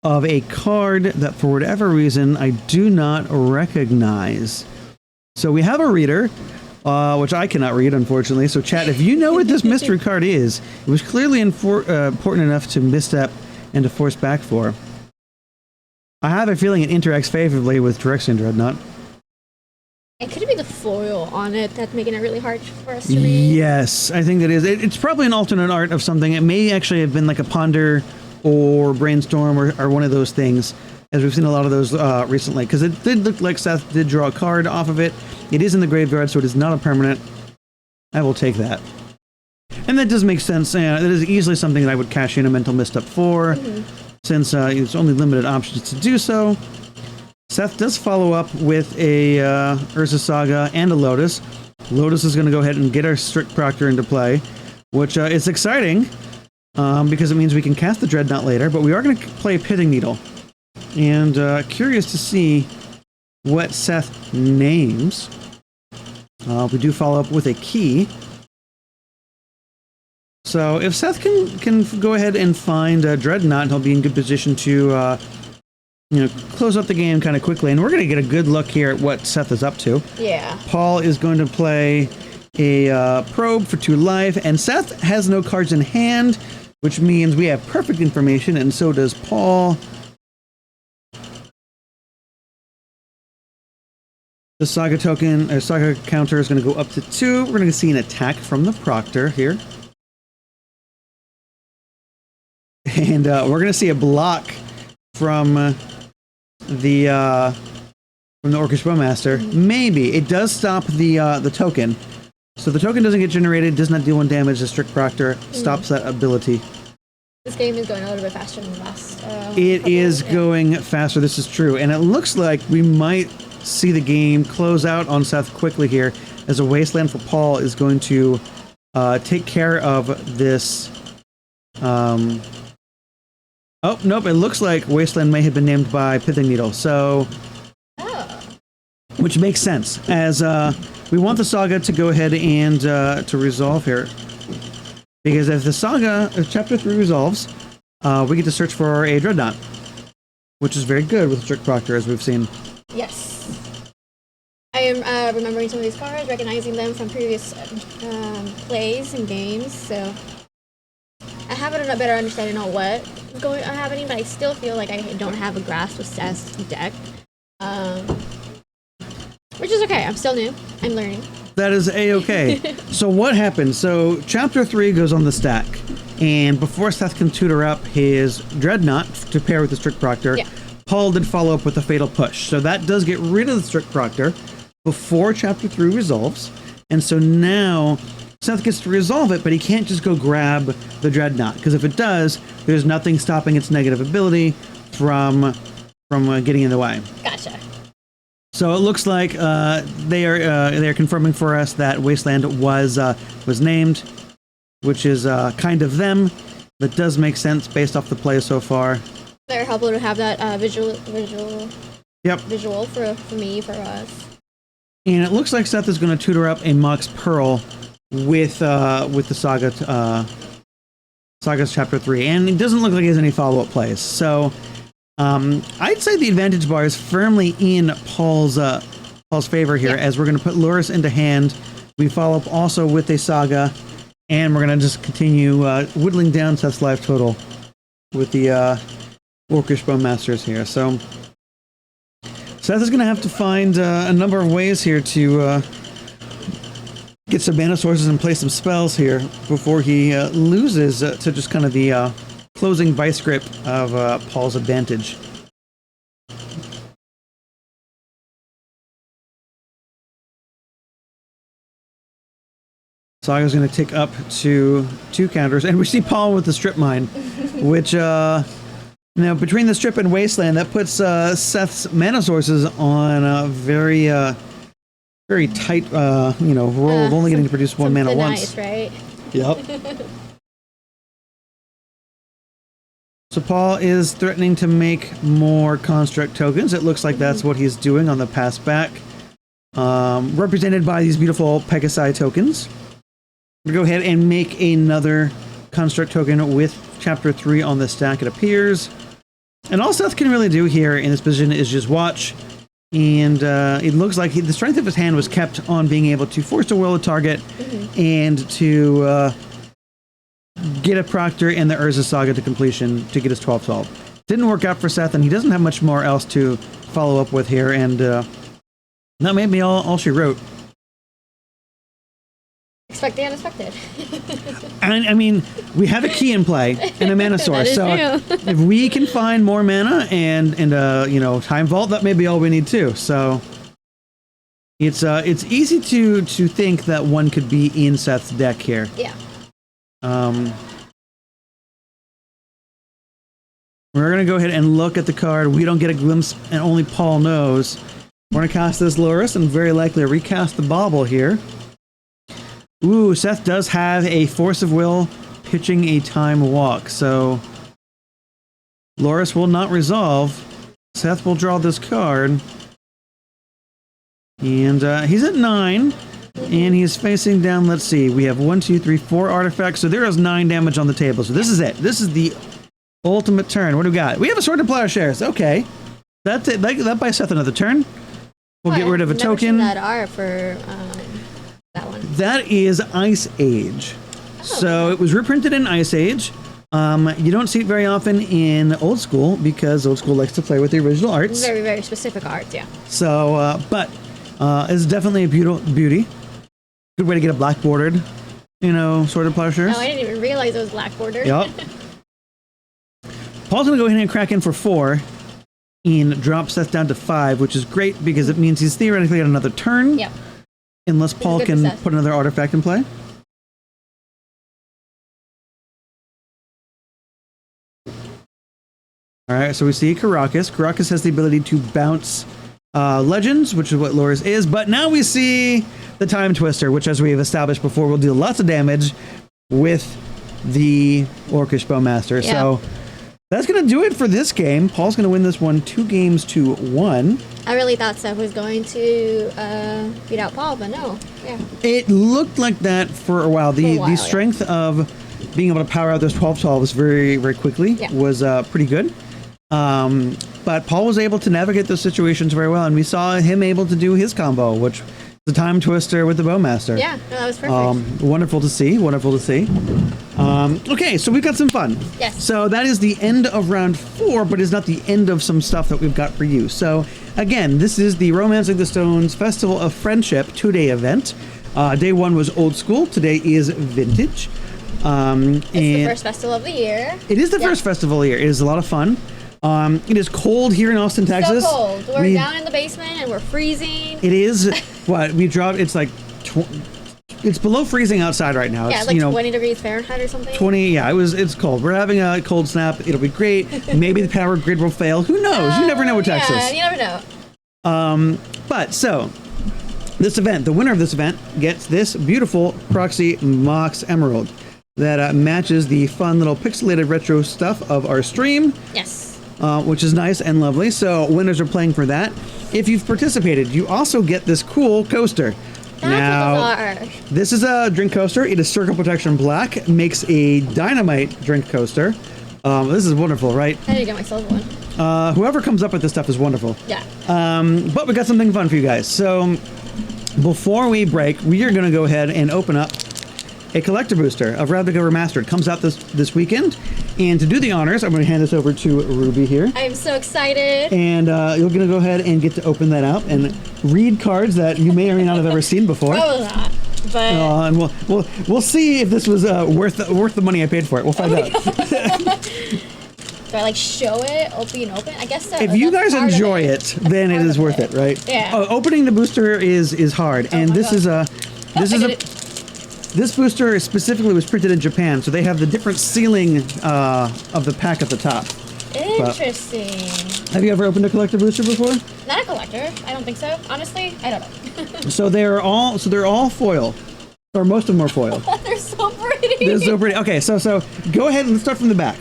of a card that, for whatever reason, I do not recognize. So we have a reader, which I cannot read, unfortunately. So, chat, if you know what this mystery card is, it was clearly important enough to misstep and to force back for. I have a feeling it interacts favorably with Phyrexian Dreadnought. It could be the foil on it that's making it really hard for us to read. Yes, I think it is. It's probably an alternate art of something. It may actually have been like a Ponder or Brainstorm or one of those things, as we've seen a lot of those recently, because it did look like Seth did draw a card off of it. It is in the graveyard, so it is not a permanent. I will take that. And that does make sense. That is easily something that I would cash in a mental misstep for, since there's only limited options to do so. Seth does follow up with a Urza Saga and a Lotus. Lotus is going to go ahead and get our Strict Proctor into play, which is exciting because it means we can cast the Dreadnought later, but we are going to play Pitting Needle. And curious to see what Seth names. We do follow up with a key. So if Seth can go ahead and find Dreadnought, he'll be in good position to close up the game kind of quickly. And we're going to get a good look here at what Seth is up to. Yeah. Paul is going to play a Probe for 2 life, and Seth has no cards in hand, which means we have perfect information, and so does Paul. The Saga token, or Saga counter, is going to go up to 2. We're going to see an attack from the Proctor here. And we're going to see a block from the Orcish Bowmaster. Maybe. It does stop the token. So the token doesn't get generated, does not deal 1 damage. The Strict Proctor stops that ability. This game is going a little bit faster than the last. It is going faster, this is true. And it looks like we might see the game close out on Seth quickly here, as a Wasteland for Paul is going to take care of this. Oh, nope, it looks like Wasteland may have been named by Pithing Needle, so... Which makes sense, as we want the Saga to go ahead and to resolve here. Because if the Saga, if Chapter 3 resolves, we get to search for a Dreadnought, which is very good with Strict Proctor, as we've seen. Yes. I am remembering some of these cards, recognizing them from previous plays and games, so... I have a better understanding on what is happening, but I still feel like I don't have a grasp of Seth's deck. Which is okay. I'm still new. I'm learning. That is A-okay. So what happens? So Chapter 3 goes on the stack, and before Seth can tutor up his Dreadnought to pair with the Strict Proctor, Paul did follow up with a Fatal Push. So that does get rid of the Strict Proctor before Chapter 3 resolves, and so now Seth gets to resolve it, but he can't just go grab the Dreadnought, because if it does, there's nothing stopping its negative ability from getting in the way. Gotcha. So it looks like they're confirming for us that Wasteland was named, which is kind of them. That does make sense based off the play so far. Very helpful to have that visual for me, for us. And it looks like Seth is going to tutor up a Mox Pearl with the Saga's Chapter 3, and it doesn't look like he has any follow-up plays. So I'd say the advantage bar is firmly in Paul's favor here, as we're going to put Loris into hand. We follow up also with a Saga, and we're going to just continue whittling down Seth's life total with the Orcish Bowmasters here. So Seth is going to have to find a number of ways here to get some mana sources and play some spells here before he loses to just kind of the closing vice grip of Paul's advantage. Saga's going to tick up to 2 counters, and we see Paul with the Strip Mine, which, now between the Strip and Wasteland, that puts Seth's mana sources on a very tight, roll of only getting to produce 1 mana once. Nice, right? Yep. So Paul is threatening to make more construct tokens. It looks like that's what he's doing on the pass back, represented by these beautiful Pegasi tokens. We'll go ahead and make another construct token with Chapter 3 on the stack, it appears. And all Seth can really do here in this position is just watch. And it looks like the strength of his hand was kept on being able to force to will a target and to get a Proctor and the Urza Saga to completion to get his 12-12. Didn't work out for Seth, and he doesn't have much more else to follow up with here. And that may be all she wrote. Expect the unexpected. And I mean, we have a key in play and a mana source. So if we can find more mana and Time Vault, that may be all we need too. So it's easy to think that one could be in Seth's deck here. Yeah. We're gonna go ahead and look at the card. We don't get a glimpse, and only Paul knows. We're gonna cast this Loris and very likely recast the Bauble here. Ooh, Seth does have a Force of Will pitching a Time Walk, so Loris will not resolve. Seth will draw this card. And he's at 9, and he's facing down, let's see, we have 1, 2, 3, 4 artifacts, so there is 9 damage on the table. So this is it. This is the ultimate turn. What do we got? We have a Sword of Plowshares. Okay. That's it. That buys Seth another turn. We'll get rid of a token. That art for that one. That is Ice Age. So it was reprinted in Ice Age. You don't see it very often in Old School because Old School likes to play with the original arts. Very, very specific art, yeah. So, but it's definitely a beauty. Good way to get a black bordered, Sword of Plowshares. Oh, I didn't even realize it was black bordered. Yep. Paul's going to go ahead and crack in for 4 and drop Seth down to 5, which is great because it means he's theoretically got another turn. Yep. Unless Paul can put another artifact in play. Alright, so we see Karakas. Karakas has the ability to bounce legends, which is what Loris is, but now we see the Time Twister, which, as we have established before, will deal lots of damage with the Orcish Bowmaster. Yeah. So that's going to do it for this game. Paul's going to win this one 2-1. I really thought Seth was going to beat out Paul, but no. Yeah. It looked like that for a while. The strength of being able to power out those 12-12s very, very quickly was pretty good. But Paul was able to navigate those situations very well, and we saw him able to do his combo, which the Time Twister with the Bowmaster. Yeah, no, that was perfect. Wonderful to see. Wonderful to see. Okay, so we've got some fun. Yes. So that is the end of round 4, but it's not the end of some stuff that we've got for you. So again, this is the Romancing the Stones Festival of Friendship 2-day event. Day 1 was Old School. Today is Vintage. It's the first festival of the year. It is the first festival of the year. It is a lot of fun. It is cold here in Austin, Texas. So cold. We're down in the basement and we're freezing. It is what we dropped. It's like it's below freezing outside right now. Yeah, It's, like you know, 20 degrees Fahrenheit or something. 20. Yeah, it's cold. We're having a cold snap. It'll be great. Maybe the power grid will fail. Who knows? You never know with Texas. Yeah, you never know. But so this event, the winner of this event gets this beautiful Proxy Mox Emerald that matches the fun little pixelated retro stuff of our stream. Yes. Which is nice and lovely. So winners are playing for that. If you've participated, you also get this cool coaster. That's This is a drink coaster. It is Circle Protection Black. Makes a dynamite drink coaster. This is wonderful, right? I need to get myself one. Whoever comes up with this stuff is wonderful. Yeah. But we got something fun for you guys. So before we break, we are going to go ahead and open up a collector booster of Ravnica Remastered. Comes out this weekend. And to do the honors, I'm going to hand this over to Ruby here. I'm so excited. And you're going to go ahead and get to open that out and read cards that you may or may not have ever seen before. Probably not. But And we'll see if this was worth the money I paid for it. We'll find out. do I like show it, open? I guess so. If you guys enjoy it, then it is worth it, right? Yeah. Opening the booster is hard, and this booster specifically was printed in Japan, so they have the different sealing of the pack at the top. Interesting. Have you ever opened a collector booster before? Not a collector. I don't think so. Honestly, I don't know. So they're all foil, or most of them are foil. They're so pretty. They're so pretty. Okay, so go ahead and let's start from the back.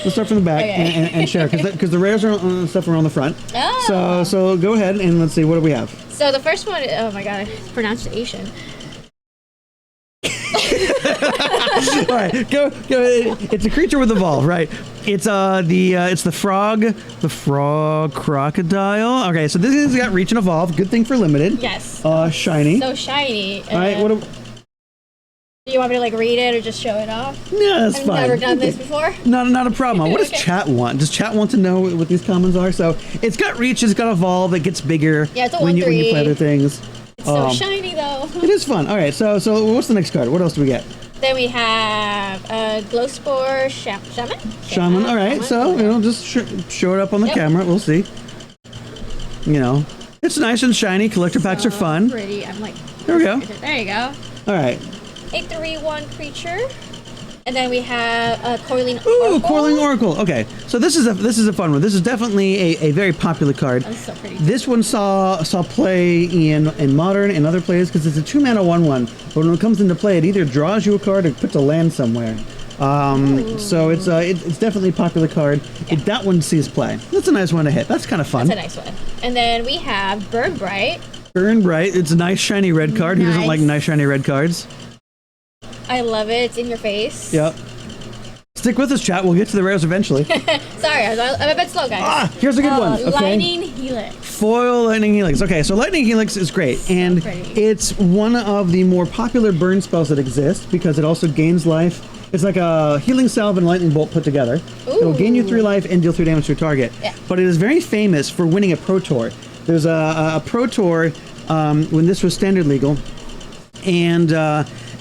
Let's start from the back Okay. and share because the rares are stuff are on the front. Oh. So go ahead and let's see, what do we have? So the first one, oh my god, pronunciation. All right, go. It's a creature with evolve, right? It's the frog crocodile. Okay, so this has got reach and evolve. Good thing for limited. Yes. Shiny. So shiny. All right, do you want me to like read it or just show it off? Yeah, that's I've fine. never done this before. Not a problem. What does chat want? Does chat want to know what these commons are? So it's got reach, it's got evolve, it gets bigger Yeah, it's a when you 1/3. play other things. It's so shiny though. It is fun. All right, so what's the next card? What else do we get? Then we have Glowspore Shaman. Shaman. All right, so just show it up on the Yep. camera. We'll see. It's nice and shiny. Collector packs are fun. Pretty. I'm like. There we go. There you go. All right. A 3/1 creature. And then we have Coiling Ooh, Oracle. Coiling Oracle. Okay, so this is a fun one. This is definitely a very popular card. That's so pretty. This one saw play in Modern and other plays because it's a 2-mana 1/1. But when it comes into play, it either draws you a card or puts a land somewhere. So it's definitely a popular card. If that one sees play, that's a nice one to hit. That's kind of fun. That's a nice one. And then we have Burn Bright. Burn Bright. It's a nice shiny red card. Who doesn't like nice shiny red cards? I love it. It's in your face. Yep. Stick with us, chat. We'll get to the rares eventually. Sorry, I'm a bit slow, guys. Here's a good one. Okay. Lightning Helix. Foil Lightning Helix. Okay, so Lightning Helix is great, and it's one of the more popular burn spells that exist because it also gains life. It's like a healing salve and lightning bolt put together. It'll gain you 3 life and deal 3 damage to your target. Yeah. But it is very famous for winning a Pro Tour. There's a Pro Tour when this was standard legal, and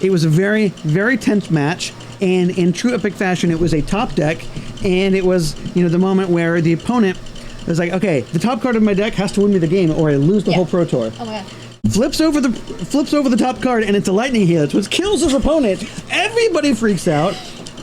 it was a very, very tense match. And in true epic fashion, it was a top deck, and it was the moment where the opponent was like, okay, the top card of my deck has to win me the game, or I lose the whole Pro Tour. Oh my god. Flips over the top card, and it's a Lightning Helix, which kills his opponent. Everybody freaks out.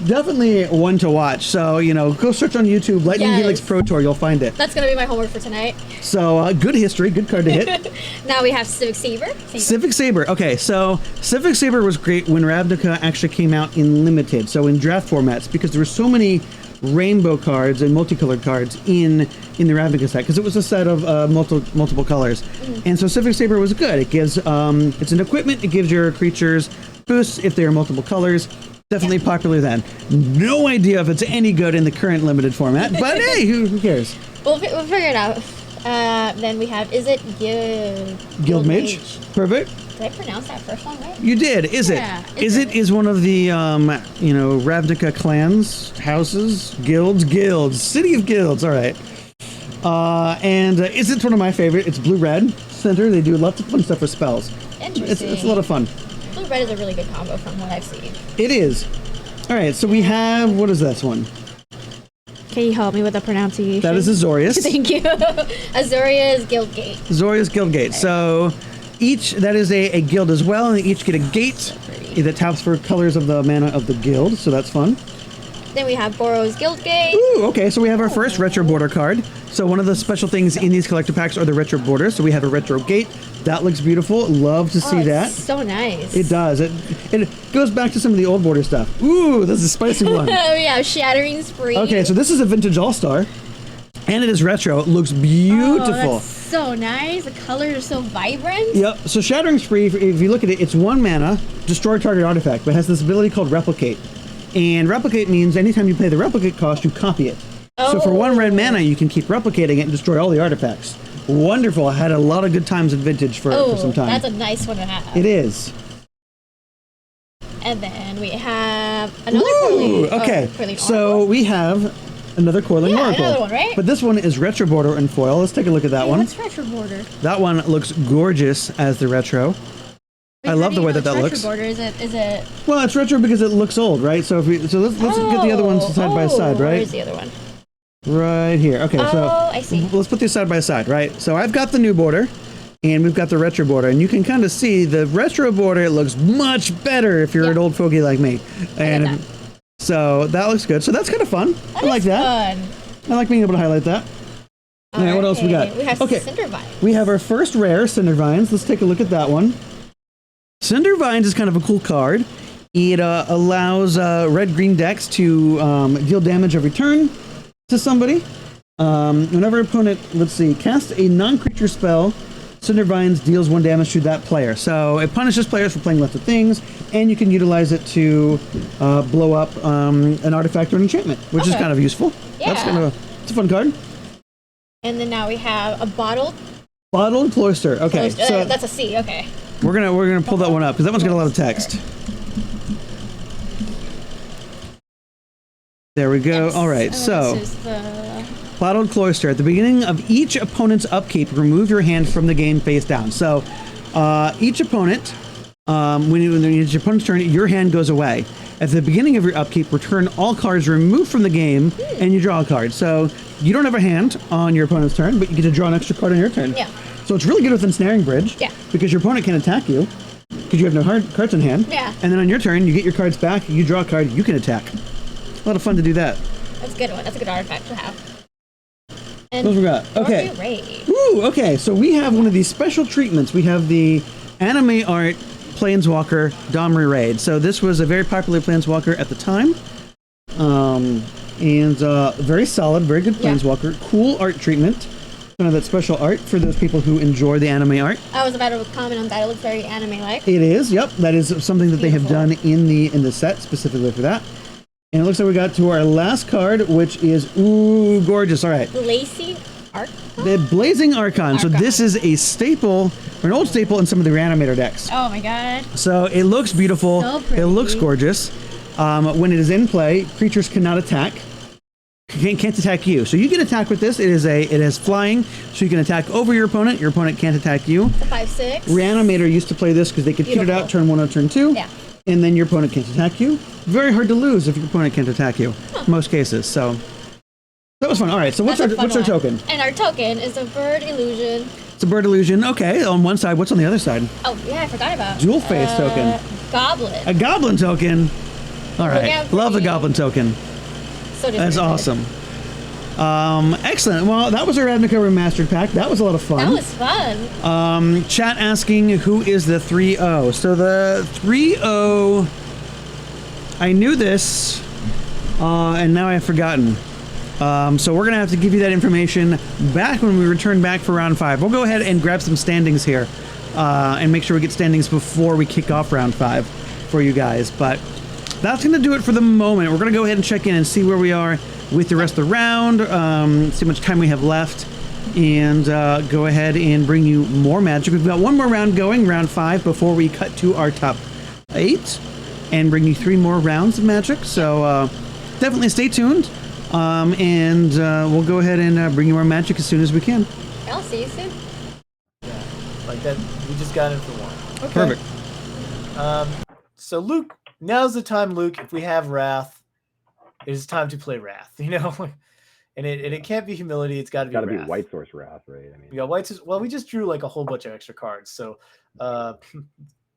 Definitely one to watch. So go search on YouTube, Lightning Helix Pro Tour. You'll find it. That's gonna be my homework for tonight. So good history, good card to hit. Now we have Civic Saber. Civic Saber. Okay, so Civic Saber was great when Ravnica actually came out in limited, so in draft formats, because there were so many rainbow cards and multicolored cards in the Ravnica set, because it was a set of multiple colors. And so Civic Saber was good. It gives it's an equipment. It gives your creatures boosts if they are multiple colors. Definitely popular then. No idea if it's any good in the current limited format, but hey, who cares? We'll figure it out. Then we have Guildmage. Perfect. Did I pronounce that first one right? You did. Is it? Is it is one of the Ravnica clans, houses, guilds, city of guilds. All right. And is it one of my favorite? It's blue-red center. They do lots of fun stuff for spells. Interesting. It's a lot of fun. Blue-red is a really good combo from what I've seen. It is. All right. So we have, what is this one? Can you help me with the pronunciation? That is Azorius. Thank you. Azorius Guildgate. Azorius Guildgate. So each that is a guild as well, and they each get a gate that taps for colors of the mana of the guild, so that's fun. Then we have Boros Guild Gate. Ooh, okay, so we have our first retro border card. So one of the special things in these collector packs are the retro borders. So we have a retro gate. That looks beautiful. Love to see that. So nice. It does. It goes back to some of the old border stuff. Ooh, this is a spicy one. We have Shattering Spree. Okay, so this is a vintage all-star. And it is retro. It looks beautiful. Oh, that's so nice. The colors are so vibrant. Yep. So Shattering Spree, if you look at it, it's 1 mana, destroy target artifact, but it has this ability called Replicate. And Replicate means anytime you pay the Replicate cost, you copy it. So for 1 red mana, you can keep replicating it and destroy all the artifacts. Wonderful. I had a lot of good times in Vintage for some time. That's a nice one to have. It is. And then we have another Ooh, Coiling. okay. Coiling So we have another Coiling Oracle. another one, right? But this one is retro border and foil. Let's take a look at that one. What's retro border? That one looks gorgeous as the retro. I love the way that looks. Border is it? Well, it's retro because it looks old, right? So let's get the other ones side by side, right? Where's the other one? Right here. Okay, so I see. Let's put these side by side, right? So I've got the new border, and we've got the retro border, and you can kind of see the retro border looks much better if you're an old fogey like me. And so that looks good. So that's kind of fun. I like that. Fun. I like being able to highlight that. All right, what else we got? We have Cinder Vines. We have our first rare, Cinder Vines. Let's take a look at that one. Cinder Vines is kind of a cool card. It allows red-green decks to deal damage every turn to somebody. Whenever opponent, cast a non-creature spell, Cinder Vines deals 1 damage to that player. So it punishes players for playing lots of things, and you can utilize it to blow up an artifact or an enchantment, which is kind of useful. Yeah. It's a fun card. And then now we have a Bottled Cloister. Okay, so that's a C. Okay. we're gonna pull that one up because that one's got a lot of text. There we go. All right, so This is the Bottled Cloister. At the beginning of each opponent's upkeep, remove your hand from the game face down. So each opponent, when it's your opponent's turn, your hand goes away. At the beginning of your upkeep, return all cards removed from the game, and you draw a card. So you don't have a hand on your opponent's turn, but you get to draw an extra card on your turn. Yeah. So it's really good with Ensnaring Bridge. Yeah. Because your opponent can attack you, because you have no cards in hand. Yeah. And then on your turn, you get your cards back, you draw a card, you can attack. A lot of fun to do that. That's a good one. That's a good artifact to have. And What else we got? Okay. Raid. Ooh, okay. So we have one of these special treatments. We have the anime art Planeswalker Domri Raid. So this was a very popular Planeswalker at the time. And very solid, very good Planeswalker. Cool art treatment. Kind of that special art for those people who enjoy the anime art. I was about to comment on that. It looks very anime-like. It is, yep. That is something that they have done in the set specifically for that. And it looks like we got to our last card, which is, ooh, gorgeous. All right. Blazing Archon? The Blazing Archon. So this is a staple, or an old staple in some of the Reanimator decks. Oh my god. So it looks beautiful. So pretty. It looks gorgeous. When it is in play, creatures cannot attack. Can't attack you. So you can attack with this. It has flying, so you can attack over your opponent. Your opponent can't attack you. The 5/6. Reanimator used to play this because they could shoot it out turn 1 or turn 2. Yeah. And then your opponent can't attack you. Very hard to lose if your opponent can't attack you. Most cases. So that was fun. All right. So what's our token? And our token is a Bird Illusion. It's a Bird Illusion. Okay. On one side. What's on the other side? Oh yeah, I forgot about Dual face token. Goblin. A Goblin token. All right. out Love the pretty. Goblin token. So That's different. awesome. Excellent. Well, that was our Ravnica Remastered pack. That was a lot of fun. That was fun. Chat asking who is the 3-0. So the 3-0, I knew this, and now I've forgotten. So we're going to have to give you that information back when we return back for round 5. We'll go ahead and grab some standings here and make sure we get standings before we kick off round 5 for you guys. But that's going to do it for the moment. We're going to go ahead and check in and see where we are with the rest of the round, see how much time we have left, and go ahead and bring you more Magic. We've got one more round going, round 5, before we cut to our top 8, and bring you 3 more rounds of Magic. So definitely stay tuned, and we'll go ahead and bring you more Magic as soon as we can. I'll see you soon. Yeah, like that. We just got in for one. Perfect. So Luke, now's the time, Luke. If we have Wrath, it is time to play Wrath. You know, And it can't be Humility. It's got to be Got to be Wrath. White Source Wrath, right? I mean, We got White Source. Well, we just drew like a whole bunch of extra cards, so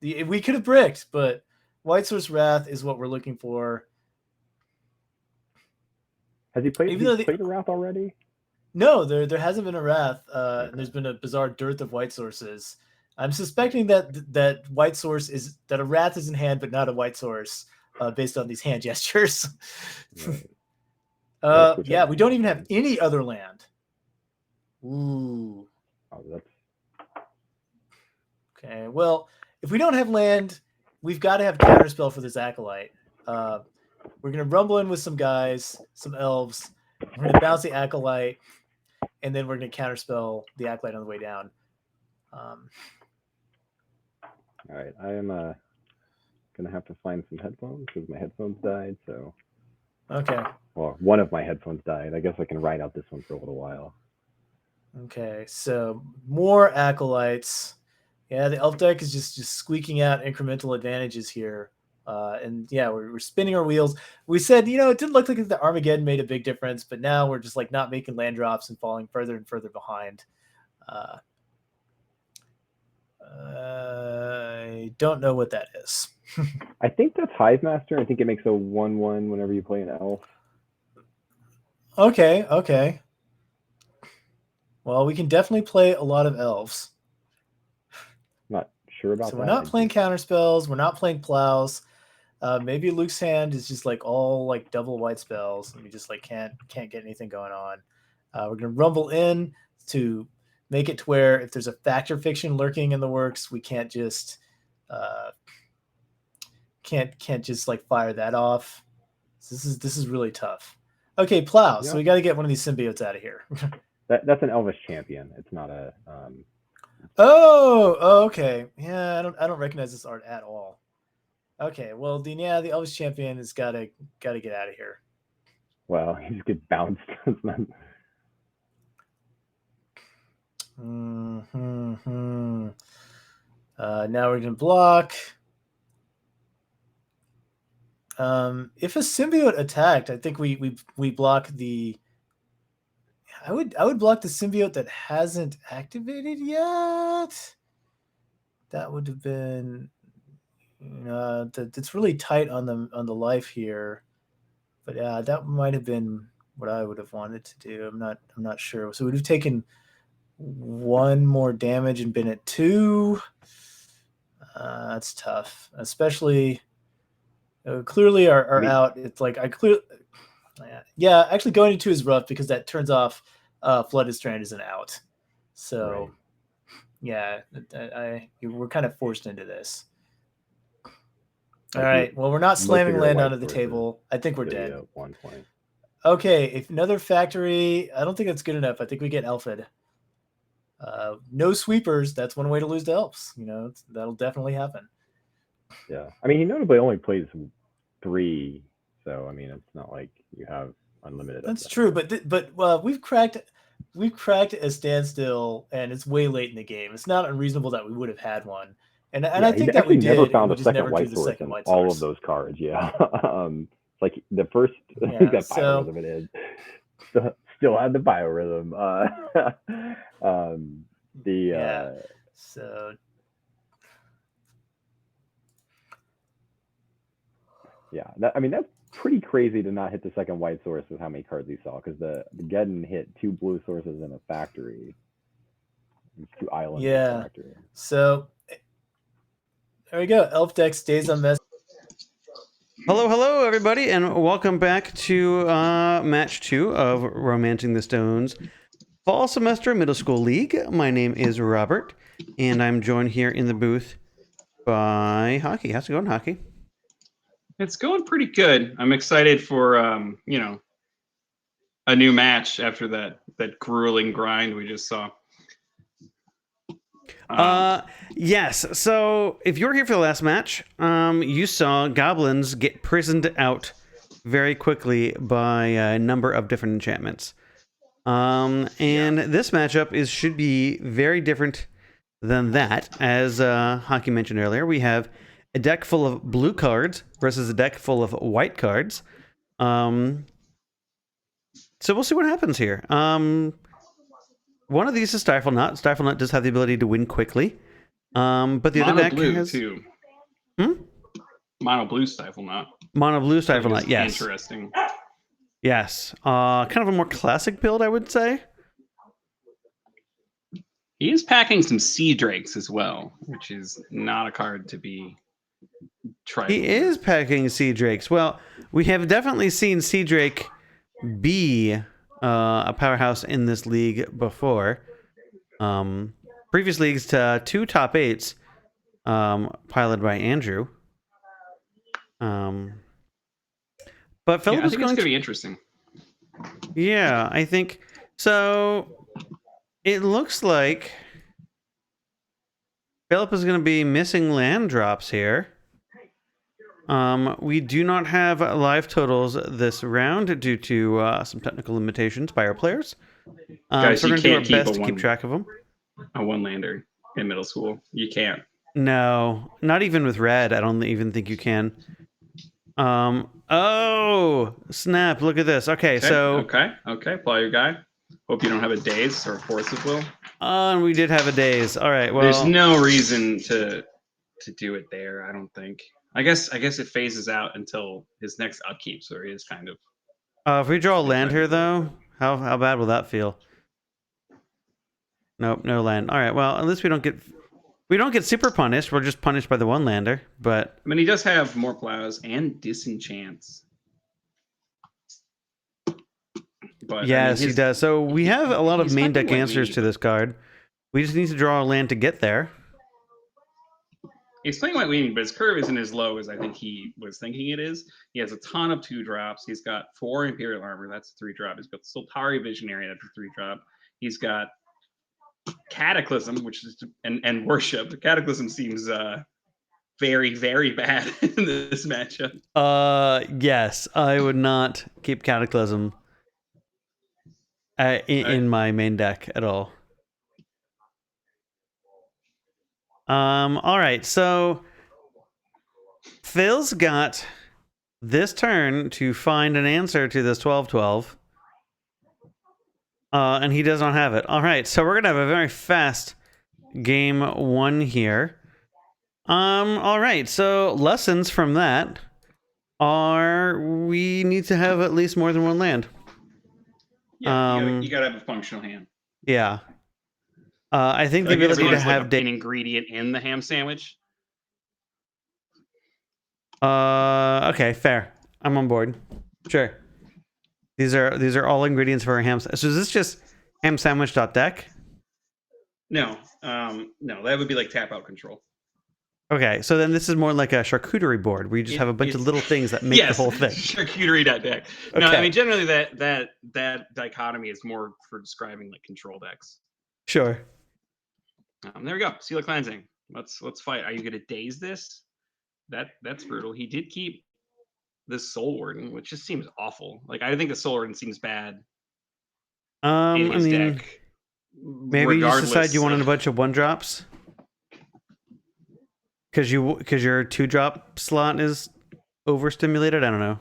we could have bricked, but White Source Wrath is what we're looking for. has he played? Even Has though he played the Wrath already? No, there hasn't been a Wrath. And there's been a bizarre dearth of White Sources. I'm suspecting that White Source that a Wrath is in hand, but not a White Source, based on these hand gestures. Right. Yeah, we don't even have any other land. Ooh. Oh, that's Okay. Well, if we don't have land, we've got to have counterspell for this Acolyte. We're gonna rumble in with some guys, some elves. We're gonna bounce the Acolyte, and then we're gonna counterspell the Acolyte on the way down. all right. I am gonna have to find some headphones because my headphones died. So Okay. well, one of my headphones died. I guess I can ride out this one for a little while. Okay. So more Acolytes. Yeah, the elf deck is just squeaking out incremental advantages here. And yeah, we're spinning our wheels. We said, it didn't look like the Armageddon made a big difference, but now we're just like not making land drops and falling further and further behind. I don't know what that is. I think that's Hive Master. I think it makes a 1/1 whenever you play an elf. Okay. Well, we can definitely play a lot of elves. Not sure about So that. we're not playing counterspells. We're not playing plows. Maybe Luke's hand is just like all like double white spells, and we just like can't get anything going on. We're gonna rumble in to make it to where if there's a Fact or Fiction lurking in the works, we can't just can't just like fire that off. So this is really tough. Okay, plow. Yeah. So we got to get one of these symbiotes out of here. That's an Elvish champion. It's not a. Oh, okay. Yeah, I don't recognize this art at all. Okay, well, the Elvish champion has got to get out of here. Well, he just gets bounced. Now we're gonna block. If a symbiote attacked, I think we block the. I would block the symbiote that hasn't activated yet. That would have been. It's really tight on the life here, but yeah, that might have been what I would have wanted to do. I'm not sure. So we'd have taken one more damage and been at 2. That's tough, especially clearly our out. It's like yeah, actually going into 2 is rough because that turns off Flooded Strand as an out. So yeah, we're kind of forced into this. All right. Well, we're not slamming land onto the table. I think we're dead. At 1 point. Okay. If another factory, I don't think that's good enough. I think we get Elfid. No sweepers. That's one way to lose to elves. That'll definitely happen. Yeah. I mean, he notably only plays 3, so I mean, it's not like you have unlimited. That's true, but we've cracked a standstill, and it's way late in the game. It's not unreasonable that we would have had one. And I think that we did. Never found we a just second never white drew the source second in white all source. of those cards. Yeah, like the first Yeah, that so- biorhythm it is still had the biorhythm. So yeah, I mean that's pretty crazy to not hit the second white source with how many cards he saw, because the Geddon hit 2 blue sources in a factory. 2 islands. in a yeah. factory. So there we go. Elf deck stays on mess. Hello, everybody, and welcome back to match 2 of Romancing the Stones Fall Semester Middle School League. My name is Robert, and I'm joined here in the booth by Hockey. How's it going, Hockey? It's going pretty good. I'm excited for a new match after that grueling grind we just saw. Yes. So if you were here for the last match, you saw goblins get prisoned out very quickly by a number of different enchantments. And this matchup should be very different than that. As Hockey mentioned earlier, we have a deck full of blue cards versus a deck full of white cards. So we'll see what happens here. One of these is Stifle Nut. Stifle Nut does have the ability to win quickly. But the other Mono deck blue has too. Hmm? Mono blue Stifle Nut. Mono blue Stifle Nut. Is Yes. Interesting. Yes. Kind of a more classic build, I would say. He is packing some Sea Drakes as well, which is not a card to be tried. He is packing Sea Drakes. Well, we have definitely seen Sea Drake be a powerhouse in this league before. Previous leagues to 2 top 8s, piloted by Andrew. But Philip I is think going it's gonna be interesting. Yeah, I think so. It looks like Philip is going to be missing land drops here. We do not have live totals this round due to some technical limitations by our players. Guys, so you we're going to do our can't keep best to keep track of them. A one-lander in middle school. You can't. No, not even with red. I don't even think you can. Oh, snap. Look at this. Okay, so... Okay. Apply your guy. Hope you don't have a daze or a force of will. We did have a daze. All right, well... There's no reason to do it there, I don't think. I guess it phases out until his next upkeep, so he is kind of... if we draw a land here, though, how bad will that feel? Nope, no land. All right, well, at least we don't get super punished. We're just punished by the one lander, but... I mean, he does have more plows and disenchants. But, yes, he does. So we have a lot of main deck what we answers need. to this card. We just need to draw a land to get there. He's playing White Weaving, but his curve isn't as low as I think he was thinking it is. He has a ton of 2-drops. He's got 4 Imperial Armor. That's a 3-drop. He's got Sultari Visionary. That's a 3-drop. He's got Cataclysm, which is and Worship. The Cataclysm seems very, very bad in this matchup. Yes, I would not keep Cataclysm in my main deck at all. All right, so Phil's got this turn to find an answer to this 12-12. And he does not have it. All right, so we're going to have a very fast game 1 here. All right, so lessons from that are we need to have at least more than one land. Yeah, you gotta have a functional hand. Yeah. I think the Like, ability to like have an ingredient in the ham sandwich. okay, fair. I'm on board. Sure. These are all ingredients for a ham. So is this just hamsandwich.deck? No, no, that would be like tap out control. Okay, so then this is more like a charcuterie board where you just have a bunch of little things that make the whole thing. Charcuterie.deck. No, Okay. I mean generally that dichotomy is more for describing like control decks. Sure. There we go. Seal of Cleansing. Let's fight. Are you gonna daze this? That's brutal. He did keep this Soul Warden, which just seems awful. Like I think the Soul Warden seems bad. In I his mean, deck, maybe you just decide you wanted a bunch of 1-drops because your 2-drop slot is overstimulated. I don't know.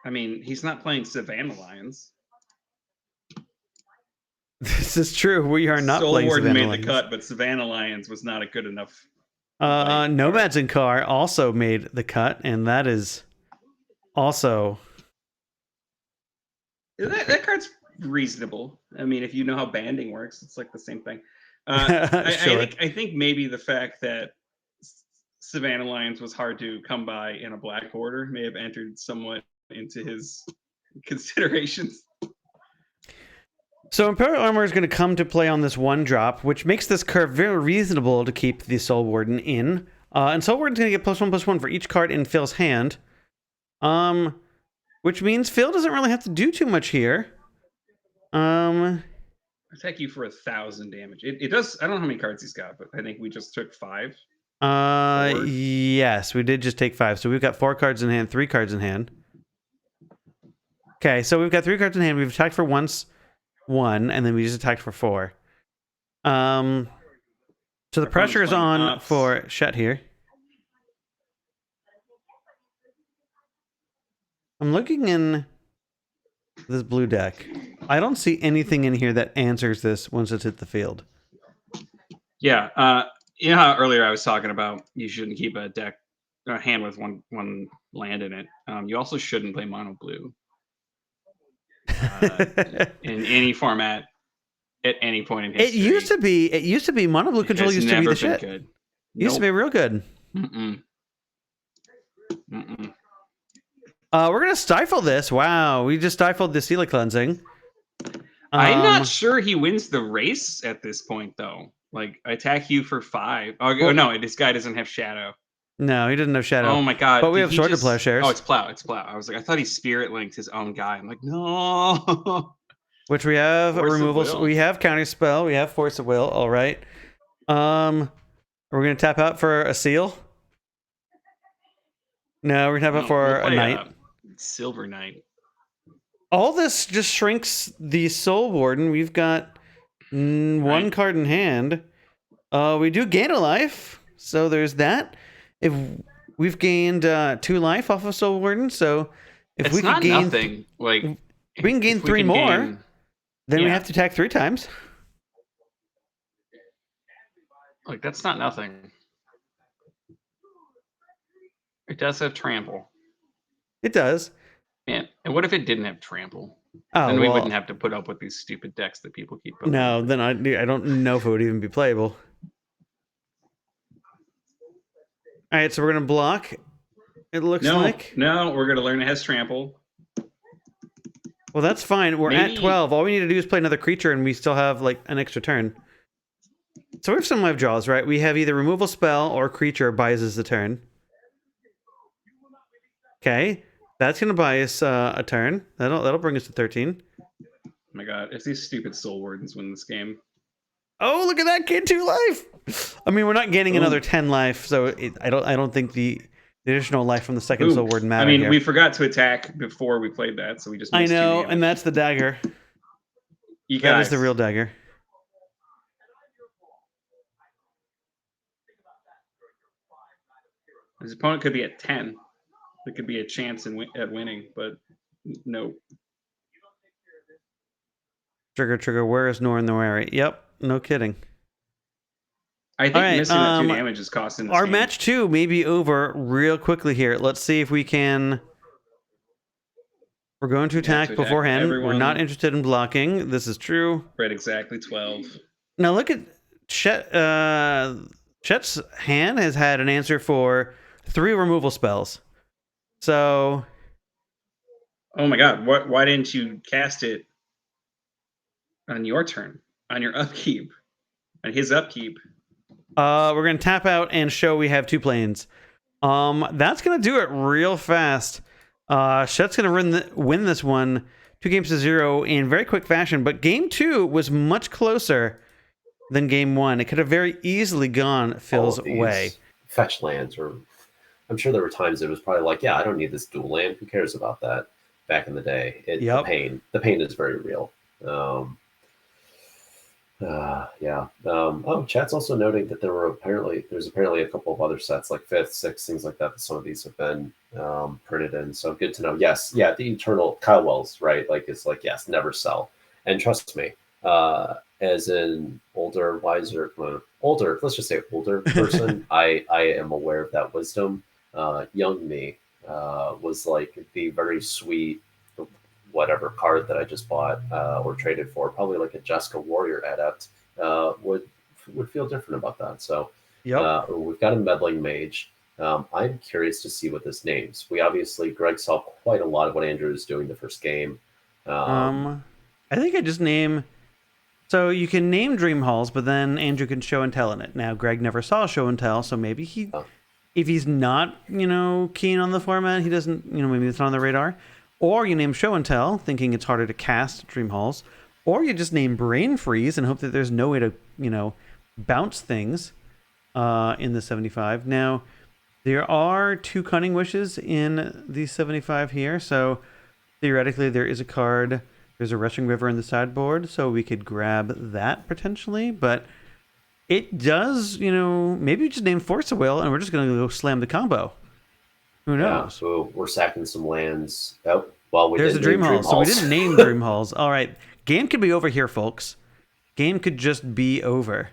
I mean, he's not playing Savannah Lions. This is true. We are not Soul playing Warden Savannah made Lions. the cut, but Savannah Lions was not a good enough. Nomads in Car also made the cut, and that is also that card's reasonable. I mean, if you know how banding works, it's like the same thing. I think maybe the fact that Savannah Lions was hard to come by in a black border may have entered somewhat into his considerations. So Imperial Armor is going to come to play on this 1-drop, which makes this curve very reasonable to keep the Soul Warden in. And Soul Warden's going to get +1/+1 for each card in Phil's hand. Which means Phil doesn't really have to do too much here. Attack you for 1,000 damage. It does. I don't know how many cards he's got, but I think we just took 5. Yes, we did just take 5. So we've got 4 cards in hand, 3 cards in hand. Okay, so we've got 3 cards in hand. We've attacked for 1, and then we just attacked for 4. So the pressure is on for Shet here. I'm looking in This blue deck. I don't see anything in here that answers this once it's hit the field. Yeah. You know how earlier I was talking about you shouldn't keep a hand with one land in it. You also shouldn't play mono blue in any format at any point in history. It used to be mono blue control used to be the shit. Good. Used to be real good. Mm-mm. We're gonna stifle this. Wow, we just stifled the Sealer cleansing. I'm not sure he wins the race at this point, though. Like, attack you for 5. Oh, no, this guy doesn't have shadow. No, he doesn't have shadow. Oh my god! But we have Sword to Plowshares. Oh, it's plow. It's plow. I was like, I thought he spirit linked his own guy. I'm like, no. Which we have Force of removal. Will. We have counter spell. We have Force of Will. All right. We're gonna tap out for a seal. No, we're gonna tap out for a knight. Silver Knight. All this just shrinks the Soul Warden. We've got one card in hand. We do gain a life, so there's that. If we've gained 2 life off of Soul Warden, so if It's we not could gain, nothing. Like, we can gain if 3 can more, gain- then we yeah. have to attack 3 times. Like, that's not nothing. It does have trample. It does. Man, and what if it didn't have trample? Oh, Then we well- wouldn't have to put up with these stupid decks that people keep putting. No, then I don't know if it would even be playable. All right, so we're gonna block. It looks like. No, we're gonna learn it has trample. Well, that's fine. We're at Maybe- 12. All we need to do is play another creature, and we still have like an extra turn. So we have some live draws, right? We have either removal spell or creature buys us a turn. Okay, that's gonna buy us a turn. That'll bring us to 13. Oh my god, if these stupid Soul Wardens win this game. Oh, look at that kid, 2 life. I mean, we're not gaining another 10 life, so I don't think the additional life from the second Ooh, Soul Warden matter. I mean, here. we forgot to attack before we played that, so we just. I missed 2 know, damage. and that's the dagger. You That is guys. the real dagger. His opponent could be at 10. There could be a chance at winning, but no. Trigger. Where is Nor Noiri? Yep, no kidding. I think All right, missing that 2 damage is costing this our game. match 2 may be over real quickly here. Let's see if we can. We're going to attack to attack beforehand. We're everyone. not interested in blocking. This is true. Right, exactly 12. Now look at Chet. Chet's hand has had an answer for 3 removal spells. So. Oh my god, why didn't you cast it on your turn? On your upkeep? On his upkeep? We're gonna tap out and show we have 2 planes. That's gonna do it real fast. Chet's gonna win this one 2-0 in very quick fashion, but game 2 was much closer than game 1. It could have very easily gone Phil's All of these way. Fetch lands, or I'm sure there were times it was probably like, yeah, I don't need this dual land. Who cares about that? Back in the day, Yep. the pain is very real. Yeah. Chat's also noting that there's apparently a couple of other sets like 5th, 6th, things like that some of these have been printed in. So good to know. Yes, yeah, the eternal Kyle Wells, right? Like it's like, yes, never sell. And trust me, as an older, wiser, let's just say older person, I am aware of that wisdom. Young me was like the very sweet whatever card that I just bought or traded for, probably like a Jessica Warrior Adept, would feel different about that. So we've got a Meddling Mage. I'm curious to see what this names. Greg saw quite a lot of what Andrew was doing the first game. I think I just name. So you can name Dream Halls, but then Andrew can show and tell in it. Now Greg never saw show and tell, so maybe if he's not, keen on the format, he doesn't, maybe it's not on the radar. Or you name show and tell, thinking it's harder to cast Dream Halls. Or you just name Brain Freeze and hope that there's no way to, bounce things in the 75. Now, there are 2 Cunning Wishes in the 75 here, so theoretically there is a card. There's a Rushing River in the sideboard, so we could grab that potentially. But it does, maybe we just name Force of Will and we're just going to go slam the combo. Who knows? So we're sacking some lands. Oh, Well, we There's did the Dream name Halls. So we didn't name Dream Halls. All right. Game could be over here, folks. Game could just be over.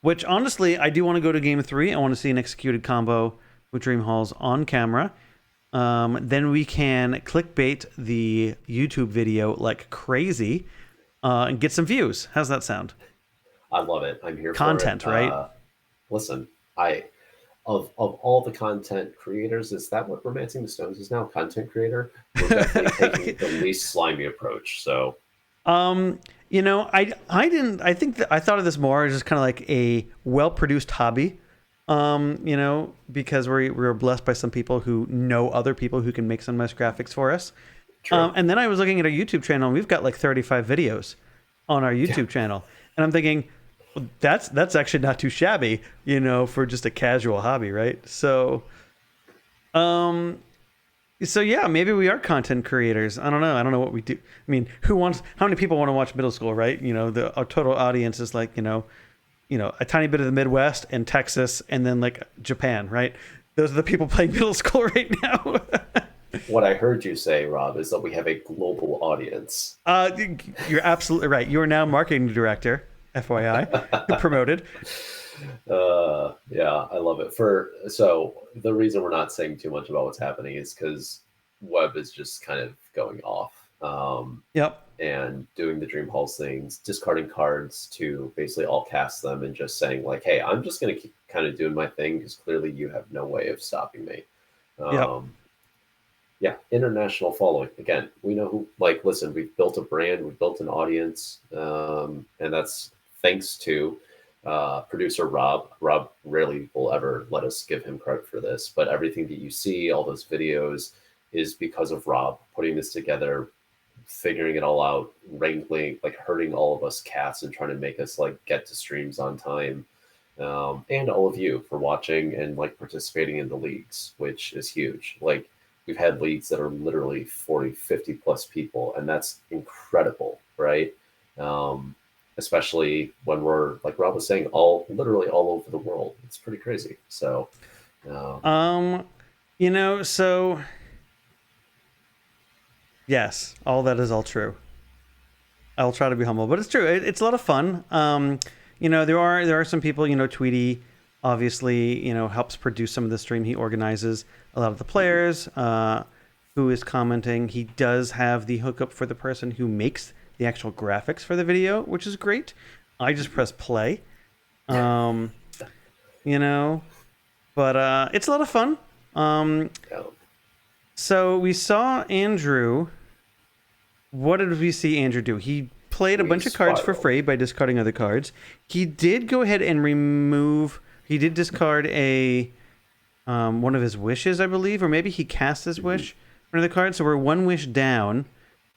Which honestly, I do want to go to game 3. I want to see an executed combo with Dream Halls on camera. Then we can clickbait the YouTube video like crazy and get some views. How's that sound? I love it. I'm here Content, for it. right? Listen, of all the content creators, is that what Romancing the Stones is now? Content creator? We're definitely taking the least slimy approach. So, you know, I think that I thought of this more as just kind of like a well-produced hobby. You know, because we're blessed by some people who know other people who can make some nice graphics for us. And then I was looking at our YouTube channel, and we've got like 35 videos on our YouTube channel, and I'm thinking, well, that's actually not too shabby, you know, for just a casual hobby, right? So, yeah, maybe we are content creators. I don't know what we do. I mean, how many people want to watch Middle School, right? You know, our total audience is like, you know, a tiny bit of the Midwest and Texas and then like Japan, right? Those are the people playing Middle School right now. what I heard you say, Rob, is that we have a global audience. You're absolutely right. You are now marketing director, FYI, promoted. Yeah, I love it. So the reason we're not saying too much about what's happening is because Webb is just kind of going off. Yep. And doing the Dream Halls things, discarding cards to basically all cast them and just saying like, hey, I'm just going to keep kind of doing my thing because clearly you have no way of stopping me. Yeah, international following. Again, we know who, like, listen, we've built a brand, we've built an audience, and that's thanks to producer Rob. Rob rarely will ever let us give him credit for this, but everything that you see, all those videos, is because of Rob putting this together, figuring it all out, wrangling, like hurting all of us cats and trying to make us like get to streams on time. And all of you for watching and like participating in the leagues, which is huge. Like we've had leagues that are literally 40, 50 plus people, and that's incredible, right? Especially when we're, like Rob was saying, literally all over the world. It's pretty crazy. So, you know, so yes, all that is all true. I'll try to be humble, but it's true. It's a lot of fun. You know, there are some people, you know, Tweety obviously, you know, helps produce some of the stream. He organizes a lot of the players, who is commenting. He does have the hookup for the person who makes the actual graphics for the video, which is great. I just press play, you know, but it's a lot of fun. So we saw Andrew. What did we see Andrew do? He played a bunch of cards for free by discarding other cards. He did go ahead and remove. He did discard a one of his wishes, I believe, or maybe he cast his wish for another card. So we're one wish down.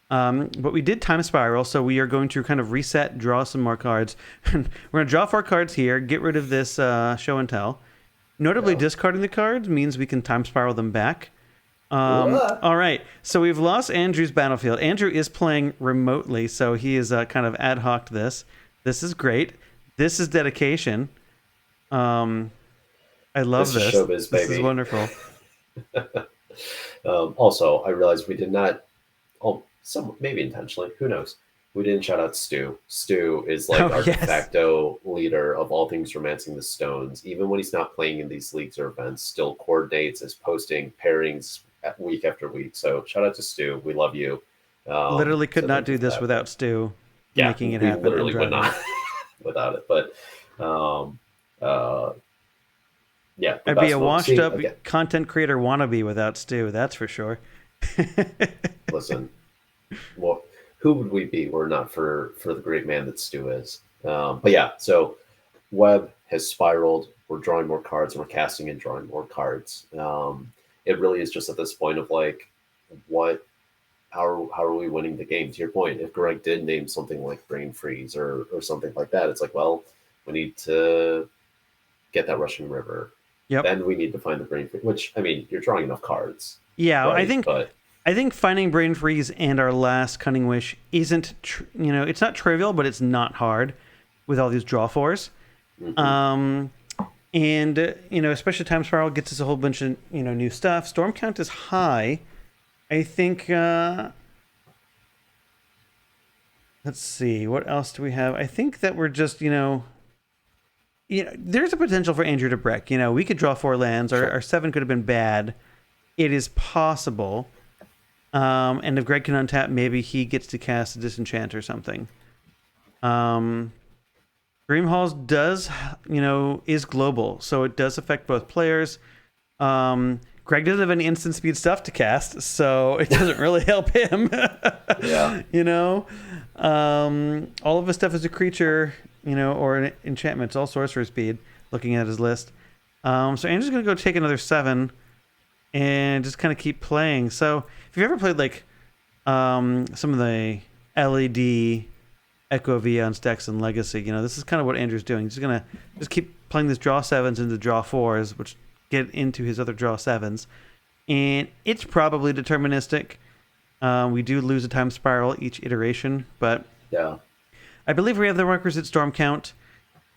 But we did time spiral, so we are going to kind of reset, draw some more cards. We're going to draw 4 cards here, get rid of this show and tell. Notably, discarding the cards means we can time spiral them back. All right, so we've lost Andrew's battlefield. Andrew is playing remotely, so he is kind of ad hoc this. This is great. This is dedication. I love this. Showbiz, this baby. is wonderful. Also, I realized we did not. Maybe intentionally. Who knows? We didn't shout out Stu. Stu is like our de facto leader of all things Romancing the Stones. Even when he's not playing in these leagues or events, still coordinates, is posting pairings week after week. So shout out to Stu. We love you. Literally could not do this without Stu making it happen. Literally would not without it. But yeah, I'd be a washed up content creator wannabe without Stu. That's for sure. Listen, well, who would we be were not for the great man that Stu is? But yeah, so Webb has spiraled. We're drawing more cards, and we're casting and drawing more cards. It really is just at this point of like, how are we winning the game? To your point, if Greg did name something like Brain Freeze or something like that, it's like, well, we need to get that Rushing River. Yep. Then we need to find the Brain Freeze, which, I mean, you're drawing enough cards. Yeah, right? I think finding Brain Freeze and our last Cunning Wish isn't, it's not trivial, but it's not hard with all these draw 4s. And, especially Time Spiral gets us a whole bunch of, new stuff. Storm Count is high, I think. Let's see. What else do we have? I think that we're just, there's a potential for Andrew to brick. We could draw 4 lands. Our 7 could have been bad. It is possible. And if Greg can untap, maybe he gets to cast a Disenchant or something. Dream Halls does, is global, so it does affect both players. Greg doesn't have any instant speed stuff to cast, so it doesn't really help him. Yeah. All of his stuff is a creature, or an enchantment. It's all sorcerer speed, looking at his list. So Andrew's going to go take another 7 and just kind of keep playing. So if you've ever played, like, some of the LED Echo Vions decks in Legacy, this is kind of what Andrew's doing. He's going to just keep playing this draw 7s into draw 4s, which get into his other draw 7s. And it's probably deterministic. We do lose a time spiral each iteration, but yeah, I believe we have the requisite storm count.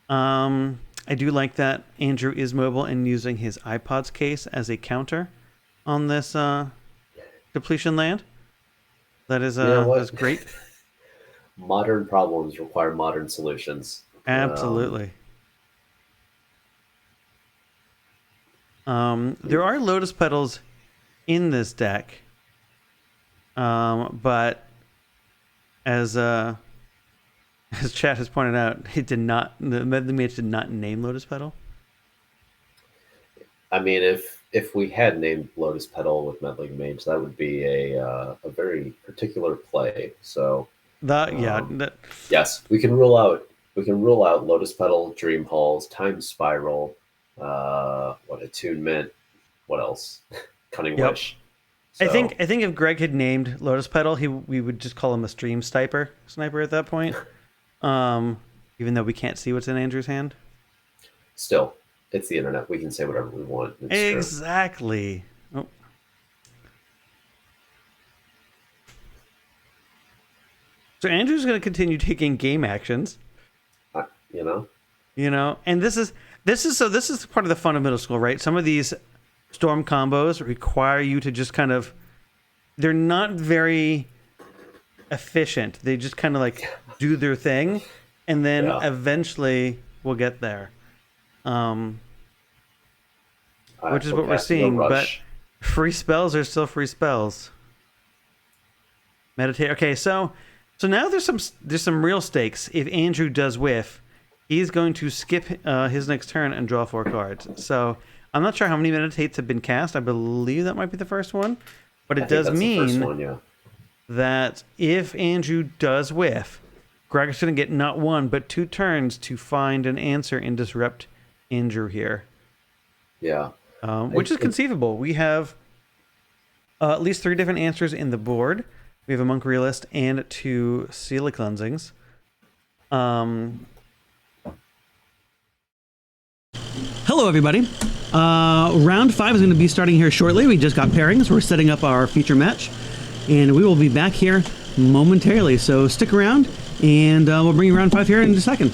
I do like that Andrew is mobile and using his iPod's case as a counter on this depletion land. That is that's great. Modern problems require modern solutions. Absolutely. There are Lotus Petals in this deck, but as chat has pointed out, the mage did not name Lotus Petal. I mean, if we had named Lotus Petal with Meddling Mage, that would be a very particular play. So yes, we can rule out Lotus Petal, Dream Halls, Time Spiral, Attunement, what else? Cunning Wish. So, I think if Greg had named Lotus Petal, we would just call him a stream sniper at that point. Even though we can't see what's in Andrew's hand. Still, it's the internet. We can say whatever we want. It's exactly. Oh. So Andrew's going to continue taking game actions. And this is part of the fun of middle school, right? Some of these storm combos require you to just kind of, they're not very efficient. They just kind of like do their thing, and then eventually we'll get there. Which is what we're seeing, but free spells are still free spells. Meditate. Okay, so now there's some real stakes. If Andrew does whiff, he's going to skip his next turn and draw 4 cards. So I'm not sure how many meditates have been cast. I believe that might be the first one, but it does mean that if Andrew does whiff, Greg's going to get not 1 but 2 turns to find an answer and disrupt Andrew here. Yeah. Which is conceivable. We have at least 3 different answers in the board. We have a Monk Realist and 2 Sealy Cleansings. Hello, everybody. Round 5 is going to be starting here shortly. We just got pairings. We're setting up our feature match, and we will be back here momentarily. So stick around, and we'll bring you round 5 here in a second.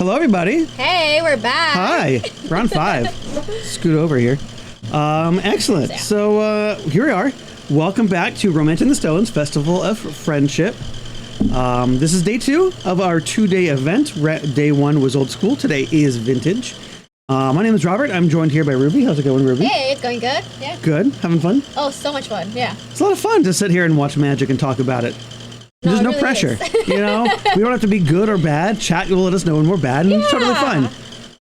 Hello, everybody. Hey, we're back. Hi. Round 5. Scoot over here. Excellent. So here we are. Welcome back to Romancing the Stones Festival of Friendship. This is day 2 of our 2-day event. Day 1 was old school. Today is vintage. My name is Robert. I'm joined here by Ruby. How's it going, Ruby? Hey, it's going good. Yeah. Good. Having fun? Oh, so much fun. Yeah. It's a lot of fun to sit here and watch Magic and talk about it. There's no really pressure. is. You know, we don't have to be good or bad. Chat will let us know when we're bad, and it's totally fun.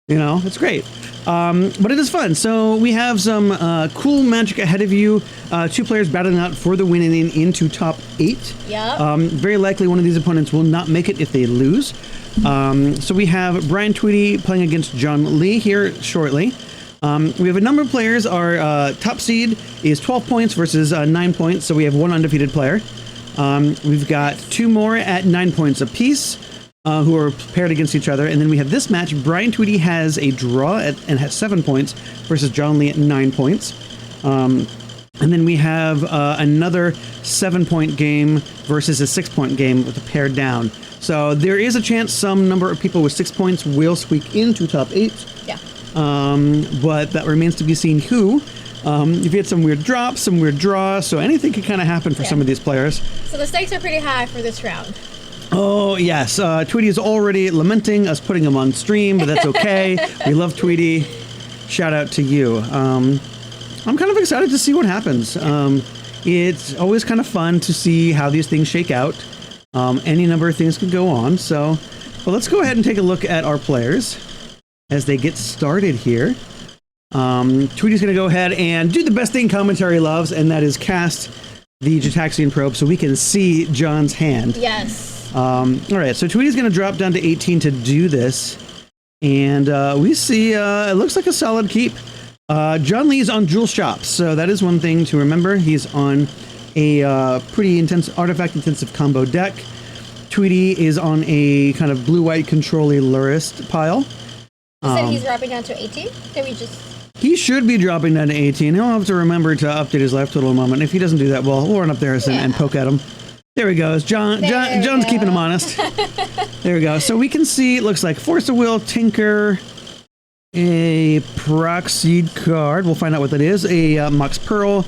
You know, it's great. But it is fun. So we have some cool Magic ahead of you. 2 players battling out for the win and into top 8. Yeah. Very likely one of these opponents will not make it if they lose. So we have Brian Tweedy playing against John Lee here shortly. We have a number of players. Our top seed is 12 points versus 9 points. So we have 1 undefeated player. We've got 2 more at 9 points apiece. Who are paired against each other. And then we have this match. Brian Tweedy has a draw and has 7 points versus John Lee at 9 points. And then we have another 7-point game versus a 6-point game with a pair down. So there is a chance some number of people with 6 points will squeak into top 8. Yeah. But that remains to be seen who. You've had some weird drops, some weird draws, so anything could kind of happen for some of these players. So the stakes are pretty high for this round. Oh, yes. Tweety is already lamenting us putting him on stream, but that's okay. We love Tweety. Shout out to you. I'm kind of excited to see what happens. It's always kind of fun to see how these things shake out. Any number of things could go on. So, well, let's go ahead and take a look at our players as they get started here. Tweety's going to go ahead and do the best thing commentary loves, and that is cast the Gitaxian Probe so we can see John's hand. Yes. All right, so Tweety's going to drop down to 18 to do this. And we see it looks like a solid keep. John Lee's on Jewel Shops, so that is one thing to remember. He's on a pretty intense artifact-intensive combo deck. Tweety is on a kind of blue-white control-y Lurist pile. You said he's dropping down to 18? Can we just... He should be dropping down to 18. He'll have to remember to update his life total in a moment. If he doesn't do that, well, we'll run up there and poke at him. There he goes. John's keeping him honest. There we go. So we can see it looks like Force of Will, Tinker, a Proxied card. We'll find out what that is. A Mox Pearl,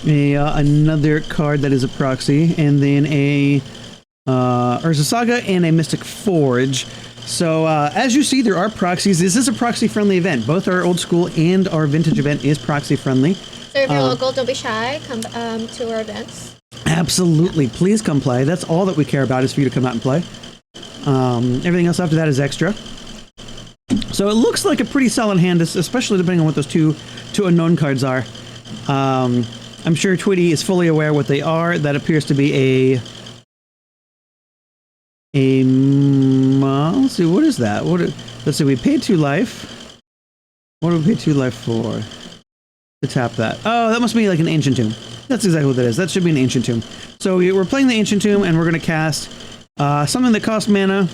another card that is a proxy, and then a Urza Saga and a Mystic Forge. So as you see, there are proxies. This is a proxy-friendly event. Both our old school and our vintage event is proxy-friendly. So if you're local, don't be shy. Come to our events. Absolutely. Please come play. That's all that we care about is for you to come out and play. Everything else after that is extra. So it looks like a pretty solid hand, especially depending on what those two unknown cards are. I'm sure Tweety is fully aware what they are. That appears to be let's see, what is that? Let's see, we paid 2 life. What do we pay 2 life for? To tap that. Oh, that must be like an Ancient Tomb. That's exactly what that is. That should be an Ancient Tomb. So we're playing the Ancient Tomb, and we're going to cast something that costs mana,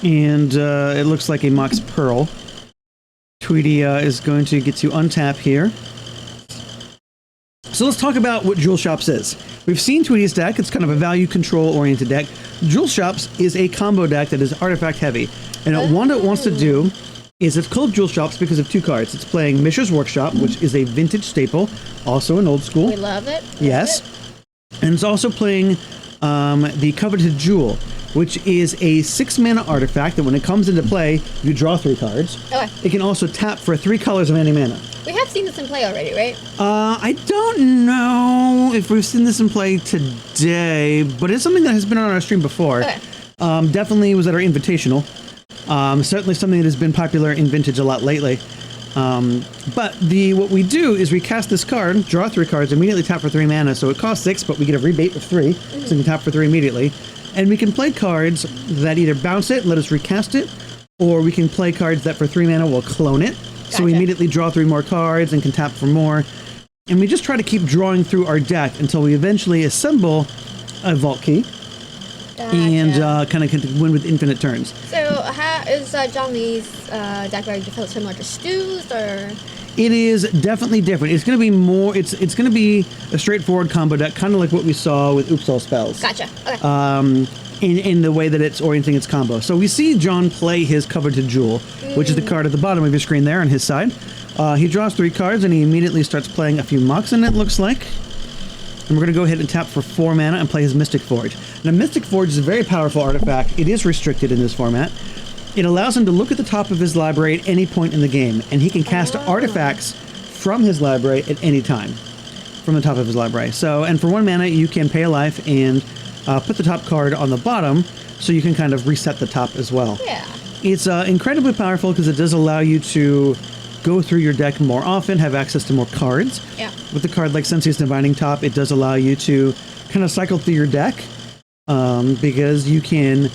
and it looks like a Mox Pearl. Tweety is going to get to untap here. So let's talk about what Jewel Shops is. We've seen Tweety's deck. It's kind of a value control-oriented deck. Jewel Shops is a combo deck that is artifact-heavy. And what Wanda wants to do is it's called Jewel Shops because of 2 cards. It's playing Mishra's Workshop, which is a vintage staple, also an old school. We love it. Yes. And it's also playing the Coveted Jewel, which is a 6-mana artifact that when it comes into play, you draw 3 cards. Okay. It can also tap for 3 colors of any mana. We have seen this in play already, right? I don't know if we've seen this in play today, but it's something that has been on our stream before. Okay. Definitely was at our Invitational. Certainly something that has been popular in Vintage a lot lately. But what we do is we cast this card, draw 3 cards, immediately tap for 3 mana, so it costs 6, but we get a rebate of 3, so we can tap for 3 immediately. And we can play cards that either bounce it, let us recast it, or we can play cards that for 3 mana will clone it. Gotcha. So we immediately draw 3 more cards and can tap for more. And we just try to keep drawing through our deck until we eventually assemble a Vault Key. Gotcha. And kind of win with infinite turns. So how is John Lee's deck very similar to Stu's, or? It is definitely different. It's going to be more. It's going to be a straightforward combo deck, kind of like what we saw with Oops All Spells. Gotcha. Okay. in the way that it's orienting its combo. So we see John play his Coveted Jewel, which is the card at the bottom of your screen there on his side. He draws 3 cards and he immediately starts playing a few Moxen, it looks like. And we're going to go ahead and tap for 4 mana and play his Mystic Forge. Now, Mystic Forge is a very powerful artifact. It is restricted in this format. It allows him to look at the top of his library at any point in the game, and he can cast artifacts from his library at any time from the top of his library. So, and for 1 mana, you can pay a life and put the top card on the bottom, so you can kind of reset the top as well. Yeah. It's incredibly powerful because it does allow you to go through your deck more often, have access to more cards. Yeah. With a card like Sensei's Divining Top, it does allow you to kind of cycle through your deck because you can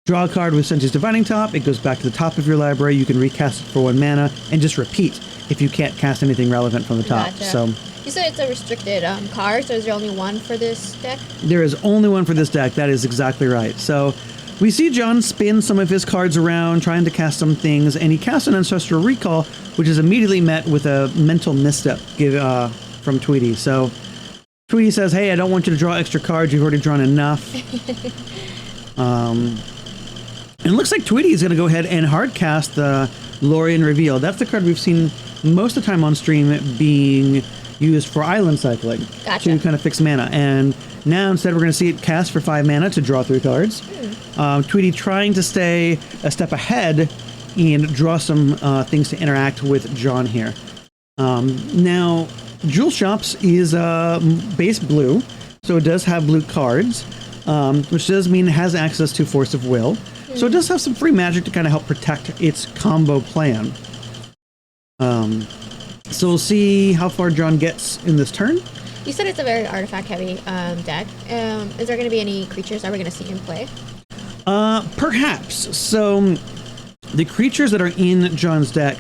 draw a card with Sensei's Divining Top, it goes back to the top of your library, you can recast it for 1 mana, and just repeat if you can't cast anything relevant from the top. Gotcha. So You said it's a restricted card, so is there only one for this deck? there is only one for this deck. That is exactly right. So we see John spin some of his cards around, trying to cast some things, and he casts an Ancestral Recall, which is immediately met with a mental misstep from Tweety. So Tweety says, hey, I don't want you to draw extra cards. You've already drawn enough. And it looks like Tweety is going to go ahead and hard cast the Lorien Reveal. That's the card we've seen most of the time on stream being used for island cycling to kind of fix mana. And now instead we're going to see it cast for 5 mana to draw 3 cards. Tweety trying to stay a step ahead and draw some things to interact with John here. Now, Jewel Shops is base blue, so it does have blue cards, which does mean it has access to Force of Will. So it does have some free magic to kind of help protect its combo plan. So we'll see how far John gets in this turn. You said it's a very artifact-heavy deck. Is there going to be any creatures that we're going to see him play? Perhaps. So the creatures that are in John's deck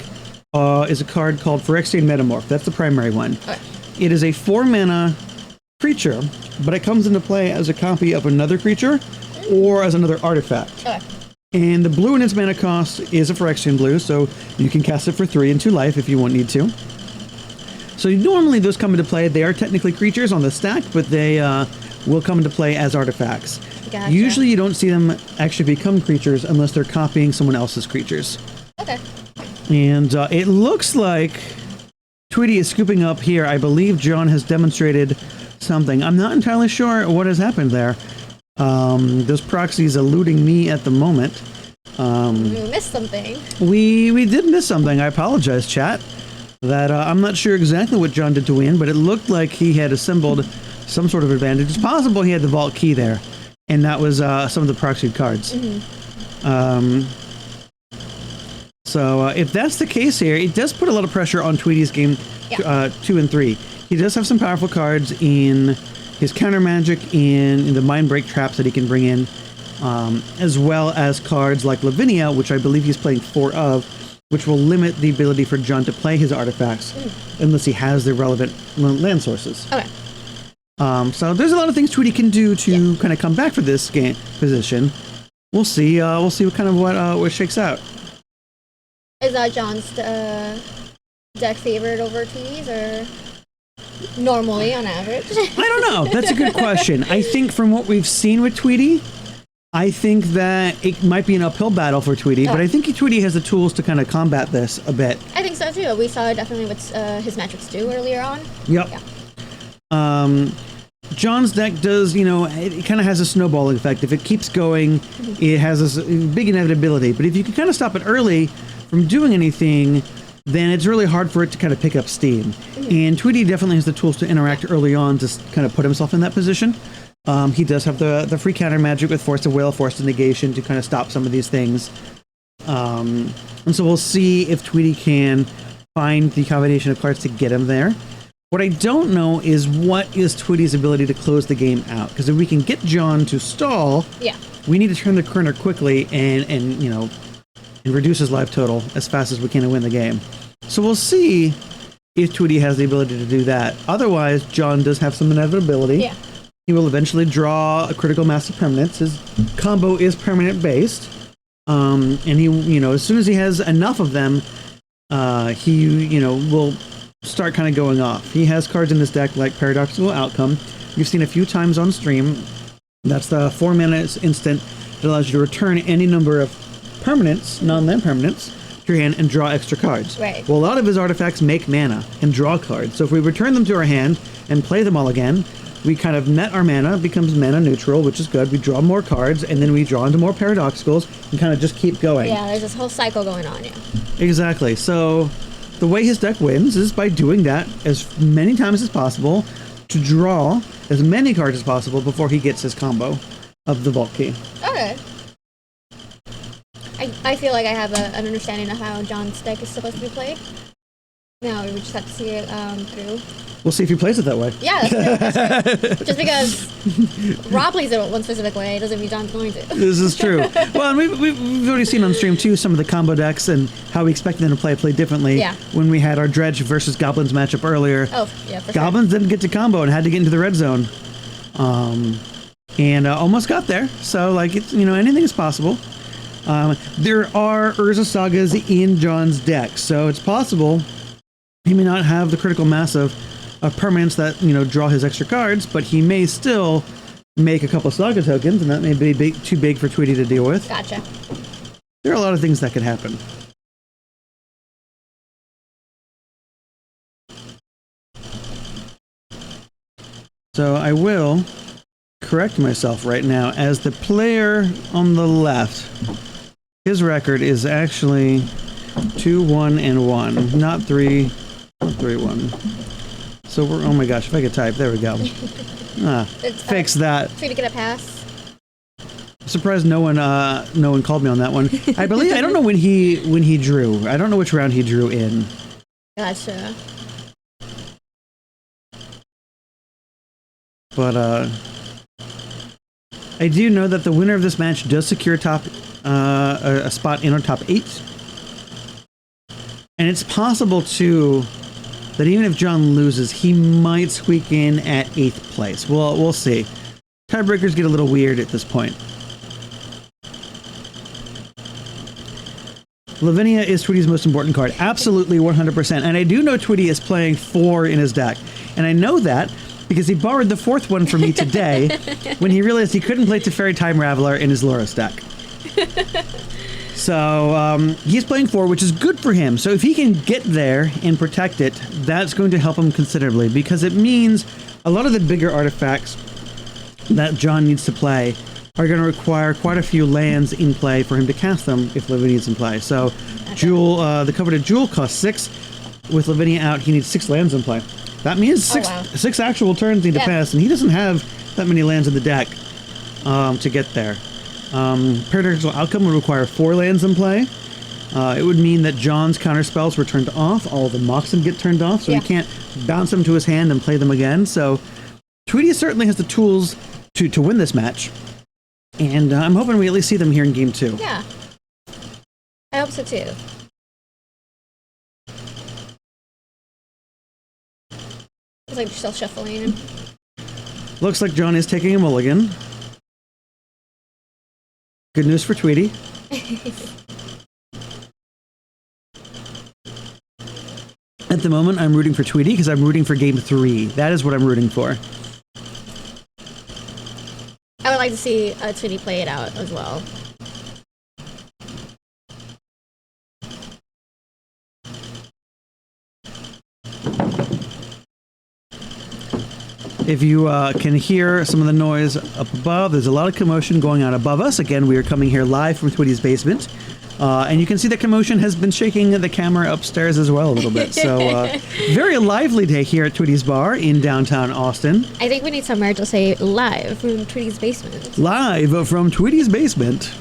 is a card called Phyrexian Metamorph. That's the primary one. Okay. It is a 4-mana creature, but it comes into play as a copy of another creature or as another artifact. Okay. And the blue in its mana cost is a Phyrexian blue, so you can cast it for 3 and 2 life if you need to. So normally those come into play. They are technically creatures on the stack, but they will come into play as artifacts. Gotcha. Usually you don't see them actually become creatures unless they're copying someone else's creatures. Okay. And it looks like Tweety is scooping up here. I believe John has demonstrated something. I'm not entirely sure what has happened there. Those proxies eluding me at the moment. We missed something. We did miss something. I apologize, chat. That I'm not sure exactly what John did to win, but it looked like he had assembled some sort of advantage. It's possible he had the Vault Key there, and that was some of the proxied cards. So if that's the case here, it does put a lot of pressure on Tweety's game 2 and 3. He does have some powerful cards in his counter magic, in the Mind Break traps that he can bring in, as well as cards like Lavinia, which I believe he's playing 4 of, which will limit the ability for John to play his artifacts unless he has the relevant land sources. Okay. So there's a lot of things Tweety can do to kind of come back for this game position. We'll see. We'll see what shakes out. Is John's deck favored over Tweety's, or normally on average? I don't know. That's a good question. I think from what we've seen with Tweety, I think that it might be an uphill battle for Tweety, but I think Tweety has the tools to kind of combat this a bit. I think so too. We saw it definitely with his Magic Stew earlier on. Yep. Yeah. John's deck does, it kind of has a snowballing effect. If it keeps going, it has this big inevitability. But if you can kind of stop it early from doing anything, then it's really hard for it to kind of pick up steam. And Tweety definitely has the tools to interact early on to kind of put himself in that position. He does have the free counter magic with Force of Will, Force of Negation to kind of stop some of these things. And so we'll see if Tweety can find the combination of cards to get him there. What I don't know is what is Tweety's ability to close the game out. Because if we can get John to stall, we need to turn the corner quickly and reduce his life total as fast as we can to win the game. So we'll see if Tweety has the ability to do that. Otherwise, John does have some inevitability. Yeah. He will eventually draw a critical mass of permanents. His combo is permanent based. And he, as soon as he has enough of them, he, will start kind of going off. He has cards in this deck like Paradoxical Outcome. You've seen a few times on stream That's the 4 mana instant. It allows you to return any number of permanents, non-land permanents, to your hand and draw extra cards. Right. Well, a lot of his artifacts make mana and draw cards. So if we return them to our hand and play them all again, we kind of net our mana, becomes mana neutral, which is good. We draw more cards, and then we draw into more paradoxicals and kind of just keep going. Yeah, there's this whole cycle going on, yeah. Exactly. So the way his deck wins is by doing that as many times as possible to draw as many cards as possible before he gets his combo of the Vault Key. Okay. I feel like I have an understanding of how John's deck is supposed to be played. Now we just have to see it through. We'll see if he plays it that way. Yeah, that's true. Just because Rob plays it one specific way doesn't mean John's going to. This is true. Well, and we've already seen on stream too some of the combo decks and how we expected them to play differently. Yeah. When we had our Dredge versus Goblins matchup earlier. Oh, yeah, for Goblins didn't get to combo and had to get into the red zone. And almost got there. So, like, it's, anything is possible. There are Urza Sagas in John's deck, so it's possible he may not have the critical mass of permanents that, draw his extra cards, but he may still make a couple Saga tokens, and that may be too big for Tweety to deal with. Gotcha. There are a lot of things that could happen. So I will correct myself right now. As the player on the left, his record is actually 2-1-1, not 3-1. So we're, oh my gosh, if I could type, there we go. Fix that. Free to get a pass. I'm surprised no one called me on that one. I don't know when he drew. I don't know which round he drew in. Gotcha. But I do know that the winner of this match does secure a spot in our top 8. And it's possible too that even if John loses, he might squeak in at 8th place. We'll see. Tiebreakers get a little weird at this point. Lavinia is Tweety's most important card. Absolutely 100%. And I do know Tweety is playing 4 in his deck. And I know that because he borrowed the 4th one from me today when he realized he couldn't play Teferi Time Raveler in his Loros deck. So he's playing 4, which is good for him. So if he can get there and protect it, that's going to help him considerably because it means a lot of the bigger artifacts that John needs to play are going to require quite a few lands in play for him to cast them if Lavinia's in play. So Jewel, the coveted Jewel costs 6. With Lavinia out, he needs 6 lands in play. That means 6 actual turns need to pass, and he doesn't have that many lands in the deck to get there. Paradoxical Outcome would require 4 lands in play. It would mean that John's counterspells were turned off. All the Moxen get turned off, so he can't bounce them to his hand and play them again. So Tweety certainly has the tools to win this match. And I'm hoping we at least see them here in Game 2. Yeah. I hope so too. It's like still shuffling. Looks like John is taking a mulligan. Good news for Tweety. At the moment, I'm rooting for Tweety because I'm rooting for Game 3. That is what I'm rooting for. I would like to see Tweety play it out as well. If you can hear some of the noise up above, there's a lot of commotion going on above us. Again, we are coming here live from Tweety's basement. And you can see the commotion has been shaking the camera upstairs as well a little bit. So very lively day here at Tweety's Bar in downtown Austin. I think we need somewhere to say live from Tweety's basement. Live from Tweety's basement.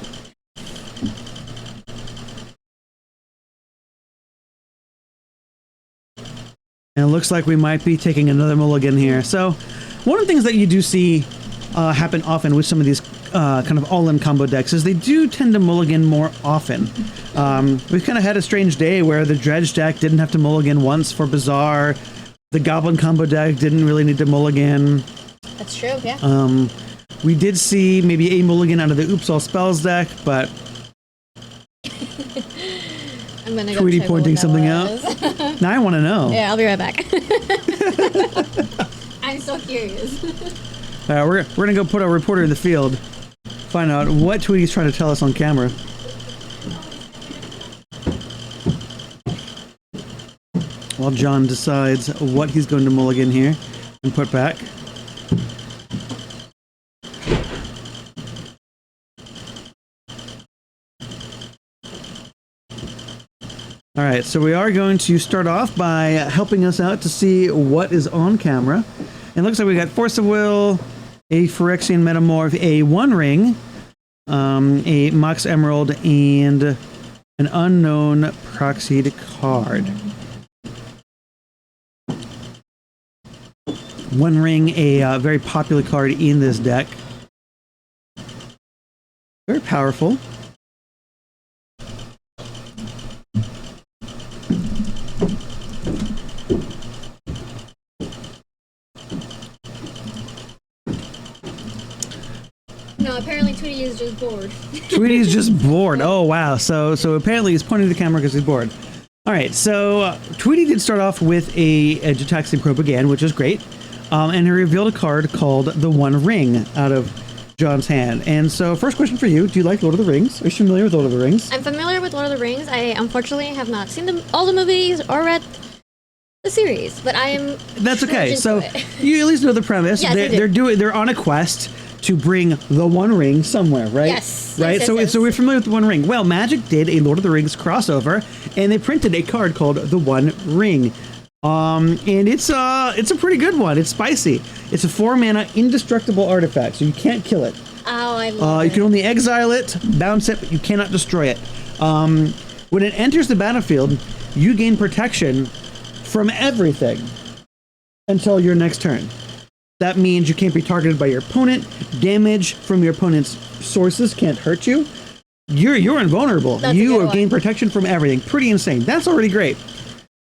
And it looks like we might be taking another mulligan here. So one of the things that you do see happen often with some of these kind of all-in combo decks is they do tend to mulligan more often. We've kind of had a strange day where the Dredge deck didn't have to mulligan once for Bazaar. The Goblin combo deck didn't really need to mulligan. That's true, yeah. We did see maybe a mulligan out of the Oops All Spells deck, but I'm gonna Tweety go pointing something out. Now I want to know. Yeah, I'll be right back. I'm so curious. We're gonna go put a reporter in the field, find out what Tweety's trying to tell us on camera. While John decides what he's going to mulligan here and put back. All right, so we are going to start off by helping us out to see what is on camera. It looks like we got Force of Will, a Phyrexian Metamorph, a One Ring, a Mox Emerald, and an unknown proxied card. One Ring, a very popular card in this deck. Very powerful. No, apparently Tweety is just bored. Tweety's just bored. Oh, wow. So apparently he's pointing to the camera because he's bored. All right, so Tweety did start off with a Gitaxian Probe again, which is great. And he revealed a card called the One Ring out of John's hand. And so first question for you, do you like Lord of the Rings? Are you familiar with Lord of the Rings? I'm familiar with Lord of the Rings. I unfortunately have not seen all the movies or read the series, but I am. That's okay. So you at least know the premise. Yes, I do. They're on a quest to bring the One Ring somewhere, right? Yes. Right. Yes, so yes, so we're familiar with the One Ring. Well, Magic did a Lord of the Rings crossover, and they printed a card called the One Ring. And it's a pretty good one. It's spicy. It's a 4-mana indestructible artifact, so you can't kill it. Oh, I love it. You can only exile it, bounce it, but you cannot destroy it. When it enters the battlefield, you gain protection from everything until your next turn. That means you can't be targeted by your opponent. Damage from your opponent's sources can't hurt you. You're invulnerable. You gain protection from everything. Pretty insane. That's already great.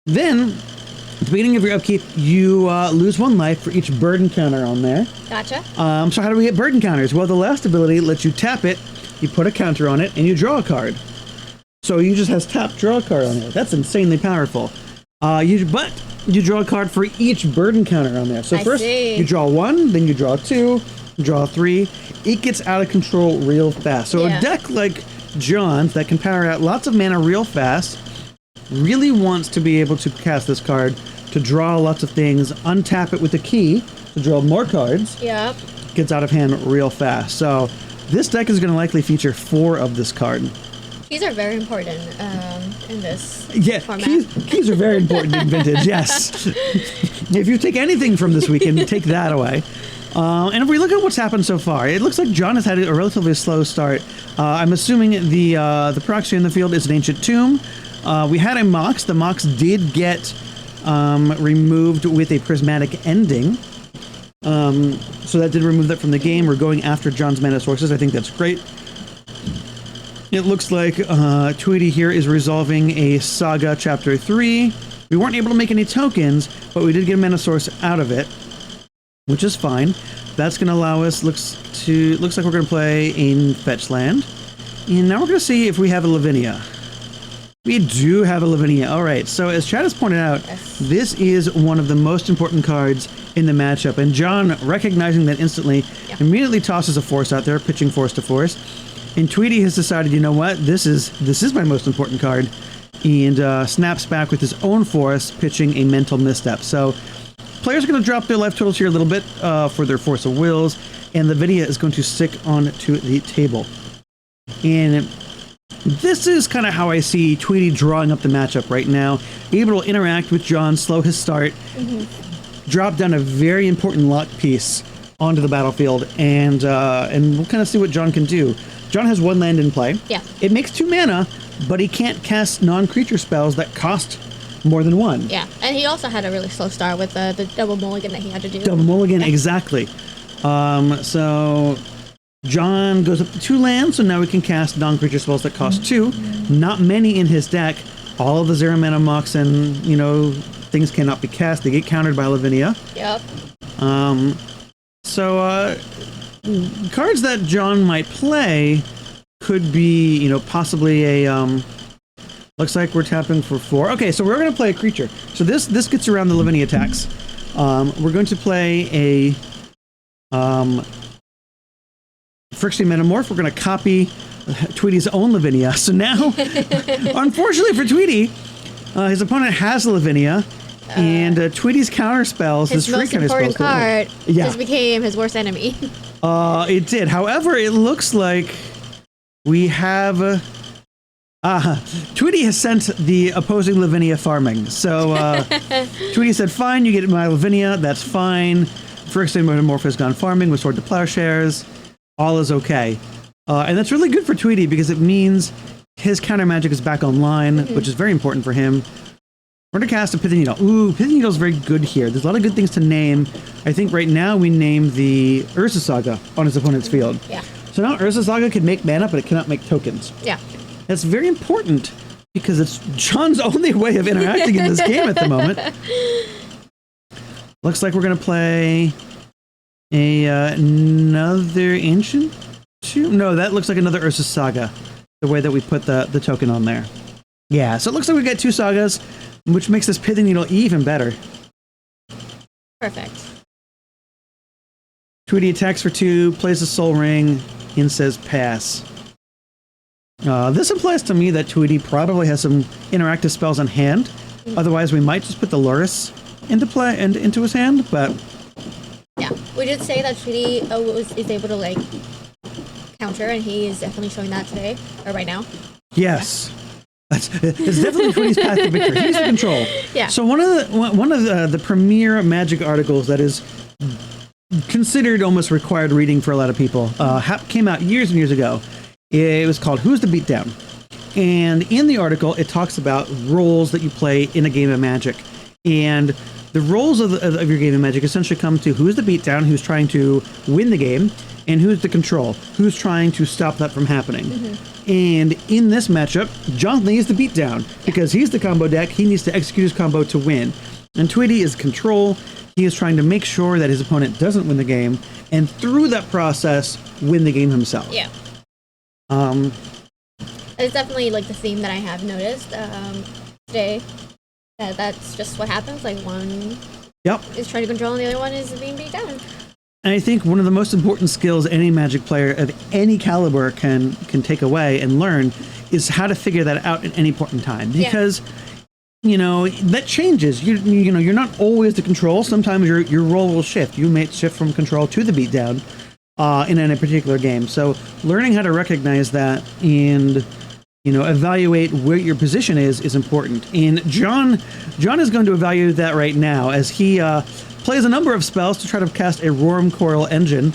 Then, at the beginning of your upkeep, you lose 1 life for each burden counter on there. Gotcha. So how do we get burden counters? Well, the last ability lets you tap it, you put a counter on it, and you draw a card. So you just has tap, draw a card on there. That's insanely powerful. You draw a card for each burden counter on there. So first you draw 1, then you draw 2, draw 3. It gets out of control real fast. So a deck like John's that can power out lots of mana real fast really wants to be able to cast this card to draw lots of things, untap it with a key to draw more cards. Yep. Gets out of hand real fast. So this deck is going to likely feature 4 of this card. Keys are very important in this format. Keys are very important in Vintage, yes. If you take anything from this weekend, take that away. And if we look at what's happened so far, it looks like John has had a relatively slow start. I'm assuming the proxy in the field is an Ancient Tomb. We had a Mox. The Mox did get removed with a prismatic ending. So that did remove that from the game. We're going after John's mana sources. I think that's great. It looks like Tweety here is resolving a Saga Chapter 3. We weren't able to make any tokens, but we did get a mana source out of it, which is fine. That's going to allow us, looks like we're going to play in Fetch Land. And now we're going to see if we have a Lavinia. We do have a Lavinia. All right, so as Chad has pointed out, this is one of the most important cards in the matchup. And John, recognizing that instantly, immediately tosses a Force out there, pitching Force to Force. And Tweety has decided, you know what, this is my most important card, and snaps back with his own Force, pitching a Mental Misstep. So players are going to drop their life totals here a little bit for their Force of Wills, and Lavinia is going to stick onto the table. And this is kind of how I see Tweety drawing up the matchup right now, able to interact with John, slow his start, drop down a very important lock piece onto the battlefield, and we'll kind of see what John can do. John has 1 land in play. Yeah. It makes 2 mana, but he can't cast non-creature spells that cost more than 1. Yeah, and he also had a really slow start with the double mulligan that he had to do. Double mulligan, exactly. So John goes up to 2 lands, so now we can cast non-creature spells that cost 2. Not many in his deck. All of the 0 mana Mox and, things cannot be cast. They get countered by Lavinia. Yep. So cards that John might play could be, possibly a, looks like we're tapping for 4. Okay, so we're going to play a creature. So this gets around the Lavinia attacks. We're going to play Phyrexian Metamorph, we're going to copy Tweety's own Lavinia. So now, unfortunately for Tweety, his opponent has Lavinia, and Tweety's counter spells, his most important card, just became his worst enemy. It did. However, it looks like we have... Tweety has sent the opposing Lavinia farming. So Tweety said, fine, you get my Lavinia, that's fine. Phyrexian Metamorph has gone farming with Sword to Plowshares. All is okay. And that's really good for Tweety because it means his counter magic is back online, which is very important for him. We're going to cast a Pithing Needle. Ooh, Pithing Needle is very good here. There's a lot of good things to name. I think right now we name the Urza Saga on his opponent's field. Yeah. So now Urza Saga can make mana, but it cannot make tokens. Yeah. That's very important because it's John's only way of interacting in this game at the moment. Looks like we're going to play another Ancient? No, that looks like another Urza Saga, the way that we put the token on there. Yeah, so it looks like we got 2 Sagas, which makes this Pithing Needle even better. Perfect. Tweety attacks for 2, plays a Soul Ring, and says pass. This implies to me that Tweety probably has some interactive spells on hand. Otherwise, we might just put the Lurrus into play and into his hand, but... Yeah, we did say that Tweety is able to, like, counter, and he is definitely showing that today, or right now. Yes. It's definitely Tweety's path to victory. He's the control. Yeah. So one of the premier Magic articles that is considered almost required reading for a lot of people came out years and years ago. It was called Who's the Beatdown? And in the article, it talks about roles that you play in a game of Magic. And the roles of your game of Magic essentially come to who's the beatdown, who's trying to win the game, and who's the control, who's trying to stop that from happening. And in this matchup, Jonathan is the beatdown because he's the combo deck. He needs to execute his combo to win. And Tweety is control. He is trying to make sure that his opponent doesn't win the game, and through that process, win the game himself. Yeah. It's definitely like the theme that I have noticed today. That's just what happens. Like one is trying to control and the other one is being beat down. And I think one of the most important skills any Magic player of any caliber can take away and learn is how to figure that out at any point in time. Because you know that changes. You know you're not always the control. Sometimes your role will shift. You may shift from control to the beatdown in a particular game. So learning how to recognize that and evaluate where your position is important. And John is going to evaluate that right now as he plays a number of spells to try to cast a Wurmcoil Engine.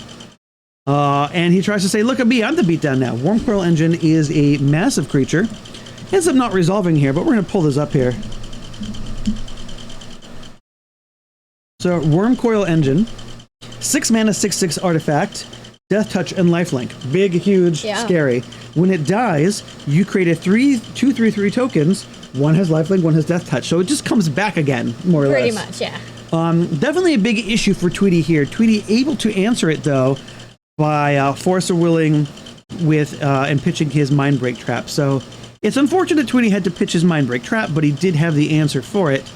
And he tries to say, look at me, I'm the beatdown now. Wurmcoil Engine is a massive creature. Ends up not resolving here, but we're going to pull this up here. So Wurmcoil Engine, 6 mana, 6/6 artifact, Death Touch and Lifelink. Big, huge, scary. When it dies, you create a 2/3/3 tokens. One has Lifelink, one has Death Touch. So it just comes back again, more or less. Pretty much, yeah. Definitely a big issue for Tweety here. Tweety able to answer it, though, by Force of Willing with and pitching his Mindbreak Trap. So it's unfortunate Tweety had to pitch his Mindbreak Trap, but he did have the answer for it.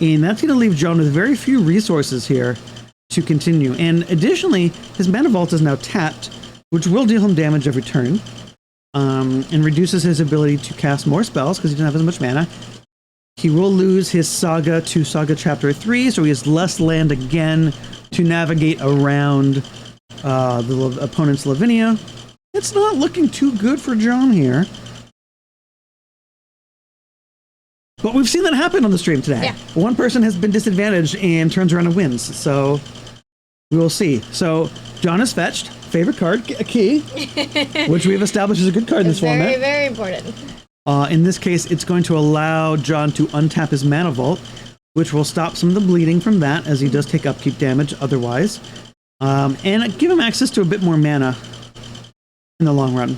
And that's going to leave John with very few resources here to continue. And additionally, his Mana Vault is now tapped, which will deal him damage every turn, and reduces his ability to cast more spells because he doesn't have as much mana. He will lose his Saga to Saga Chapter 3, so he has less land again to navigate around the opponent's Lavinia. It's not looking too good for John here. But we've seen that happen on the stream today. Yeah. One person has been disadvantaged and turns around and wins. So we will see. So John is fetched. Favorite card, a key, which we've established is a good card in this format. Very, very important. In this case, it's going to allow John to untap his Mana Vault, which will stop some of the bleeding from that, as he does take upkeep damage otherwise, and give him access to a bit more mana in the long run.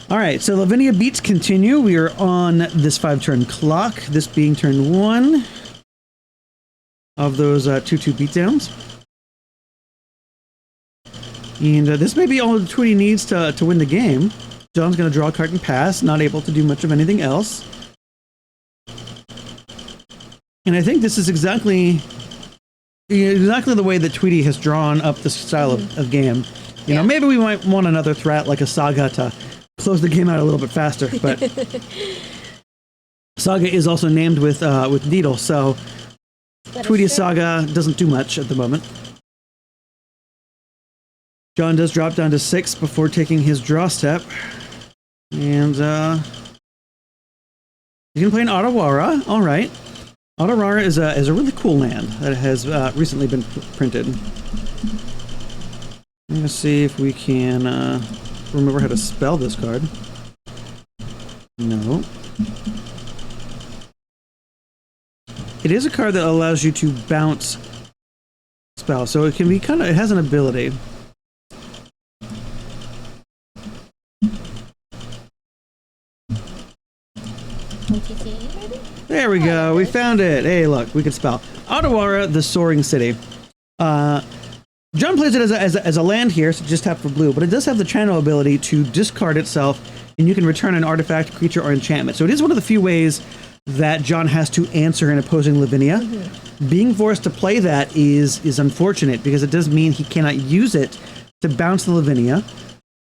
All right, so Lavinia beats continue. We are on this 5-turn clock, this being turn 1 of those 2/2 beatdowns. And this may be all that Tweety needs to win the game. John's going to draw a card and pass, not able to do much of anything else. And I think this is exactly exactly the way that Tweety has drawn up this style of game. You know, maybe we might want another threat like a Saga to close the game out a little bit faster, but Saga is also named with Needle, so Tweety's Saga doesn't do much at the moment. John does drop down to 6 before taking his draw step. And he's going to play an Otawara. All right. Otawara is a really cool land that has recently been printed. I'm going to see if we can remember how to spell this card. No. It is a card that allows you to bounce spells, so it can be it has an ability. There we go. We found it. Hey, look, we can spell Otawara, the Soaring City. John plays it as a land here, so just tap for blue, but it does have the channel ability to discard itself, and you can return an artifact, creature, or enchantment. So it is one of the few ways that John has to answer an opposing Lavinia. Being forced to play that is unfortunate, because it does mean he cannot use it to bounce the Lavinia.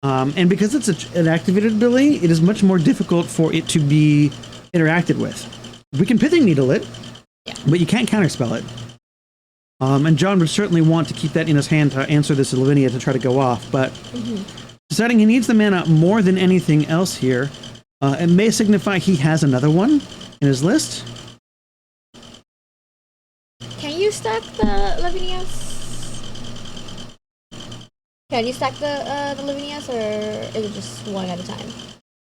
And because it's an activated ability, it is much more difficult for it to be interacted with. We can Pithing Needle it, but you can't counterspell it. And John would certainly want to keep that in his hand to answer this Lavinia to try to go off, but deciding he needs the mana more than anything else here, it may signify he has another one in his list. Can you stack the Lavinias? Can you stack the Lavinias, or is it just one at a time?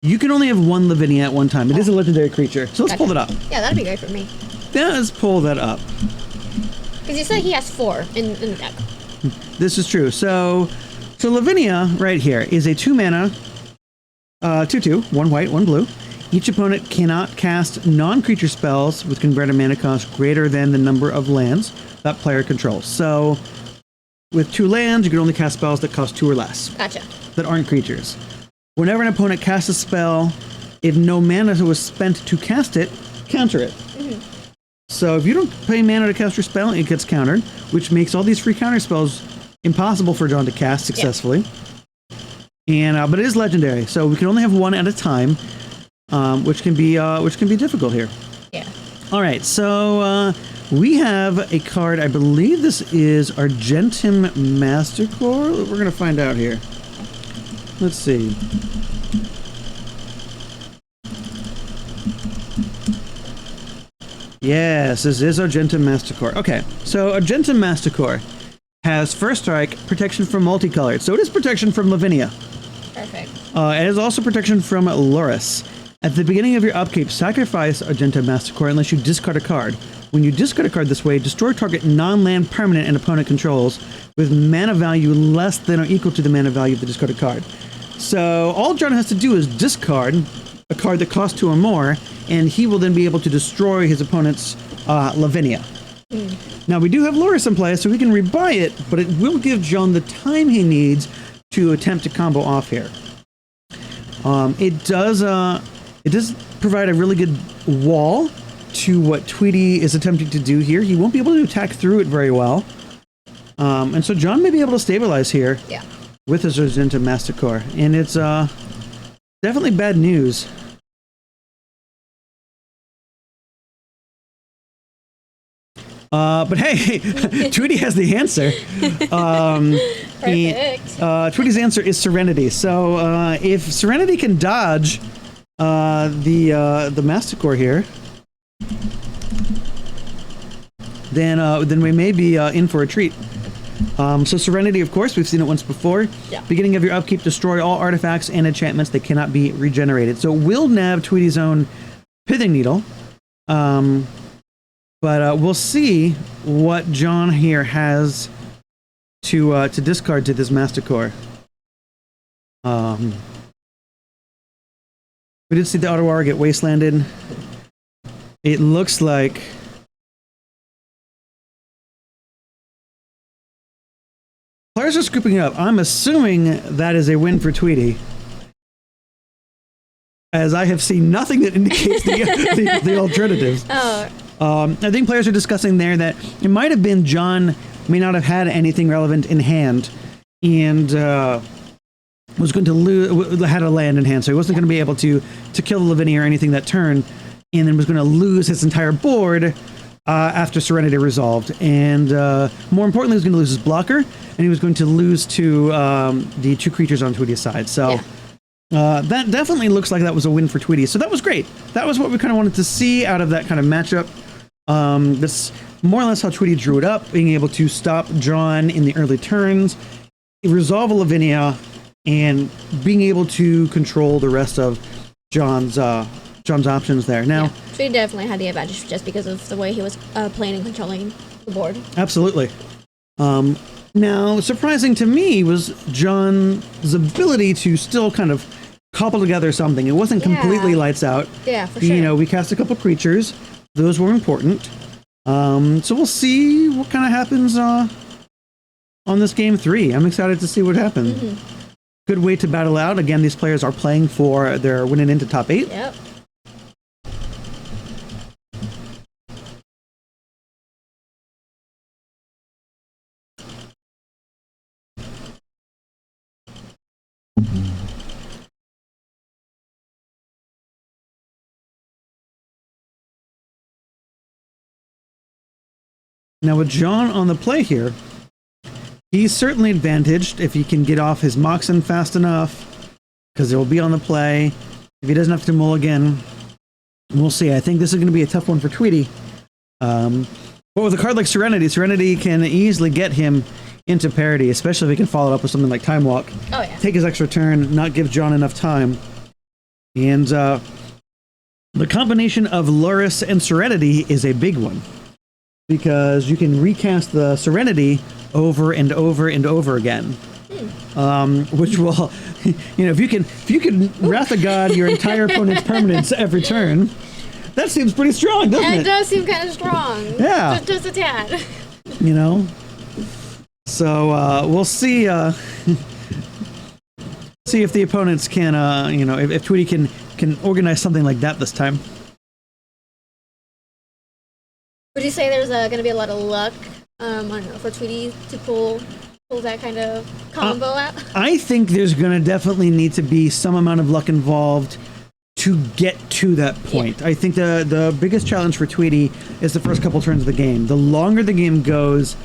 You can only have one Lavinia at one time. It is a legendary creature, so let's pull it up. Yeah, that'd be great for me. Yeah, let's pull that up. Because you said he has 4 in the deck. This is true. So Lavinia right here is a 2 mana, 2/2, 1 white, 1 blue. Each opponent cannot cast non-creature spells with converted mana cost greater than the number of lands that player controls. So with 2 lands, you can only cast spells that cost 2 or less. Gotcha. That aren't creatures. Whenever an opponent casts a spell, if no mana was spent to cast it, counter it. So if you don't pay mana to cast your spell, it gets countered, which makes all these free counter spells impossible for John to cast successfully. And but it is legendary, so we can only have one at a time, which can be difficult here. Yeah. All right, so we have a card. I believe this is Argentum Mastercore. We're gonna find out here. Let's see. Yes, this is Argentum Mastercore. Okay, so Argentum Mastercore has first strike, protection from multicolored. So it is protection from Lavinia. Perfect. It is also protection from Loris. At the beginning of your upkeep, sacrifice Argentum Mastercore unless you discard a card. When you discard a card this way, destroy target non-land permanent an opponent controls with mana value less than or equal to the mana value of the discarded card. So all John has to do is discard a card that costs 2 or more, and he will then be able to destroy his opponent's Lavinia. Now, we do have Loris in play, so we can rebuy it, but it will give John the time he needs to attempt to combo off here. It does provide a really good wall to what Tweety is attempting to do here. He won't be able to attack through it very well. And so John may be able to stabilize here with his Argentum Mastercore, and it's definitely bad news. But hey, Tweety has the answer. Tweety's answer is Serenity. So if Serenity can dodge the Mastercore here, then we may be in for a treat. So Serenity, of course, we've seen it once before. Beginning of your upkeep, destroy all artifacts and enchantments that cannot be regenerated. So it will nab Tweety's own Pithing Needle. But we'll see what John here has to discard to this Mastercore. We did see the Otawara get wastelanded. It looks like players are scooping up. I'm assuming that is a win for Tweety, as I have seen nothing that indicates the alternatives. Oh, I think players are discussing there that it might have been John may not have had anything relevant in hand, and was going to lose, had a land in hand, so he wasn't going to be able to kill the Lavinia or anything that turn, and then was going to lose his entire board after Serenity resolved. And more importantly, he was going to lose his blocker, and he was going to lose to the 2 creatures on Tweety's side. So that definitely looks like that was a win for Tweety. So that was great. That was what we kind of wanted to see out of that kind of matchup. That's more or less how Tweety drew it up, being able to stop John in the early turns, resolve a Lavinia, and being able to control the rest of John's options there. Now, Tweety definitely had the advantage just because of the way he was playing and controlling the board. Absolutely. Now, surprising to me was John's ability to still kind of cobble together something. It wasn't completely lights out. Yeah, for sure. You know, we cast a couple creatures. Those were important. So we'll see what kind of happens on this game 3. I'm excited to see what happens. Good way to battle out. Again, these players are playing for their winning into top 8. Yep. Now with John on the play here, he's certainly advantaged if he can get off his Moxen fast enough, because it will be on the play. If he doesn't have to mulligan, we'll see. I think this is going to be a tough one for Tweety. But with a card like Serenity, Serenity can easily get him into parity, especially if he can follow it up with something like Time Walk. Oh, yeah. Take his extra turn, not give John enough time. And the combination of Luris and Serenity is a big one, because you can recast the Serenity over and over and over again, which will, if you can Wrath of God your entire opponent's permanents every turn, that seems pretty strong, doesn't it? It does seem kind of strong. Yeah. Just a tad. So we'll see. See if the opponents can, if Tweety can organize something like that this time. Would you say there's going to be a lot of luck for Tweety to pull that kind of combo out? I think there's going to definitely need to be some amount of luck involved to get to that point. I think the biggest challenge for Tweety is the first couple turns of the game. The longer the game goes,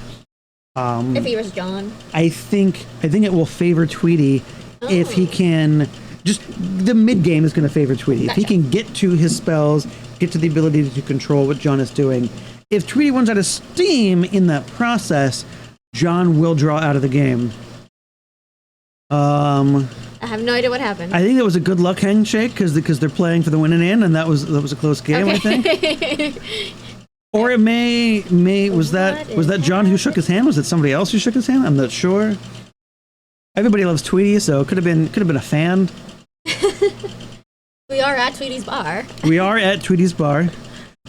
if he was John, I think it will favor Tweety if he can. Just the mid game is going to favor Tweety. If he can get to his spells, get to the ability to control what John is doing. If Tweety runs out of steam in that process, John will draw out of the game. I have no idea what happened. I think that was a good luck handshake because they're playing for the win and in, and that was a close game. I think. Or it may was that John who shook his hand? Was it somebody else who shook his hand? I'm not sure. Everybody loves Tweety, so it could have been a fan. We are at Tweety's bar. We are at Tweety's bar.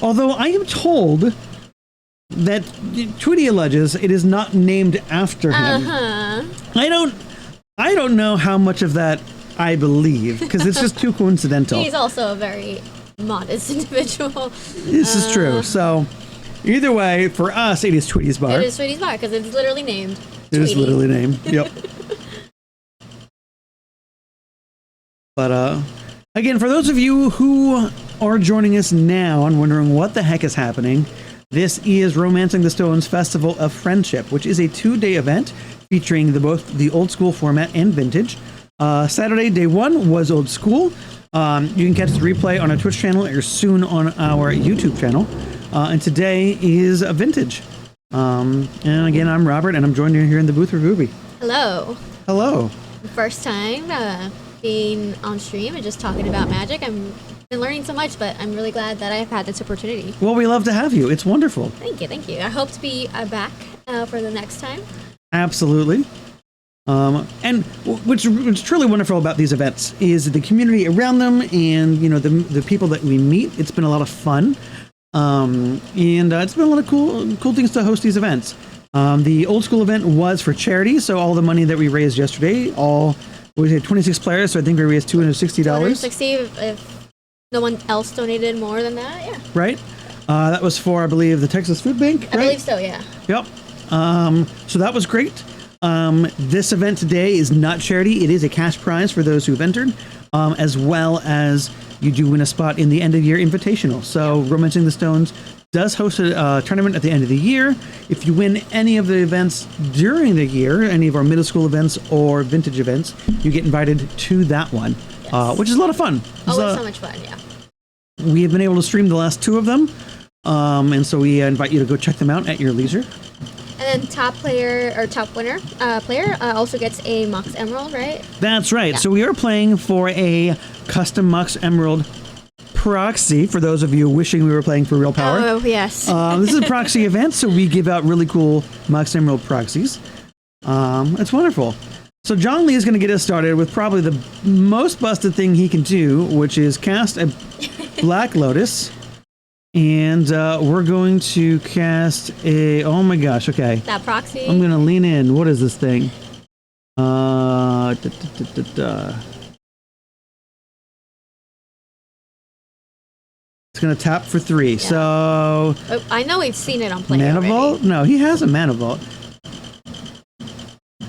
Although I am told that Tweety alleges it is not named after him. I don't know how much of that I believe, because it's just too coincidental. He's also a very modest individual. This is true. So either way, for us, it is Tweety's bar. It is Tweety's bar because it's literally named It is literally named. Yep. But again, for those of you who are joining us now and wondering what the heck is happening, this is Romancing the Stones Festival of Friendship, which is a 2-day event featuring both the old school format and vintage. Saturday, day 1 was old school. You can catch the replay on our Twitch channel or soon on our YouTube channel. And today is a vintage. And again, I'm Robert, and I'm joined here in the booth with Ruby. Hello. Hello. First time being on stream and just talking about Magic. I've been learning so much, but I'm really glad that I've had this opportunity. Well, we love to have you. It's wonderful. Thank you. I hope to be back for the next time. Absolutely. And what's truly wonderful about these events is the community around them, and the people that we meet. It's been a lot of fun, and it's been a lot of cool things to host these events. The old school event was for charity, so all the money that we raised yesterday, we had 26 players, so I think we raised $260. $260 if no one else donated more than that, yeah. Right. That was for, I believe, the Texas Food Bank, right? I believe so, yeah. Yep. So that was great. This event today is not charity. It is a cash prize for those who've entered, as well as you do win a spot in the end of year invitational. So Romancing the Stones does host a tournament at the end of the year. If you win any of the events during the year, any of our middle school events or vintage events, you get invited to that one, which is a lot of fun. Oh, it's so much fun, yeah. We have been able to stream the last 2 of them, and so we invite you to go check them out at your leisure. And then top player or top winner player also gets a Mox Emerald, right? That's right. Yeah. So we are playing for a custom Mox Emerald proxy, for those of you wishing we were playing for real power. Oh, yes. This is a proxy event, so we give out really cool Mox Emerald proxies. It's wonderful. So John Lee is going to get us started with probably the most busted thing he can do, which is cast a Black Lotus. And we're going to cast a... Oh my gosh, okay. That proxy. I'm going to lean in. What is this thing? It's going to tap for 3. Yeah. So... Oh, I know we've seen it on play Mana Vault? No, he has a Mana Vault.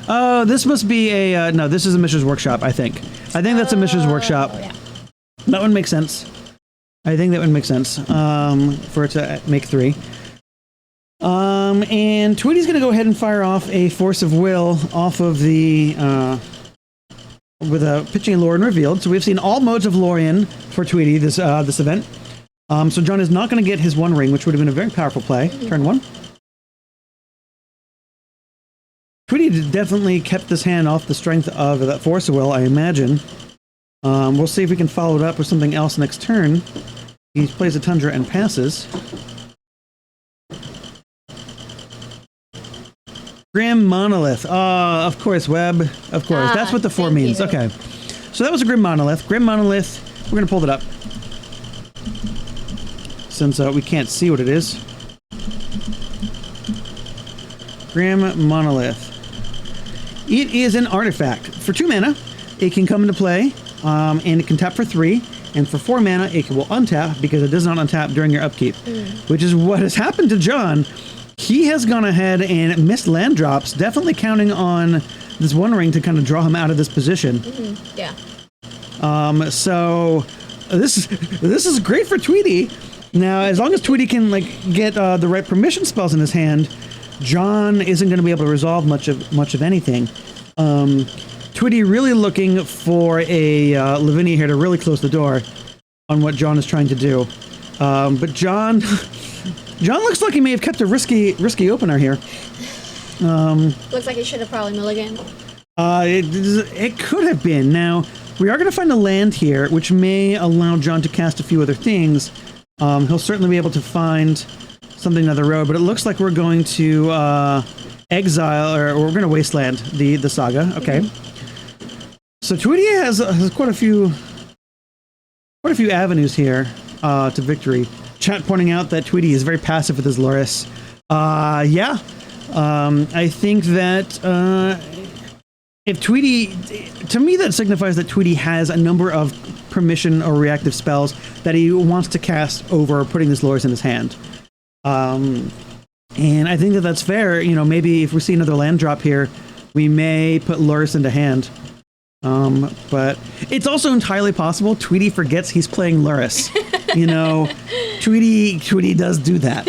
Oh, this must be a... no, this is a Mishra's Workshop, I think. I think that's a Mishra's Workshop. Oh, yeah. That would make sense. I think that would make sense for it to make 3. And Tweety's going to go ahead and fire off a Force of Will off of the... with a pitching Lorien revealed. So we've seen all modes of Lorien for Tweety this event. So John is not going to get his 1 ring, which would have been a very powerful play. Turn 1. Tweety definitely kept this hand off the strength of that Force of Will, I imagine. We'll see if we can follow it up with something else next turn. He plays a Tundra and passes. Grim Monolith. Of course, Webb. Of course. That's what the 4 means. you. Okay. So that was a Grim Monolith. Grim Monolith. We're going to pull it up. Since we can't see what it is. Grim Monolith. It is an artifact. For 2 mana, it can come into play. And it can tap for 3, and for 4 mana, it will untap because it does not untap during your upkeep, which is what has happened to John. He has gone ahead and missed land drops, definitely counting on this 1 ring to kind of draw him out of this position. Yeah. So this is great for Tweety. Now, as long as Tweety can get the right permission spells in his hand, John isn't going to be able to resolve much of anything. Tweety really looking for a Lavinia here to really close the door on what John is trying to do. But John looks like he may have kept a risky opener here. Looks like he should have probably mulliganed. It could have been. Now, we are going to find a land here, which may allow John to cast a few other things. He'll certainly be able to find something on the road, but it looks like we're going to exile, or we're going to wasteland the saga. Okay. So Tweety has quite a few avenues here to victory. Chat pointing out that Tweety is very passive with his Loris. Yeah. I think that if Tweety, to me, that signifies that Tweety has a number of permission or reactive spells that he wants to cast over putting this Loris in his hand. And I think that that's fair. You know, maybe if we see another land drop here, we may put Loris into hand. But it's also entirely possible Tweety forgets he's playing Loris. You know, Tweety does do that.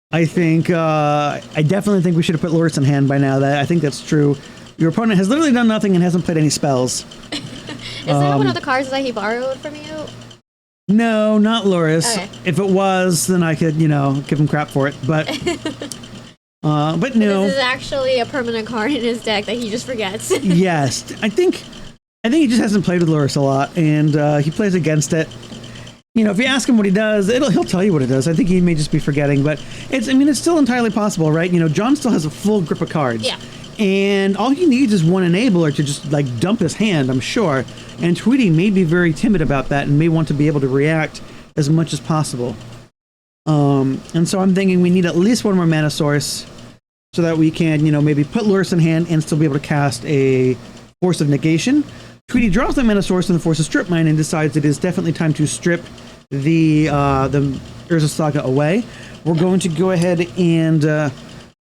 I think, I definitely think we should have put Loris in hand by now. I think that's true. Your opponent has literally done nothing and hasn't played any spells. Is that one of the cards that he borrowed from you? No, not Loris. Okay. If it was, then I could, give him crap for it. But no. This is actually a permanent card in his deck that he just forgets. Yes, I think he just hasn't played with Loris a lot, and he plays against it. You know, if you ask him what he does, he'll tell you what it does. I think he may just be forgetting, but it's still entirely possible, right? You know, John still has a full grip of cards. Yeah. And all he needs is one enabler to just dump his hand, I'm sure. And Tweety may be very timid about that and may want to be able to react as much as possible. And so I'm thinking we need at least one more mana source so that we can, maybe put Loris in hand and still be able to cast a Force of Negation. Tweety drops the Mana Source in the Force of Strip Mine and decides it is definitely time to strip the Urza Saga away. We're going to go ahead and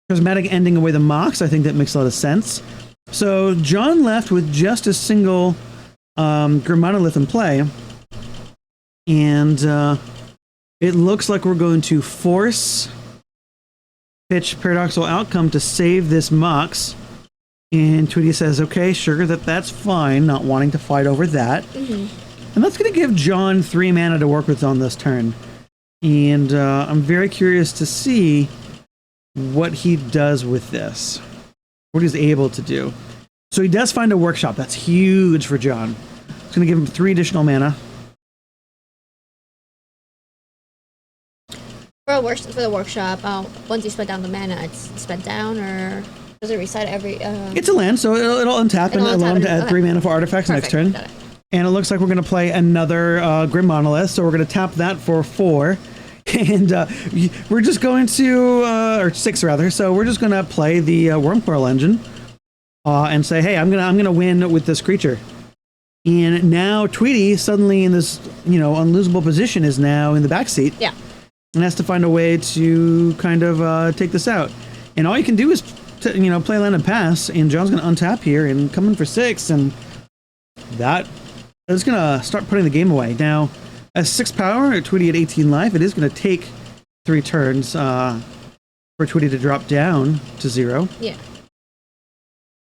Prismatic ending away the Mox. I think that makes a lot of sense. So John left with just a single Grim in play. And it looks like we're going to force pitch Paradoxical Outcome to save this Mox. And Tweety says, okay, sure, that's fine, not wanting to fight over that. Mm-hmm. And that's going to give John 3 mana to work with on this turn. And I'm very curious to see what he does with this. What he's able to do. So he does find a Workshop. That's huge for John. It's going to give him 3 additional mana. For the workshop, once you spend down the mana, it's spent down, or does it reset every? It's a land, so it'll untap and allow him to add 3 mana for artifacts next turn. And it looks like we're going to play another Grim Monolith, so we're going to tap that for 4. And we're just going to, or 6 rather, so we're just going to play the Wormcoil Engine and say, hey, I'm gonna win with this creature. And now Tweety, suddenly in this unlosable position, is now in the backseat. Yeah. And has to find a way to kind of take this out. And all you can do is, play land and pass, and John's going to untap here and come in for 6, and that is going to start putting the game away. Now, as 6 power, Tweety at 18 life, it is going to take 3 turns for Tweety to drop down to 0. Yeah.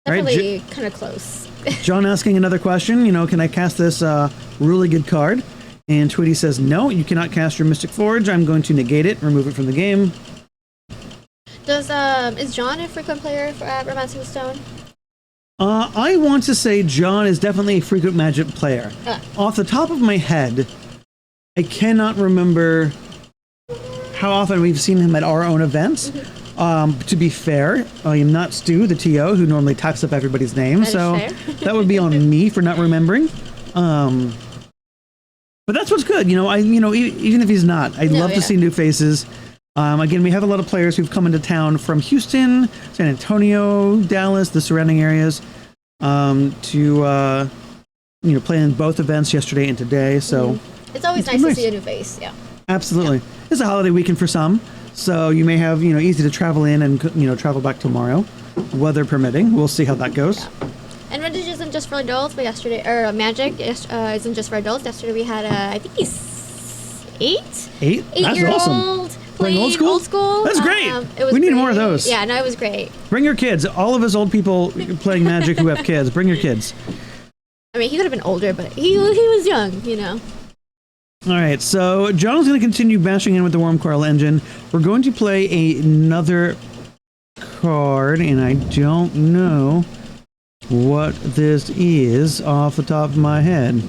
Definitely kind of close. John asking another question, can I cast this really good card? And Tweety says, no, you cannot cast your Mystic Forge. I'm going to negate it, remove it from the game. Is John a frequent player for Romancing the Stone? I want to say John is definitely a frequent Magic player. Off the top of my head, I cannot remember how often we've seen him at our own events. To be fair, I am not Stu, the TO, who normally types up everybody's name, so that would be on me for not remembering. But that's what's good, even if he's not, I'd love to see new faces. Again, we have a lot of players who've come into town from Houston, San Antonio, Dallas, the surrounding areas, to play in both events yesterday and today. So it's always nice to see a new face. Yeah, absolutely. Yeah. It's a holiday weekend for some, so you may have easy to travel in and travel back tomorrow, weather permitting. We'll see how that goes. Yeah. And Vintage isn't just for adults, but Magic isn't just for adults. Yesterday we had, I think he's 8? 8? That's 8-year-old awesome. Playing old school? That's great. We need more of those. Yeah, no, it was great. Bring your kids. All of us old people playing Magic who have kids. Bring your kids. I mean, he could have been older, but he was young, All right, so John's going to continue bashing in with the Wormcoil Engine. We're going to play another card, and I don't know what this is off the top of my head.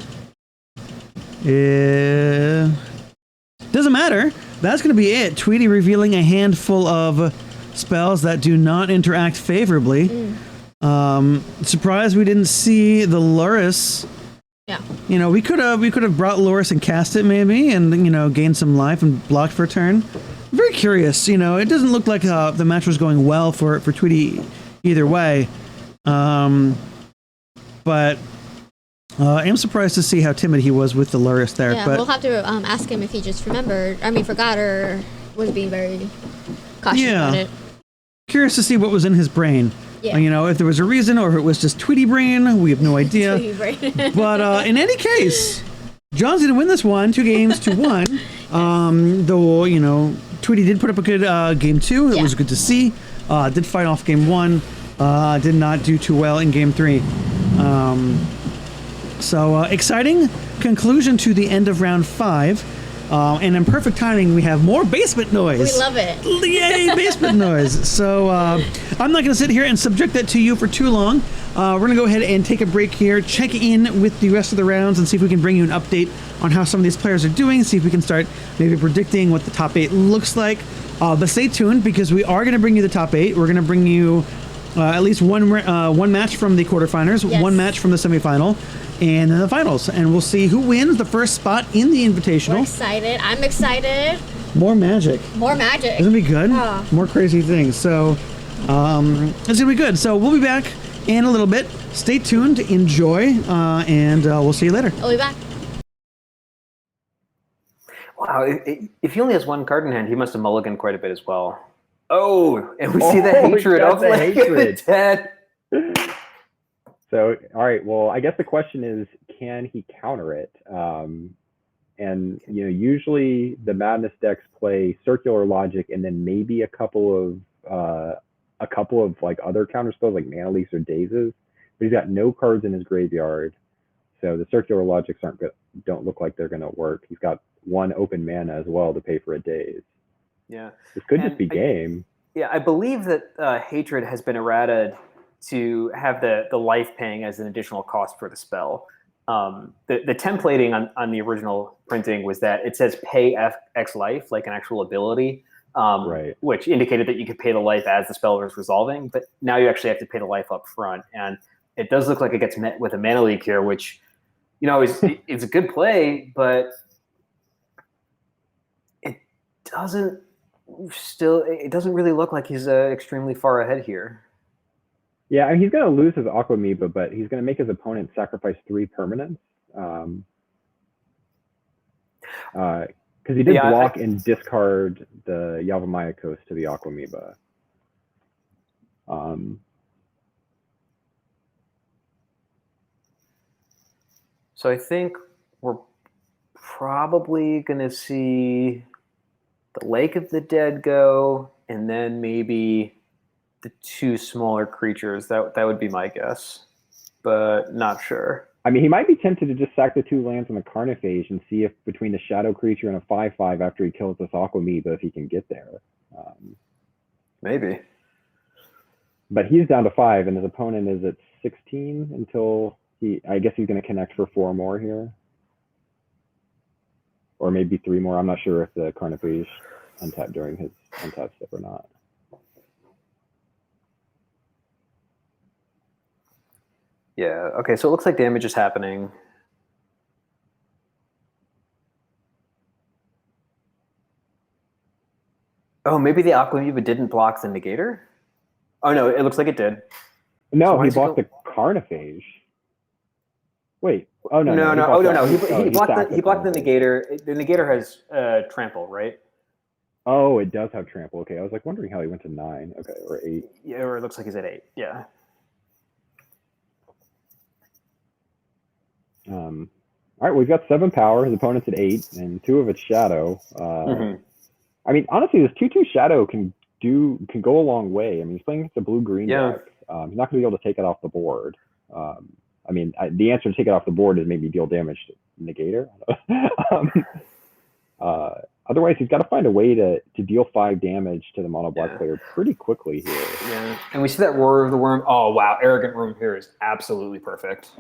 Doesn't matter. That's going to be it. Tweety revealing a handful of spells that do not interact favorably. Surprised we didn't see the Lurrus. Yeah. We could have brought Lurrus and cast it maybe, and gained some life and blocked for a turn. Very curious. It doesn't look like the match was going well for Tweety either way. But I'm surprised to see how timid he was with the Lurrus there. Yeah, but we'll have to ask him if he just forgot, or was being very cautious about it. Curious to see what was in his brain. Yeah. If there was a reason or if it was just Tweety brain, we have no idea. Tweety brain. But in any case, John's going to win this one, 2 games to 1. Though, Tweety did put up a good game 2. It was good to see. Did fight off game 1. Did not do too well in game 3. So exciting conclusion to the end of round 5. And in perfect timing, we have more basement noise. We love it. Yay, basement noise. So I'm not going to sit here and subject that to you for too long. We're going to go ahead and take a break here, check in with the rest of the rounds, and see if we can bring you an update on how some of these players are doing, see if we can start maybe predicting what the top 8 looks like. But stay tuned, because we are going to bring you the top 8. We're going to bring you at least one match from the quarterfinals, one match from the semifinal, and then the finals. And we'll see who wins the first spot in the Invitational. We're excited. I'm excited. More magic. More magic. Isn't it be good? Oh. More crazy things. So it's going to be good. So we'll be back in a little bit. Stay tuned, enjoy, and we'll see you later. I'll be back. Wow, if he only has one card in hand, he must have mulliganed quite a bit as well. Oh, and we see the hatred of the hatred. Dead. So, all right. Well, I guess the question is, can he counter it? And usually the Madness decks play Circular Logic, and then maybe a couple of like other counter spells like Mana Leaks or Dazes. But he's got no cards in his graveyard, so the Circular Logics don't look like they're going to work. He's got one open mana as well to pay for a Daze. Yeah, this could just be game. I believe that Hatred has been errated to have the life paying as an additional cost for the spell. The templating on the original printing was that it says pay X life, like an actual ability, right, which indicated that you could pay the life as the spell was resolving, but now you actually have to pay the life up front. And it does look like it gets met with a Mana Leak here, which, it's a good play, but it doesn't really look like he's extremely far ahead here. Yeah, I mean, he's going to lose his Aquamoeba, but he's going to make his opponent sacrifice 3 permanents. Because he did block and discard the Yavimaya to the Aquamoeba. So I think we're probably going to see the Lake of the Dead go, and then maybe the 2 smaller creatures. That would be my guess, but not sure. I mean, he might be tempted to just sack the 2 lands on the Carnophage and see if between the Shadow Creature and a 5/5 after he kills this Aquamoeba, if he can get there. Maybe. But he's down to 5, and his opponent is at 16 until I guess he's going to connect for 4 more here. Or maybe 3 more. I'm not sure if the Carnophage untapped during his untap step or not. Yeah, okay, so it looks like damage is happening. Oh, maybe the Aquamoeba didn't block the Negator? Oh, no, it looks like it did. No, he blocked the Carnophage. Wait. Oh, no. No. He blocked the Negator. The Negator has Trample, right? Oh, it does have Trample. Okay, I was like wondering how he went to 9. Okay, or 8. Yeah, or it looks like he's at 8. Yeah. All right, we've got 7 power. His opponent's at 8, and 2 of it's Shadow. I mean, honestly, this 2/2 Shadow can go a long way. I mean, he's playing against a blue-green deck. He's not going to be able to take it off the board. I mean, the answer to take it off the board is maybe deal damage to Negator. Otherwise, he's got to find a way to deal 5 damage to the mono black player pretty quickly here. Yeah, and we see that Roar of the Worm. Oh wow, Arrogant Worm here is absolutely perfect.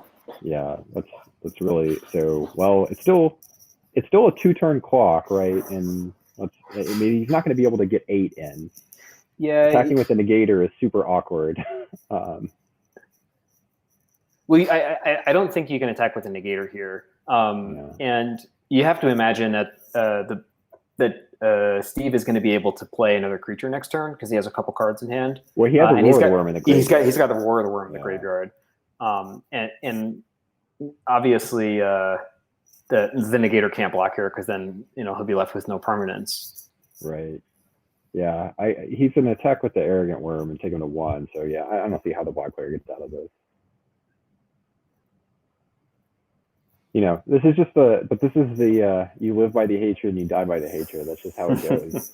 Yeah, that's really so. Well, it's still a 2-turn clock, right? And maybe he's not going to be able to get 8 in. Yeah, attacking with the Negator is super awkward. Well, I don't think you can attack with a Negator here, and you have to imagine that Steve is going to be able to play another creature next turn because he has a couple cards in hand. Well, he has the Roar of the Worm in the graveyard. He's got the Roar of the Worm in the graveyard, and obviously the Negator can't block here because then he'll be left with no permanence. Right. Yeah, he's going to attack with the Arrogant Worm and take him to 1. So yeah, I don't see how the black player gets out of this. This is just the you live by the hatred and you die by the hatred. That's just how it goes.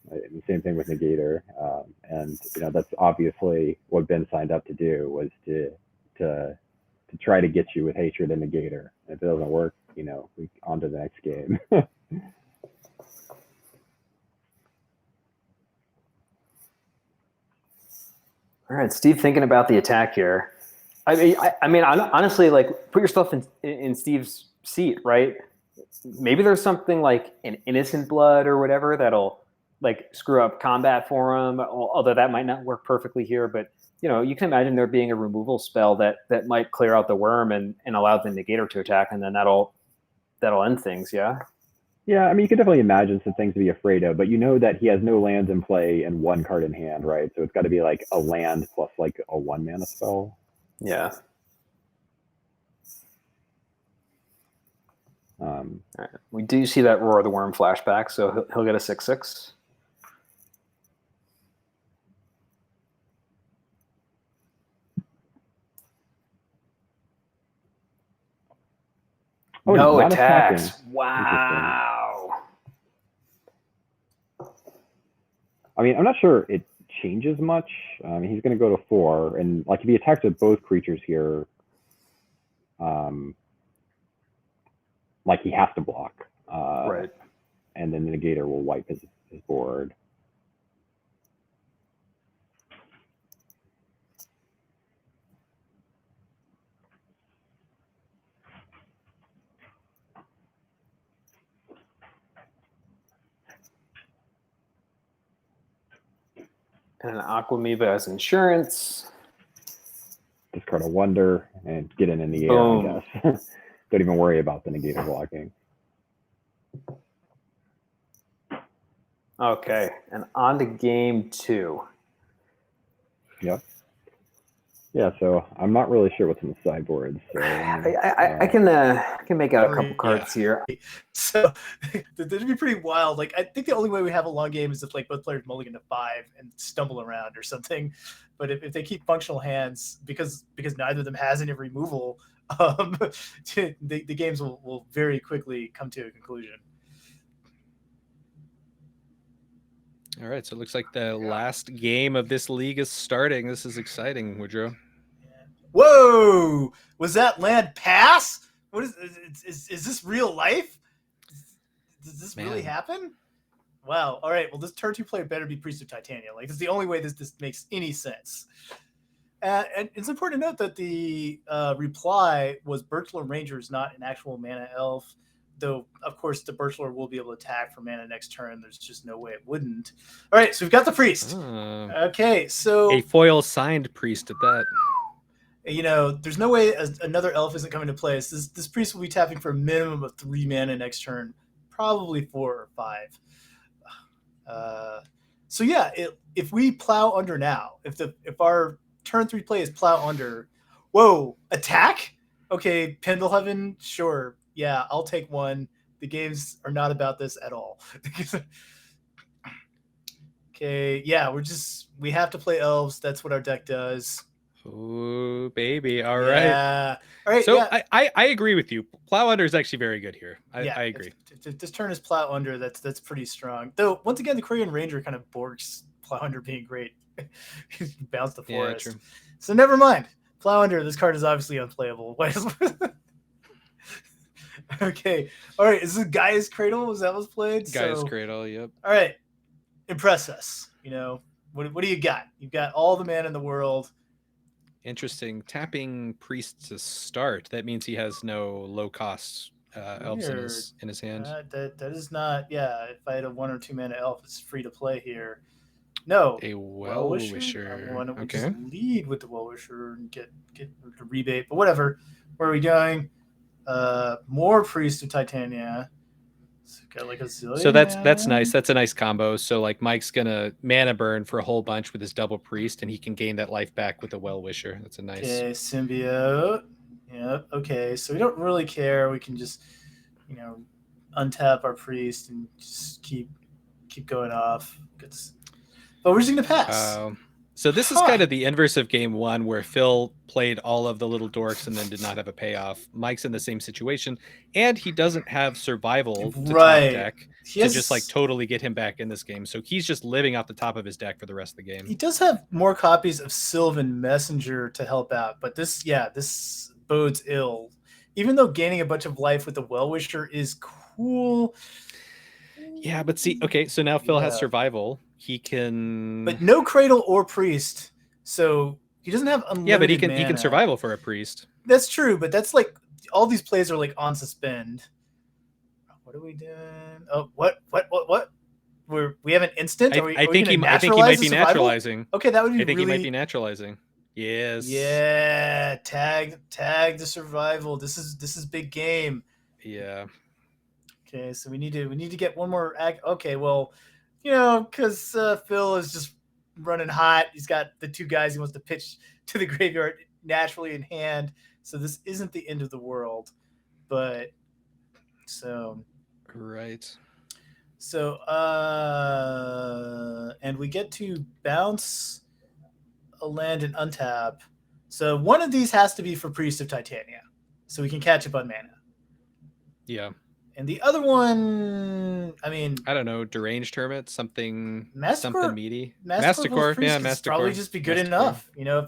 The same thing with Negator, and that's obviously what Ben signed up to do, was to try to get you with hatred and Negator. If it doesn't work, we on to the next game. All right, Steve, thinking about the attack here. I mean, honestly, like, put yourself in Steve's seat, right? Maybe there's something like an Innocent Blood or whatever that'll like screw up combat for him. Although that might not work perfectly here, but you can imagine there being a removal spell that might clear out the worm and allow the Negator to attack, and then that'll end things. Yeah. Yeah, I mean, you could definitely imagine some things to be afraid of, but you know that he has no lands in play and 1 card in hand, right? So it's got to be like a land plus like a 1 mana spell. Yeah. All right. We do see that Roar of the Worm flashback, so he'll get a 6/6. Oh, no he's not attacks. attacking. Wow. I mean, I'm not sure it changes much. He's going to go to 4, and like if he attacks with both creatures here, like he has to block. Right. And then the negator will wipe his board. And an Aquamoeba as insurance. Discard a Wonder and get in the air, Boom. I guess. Don't even worry about the negator blocking. Okay, and on to game 2. Yep. Yeah, so I'm not really sure what's in the sideboard. So, I can make out a couple cards here. So that'd be pretty wild. Like I think the only way we have a long game is if like both players mulligan to 5 and stumble around or something. But if they keep functional hands, because neither of them has any removal, the games will very quickly come to a conclusion. All right, so it looks like the last game of this league is starting. This is exciting, Woodrow. Whoa! Was that land pass? What is this real life? Does this really happen? Wow. All right. Well, this turn 2 player better be Priest of Titania. Like, this is the only way this makes any sense. And it's important to note that the reply was Birchlord Ranger is not an actual mana elf. Though, of course, the Birchlord will be able to attack for mana next turn. There's just no way it wouldn't. All right, so we've got the Priest. Okay, so... A foil signed Priest at that. You know, there's no way another elf isn't coming to play. This Priest will be tapping for a minimum of 3 mana next turn. Probably 4 or 5. So yeah, if we plow under now, if our turn 3 play is plow under, whoa, attack? Okay, Pendelhaven, sure. Yeah, I'll take 1. The games are not about this at all. Okay, yeah, we have to play elves. That's what our deck does. Oh, baby. All right. Yeah. All right. So yeah. I agree with you. Plow under is actually very good here. I agree. If this turn is plow under, that's pretty strong. Though, once again, the Korean Ranger kind of borks plow under being great. Bounce the forest. Yeah, true. So never mind. Plow under, this card is obviously unplayable. Okay. All right. Is this Gaia's Cradle? Was that was played? Gaia's Cradle, yep. All right. Impress us. You know, what do you got? You've got all the mana in the world. Interesting. Tapping Priest to start. That means he has no low cost elves in his hand. That is not. Yeah. If I had a 1 or 2 mana elf, it's free to play here. No. A Well-Wisher. I want to Okay. just lead with the Well-Wisher and get the rebate. But whatever. Where are we going? More Priest of Titania. Got like a zillion. So that's nice. That's a nice combo. So like Mike's gonna mana burn for a whole bunch with his double Priest, and he can gain that life back with a Well-Wisher. That's a nice. Okay, symbiote. Yep. Okay, so we don't really care. We can just, untap our Priest and just keep going off. But we're just gonna pass. So this is kind of the inverse of game 1, where Phil played all of the little dorks and then did not have a payoff. Mike's in the same situation, and he doesn't have survival to top deck to just like totally get him back in this game. So he's just living off the top of his deck for the rest of the game. He does have more copies of Sylvan Messenger to help out, but this bodes ill. Even though gaining a bunch of life with the Well-Wisher is cool. Yeah, but see, okay, so now Phil has survival. He can, but no Cradle or Priest, so he doesn't have unlimited. Yeah, but he can mana. survival for a Priest. That's true, but that's like all these plays are like on suspend. What are we doing? Oh, what? We have an instant. I think he might be naturalizing. Okay, that would be. I think he might be naturalizing. Yes. Yeah, tag the survival. This is big game. Yeah. Okay, so we need to get one more okay, well, you know, because Phil is just running hot. He's got the two guys he wants to pitch to the graveyard naturally in hand. So this isn't the end of the world. But so right. So and we get to bounce a land and untap. So one of these has to be for Priest of Titania. So we can catch up on mana. Yeah. And the other one, I mean, I don't know, Deranged Hermit, something meaty. Masticore, yeah, Masticore probably just be good enough. You know,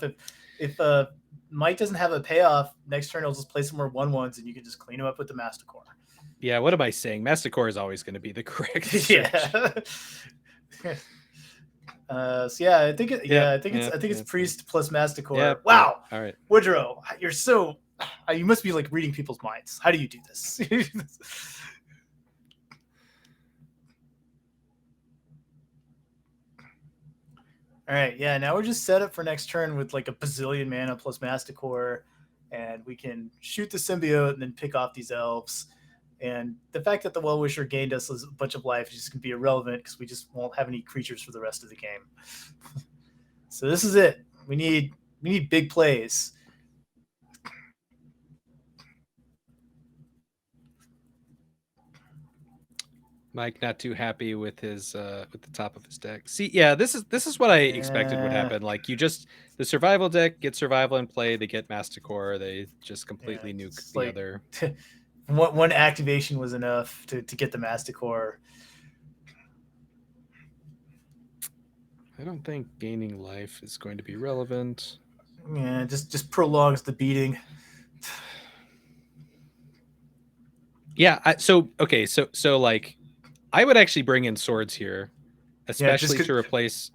if Mike doesn't have a payoff, next turn he'll just play some more 1/1s and you can just clean him up with the Masticore. Yeah, what am I saying? Masticore is always going to be the correct. Yeah. So yeah, I think it's Priest plus Masticore. Yeah, wow. All right. Woodrow, you're so you must be like reading people's minds. How do you do this? All right, yeah, now we're just set up for next turn with like a bazillion mana plus Masticore, and we can shoot the symbiote and then pick off these elves. And the fact that the Well-Wisher gained us a bunch of life is just going to be irrelevant because we just won't have any creatures for the rest of the game. So this is it. We need big plays. Mike not too happy with his with the top of his deck. See, yeah, this is what I expected would happen. Like the survival deck get survival in play, they get Masticore, they just completely nuke the other. One activation was enough to get the Masticore. I don't think gaining life is going to be relevant. Yeah, just prolongs the beating. Yeah, so like I would actually bring in swords here, especially to replace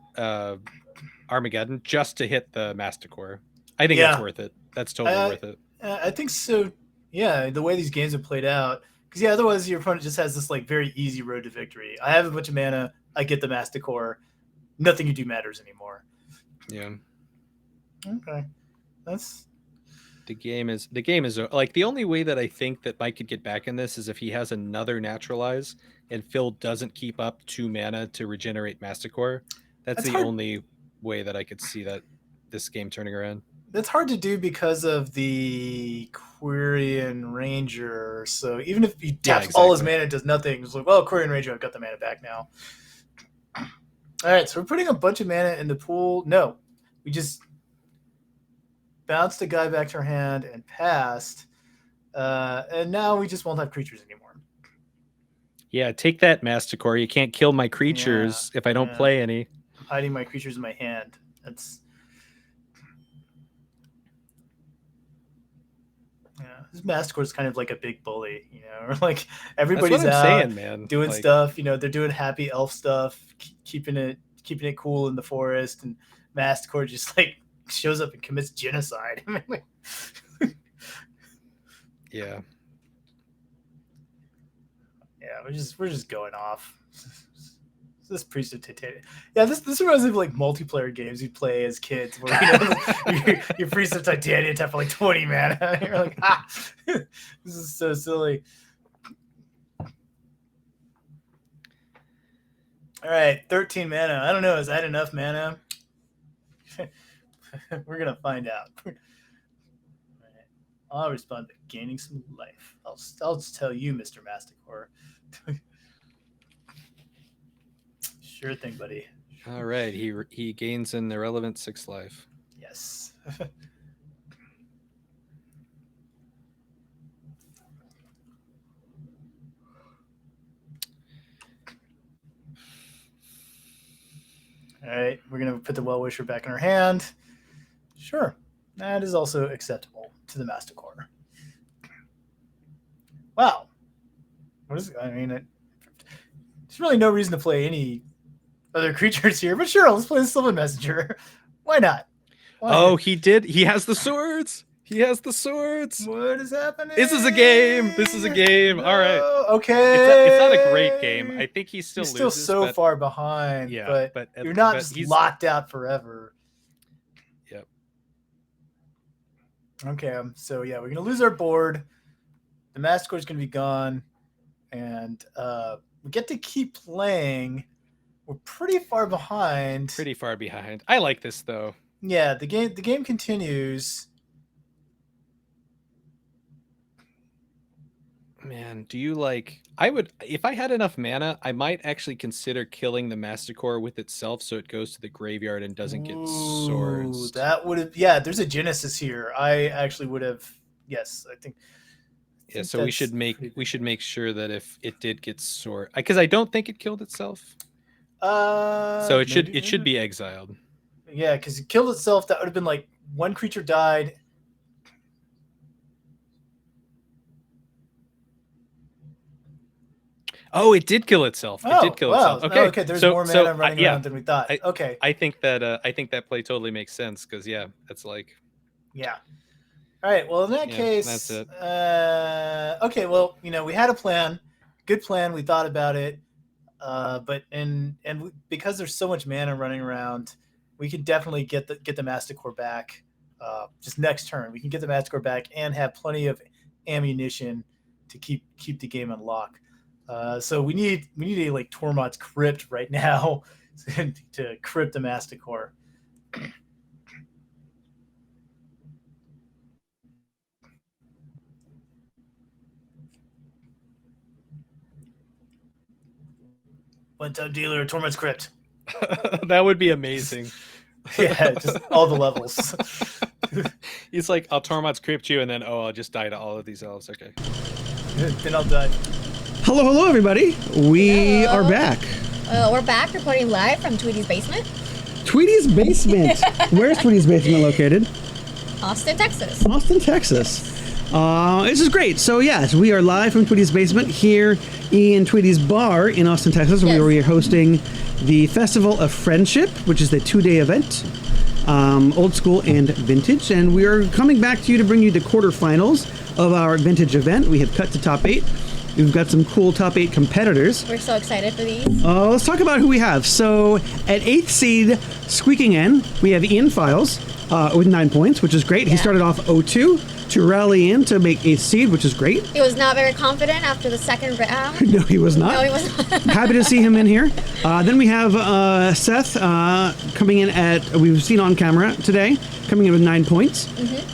Armageddon, just to hit the Masticore. I think that's worth it. That's totally worth it. I think so. Yeah, the way these games have played out, because otherwise your opponent just has this like very easy road to victory. I have a bunch of mana. I get the Masticore. Nothing you do matters anymore. Yeah. Okay, that's. The game is like the only way that I think that Mike could get back in this is if he has another Naturalize and Phil doesn't keep up 2 mana to regenerate Masticore. That's the only way that I could see that this game turning around. That's hard to do because of the Quirion Ranger. So even if he taps all his mana, it does nothing. It's like, well, Quirion Ranger, I've got the mana back now. All right, so we're putting a bunch of mana in the pool. No, we just bounced a guy back to our hand and passed. And now we just won't have creatures anymore. Yeah, take that, Masticore. You can't kill my creatures if I don't play any. I'm hiding my creatures in my hand. That's... This Masticore is kind of like a big bully, you know, or like everybody's out doing stuff, you know, they're doing happy elf stuff, keeping it cool in the forest, and Masticore just like shows up and commits genocide. Yeah, we're just going off. This Priest of Titania. Yeah, this reminds me of like multiplayer games you'd play as kids where your Priest of Titania tap for like 20 mana. You're like, this is so silly. All right, 13 mana. I don't know, is that enough mana? We're gonna find out. All right. I'll respond by gaining some life. I'll just tell you, Mr. Masticore. Sure thing, buddy. All right, he gains an irrelevant 6 life. Yes. All right, we're gonna put the Well-Wisher back in our hand. Sure, that is also acceptable to the Masticore. Wow. What is? I mean, there's really no reason to play any other creatures here, but sure, let's play the Sylvan Messenger. Why not? He did. He has the swords. He has the swords. What is happening? This is a game. No. All right. Okay. It's not a great game. I think he's still so far behind. Yeah, but you're not just locked out forever. Yep. Okay. So yeah, we're gonna lose our board. The Masticore is gonna be gone, and we get to keep playing. We're pretty far behind. Pretty far behind. I like this though. Yeah, the game continues. Man, do you like? I would, if I had enough mana, I might actually consider killing the Masticore with itself, so it goes to the graveyard and doesn't get swords. That would have, yeah. There's a Genesis here. I actually would have. Yes, I think. Yeah, so we should make sure that if it did get sword, because I don't think it killed itself. So it should be exiled. Yeah, because it killed itself. That would have been like one creature died. Oh, it did kill itself. It did kill itself. Okay, okay. There's more mana running around than we thought. Okay, I think that play totally makes sense because that's like. Yeah. All right. Well, in that case, that's it. Okay. Well, we had a plan, good plan. We thought about it, but because there's so much mana running around, we can definitely get the Masticore back. Just next turn, we can get the Masticore back and have plenty of ammunition to keep the game on lock. So we need a like Tormod's Crypt right now to crypt the Masticore. One-time dealer, Tormod's Crypt. That would be amazing. Yeah, just all the levels. He's like, I'll Tormod's Crypt you, and then I'll just die to all of these elves. Okay. Then I'll die. Hello, everybody. We are back. We're back reporting live from Tweety's basement. Tweety's basement. Where's Tweety's basement located? Austin, Texas. Austin, Texas. This is great. So yes, we are live from Tweety's basement here in Tweety's bar in Austin, Texas. Yes. We are hosting the Festival of Friendship, which is the 2-day event, old school and vintage. And we are coming back to you to bring you the quarterfinals of our vintage event. We have cut to top 8. We've got some cool top 8 competitors. We're so excited for these. Let's talk about who we have. So at 8th seed, squeaking in, we have Ian Files with 9 points, which is great. He started off 0-2 to rally in to make 8th seed, which is great. He was not very confident after the second round. No, he was not. No, he was not. Happy to see him in here. Then we have Seth coming in we've seen on camera today, coming in with 9 points.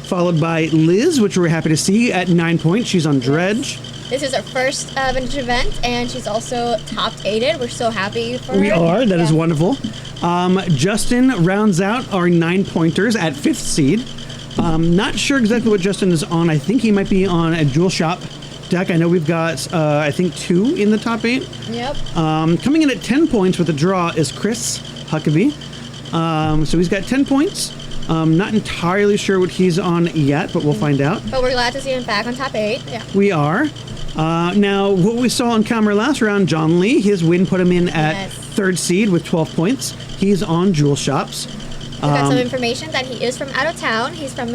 Followed by Liz, which we're happy to see at 9 points. She's on Dredge. This is her first vintage event, and she's also top 8'd. We're so happy for her. We are. That is wonderful. Justin rounds out our 9-pointers at 5th seed. Not sure exactly what Justin is on. I think he might be on a Jewel Shop deck. I know we've got, I think, 2 in the top 8. Yep. Coming in at 10 points with a draw is Chris Huckabee. So he's got 10 points. Not entirely sure what he's on yet, but we'll find out. But we're glad to see him back on top 8. Yeah. We are. Now, what we saw on camera last round, John Lee, his win put him in at 3rd seed with 12 points. He's on Jewel Shops. We got some information that he is from out of town. He's from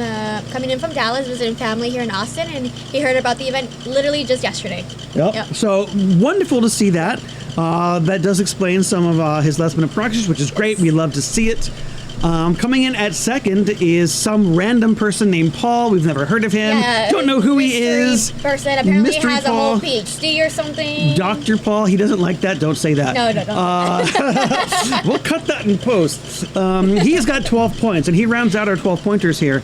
coming in from Dallas, visiting family here in Austin, and he heard about the event literally just yesterday. Yep. So wonderful to see that. That does explain some of his last-minute progress, which is great. We love to see it. Coming in at 2nd is some random person named Paul. We've never heard of him. Yeah, don't know who he is. Person apparently Mystery has Paul. a whole PhD or something. Dr. Paul, he doesn't like that. Don't say that. No, don't. We'll cut that in post. He has got 12 points, and he rounds out our 12 pointers here.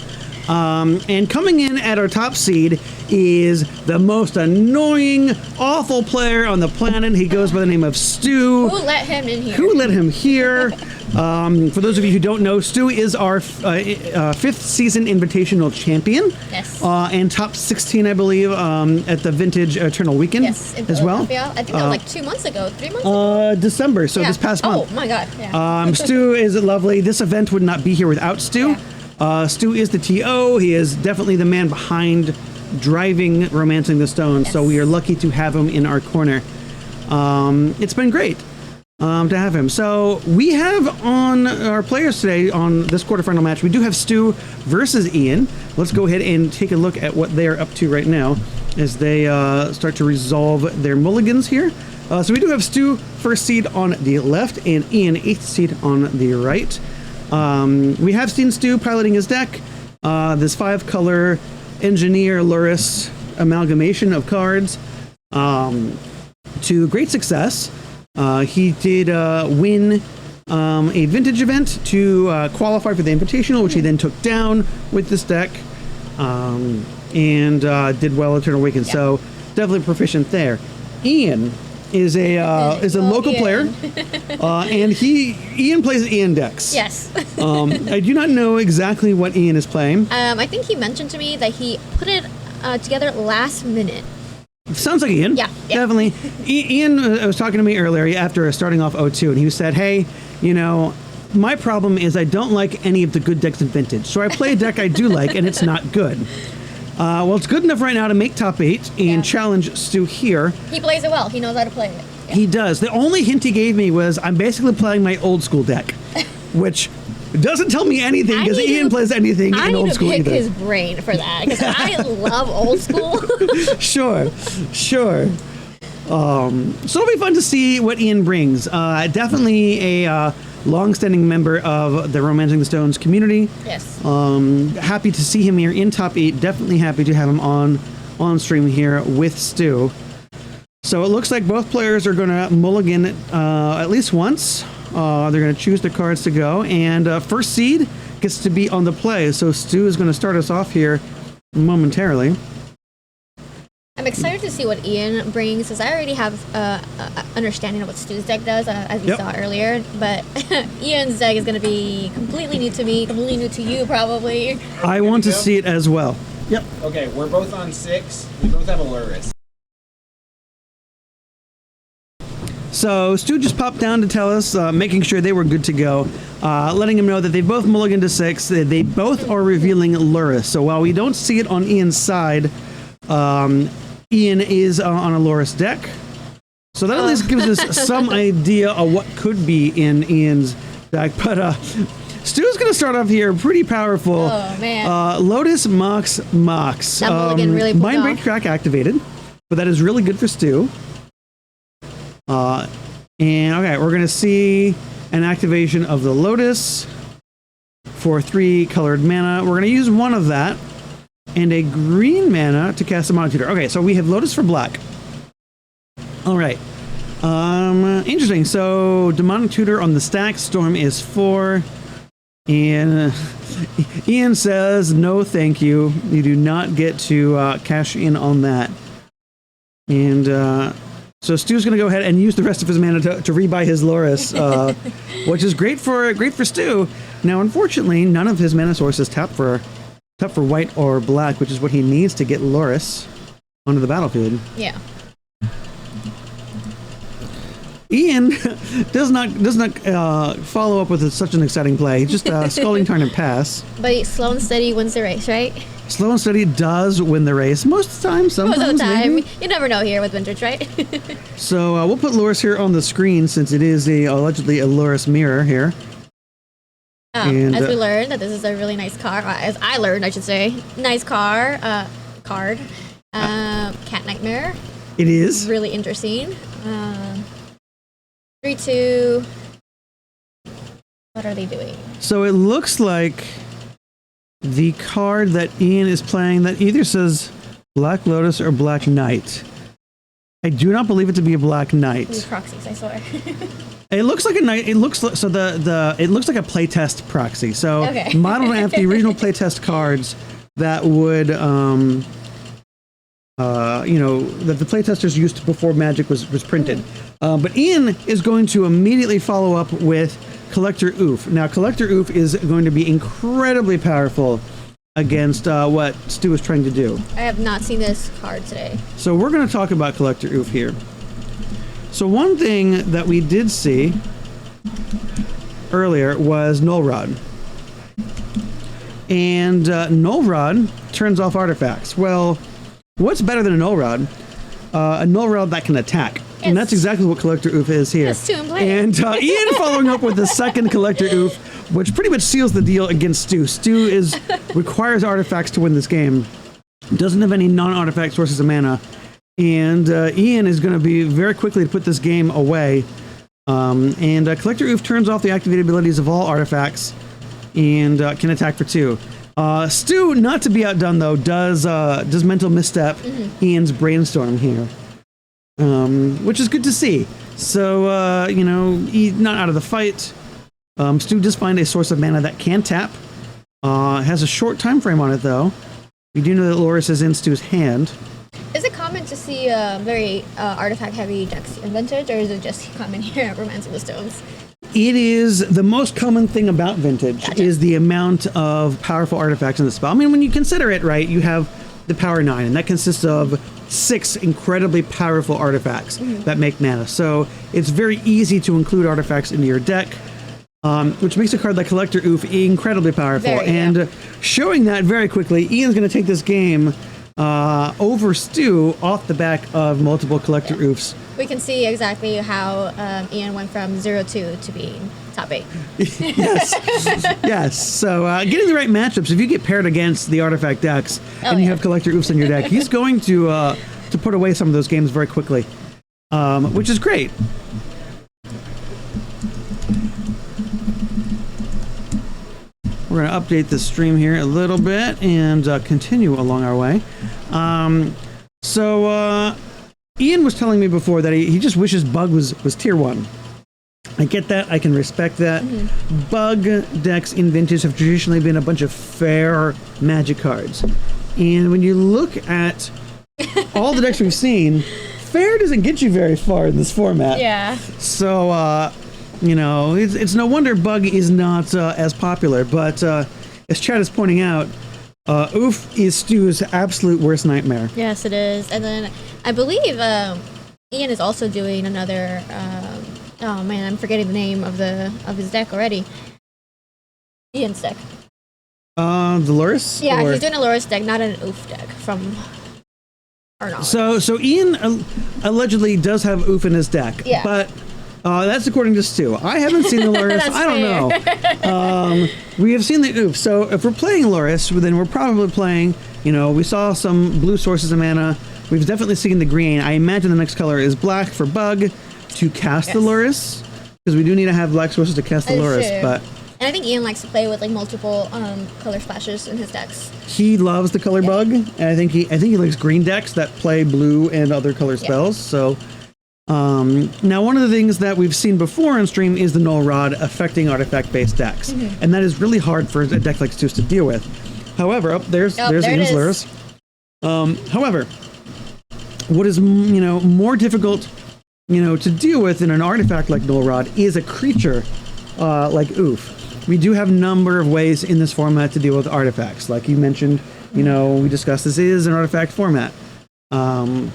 And coming in at our top seed is the most annoying, awful player on the planet. He goes by the name of Stu. Who let him in here? Who let him here? For those of you who don't know, Stu is our 5th season invitational champion. Yes. And top 16, I believe, at the Vintage Eternal Weekend as well. I think that was like 2 months ago, 3 months ago. December, so this past month. Oh my God. Yeah. Stu is lovely. This event would not be here without Stu. Stu is the TO. He is definitely the man behind driving Romancing the Stone. So we are lucky to have him in our corner. It's been great to have him. So we have on our players today on this quarterfinal match, we do have Stu versus Ian. Let's go ahead and take a look at what they're up to right now as they start to resolve their mulligans here. So we do have Stu 1st seed on the left and Ian 8th seed on the right. We have seen Stu piloting his deck. This 5-color Engineer Luris amalgamation of cards. to great success. He did win a vintage event to qualify for the Invitational, which he then took down with this deck, and did well at Eternal Awakening. So definitely proficient there. Ian is a local player, and Ian plays Ian decks. Yes. I do not know exactly what Ian is playing. I think he mentioned to me that he put it together last minute. Sounds like Ian. Yeah. Definitely. Ian was talking to me earlier after starting off O2, and he said, hey, my problem is I don't like any of the good decks in Vintage. So I play a deck I do like, and it's not good. Well, it's good enough right now to make top 8 and challenge Stu here. He plays it well. He knows how to play it. Yeah. He does. The only hint he gave me was I'm basically playing my old school deck, which doesn't tell me anything because Ian plays anything in old school either. I need to pick his brain for that because I love old school. Sure. So it'll be fun to see what Ian brings. Definitely a long-standing member of the Romancing the Stones community. Yes. Happy to see him here in top 8. Definitely happy to have him on stream here with Stu. So it looks like both players are going to mulligan at least once. They're going to choose their cards to go, and first seed gets to be on the play. So Stu is going to start us off here momentarily. I'm excited to see what Ian brings, because I already have understanding of what Stu's deck does, as we saw earlier. But Ian's deck is going to be completely new to me, completely new to you, probably. I want to see it as well. Yep. Okay, we're both on 6. We both have a Lurrus. So Stu just popped down to tell us, making sure they were good to go, letting him know that they both mulliganed to 6. They both are revealing Lurrus. So while we don't see it on Ian's side, Ian is on a Lurrus deck. So that at least gives us some idea of what could be in Ian's deck. But Stu's going to start off here pretty powerful. Oh, man. Lotus Mox. That mulligan really pulled Mind Break off. Track activated, but that is really good for Stu. And okay, we're going to see an activation of the Lotus for 3 colored mana. We're going to use one of that and a green mana to cast a Demonic Tutor. Okay, so we have Lotus for black. All right. Interesting. So Demonic Tutor on the stack. Storm is 4. And Ian says, no, thank you. You do not get to cash in on that. And so Stu's going to go ahead and use the rest of his mana to rebuy his Lurrus, which is great for Stu. Now, unfortunately, none of his mana sources tap for white or black, which is what he needs to get Lurrus onto the battlefield. Yeah. Ian does not follow up with such an exciting play. Just Scalding Tarn and pass. But slow and steady wins the race, right? Slow and steady does win the race most of the time. Sometimes, Most of the time. maybe. You never know here with Vintage, right? So we'll put Lurrus here on the screen since it is allegedly a Lurrus mirror here. And, as we learned that this is a really nice card, as I learned, I should say, nice card. Cat Nightmare. It is really interesting. 3/2. What are they doing? So it looks like the card that Ian is playing that either says Black Lotus or Black Knight. I do not believe it to be a Black Knight. These proxies, I swear. It looks like a knight. It looks like, so it looks like a playtest proxy. So Okay. modeled after the original playtest cards that would that the playtesters used before Magic was printed. But Ian is going to immediately follow up with Collector Oof. Now, Collector Oof is going to be incredibly powerful against what Stu is trying to do. I have not seen this card today. So we're going to talk about Collector Oof here. So one thing that we did see earlier was Null Rod. And Null Rod turns off artifacts. Well, what's better than a Null Rod? A Null Rod that can attack. And that's exactly what Collector Oof is here. Yes, Stu and play. And Ian following up with the second Collector Oof, which pretty much seals the deal against Stu. Stu requires artifacts to win this game. Doesn't have any non-artifact sources of mana. And Ian is going to be very quickly to put this game away. And Collector Oof turns off the activated abilities of all artifacts and can attack for 2. Stu, not to be outdone though, does Mental Misstep Ian's Brainstorm here. which is good to see. So, he's not out of the fight. Stu does find a source of mana that can tap. Has a short time frame on it, though. We do know that Loris is in Stu's hand. Is it common to see very artifact-heavy decks in Vintage, or is it just common here at Romancing the Stones? It is the most common thing about Vintage is the amount of powerful artifacts in the spell. I mean, when you consider it, right, you have the Power 9, and that consists of 6 incredibly powerful artifacts that make mana. So it's very easy to include artifacts into your deck, which makes a card like Collector Oof incredibly powerful. Showing that very quickly, Ian's going to take this game over Stu off the back of multiple Collector Oofs. We can see exactly how Ian went from 0-2 to being top 8. Yes. So getting the right matchups, if you get paired against the artifact decks and you have Collector Oofs in your deck, he's going to put away some of those games very quickly, which is great. We're going to update the stream here a little bit and continue along our way. Ian was telling me before that he just wishes Bug was tier 1. I get that. I can respect that. Bug decks in Vintage have traditionally been a bunch of fair Magic cards. And when you look at all the decks we've seen, fair doesn't get you very far in this format. Yeah. So, it's no wonder Bug is not as popular. But as Chad is pointing out, Oof is Stu's absolute worst nightmare. Yes, it is. And then I believe Ian is also doing another. Oh man, I'm forgetting the name of his deck already. Ian's deck. The Loris? Yeah, he's doing a Loris deck, not an Oof deck from our knowledge. So Ian allegedly does have Oof in his deck, but that's according to Stu. I haven't seen the Loris. I don't know. We have seen the Oof. So if we're playing Loris, then we're probably playing. We saw some blue sources of mana. We've definitely seen the green. I imagine the next color is black for Bug to cast the Loris, because we do need to have black sources to cast the Loris. But and I think Ian likes to play with multiple color splashes in his decks. He loves the color Bug, and I think he likes green decks that play blue and other color spells. So now one of the things that we've seen before on stream is the Null Rod affecting artifact-based decks, and that is really hard for a deck like Stu's to deal with. However, there's Ian's Loris. However, what is more difficult to deal with in an artifact like Null Rod is a creature like Oof. We do have a number of ways in this format to deal with artifacts. Like you mentioned, we discussed this is an artifact format. Ian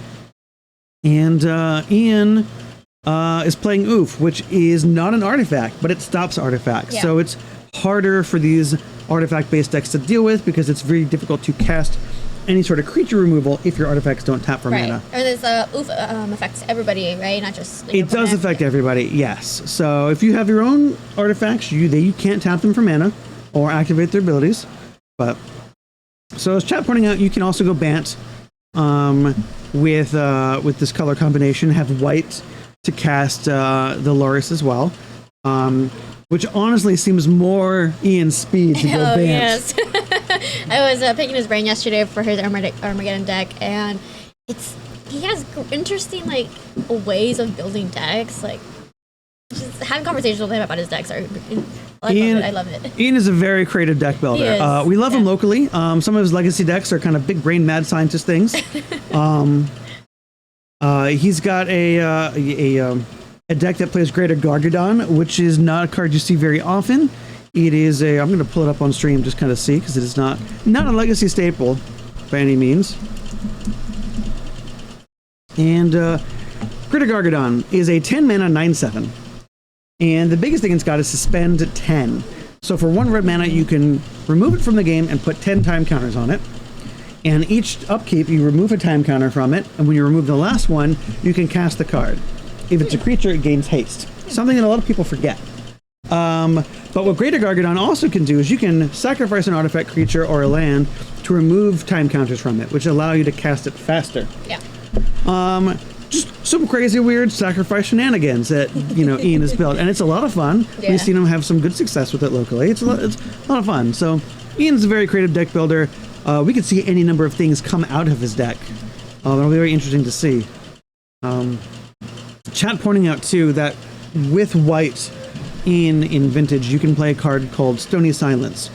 is playing Oof, which is not an artifact, but it stops artifacts. Yeah. So it's harder for these artifact-based decks to deal with because it's very difficult to cast any sort of creature removal if your artifacts don't tap for mana. Or this Oof affects everybody, right? Not just... It does affect everybody, yes. So if you have your own artifacts, you can't tap them for mana or activate their abilities. But so as chat pointing out, you can also go Bant with this color combination, have white to cast the Loris as well. Which honestly seems more Ian's speed to go Bant. Yes. I was picking his brain yesterday for his Armageddon deck, and he has interesting ways of building decks. Just having conversations with him about his decks I love it. Ian is a very creative deck builder. We love him locally. Some of his legacy decks are kind of big brain mad scientist things. He's got a deck that plays Greater Gargadon, which is not a card you see very often. It is I'm going to pull it up on stream, just kind of see, because it is not a legacy staple by any means. And Greater Gargadon is a 10 mana 9/7. And the biggest thing it's got is Suspend 10. So for 1 red mana, you can remove it from the game and put 10 time counters on it. And each upkeep, you remove a time counter from it, and when you remove the last one, you can cast the card. If it's a creature, it gains haste. Something that a lot of people forget. But what Greater Gargadon also can do is you can sacrifice an artifact, creature, or a land to remove time counters from it, which allow you to cast it faster. Yeah. Just some crazy, weird sacrifice shenanigans that Ian has built, and it's a lot of fun. Yeah. We've seen him have some good success with it locally. It's a lot of fun. So Ian's a very creative deck builder. We could see any number of things come out of his deck. It'll be very interesting to see. Chat pointing out too that with white in Vintage, you can play a card called Stony Silence,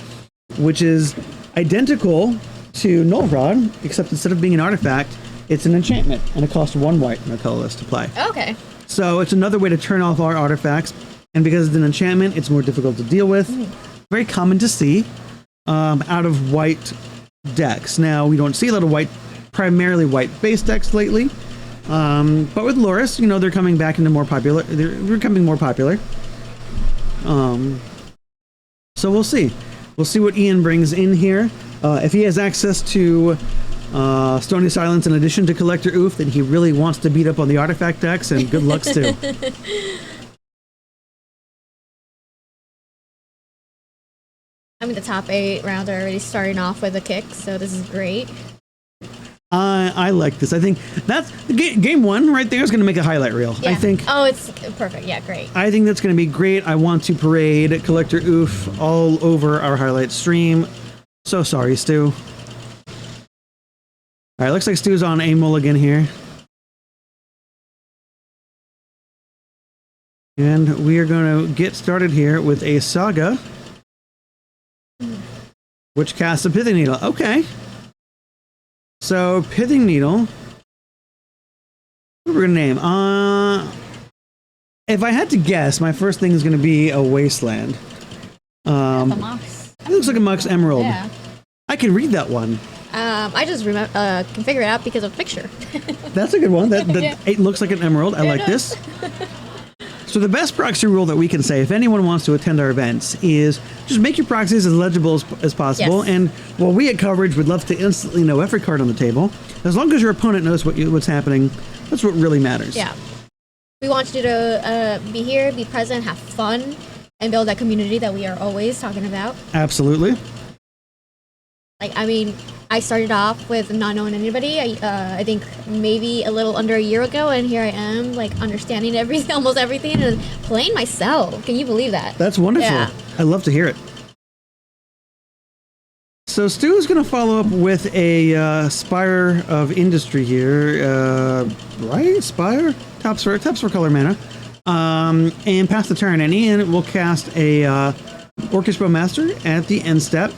which is identical to Null Rod, except instead of being an artifact, it's an enchantment, and it costs 1 white in our color list to play. Okay. So it's another way to turn off our artifacts, and because it's an enchantment, it's more difficult to deal with. Very common to see out of white decks. Now, we don't see a lot of white, primarily white base decks lately, but with Loris, you know, they're coming back into more popular. They're becoming more popular. So we'll see. We'll see what Ian brings in here. If he has access to Stony Silence in addition to Collector Oof, then he really wants to beat up on the artifact decks, and good luck, Stu. I mean, the top 8 rounds are already starting off with a kick, so this is great. I like this. I think that's game 1 right there is going to make a highlight reel. Yeah. I think. Oh, it's perfect. Yeah, great. I think that's going to be great. I want to parade Collector Oof all over our highlight stream. So sorry, Stu. All right, looks like Stu's on a mulligan here. And we are going to get started here with a Saga, which casts a Pithing Needle. Okay. So, Pithing Needle. What are we going to name? If I had to guess, my first thing is going to be a Wasteland. It looks like a Mox Emerald. Yeah. I can read that one. I just can figure it out because of the picture. That's a good one. That Yeah. It looks like an emerald. I like this. So the best proxy rule that we can say, if anyone wants to attend our events, is just make your proxies as legible as possible. Yes. And while we at Coverage would love to instantly know every card on the table, as long as your opponent knows what's happening, that's what really matters. Yeah. We want you to be here, be present, have fun, and build that community that we are always talking about. Absolutely. Like, I mean, I started off with not knowing anybody. I think maybe a little under a year ago, and here I am, like, understanding everything, almost everything, and playing myself. Can you believe that? That's wonderful. Yeah. I love to hear it. So Stu is going to follow up with a Spire of Industry here, right? Spire? Taps for color mana. And pass the turn, and Ian will cast a Orchestra Master at the end step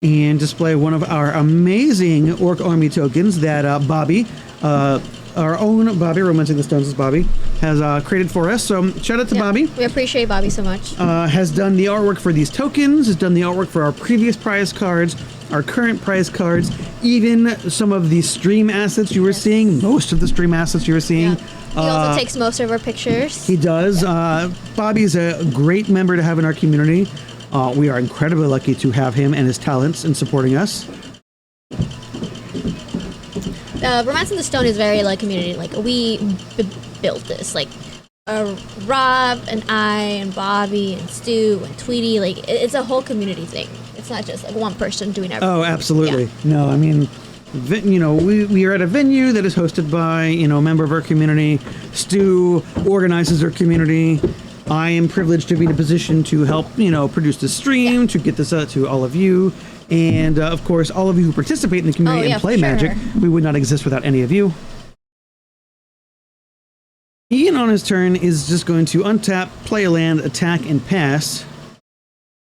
and display one of our amazing Orc Army tokens that Bobby, our own Bobby, Romancing the Stones is Bobby, has created for us. So shout out to Bobby. We appreciate Bobby so much. Has done the artwork for these tokens, has done the artwork for our previous prize cards, our current prize cards, even some of the stream assets you were seeing, most of the stream assets you were seeing. He also takes most of our pictures. He does. Bobby's a great member to have in our community. We are incredibly lucky to have him and his talents in supporting us. Romancing the Stone is very like community. Like we built this. Like Rob and I and Bobby and Stu and Tweety. Like it's a whole community thing. It's not just like one person doing everything. Oh, absolutely. Yeah. No, I mean, we are at a venue that is hosted by a member of our community. Stu organizes our community. I am privileged to be in a position to help, produce the stream, to get this out to all of you. And, of course, all of you who participate in the community and play Magic. We would not exist without any of you. Ian, on his turn, is just going to untap, play a land, attack, and pass.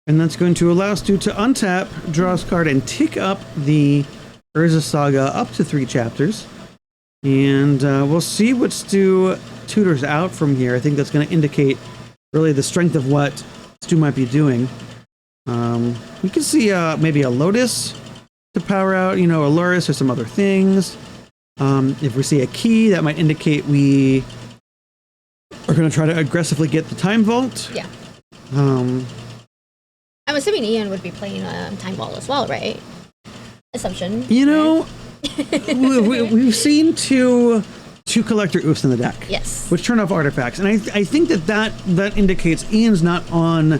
And that's going to allow Stu to untap, draw his card, and tick up the Urza Saga up to 3 chapters. And we'll see what Stu tutors out from here. I think that's going to indicate really the strength of what Stu might be doing. We can see maybe a Lotus to power out, a Loris or some other things. If we see a key, that might indicate we are going to try to aggressively get the Time Vault. Yeah. I'm assuming Ian would be playing Time Vault as well, right? Assumption. We've seen two Collector Oofs in the deck. Yes. Which turn off artifacts. And I think that indicates Ian's not on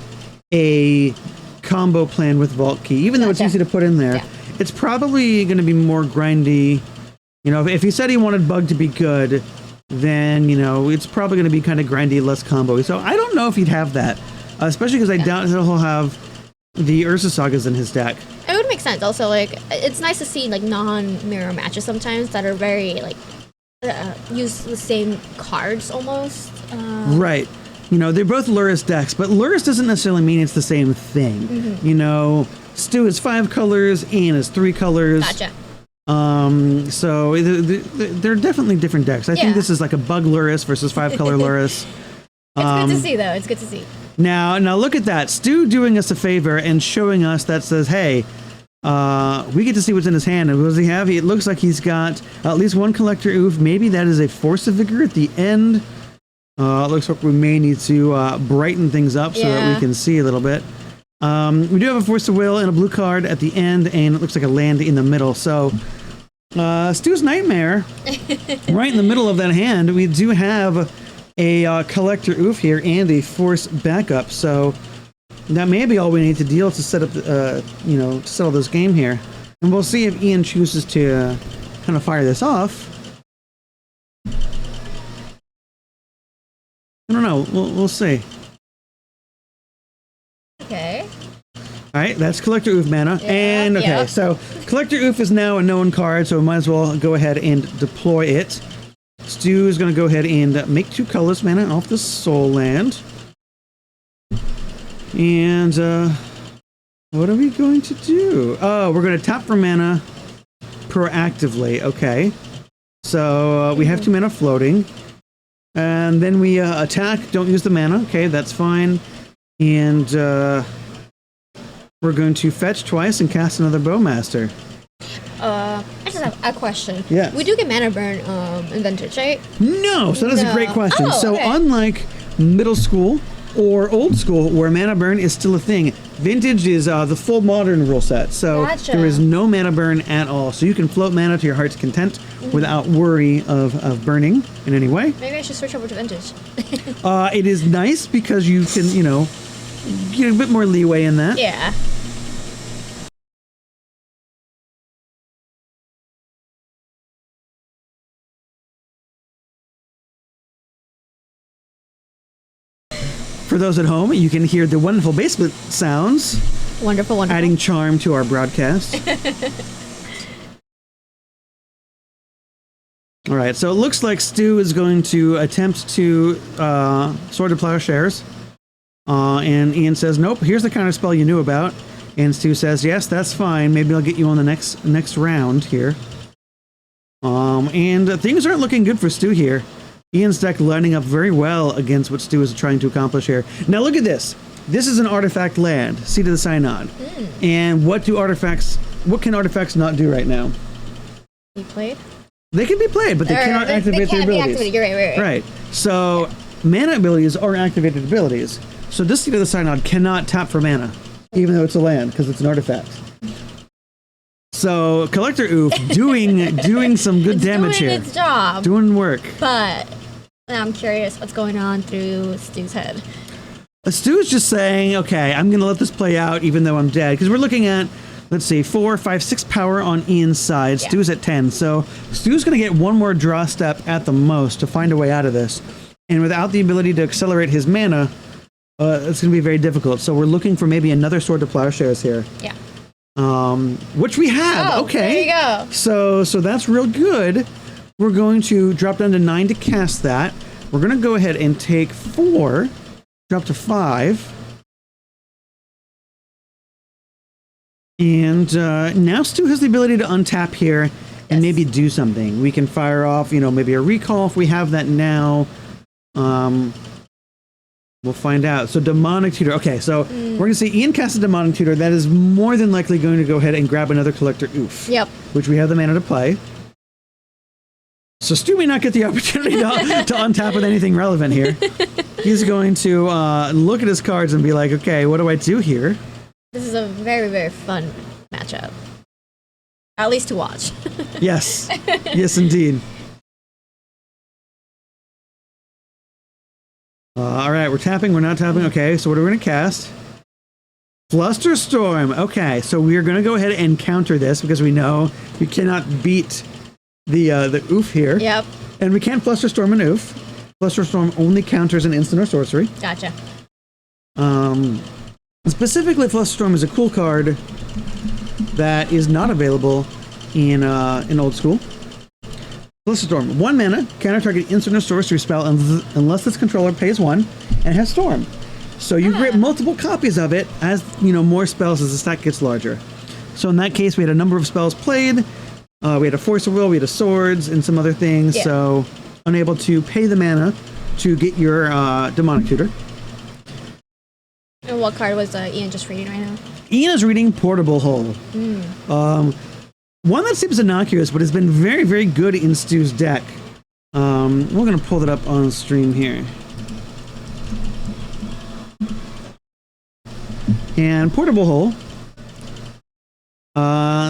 a combo plan with Vault Key. Even though it's easy to put in there, it's probably going to be more grindy. If he said he wanted Bug to be good, then, it's probably going to be kind of grindy, less combo. So I don't know if he'd have that. Especially because I doubt he'll have the Urza Sagas in his deck. It would make sense. Also, like, it's nice to see, like, non-mirror matches sometimes that are very, like, use the same cards almost. Right. You know, they're both Lurrus decks, but Lurrus doesn't necessarily mean it's the same thing. Mhm. You know, Stu is 5 colors, Ian is 3 colors. Gotcha. So they're definitely different decks. I think this is like a bug Lurrus versus 5-color Lurrus. It's good to see, though. It's good to see. Now look at that. Stu doing us a favor and showing us that says, hey, we get to see what's in his hand. And what does he have? It looks like he's got at least one Collector Oof. Maybe that is a Force of Vigor at the end. It looks like we may need to brighten things up so that we can see a little bit. We do have a Force of Will and a blue card at the end, and it looks like a land in the middle. So Stu's Nightmare, right in the middle of that hand, we do have a Collector Oof here and a Force backup. So that may be all we need to deal to set up, to settle this game here. And we'll see if Ian chooses to kind of fire this off. I don't know. We'll see. Okay. All right, that's Collector Oof mana. And okay, so Collector Oof is now a known card, so we might as well go ahead and deploy it. Stu is going to go ahead and make 2 colorless mana off the Soul Land. And what are we going to do? Oh, we're going to tap for mana proactively. Okay. So we have 2 mana floating. And then we attack, don't use the mana. Okay, that's fine. And we're going to fetch twice and cast another Bowmaster. I just have a question. Yes. We do get mana burn in Vintage, right? No, so that is a great question. Oh, so okay. unlike middle school or old school, where mana burn is still a thing, Vintage is the full modern rule set. So Gotcha. there is no mana burn at all. So you can float mana to your heart's content without worry of burning in any way. Maybe I should switch over to Vintage. It is nice because you can, get a bit more leeway in that. Yeah. For those at home, you can hear the wonderful basement sounds. Wonderful, wonderful. Adding charm to our broadcast. All right, so it looks like Stu is going to attempt to Sword of Plowshares. And Ian says, nope, here's the counter spell you knew about. And Stu says, yes, that's fine. Maybe I'll get you on the next round here. And things aren't looking good for Stu here. Ian's deck lining up very well against what Stu is trying to accomplish here. Now look at this. This is an artifact land, Seat of the Synod. And what can artifacts not do right now? You played? They can be played, but they cannot activate their abilities. Be activated. You're right. Right. So mana abilities are activated abilities. So this Seat of the Synod cannot tap for mana, even though it's a land, because it's an artifact. So Collector Oof doing some good damage here. Doing its job. Doing work. But I'm curious what's going on through Stu's head. Stu's just saying, okay, I'm going to let this play out even though I'm dead. Because we're looking at, let's see, 4, 5, 6 power on Ian's side. Stu's at 10. So Stu's going to get one more draw step at the most to find a way out of this. And without the ability to accelerate his mana, it's going to be very difficult. So we're looking for maybe another Sword to Plowshares here. Yeah. Which we have. Oh, okay. there you go. So that's real good. We're going to drop down to 9 to cast that. We're going to go ahead and take 4, drop to 5. And now Stu has the ability to untap here and maybe do something. We can fire off, maybe a recall if we have that now. We'll find out. So Demonic Tutor. Okay, so we're going to say Ian casts a Demonic Tutor. That is more than likely going to go ahead and grab another Collector Oof. Yep. Which we have the mana to play. So Stu may not get the opportunity to untap with anything relevant here. He's going to look at his cards and be like, okay, what do I do here? This is a very, very fun matchup. At least to watch. Yes. Yes, indeed. All right, we're tapping, we're not tapping. Okay, so what are we going to cast? Flusterstorm. Okay, so we are going to go ahead and counter this because we know we cannot beat the Oof here. Yep. And we can't Flusterstorm an Oof. Flusterstorm only counters an instant or sorcery. Gotcha. Specifically, Flusterstorm is a cool card that is not available in old school. Storm. 1 mana, counter target instant or sorcery spell unless its controller pays 1 and has Storm. So you grip multiple copies of it as more spells as the stack gets larger. So in that case, we had a number of spells played. We had a Force of Will, we had a Swords, and some other things. Yeah. So unable to pay the mana to get your Demonic Tutor. And what card was Ian just reading right now? Ian is reading Portable Hull. One that seems innocuous, but has been very, very good in Stu's deck. We're going to pull that up on stream here. And Portable Hull.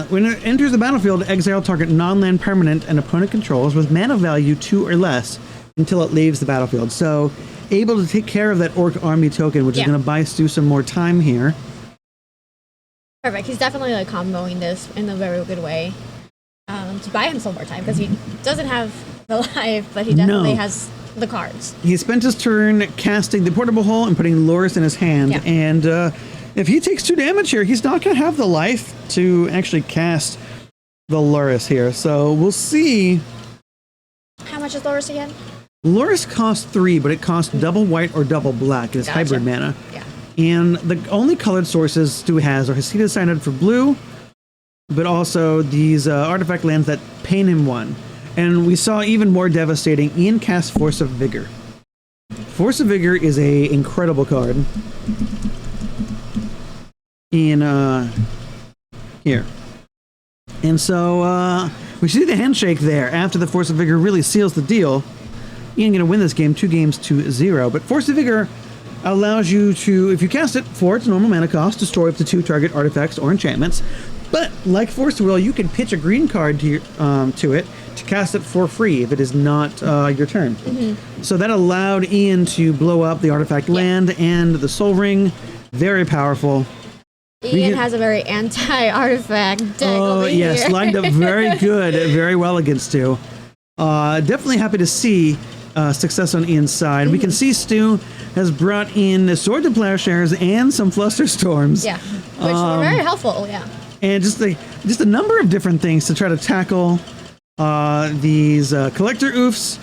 When it enters the battlefield, exile target non-land permanent and opponent controls with mana value 2 or less until it leaves the battlefield. So, able to take care of that Orc Army token, which is going to buy Stu some more time here. Perfect. He's definitely like comboing this in a very good way to buy him some more time because he doesn't have the life, but he definitely has the cards. He spent his turn casting the Portable Hull and putting Loris in his hand, and if he takes 2 damage here, he's not going to have the life to actually cast the Loris here. So we'll see. How much is Loris again? Loris costs 3, but it costs double white or double black. It's hybrid mana. Yeah. And the only colored sources Stu has are Hesita Synod for blue, but also these artifact lands that pain him 1. And we saw even more devastating. Ian cast Force of Vigor. Force of Vigor is a incredible card. In here. And so we see the handshake there after the Force of Vigor really seals the deal. Ian going to win this game 2-0. But Force of Vigor allows you to, if you cast it for its normal mana cost, destroy up to 2 target artifacts or enchantments. But like Force of Will, you can pitch a green card to it to cast it for free if it is not your turn. So that allowed Ian to blow up the artifact land and the Soul Ring. Very powerful. Ian has a very anti-artifact deck over yes, here. lined up very good, very well against Stu. Definitely happy to see success on Ian's side. We can see Stu has brought in Sword to Plowshares and some Flusterstorms. Yeah, which were very helpful, And just a number of different things to try to tackle these Collector Oofs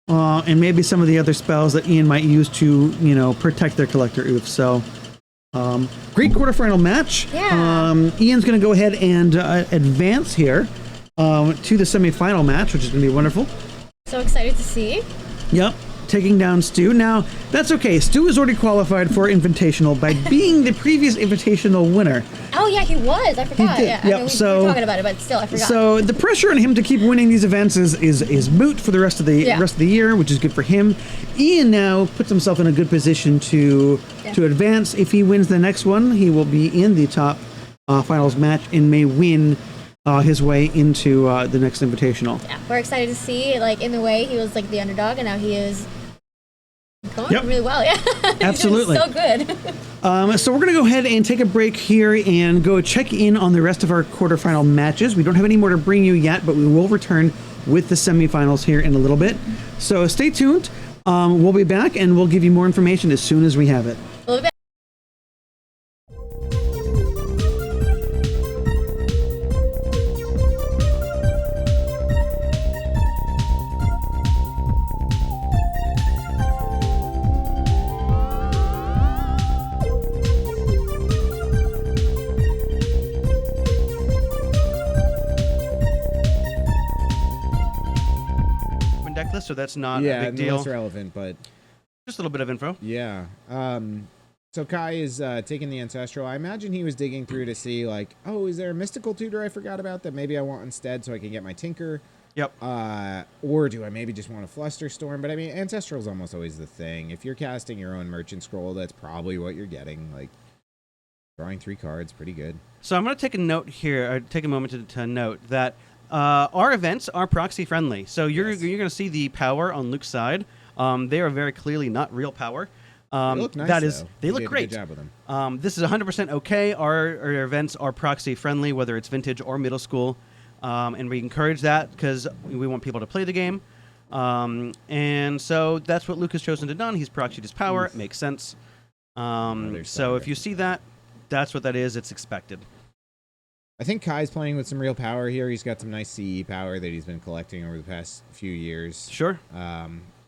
and maybe some of the other spells that Ian might use to, protect their Collector Oofs. So, great quarterfinal match. Yeah. Ian's going to go ahead and advance here to the semifinal match, which is going to be wonderful. So excited to see. Yep, taking down Stu. Now, that's okay. Stu is already qualified for Invitational by being the previous Invitational winner. Oh yeah, he was. I forgot. He did. Yeah, Yep, I mean, we so- were talking about it, but still, I forgot. So the pressure on him to keep winning these events is moot for the rest of the year, which is good for him. Ian now puts himself in a good position to advance. If he wins the next one, he will be in the top finals match and may win his way into the next Invitational. Yeah, we're excited to see. Like in the way, he was like the underdog, and now he is going really well. Yeah, Absolutely. so good. So we're going to go ahead and take a break here and go check in on the rest of our quarterfinal matches. We don't have any more to bring you yet, but we will return with the semifinals here in a little bit. So stay tuned. We'll be back and we'll give you more information as soon as we have it. We'll be back. Decklist, so that's not yeah, a big deal. less relevant, but just a little bit of info. Yeah. So Kai is taking the Ancestral. I imagine he was digging through to see, like, oh, is there a Mystical Tutor I forgot about that maybe I want instead so I can get my Tinker? Yep. Or do I maybe just want a Flusterstorm? But I mean, Ancestral is almost always the thing. If you're casting your own Merchant Scroll, that's probably what you're getting. Like, drawing 3 cards, pretty good. So I'm going to take a note here, or take a moment to note that our events are proxy friendly. So you're going to see the power on Luke's side. They are very clearly not real power. They look nice, that is, though. they You look did a great. good job with them. This is 100% okay. Our events are proxy friendly, whether it's vintage or middle school, and we encourage that because we want people to play the game. And so that's what Luke has chosen to do. He's proxied his power. It makes sense. So if you see that, that's what that is. It's expected. I think Kai's playing with some real power here. He's got some nice CE power that he's been collecting over the past few years. Sure.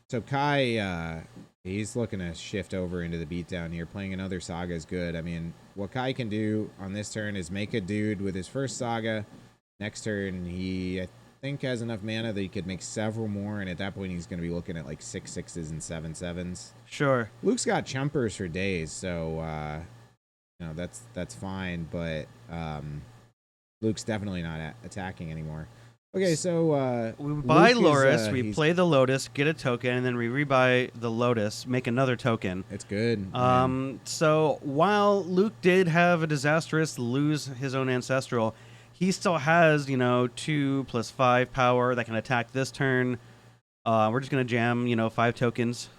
So Kai, he's looking to shift over into the beatdown here. Playing another Saga is good. I mean, what Kai can do on this turn is make a dude with his first Saga. Next turn, he, I think, has enough mana that he could make several more, and at that point, he's going to be looking at like 6 6s and 7 7s. Sure. Luke's got chumpers for days, so you know that's fine, but Luke's definitely not attacking anymore. Okay, so we buy Luke Loris, is, we he's- play the Lotus, get a token, and then we rebuy the Lotus, make another token. It's good. So while Luke did have a disastrous lose his own ancestral, he still has, 2 + 5 power that can attack this turn. We're just gonna jam, 5 tokens.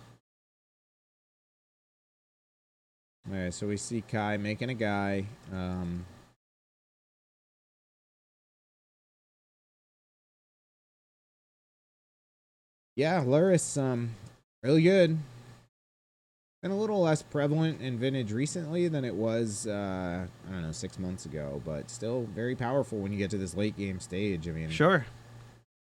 All right, so we see Kai making a guy. Yeah, Luris, really good. Been a little less prevalent in Vintage recently than it was, I don't know, 6 months ago, but still very powerful when you get to this late game stage. I mean, Sure.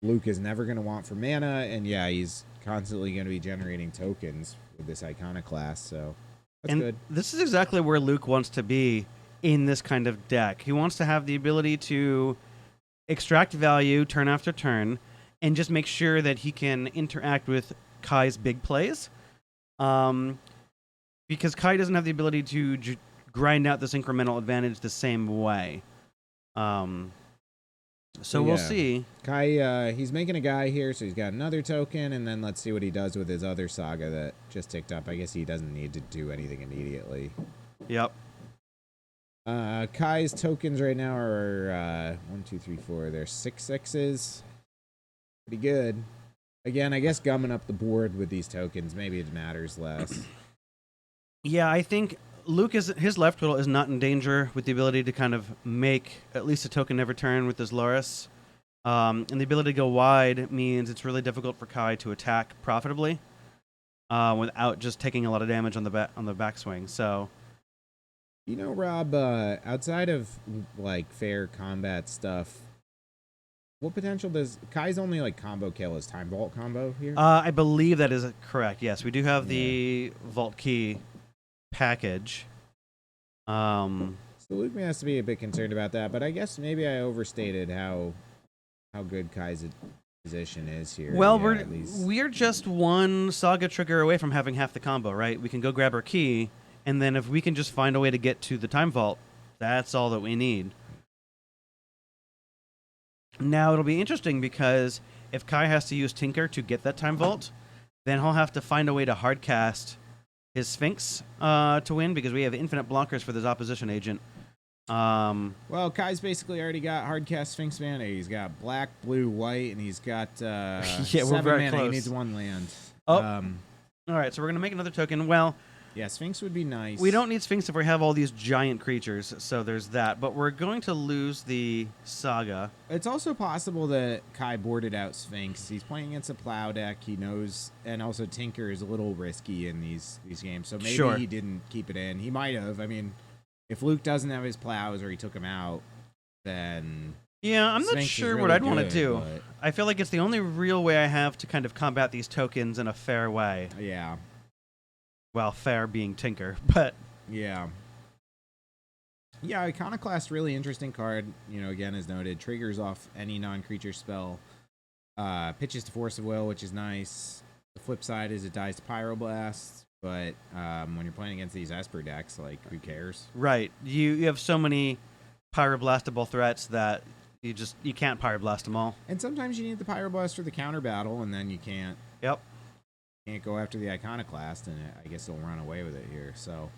Luke is never going to want for mana, and yeah, he's constantly going to be generating tokens with this Iconoclast, so that's And good. this is exactly where Luke wants to be in this kind of deck. He wants to have the ability to extract value turn after turn and just make sure that he can interact with Kai's big plays. Because Kai doesn't have the ability to grind out this incremental advantage the same way. So we'll yeah. see. Kai, he's making a guy here, so he's got another token, and then let's see what he does with his other Saga that just ticked up. I guess he doesn't need to do anything immediately. Yep. Kai's tokens right now are 1, 2, 3, 4. They're 6 6s. Pretty good. Again, I guess gumming up the board with these tokens, maybe it matters less. Yeah, I think his left twiddle is not in danger with the ability to kind of make at least a token every turn with his Loris. And the ability to go wide means it's really difficult for Kai to attack profitably without just taking a lot of damage on the backswing. So, You know, Rob, outside of like fair combat stuff, what potential does Kai's only like combo kill his Time Vault combo here? I believe that is correct. Yes, we do have the Vault Key package. So Luke has to be a bit concerned about that, but I guess maybe I overstated how good Kai's position is here. Well, Yeah, at least. we're just one Saga trigger away from having half the combo, right? We can go grab our key, and then if we can just find a way to get to the Time Vault, that's all that we need. Now, it'll be interesting because if Kai has to use Tinker to get that Time Vault, then he'll have to find a way to hardcast his Sphinx to win because we have infinite blockers for this opposition agent. Well, Kai's basically already got hardcast Sphinx mana. He's got black, blue, white, and he's got Yeah, we're 7 very mana. close. He needs 1 land. Oh. All right, so we're going to make another token. Well, yeah, Sphinx would be nice. we don't need Sphinx if we have all these giant creatures, so there's that. But we're going to lose the Saga. It's also possible that Kai boarded out Sphinx. He's playing against a plow deck. He knows, and also Tinker is a little risky in these games, so maybe Sure. he didn't keep it in. He might have. I mean, if Luke doesn't have his plows or he took him out, then Yeah, I'm not Sphinx is sure what really I'd want to good, do. but- I feel like it's the only real way I have to kind of combat these tokens in a fair way. Yeah. Well, fair being Tinker, but Yeah. Yeah, Iconoclast, really interesting card. You know, again, as noted, triggers off any non-creature spell. Pitches to Force of Will, which is nice. The flip side is it dies to Pyroblast, but when you're playing against these Esper decks, like, who cares? right, you have so many pyroblastable threats that you can't pyroblast them all. And sometimes you need the Pyroblast for the counter battle, and then you can't go after the Iconoclast, and I guess they'll run away with it here. So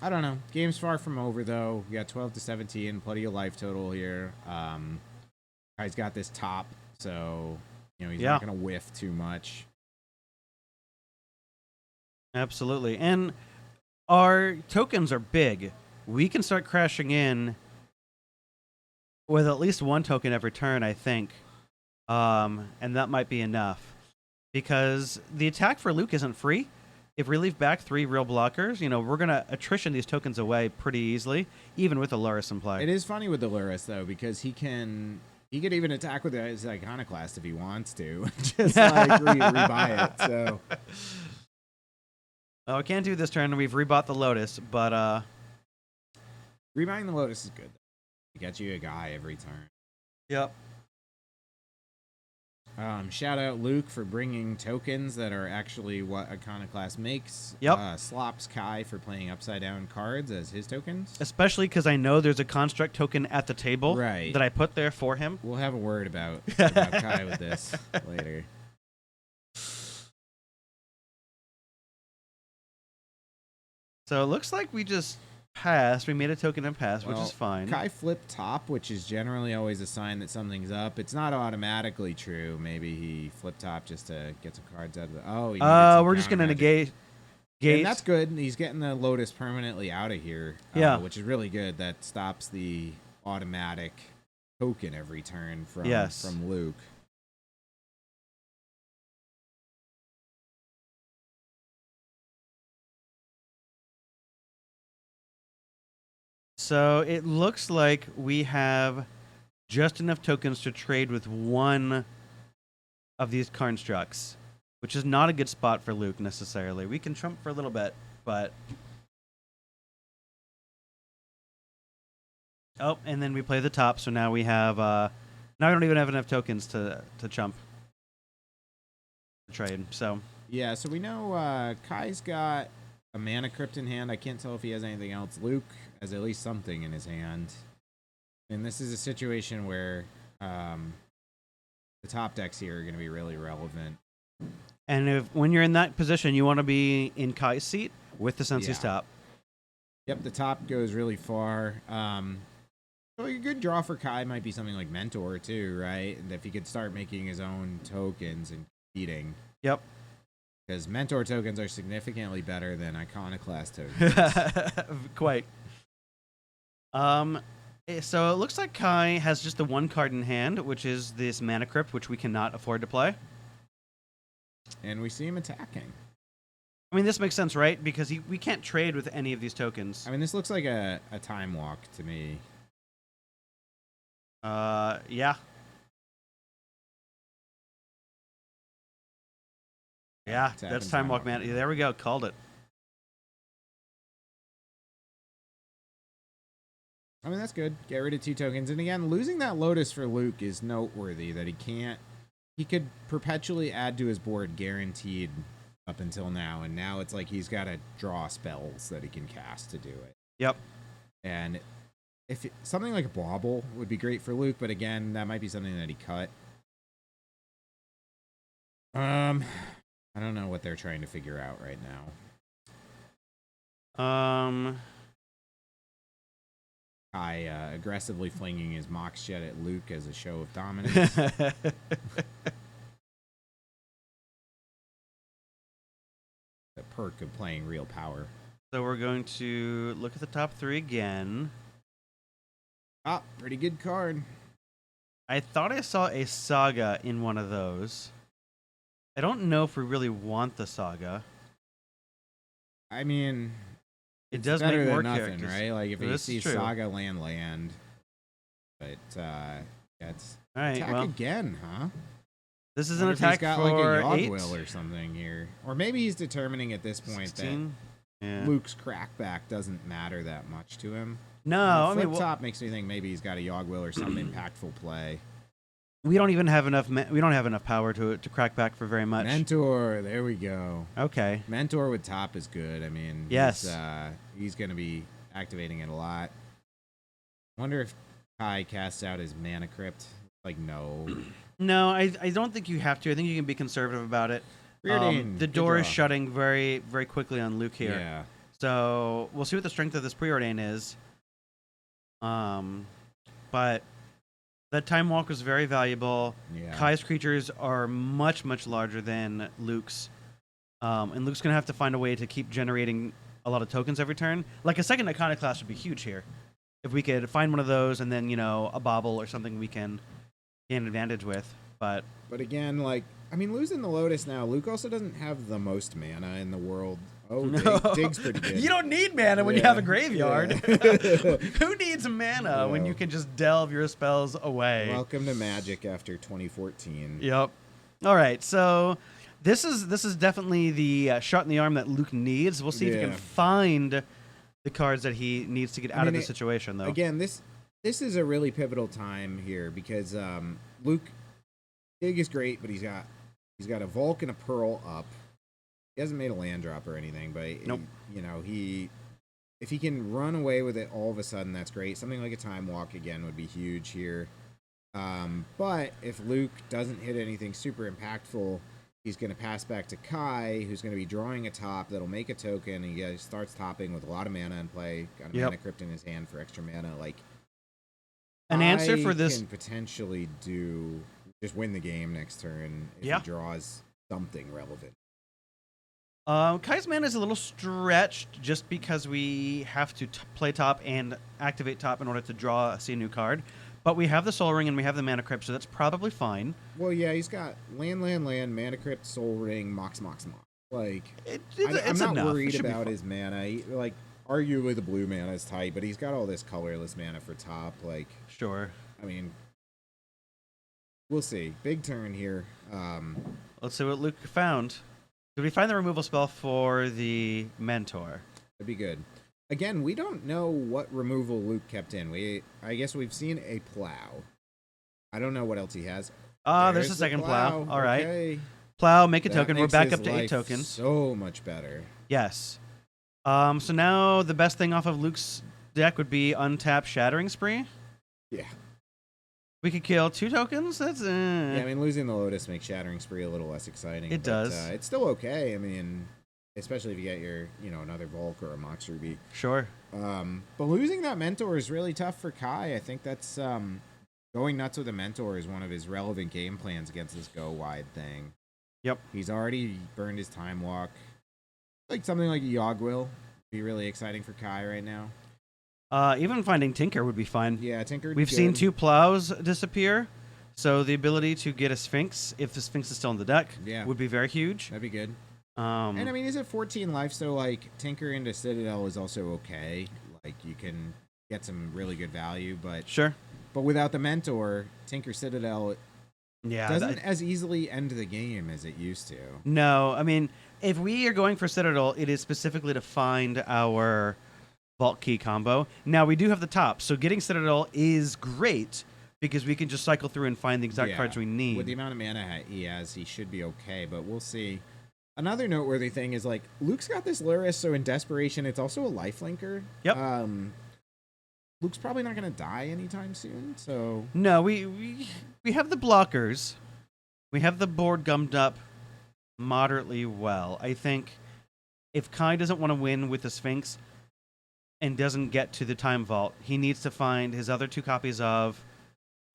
I don't know. Game's far from over, though. We got 12 to 17, plenty of life total here. Kai's got this top, so you know he's not going to whiff too much. Absolutely, and our tokens are big. We can start crashing in with at least one token every turn, I think, and that might be enough. Because the attack for Luke isn't free. if we leave back 3 real blockers, we're gonna attrition these tokens away pretty easily, even with the Lurrus in play. It is funny with the Lurrus though, because he could even attack with his Iconoclast if he wants to, just like rebuy it. So. Oh, I can't do this turn. We've rebought the Lotus, but rebuying the Lotus is good. It gets you a guy every turn. Yep. Shout out Luke for bringing tokens that are actually what Iconoclast makes. Yep. Slops Kai for playing upside down cards as his tokens. Especially because I know there's a construct token at the table right. that I put there for him. We'll have a word about Kai with this later. So it looks like we just passed. We made a token and passed, which is fine. Kai flipped top, which is generally always a sign that something's up. It's not automatically true. Maybe he flipped top just to get some cards out of the... Oh, we're just going to negate. And that's good. He's getting the Lotus permanently out of here. Yeah. Which is really good. That stops the automatic token every turn from Luke. So it looks like we have just enough tokens to trade with one of these constructs, which is not a good spot for Luke necessarily. We can trump for a little bit, but... Oh, and then we play the top, so now we have... now I don't even have enough tokens to chump. Trade, so... Yeah, so we know Kai's got a Mana Crypt in hand. I can't tell if he has anything else. Luke has at least something in his hand. And this is a situation where the top decks here are going to be really relevant. And when you're in that position, you want to be in Kai's seat with the Sensi's top. Yep, the top goes really far. So a good draw for Kai might be something like Mentor too, right? And if he could start making his own tokens and competing. Yep. Because Mentor tokens are significantly better than Iconoclast tokens. Quite. So it looks like Kai has just the one card in hand, which is this Mana Crypt, which we cannot afford to play. And we see him attacking. I mean, this makes sense, right? Because we can't trade with any of these tokens. I mean, this looks like a time walk to me. Yeah. Yeah, that's time walk, man. There we go. Called it. I mean, that's good. Get rid of 2 tokens. And again, losing that Lotus for Luke is noteworthy that he could perpetually add to his board guaranteed up until now. And now it's like he's got to draw spells that he can cast to do it. Yep. And something like a Bauble would be great for Luke, but again, that might be something that he cut. I don't know what they're trying to figure out right now. Kai aggressively flinging his Mox Jet at Luke as a show of dominance. The perk of playing real power. So we're going to look at the top 3 again. Ah, pretty good card. I thought I saw a Saga in one of those. I don't know if we really want the Saga. I mean, it does better make than more nothing, characters. right? Like if you see true. Saga land. But it's all right, attack again, huh? This is an What if attack he's got for like a 8 Yogwill or something here, or maybe he's determining at this point 16? that Luke's crackback doesn't matter that much to him. No, I mean, flip top makes me think maybe he's got a Yogwill or some impactful play. we don't even have enough. We don't have enough power to crack back for very much. Mentor, there we go. Okay. Mentor with top is good. I mean, yes, he's going to be activating it a lot. Wonder if Kai casts out his Mana Crypt. Like, no. No, I don't think you have to. I think you can be conservative about it. The door is shutting very, very quickly on Luke here. Yeah. So we'll see what the strength of this preordain is. But that time walk was very valuable. Yeah. Kai's creatures are much, much larger than Luke's. And Luke's gonna have to find a way to keep generating a lot of tokens every turn. Like a second Iconoclast would be huge here. If we could find one of those and then, a Bauble or something we can gain advantage with. But again, like, I mean, losing the Lotus now, Luke also doesn't have the most mana in the world. Oh, No. Dig's pretty good. You don't need mana when you Yeah, have a graveyard. yeah. Who needs mana when No. you can just delve your spells away? Welcome to Magic after 2014. Yep. All right, so this is definitely the shot in the arm that Luke needs. We'll see if he can Yeah. find the cards that he needs to get out of the situation, though. Again, this is a really pivotal time here because Luke Dig is great, but he's got a Volk and a Pearl up. He hasn't made a land drop or anything, but Nope. If he can run away with it all of a sudden, that's great. Something like a Time Walk again would be huge here. But if Luke doesn't hit anything super impactful, he's going to pass back to Kai, who's going to be drawing a top that'll make a token, and he starts topping with a lot of mana in play. Got a Yep. mana crypt in his hand for extra mana. Like An answer for Kai this- can potentially just win the game next turn if Yeah. he draws something relevant. Kai's mana is a little stretched just because we have to play top and activate top in order to see a new card. But we have the Soul Ring and we have the Mana Crypt, so that's probably fine. Well, yeah, he's got land, Mana Crypt, Soul Ring, Mox. Like, I'm it's not enough. It worried should be about fine. his mana. Like, arguably the blue mana is tight, but he's got all this colorless mana for top. Like, sure. I mean, we'll see. Big turn here. Let's see what Luke found. Did we find the removal spell for the Mentor? That'd be good. Again, we don't know what removal Luke kept in. I guess we've seen a plow. I don't know what else he has. There's a the second plow. All right. Okay. Plow, make a That token. We're makes back his up to 8 life tokens. So much better. Yes. So now the best thing off of Luke's deck would be untap Shattering Spree. Yeah. We could kill 2 tokens. That's Yeah, I mean, losing the Lotus makes Shattering Spree a little less exciting. It but, does. It's still okay. I mean, especially if you get your, another Volk or a Mox Ruby. Sure. But losing that Mentor is really tough for Kai. I think that's going nuts with a Mentor is one of his relevant game plans against this go wide thing. Yep. He's already burned his Time Walk. Like something like Yogwill would be really exciting for Kai right now. Even finding Tinker would be fine. Yeah, Tinker would be We've seen good. 2 plows disappear, so the ability to get a Sphinx, if the Sphinx is still in the deck, would be very huge. That'd be good. And I mean, he's at 14 life, so like Tinker into Citadel is also okay. Like you can get some really good value, but sure. But without the Mentor, Tinker Citadel doesn't that- as easily end the game as it used to. No, I mean, if we are going for Citadel, it is specifically to find our Vault Key combo. Now, we do have the top, so getting Citadel is great because we can just cycle through and find the exact Yeah. cards we need. With the amount of mana he has, he should be okay, but we'll see. Another noteworthy thing is like Luke's got this Luris, so in desperation, it's also a lifelinker. Yep. Luke's probably not going to die anytime soon, so No, we have the blockers. We have the board gummed up moderately well. I think if Kai doesn't want to win with the Sphinx and doesn't get to the Time Vault, he needs to find his other 2 copies of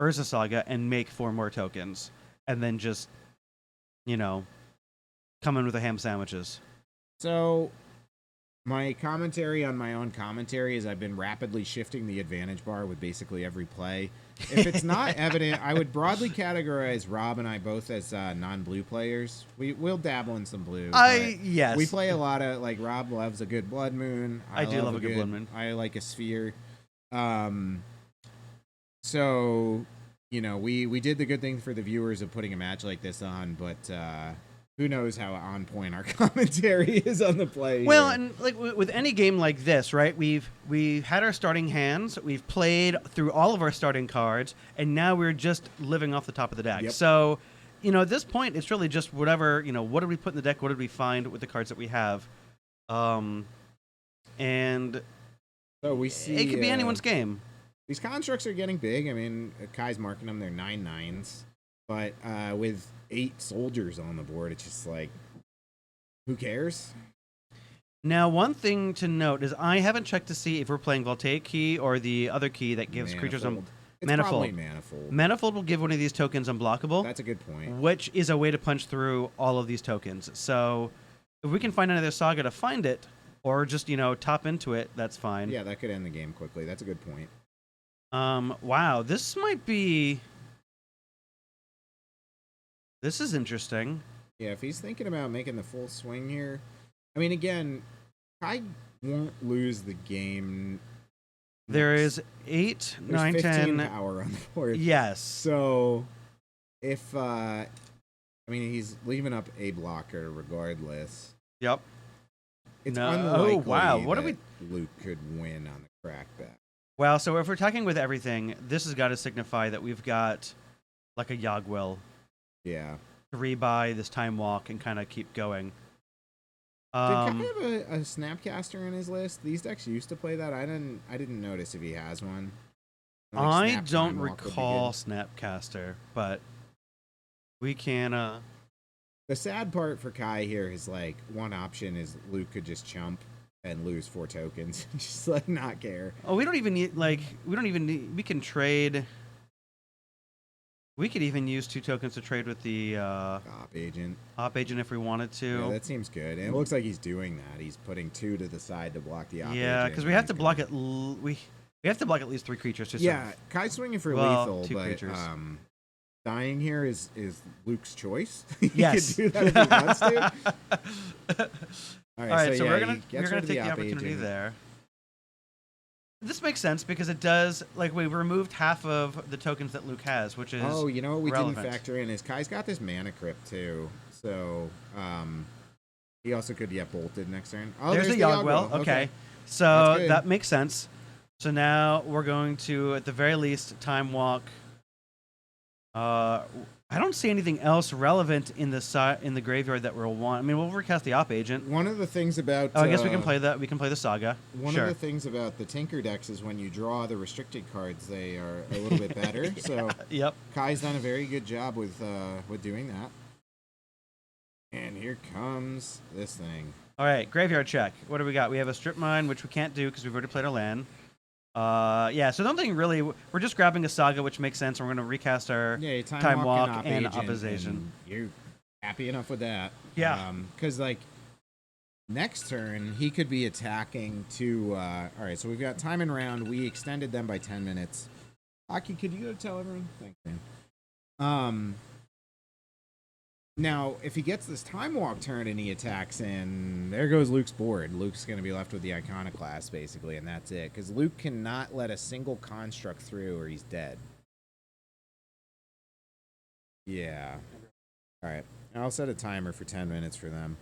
Urza Saga and make 4 more tokens. And then just, come in with the ham sandwiches. So, my commentary on my own commentary is I've been rapidly shifting the advantage bar with basically every play. If it's not evident, I would broadly categorize Rob and I both as non-blue players. We'll dabble in some blue. Yes. We play a lot of, like, Rob loves a good Blood Moon. I do love a good Blood Moon. I like a Sphere. So, we did the good thing for the viewers of putting a match like this on, but who knows how on point our commentary is on the play. Well, here. and like with any game like this, right? We've had our starting hands, we've played through all of our starting cards, and now we're just living off the top of the deck. Yep. So, at this point, it's really just whatever. What did we put in the deck? What did we find with the cards that we have? And so we see it could be anyone's game. These constructs are getting big. I mean, Kai's marking them; they're 9/9s, but with 8 soldiers on the board, it's just like, who cares? Now, one thing to note is I haven't checked to see if we're playing Voltaic Key or the other key that gives creatures Manifold. It's Manifold. probably Manifold. Manifold will give one of these tokens unblockable. That's a good point. Which is a way to punch through all of these tokens. So if we can find another Saga to find it, or just, top into it, that's fine. Yeah, that could end the game quickly. That's a good point. Wow, this might be This is interesting. Yeah, if he's thinking about making the full swing here, I mean, again, I won't lose the game. There is 8, There's 9, 15 10 power on the board. Yes. So if I mean, he's leaving up a blocker regardless. Yep. It's No. unlikely Oh, wow. What do that Luke could win on the crackback. Well, so if we're talking with everything, this has got to signify that we've got like a Yogg-Will. Yeah. To rebuy this time walk and kind of keep going. Did Kai have a Snapcaster in his list? These decks used to play that. I didn't notice if he has one. Like I Snap don't Time Walk would be recall good. Snapcaster, but we can. The sad part for Kai here is like one option is Luke could just chump and lose 4 tokens, just like not care. Oh, we don't even need we can trade. We could even use 2 tokens to trade with the Op agent. Op agent if we wanted to. Yeah, that seems good. And it looks like he's doing that. He's putting 2 to the side to block the op Yeah, agent. because we have to block it. We have to block at least 3 creatures to. Yeah, Kai's swinging for well, lethal, 2 but creatures. dying here is Luke's choice. Yes. He could do that if he wants to. All right, so yeah, we're he gonna gets rid of take the op opportunity agent. there. This makes sense because it does like we removed half of the tokens that Luke has, which is Oh, you know what we relevant. didn't factor in is Kai's got this mana crypt too. So he also could get bolted next turn. Oh, there's a the Yogg-Will. Yogg-Will. Okay, That's so good. that makes sense. So now we're going to, at the very least, time walk. I don't see anything else relevant in the graveyard that we'll want. I mean, we'll recast the Op Agent. One of the things about I guess we can play that. We can play the Saga. One Sure. of the things about the Tinker decks is when you draw the restricted cards, they are a little bit better. So Yep. Kai's done a very good job with doing that. And here comes this thing. All right, graveyard check. What do we got? We have a Strip Mine, which we can't do because we've already played our land. Yeah, so nothing really. We're just grabbing a Saga, which makes sense. And we're going to recast our Yeah, time walk and Op Agent, opposition. and you're happy enough with that. Yeah. Because like next turn he could be attacking to. All right, so we've got time and round. We extended them by 10 minutes. Aki, could you go tell everyone? Thanks, man. Now, if he gets this time walk turn and he attacks in, there goes Luke's board. Luke's going to be left with the Iconoclast, basically, and that's it. Because Luke cannot let a single construct through or he's dead. Yeah. All right. I'll set a timer for 10 minutes for them.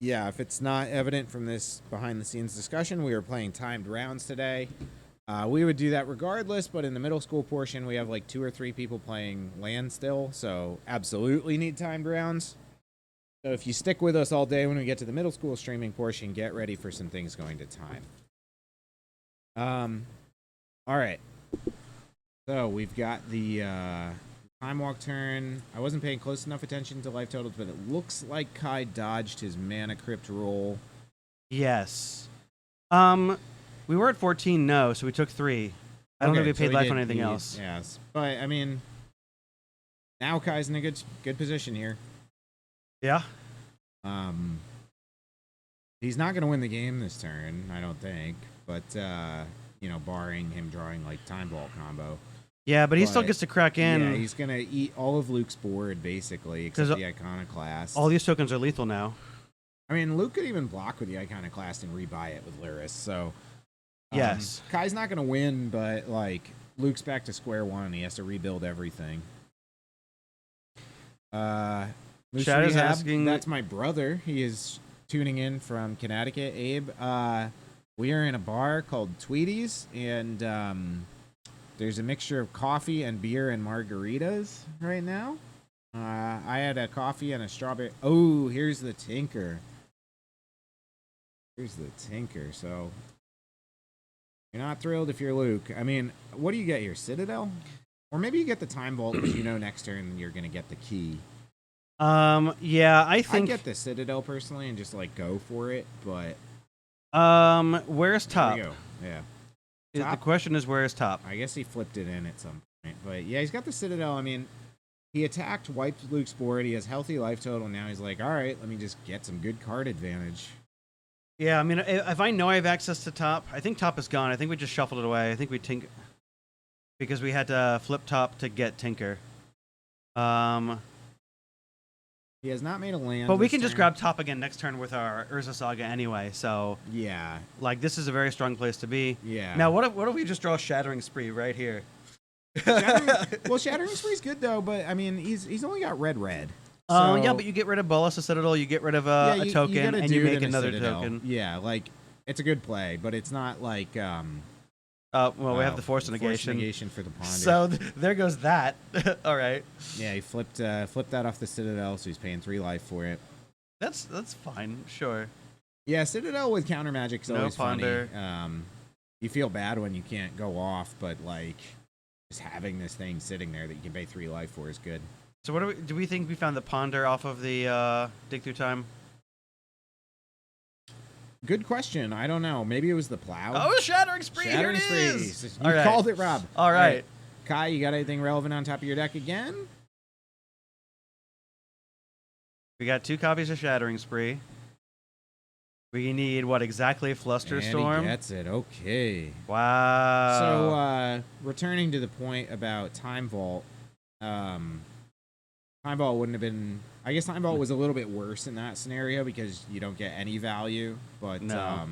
Yeah, if it's not evident from this behind-the-scenes discussion, we are playing timed rounds today. We would do that regardless, but in the middle school portion, we have like 2 or 3 people playing land still, so absolutely need timed rounds. So if you stick with us all day when we get to the middle school streaming portion, get ready for some things going to time. All right. So we've got the time walk turn. I wasn't paying close enough attention to life totals, but it looks like Kai dodged his mana crypt roll. Yes. We were at 14, no, so we took 3. I don't know if we so paid life did on anything the- else. Yes, but I mean, now Kai's in a good position here. Yeah. He's not going to win the game this turn, I don't think. But barring him drawing like time ball combo. Yeah, but he still gets to crack in. Yeah, he's going to eat all of Luke's board basically, except 'Cause the Iconoclast. All these tokens are lethal now. I mean, Luke could even block with the Iconoclast and rebuy it with Lyris. So Yes. Kai's not going to win, but like Luke's back to square one. He has to rebuild everything. Moose Chad is Rehab, asking- That's my brother. He is tuning in from Connecticut. Abe, we are in a bar called Tweeties, and there's a mixture of coffee and beer and margaritas right now. I had a coffee and a strawberry. Oh, here's the Tinker. Here's the Tinker. So you're not thrilled if you're Luke. I mean, what do you get here? Citadel? Or maybe you get the Time Vault because you know next turn you're going to get the key. Yeah, I I'd think. get the Citadel personally and just like go for it, but Where's top? there you go. Yeah. The Top? question is, where is top? I guess he flipped it in at some point. But yeah, he's got the Citadel. I mean, he attacked, wiped Luke's board. He has healthy life total. Now he's like, all right, let me just get some good card advantage. Yeah, I mean, if I know I have access to top, I think top is gone. I think we just shuffled it away. I think we because we had to flip top to get Tinker. He has not made a land. But we this can just turn. grab top again next turn with our Urza Saga anyway. So yeah, like this is a very strong place to be. Yeah. Now what if we just draw Shattering Spree right here? Shattering Spree's good though, but I mean he's only got red. Oh So- yeah, but you get rid of Bolas the Citadel, you get rid of Yeah, a you token, get a and you dude make and a another Citadel. token. Yeah, like it's a good play, but it's not like well, we have the Force Negation. negation for the Ponder. So there goes that. All right. Yeah, he flipped that off the Citadel, so he's paying 3 life for it. That's fine. Sure. Yeah, Citadel with counter magic is No always Ponder. funny. You feel bad when you can't go off, but like just having this thing sitting there that you can pay 3 life for is good. So what do we think we found the Ponder off of the dig through time? Good question. I don't know. Maybe it was the plow. Oh, Shattering Spree! Shattering Here it Spree. is! You All right. called it, Rob. All right. Kai, you got anything relevant on top of your deck again? We got 2 copies of Shattering Spree. We need what exactly? Flusterstorm. And he gets it. Okay. Wow. So returning to the point about Time Vault, Time Vault wouldn't have been. I guess Time Vault was a little bit worse in that scenario because you don't get any value. But No.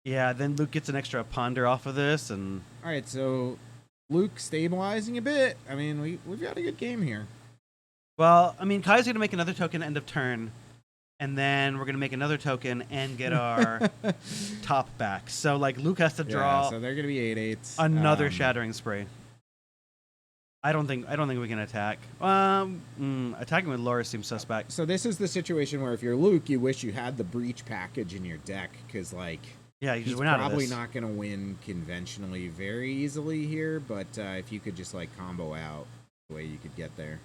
Yeah, then Luke gets an extra Ponder off of this, and all right, so Luke stabilizing a bit. I mean, we've got a good game here. well, I mean, Kai's gonna make another token end of turn, and then we're gonna make another token and get our top back. So like Luke has to draw Yeah, so they're gonna be 8/8s. another Shattering Spree. I don't think we can attack. Attacking with Loris seems suspect. So this is the situation where if you're Luke, you wish you had the Breach package in your deck because like. Yeah, you he's just win out of probably this. not going to win conventionally very easily here, but if you could just like combo out the way you could get there.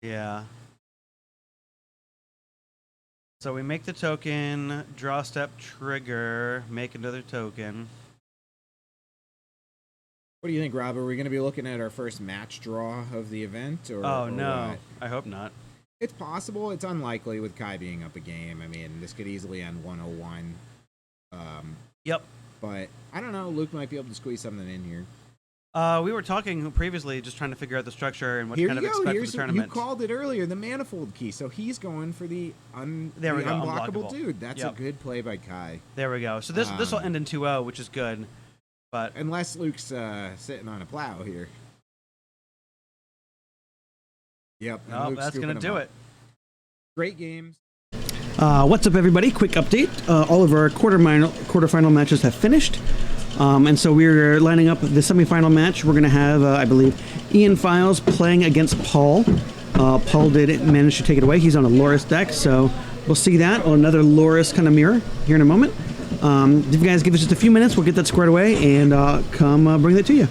Yeah. So we make the token, draw step, trigger, make another token. What do you think, Rob? Are we going to be looking at our first match draw of the event? Or, Oh or no, what? I hope not. It's possible. It's unlikely with Kai being up a game. I mean, this could easily end 101. Yep. But I don't know. Luke might be able to squeeze something in here. We were talking previously, just trying to figure out the structure and what Here kind of you go. expect for Here's the tournament. You called it earlier, the Manifold Key. So he's going for the, There we go, unblockable unblockable. dude. That's Yep. a good play by Kai. There we go. So this will end in 2-0, which is good. But unless Luke's sitting on a plow here. Yep. and oh, Luke's that's scooping gonna him do up. it. Great games. What's up, everybody? Quick update. All of our quarterfinal matches have finished. And so we're lining up the semifinal match. We're going to have, I believe, Ian Files playing against Paul. Paul did manage to take it away. He's on a Loris deck, so we'll see that on another Loris kind of mirror here in a moment. If you guys give us just a few minutes, we'll get that squared away and come bring that to you.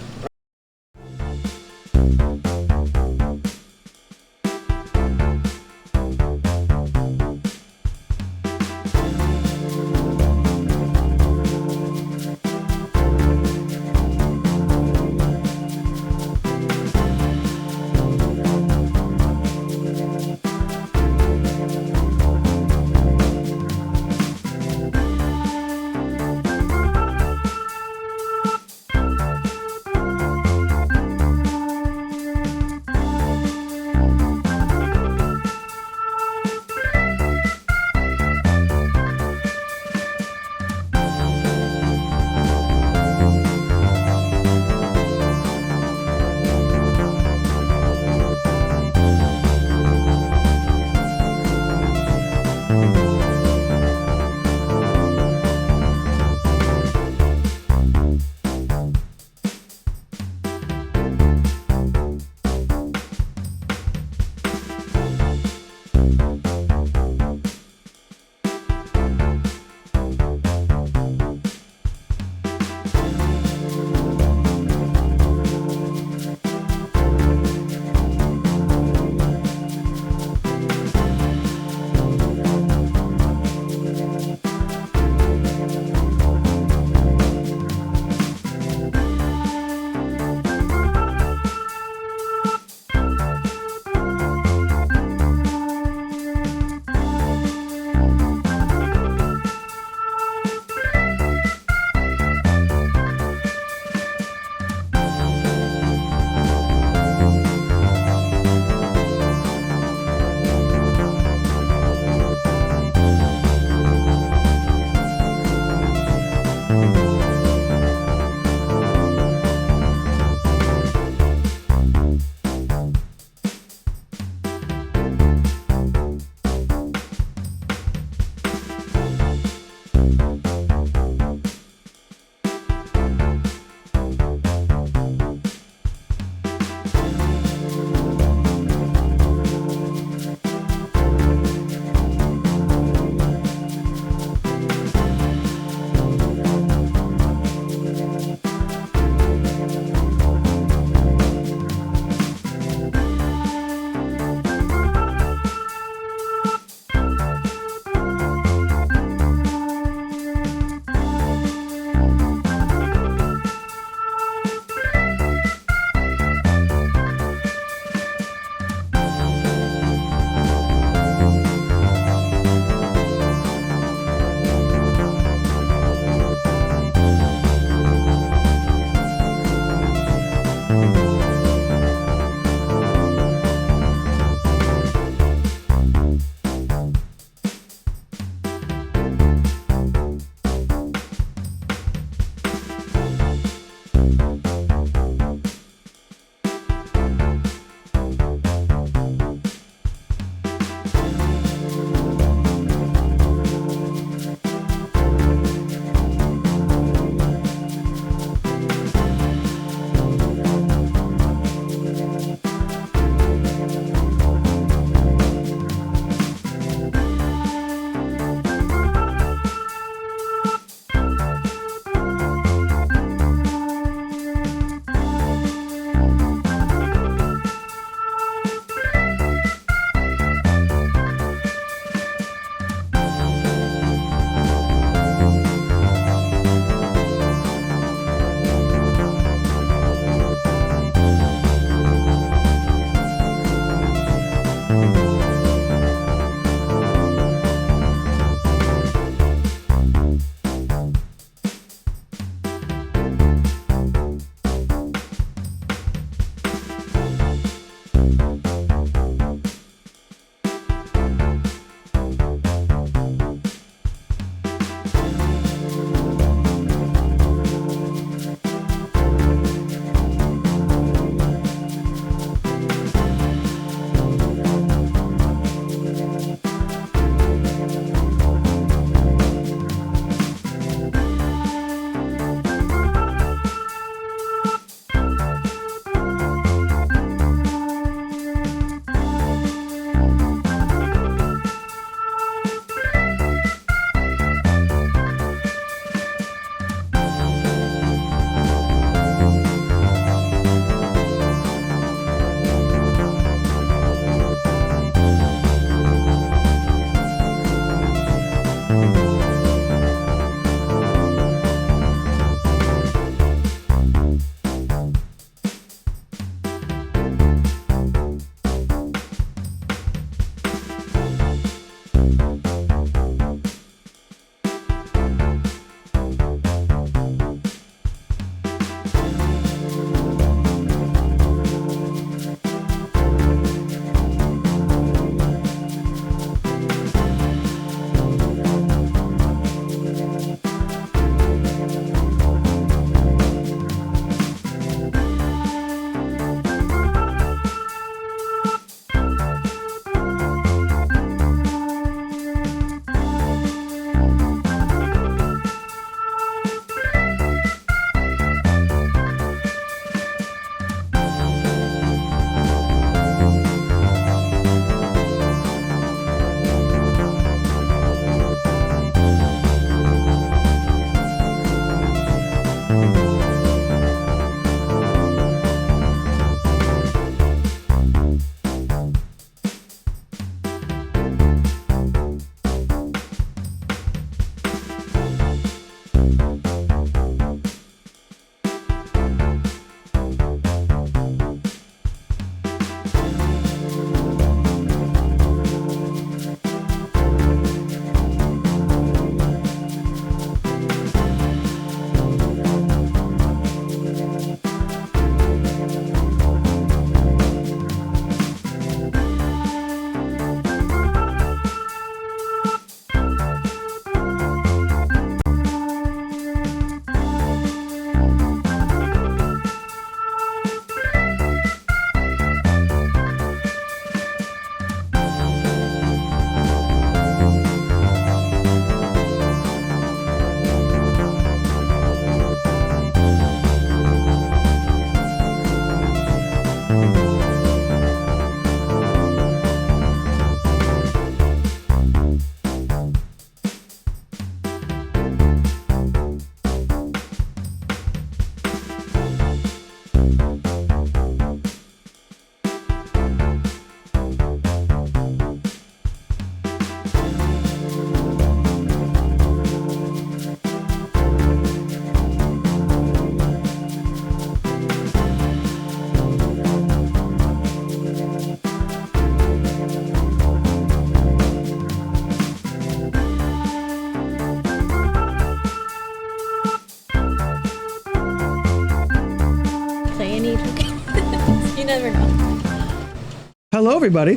Hello, everybody.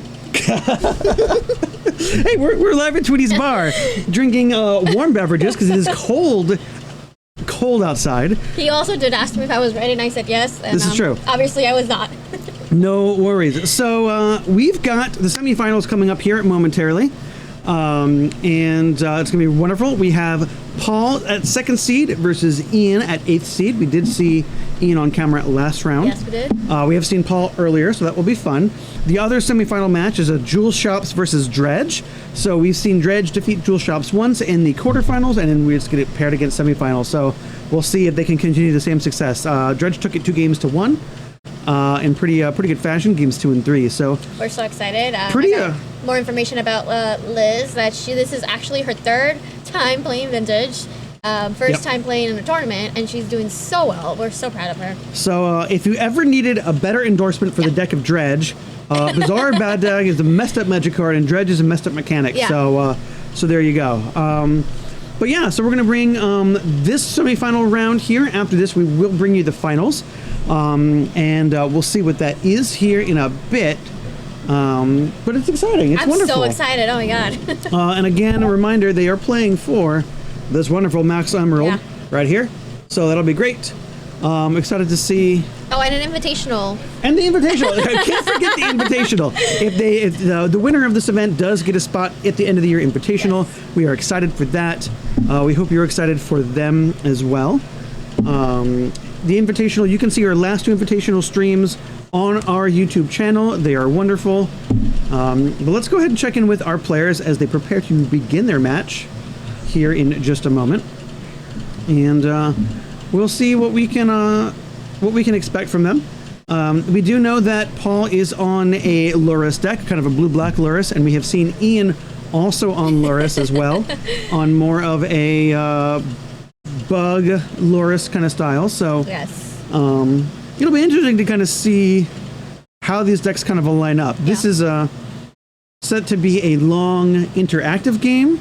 Hey, we're live at Tweety's Bar, drinking warm beverages because it is cold outside. He also did ask me if I was ready, and I said yes. And, This is true. Obviously, I was not. No worries. So we've got the semifinals coming up here momentarily. And it's going to be wonderful. We have Paul at 2nd seed versus Ian at 8th seed. We did see Ian on camera last round. Yes, we did. We have seen Paul earlier, so that will be fun. The other semifinal match is a Jewel Shops versus Dredge. So we've seen Dredge defeat Jewel Shops once in the quarterfinals, and then we're just going to paired against semifinals. So we'll see if they can continue the same success. Dredge took it 2-1 in pretty good fashion, games 2 and 3. So We're so excited. I pretty. got more information about Liz, that this is actually her 3rd time playing Vintage. First time playing in a tournament, and she's doing so well. We're so proud of her. So if you ever needed a better endorsement for the deck of Dredge, Bizarre Bad Dag is a messed up magic card, and Dredge is a messed up mechanic. Yeah. So there you go. But yeah, so we're going to bring this semifinal round here. After this, we will bring you the finals, and we'll see what that is here in a bit. But it's exciting. It's I'm wonderful. so excited. Oh my god. And again, a reminder, they are playing for this wonderful Max Emerald right here. So that'll be great. Excited to see. Oh, and an invitational. And the invitational. I can't forget the invitational. If the winner of this event does get a spot at the end of the year invitational, we are excited for that. We hope you're excited for them as well. The invitational, you can see our last 2 invitational streams on our YouTube channel. They are wonderful. But let's go ahead and check in with our players as they prepare to begin their match here in just a moment. And we'll see what we can expect from them. We do know that Paul is on a Lurrus deck, kind of a blue-black Lurrus, and we have seen Ian also on Lurrus as well, on more of a bug Lurrus kind of style. So yes. It'll be interesting to kind of see how these decks kind of line up. This is set to be a long interactive game,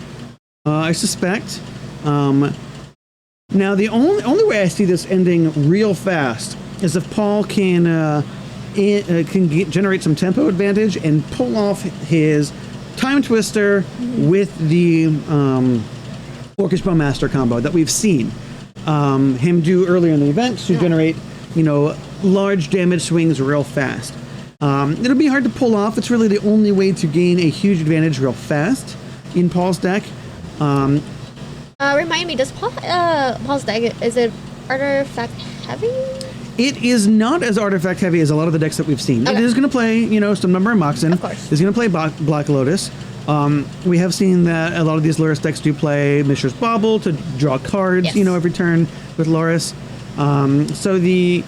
I suspect. Now, the only way I see this ending real fast is if Paul can generate some tempo advantage and pull off his Time Twister with the Orcish Bowmaster combo that we've seen him do earlier in the event to generate, large damage swings real fast. It'll be hard to pull off. It's really the only way to gain a huge advantage real fast in Paul's deck. Remind me, does Paul's deck, is it artifact heavy? It is not as artifact heavy as a lot of the decks that we've seen. Okay. It is going to play, some number of Moxen. Of course. It's going to play Black Lotus. We have seen that a lot of these Lurrus decks do play Mishra's Bauble to draw cards, every turn with Lurrus. So the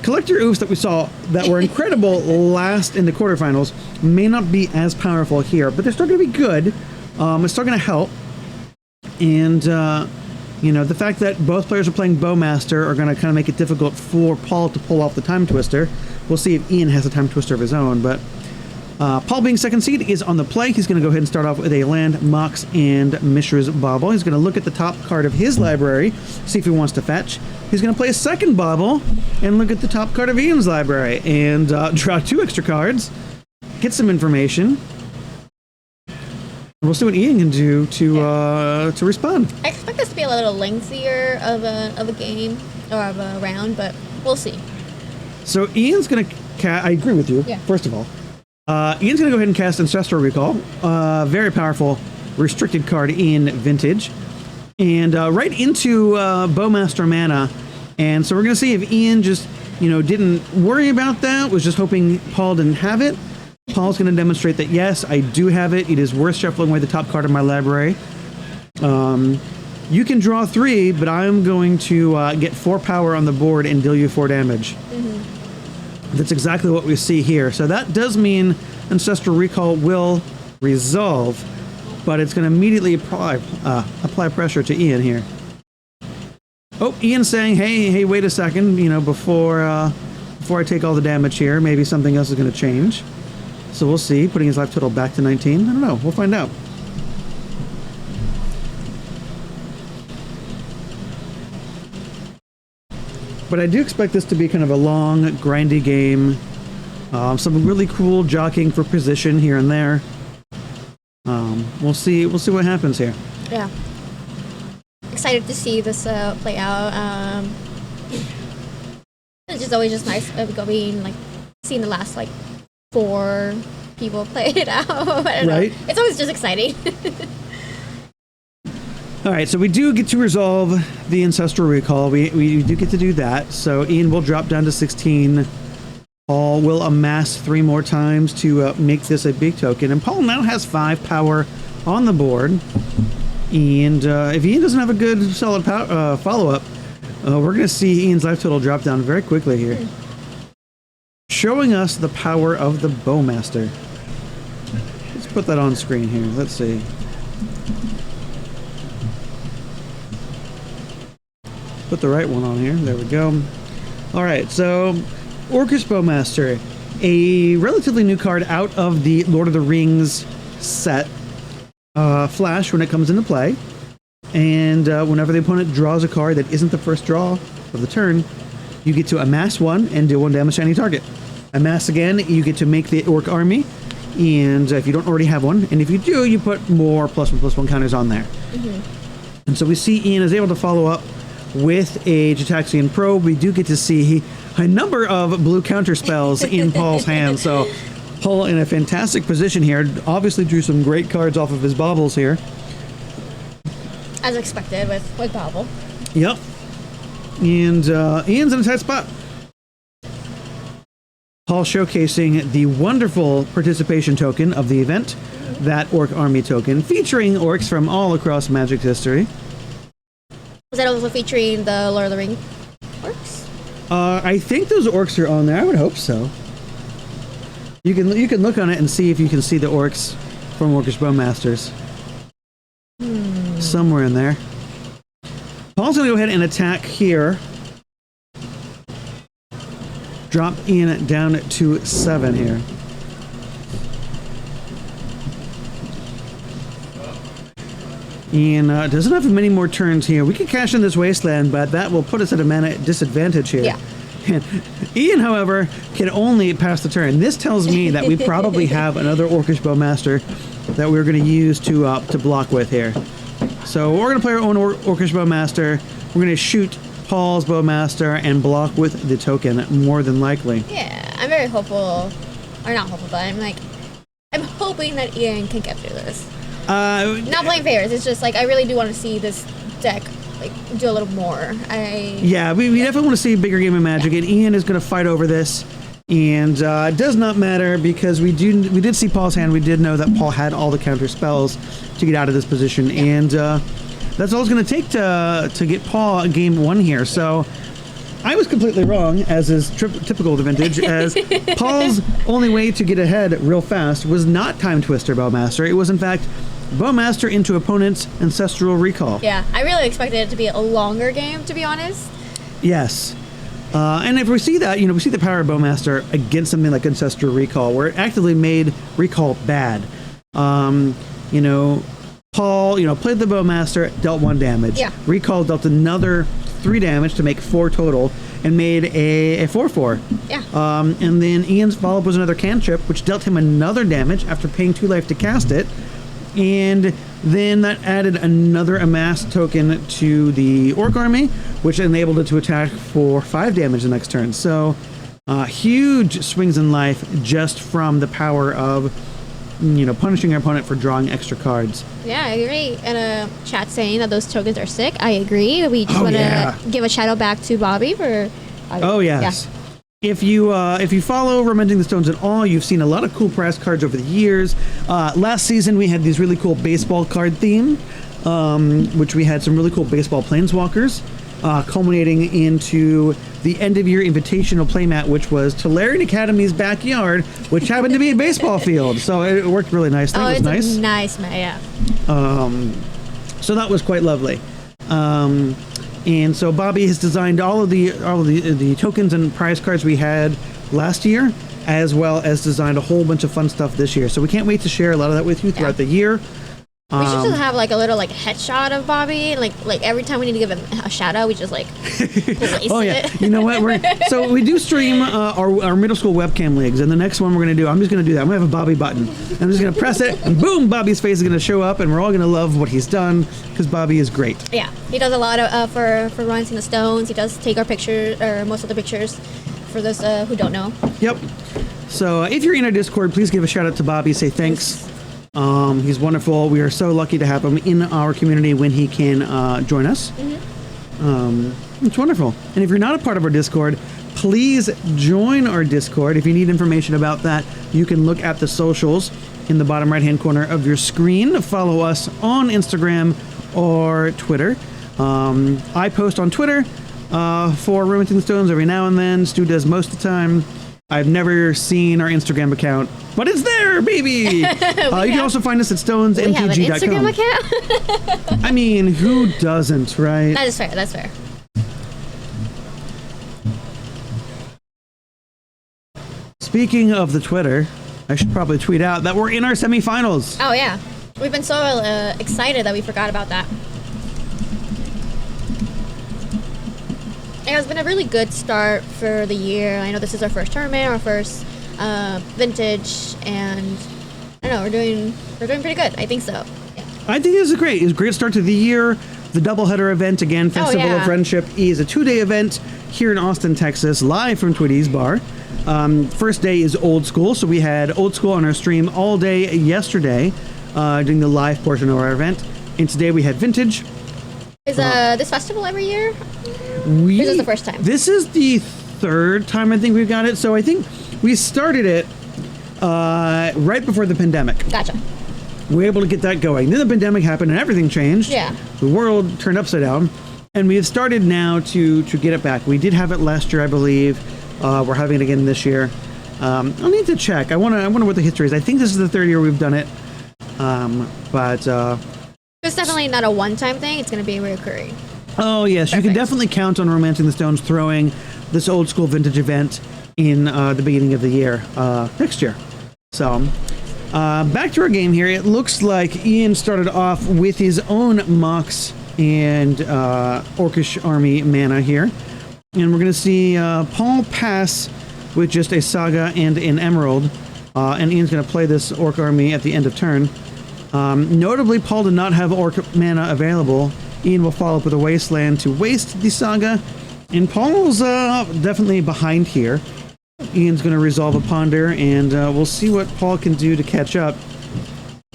collector oofs that we saw that were incredible last in the quarterfinals may not be as powerful here, but they're still going to be good. It's still going to help. And, the fact that both players are playing Bowmaster are going to kind of make it difficult for Paul to pull off the Time Twister. We'll see if Ian has a Time Twister of his own, but Paul being 2nd seed is on the play. He's going to go ahead and start off with a land, Mox, and Mishra's Bauble. He's going to look at the top card of his library, see if he wants to fetch. He's going to play a 2nd Bauble and look at the top card of Ian's library and draw 2 extra cards, get some information. We'll see what Ian can do to respond. I expect this to be a little lengthier of a game or of a round, but we'll see. So Ian's going to I agree with you, first of all. Ian's going to go ahead and cast Ancestral Recall. Very powerful restricted card in Vintage. And right into Bowmaster mana. And so we're going to see if Ian just, didn't worry about that, was just hoping Paul didn't have it. Paul's going to demonstrate that, yes, I do have it. It is worth shuffling away the top card of my library. You can draw 3, but I'm going to get 4 power on the board and deal you 4 damage. Mm-hmm. That's exactly what we see here. So that does mean Ancestral Recall will resolve, but it's going to immediately apply pressure to Ian here. Oh, Ian's saying, hey, wait a second, before I take all the damage here, maybe something else is going to change. So we'll see, putting his life total back to 19. I don't know, we'll find out. But I do expect this to be kind of a long, grindy game. Some really cool jockeying for position here and there. We'll see what happens here. Yeah. Excited to see this play out. It's just always just nice being like seeing the last like 4 people play it out. I don't know. It's always just exciting. All right, so we do get to resolve the Ancestral Recall. We do get to do that. So Ian will drop down to 16. Paul will amass 3 more times to make this a big token. And Paul now has 5 power on the board. And if Ian doesn't have a good, solid follow-up, we're going to see Ian's life total drop down very quickly here. Showing us the power of the Bowmaster. Let's put that on screen here. Let's see. Put the right one on here. There we go. All right, so Orcish Bowmaster, a relatively new card out of the Lord of the Rings set. Flash when it comes into play. And whenever the opponent draws a card that isn't the first draw of the turn, you get to amass 1 and deal 1 damage to any target. Amass again, you get to make the Orc army. And if you don't already have one, and if you do, you put more +1/+1 counters on there. And so we see Ian is able to follow up with a Gitaxian Probe. We do get to see a number of blue counter spells in Paul's hand. So Paul in a fantastic position here. Obviously drew some great cards off of his baubles here. As expected with Bobble. Yep. And Ian's in a tight spot. Paul showcasing the wonderful participation token of the event, that Orc Army token, featuring orcs from all across Magic history. Was that also featuring the Lord of the Rings orcs? I think those orcs are on there. I would hope so. You can look on it and see if you can see the orcs from Orcish Bowmasters. Somewhere in there. Paul's going to go ahead and attack here. Drop Ian down to 7 here. Ian doesn't have many more turns here. We can cash in this Wasteland, but that will put us at a mana disadvantage here. Yeah. And Ian, however, can only pass the turn. This tells me that we probably have another Orcish Bowmaster that we're going to use to block with here. So we're going to play our own Orcish Bowmaster. We're going to shoot Paul's Bowmaster and block with the token, more than likely. Yeah, I'm very hopeful. Or not hopeful, but I'm hoping that Ian can get through this. Not playing favors. It's just like I really do want to see this deck like do a little more. Yeah, we definitely want to see a bigger game of Magic, and Ian is going to fight over this. And it does not matter because we did see Paul's hand. We did know that Paul had all the counter spells to get out of this position, and that's all it's going to take to get Paul game 1 here. So I was completely wrong, as is typical of the vintage, as Paul's only way to get ahead real fast was not Time Twister Bowmaster. It was, in fact, Bowmaster into opponent's Ancestral Recall. Yeah, I really expected it to be a longer game, to be honest. Yes. And if we see that, we see the power of Bowmaster against something like Ancestral Recall, where it actively made Recall bad. Paul, played the Bowmaster, dealt 1 damage. Yeah. Recall dealt another 3 damage to make 4 total, and made a 4/4. Yeah. And then Ian's follow-up was another cantrip, which dealt him another damage after paying 2 life to cast it. And then that added another amass token to the Orc army, which enabled it to attack for 5 damage the next turn. So huge swings in life just from the power of punishing your opponent for drawing extra cards. Yeah, I agree. And chat saying that those tokens are sick. I agree. We just want to give a shout out back to Bobby for. Oh yes. Yeah. If you follow Rementing the Stones at all, you've seen a lot of cool prize cards over the years. Last season we had these really cool baseball card theme, which we had some really cool baseball planeswalkers, culminating into the end of year invitational playmat, which was Tolarian Academy's backyard, which happened to be a baseball field. So it worked really nicely. It was nice. A nice, yeah. So that was quite lovely. And so Bobby has designed all of the tokens and prize cards we had last year, as well as designed a whole bunch of fun stuff this year. So we can't wait to share a lot of that with you throughout the year. We should just have like a little like headshot of Bobby. Like every time we need to give him a shout out, we just like place Oh yeah, it. you know what? So we do stream our middle school webcam leagues, and the next one we're gonna do, I'm just gonna do that. I'm gonna have a Bobby button. I'm just gonna press it, and boom, Bobby's face is gonna show up, and we're all gonna love what he's done because Bobby is great. Yeah, he does a lot of for Romancing the Stones. He does take our pictures or most of the pictures for those who don't know. Yep. So if you're in our Discord, please give a shout out to Bobby. Say thanks. He's wonderful. We are so lucky to have him in our community when he can join us. It's wonderful. And if you're not a part of our Discord, please join our Discord. If you need information about that, you can look at the socials in the bottom right-hand corner of your screen. Follow us on Instagram or Twitter. I post on Twitter for Romancing the Stones every now and then. Stu does most of the time. I've never seen our Instagram account, but it's there, baby! You can also find us at stonesmtg.com. We have an Instagram account? I mean, who doesn't, right? That is fair, that's fair. Speaking of the Twitter, I should probably tweet out that we're in our semifinals. Oh yeah, we've been so excited that we forgot about that. It has been a really good start for the year. I know this is our first tournament, our first vintage, and I don't know, we're doing pretty good. I think so. Yeah. I think this is great. It's a great start to the year. The doubleheader event again, Festival of Friendship, is a 2-day event here in Austin, Texas, live from Tweety's Bar. First day is Old School, so we had Old School on our stream all day yesterday, doing the live portion of our event. And today we had Vintage. Is this festival every year? This is the first time. This is the third time I think we've got it. So I think we started it right before the pandemic. Gotcha. We were able to get that going. Then the pandemic happened and everything changed. Yeah. The world turned upside down. And we have started now to get it back. We did have it last year, I believe. We're having it again this year. I'll need to check. I wonder what the history is. I think this is the third year we've done it. It's definitely not a one-time thing. It's going to be recurring. Oh, yes. You can definitely count on Romancing the Stones throwing this Old School Vintage event in the beginning of the year, next year. So, back to our game here. It looks like Ian started off with his own Mox and Orcish Army mana here. And we're going to see Paul pass with just a Saga and an Emerald. And Ian's going to play this Orc Army at the end of turn. Notably, Paul did not have Orc mana available. Ian will follow up with a Wasteland to waste the Saga. And Paul's definitely behind here. Ian's going to resolve a Ponder, and we'll see what Paul can do to catch up.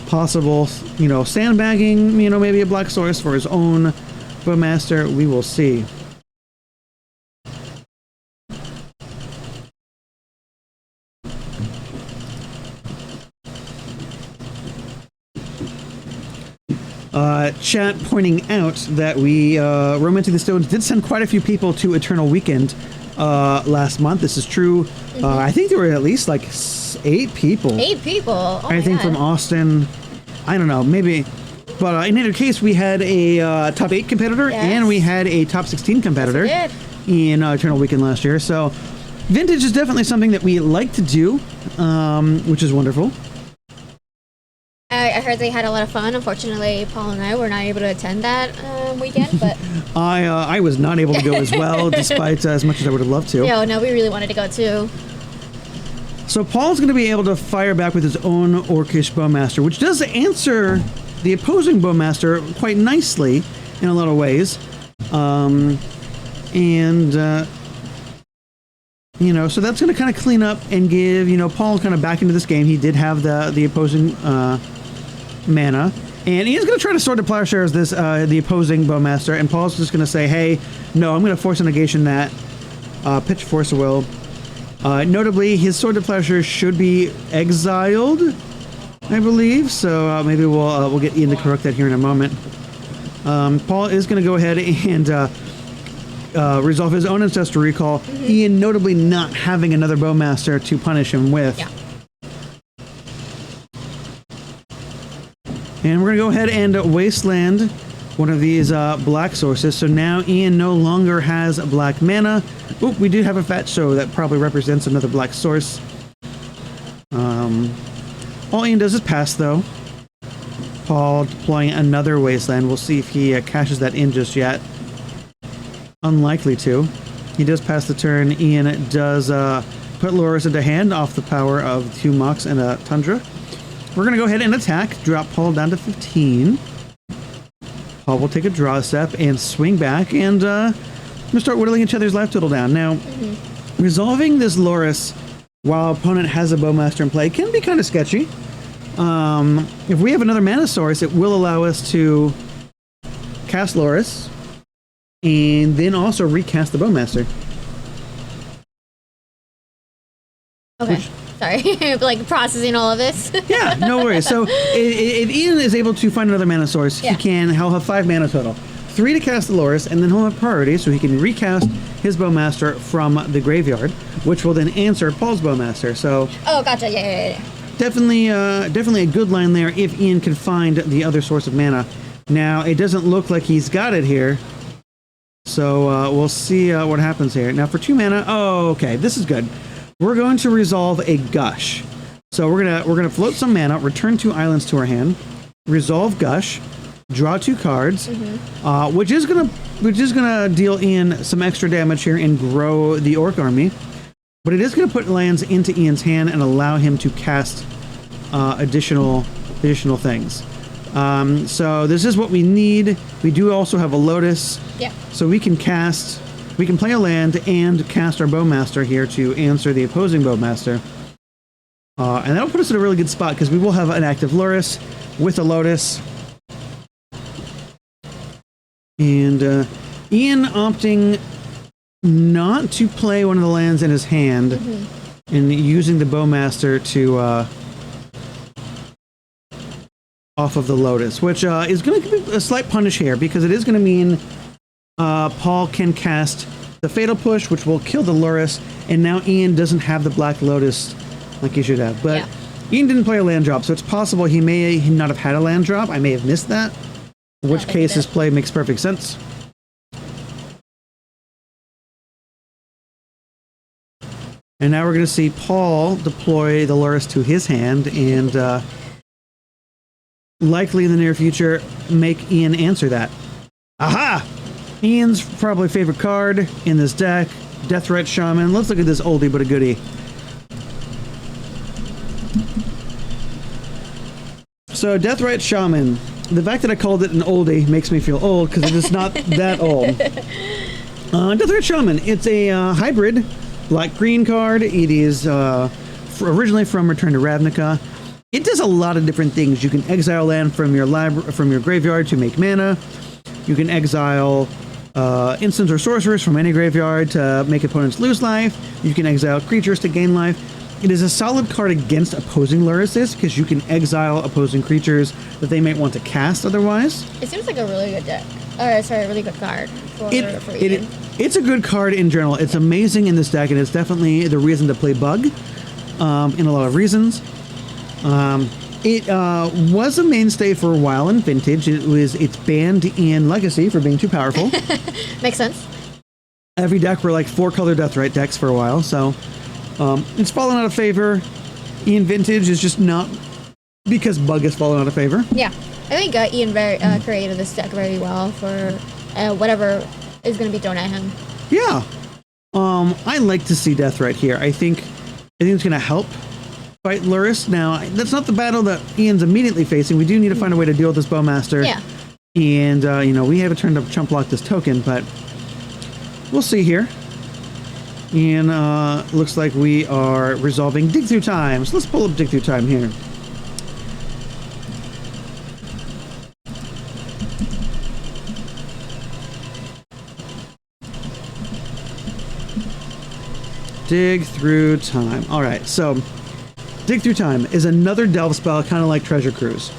Possible, sandbagging, maybe a Black Source for his own Bowmaster. We will see. Chat pointing out that we, Romancing the Stones, did send quite a few people to Eternal Weekend last month. This is true. I think there were at least like 8 people. 8 people? Oh I think from Austin. I don't know, maybe. But in either case, we had a top 8 competitor and we had a top 16 competitor in Eternal Weekend last year. So Vintage is definitely something that we like to do, which is wonderful. I heard they had a lot of fun. Unfortunately, Paul and I were not able to attend that weekend, but I was not able to go as well, despite as much as I would have loved to. Yeah, no, we really wanted to go too. So Paul's going to be able to fire back with his own Orcish Bowmaster, which does answer the opposing Bowmaster quite nicely in a lot of ways. So that's going to kind of clean up and give, Paul kind of back into this game. He did have the opposing mana, and he's going to try to Sword to Plowshares this the opposing Bowmaster, and Paul's just going to say, hey, no, I'm going to force a negation that, pitch Force of Will. Notably, his Sword to Plowshares should be exiled, I believe, so maybe we'll get Ian to correct that here in a moment. Paul is going to go ahead and resolve his own Ancestral Recall, Ian notably not having another Bowmaster to punish him with. Yeah. And we're going to go ahead and Wasteland one of these black sources. So now Ian no longer has black mana. Oop, we do have a fetch, so that probably represents another black source. All Ian does is pass, though. Paul deploying another Wasteland. We'll see if he cashes that in just yet. Unlikely to. He does pass the turn. Ian does put Loris into hand off the power of 2 Mox and a Tundra. We're going to go ahead and attack. Drop Paul down to 15. Paul will take a draw step and swing back, and we'll start whittling each other's life total down. Now, resolving this Loris while opponent has a Bowmaster in play can be kind of sketchy. If we have another mana source, it will allow us to cast Loris and then also recast the Bowmaster. Okay. Sorry, like processing all of this. Yeah, no worries. So if Ian is able to find another mana source, he'll have 5 mana total. 3 to cast the Loris, and then he'll have priority, so he can recast his Bowmaster from the graveyard, which will then answer Paul's Bowmaster. So Oh, gotcha. Yeah. definitely a good line there if Ian can find the other source of mana. Now, it doesn't look like he's got it here, so we'll see what happens here. Now, for 2 mana, oh, okay, this is good. We're going to resolve a Gush. So we're gonna float some mana, return 2 islands to our hand, resolve Gush, draw 2 cards, which is gonna deal Ian some extra damage here and grow the Orc army. But it is gonna put lands into Ian's hand and allow him to cast additional things. So this is what we need. We do also have a Lotus. Yeah. So we can play a land and cast our Bowmaster here to answer the opposing Bowmaster. And that'll put us in a really good spot because we will have an active Loris with a Lotus. And Ian opting not to play one of the lands in his hand and using the Bowmaster to off of the Lotus, which is going to give a slight punish here because it is going to mean Paul can cast the Fatal Push, which will kill the Loris, and now Ian doesn't have the Black Lotus like he should have. But Ian didn't play a land drop, so it's possible he may not have had a land drop. I may have missed that, in which case his play makes perfect sense. And now we're going to see Paul deploy the Loris to his hand and likely in the near future make Ian answer that. Aha! Ian's probably favorite card in this deck, Deathrite Shaman. Let's look at this oldie but a goodie. So Deathrite Shaman, the fact that I called it an oldie makes me feel old because it is not that old. Deathrite Shaman, it's a hybrid black-green card. It is originally from Return to Ravnica. It does a lot of different things. You can exile land from your graveyard to make mana. You can exile instants or sorcerers from any graveyard to make opponents lose life. You can exile creatures to gain life. It is a solid card against opposing Lurises because you can exile opposing creatures that they might want to cast otherwise. It seems like a really good deck. Or sorry, a really good card for Ian. It's a good card in general. It's amazing in this deck, and it's definitely the reason to play Bug in a lot of reasons. It was a mainstay for a while in Vintage. It's banned in Legacy for being too powerful. Makes sense. Every deck were like 4-color Deathrite decks for a while, so it's fallen out of favor. In Vintage is just not because Bug has fallen out of favor. Yeah, I think Ian created this deck very well for whatever is going to be thrown at him. Yeah, I like to see Deathrite here. I think it's going to help fight Lurrus. Now, that's not the battle that Ian's immediately facing. We do need to find a way to deal with this Bowmaster. Yeah. And, we have a turn to chump block this token, but we'll see here. And looks like we are resolving Dig Through Time. So let's pull up Dig Through Time here. Dig Through Time. All right, so Dig Through Time is another delve spell, kind of like Treasure Cruise.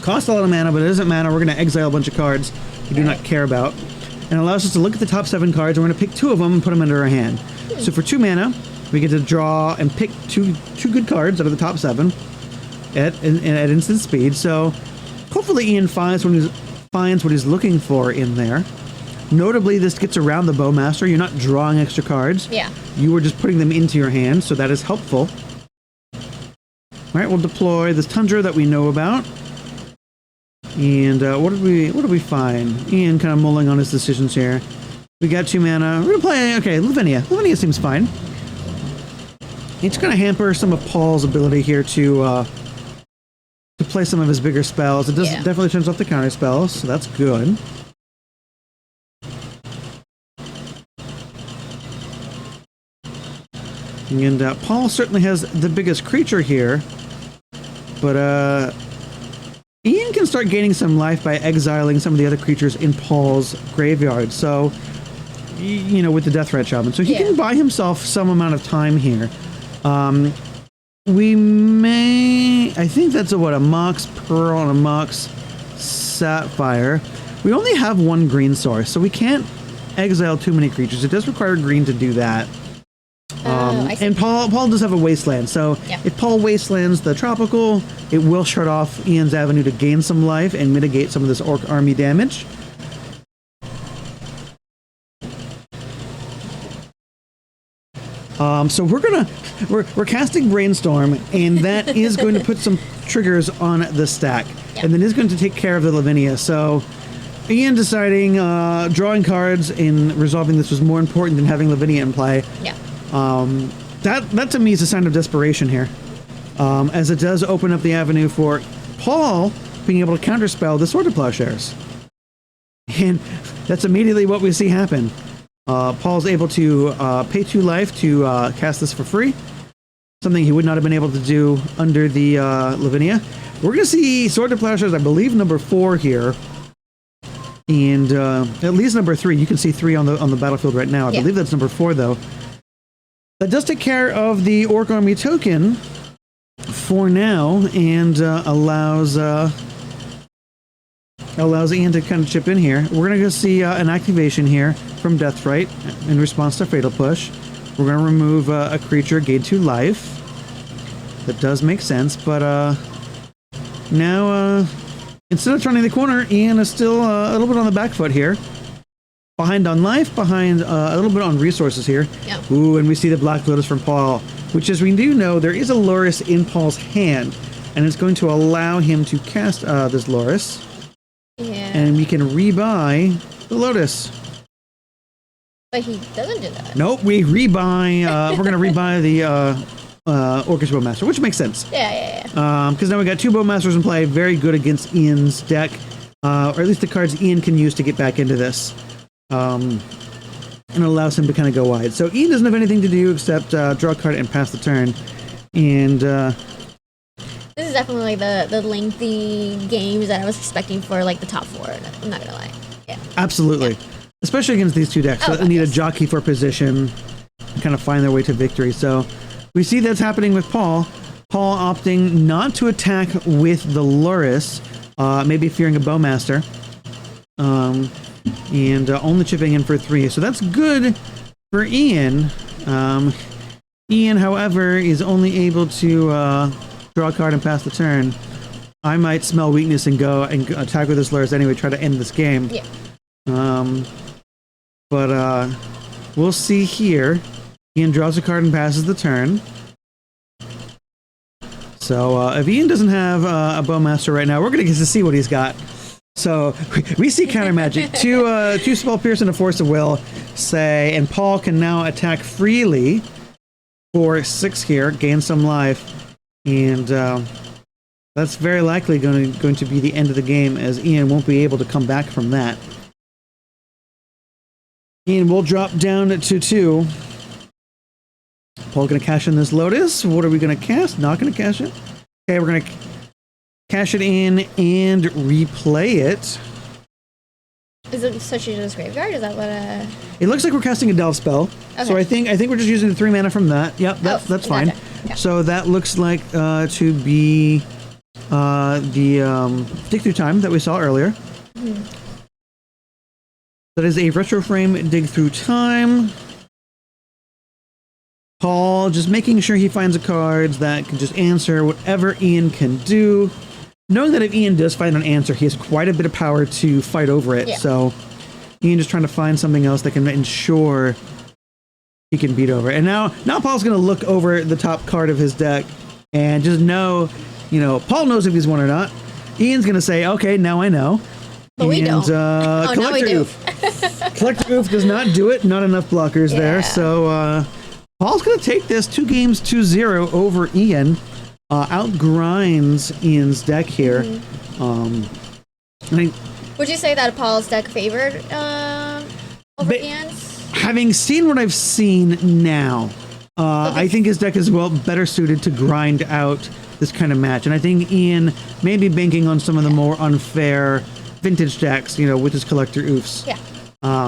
Costs a lot of mana, but it doesn't matter. We're going to exile a bunch of cards we do not care about. And allows us to look at the top 7 cards. We're going to pick 2 of them and put them into our hand. So for 2 mana, we get to draw and pick two good cards out of the top 7 at instant speed. So hopefully Ian finds what he's looking for in there. Notably, this gets around the Bowmaster. You're not drawing extra cards. Yeah. You are just putting them into your hand, so that is helpful. All right, we'll deploy this Tundra that we know about. And what did we find? Ian kind of mulling on his decisions here. We got 2 mana. We're gonna play. Okay, Lavinia. Lavinia seems fine. It's gonna hamper some of Paul's ability here to play some of his bigger spells. It does definitely turns off the counter spells, so that's good. And Paul certainly has the biggest creature here, but Ian can start gaining some life by exiling some of the other creatures in Paul's graveyard. So, you know, with the Deathrat Shaman, so he can buy himself some amount of time here. We may, I think that's a Mox Pearl and a Mox Sapphire. We only have 1 green source, so we can't exile too many creatures. It does require green to do that. And Paul does have a Wasteland, so if Paul Wastelands the Tropical, it will shut off Ian's avenue to gain some life and mitigate some of this Orc army damage. So we're casting Brainstorm, and that is going to put some triggers on the stack, and then is going to take care of the Lavinia. So Ian deciding drawing cards and resolving this was more important than having Lavinia in play. Yeah. That to me is a sign of desperation here, as it does open up the avenue for Paul being able to counterspell the Sword of Plowshares, and that's immediately what we see happen. Paul's able to pay 2 life to cast this for free, something he would not have been able to do under the Lavinia. We're going to see Sword of Plowshares, I believe, number 4 here, and at least number 3. You can see 3 on the battlefield right now. I believe that's number 4, though. That does take care of the Orc Army token for now, and allows Ian to kind of chip in here. We're going to go see an activation here from Deathrite in response to Fatal Push. We're going to remove a creature, gain 2 life. That does make sense, but now instead of turning the corner, Ian is still a little bit on the back foot here. Behind on life, behind a little bit on resources here. Yep. Ooh, and we see the Black Lotus from Paul, which, as we do know, there is a Loris in Paul's hand, and it's going to allow him to cast this Loris. Yeah. And we can rebuy the Lotus. But he doesn't do that. Nope, we rebuy. We're going to rebuy the Orcish Bowmaster, which makes sense. Yeah. Because now we got 2 Bowmasters in play, very good against Ian's deck, or at least the cards Ian can use to get back into this. And it allows him to kind of go wide. So Ian doesn't have anything to do except draw a card and pass the turn. And this is definitely the lengthy games that I was expecting for like the top 4. I'm not gonna lie. Yeah. Absolutely. Yeah. Especially against these 2 decks that need a jockey for position and kind of find their way to victory. So we see that's happening with Paul. Paul opting not to attack with the Loris, maybe fearing a Bowmaster. And only chipping in for 3. So that's good for Ian. Ian, however, is only able to draw a card and pass the turn. I might smell weakness and go and attack with this Loris anyway, try to end this game. Yeah. But we'll see here. Ian draws a card and passes the turn. So if Ian doesn't have a Bowmaster right now, we're going to get to see what he's got. So we see counter magic. 2 Spell Pierce and a Force of Will say, and Paul can now attack freely for 6 here, gain some life, and that's very likely going to be the end of the game, as Ian won't be able to come back from that. Ian will drop down to 2. Paul going to cash in this Lotus. What are we going to cast? Not going to cash it. Okay, we're going to cash it in and replay it. Is it such as graveyard? Is that what It looks like we're casting a Delve spell. Okay. So I think we're just using the 3 mana from that. Yep, that's fine. Yeah. So that looks like to be the Dig Through Time that we saw earlier. Mm-hmm. That is a Retro Frame Dig Through Time. Paul just making sure he finds the cards that can just answer whatever Ian can do. Knowing that if Ian does find an answer, he has quite a bit of power to fight over it. Yeah. So Ian just trying to find something else that can ensure he can beat over it. And now Paul's going to look over the top card of his deck and just know, Paul knows if he's won or not. Ian's gonna say, "Okay, now I know." But we don't. Collector now we do. Collector Oof does not do it. Not enough blockers there. So Paul's going to take this 2 games 2-0 over Ian. Outgrinds Ian's deck here. Would you say that Paul's deck favored over Ian's? Having seen what I've seen now, I think his deck is better suited to grind out this kind of match. And I think Ian may be banking on some of the more unfair vintage decks, with his Collector Oofs. Yeah.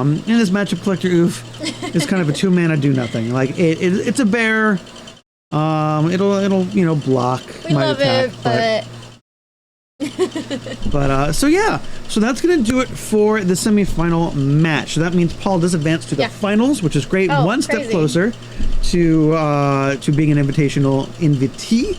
In this matchup, Collector Oof is kind of a 2-mana do nothing. Like it's a bear. It'll block we my love attack, but so that's gonna do it for the semifinal match. So that means Paul does advance to the finals, which is great. Oh, One step crazy. closer to being an invitational invitee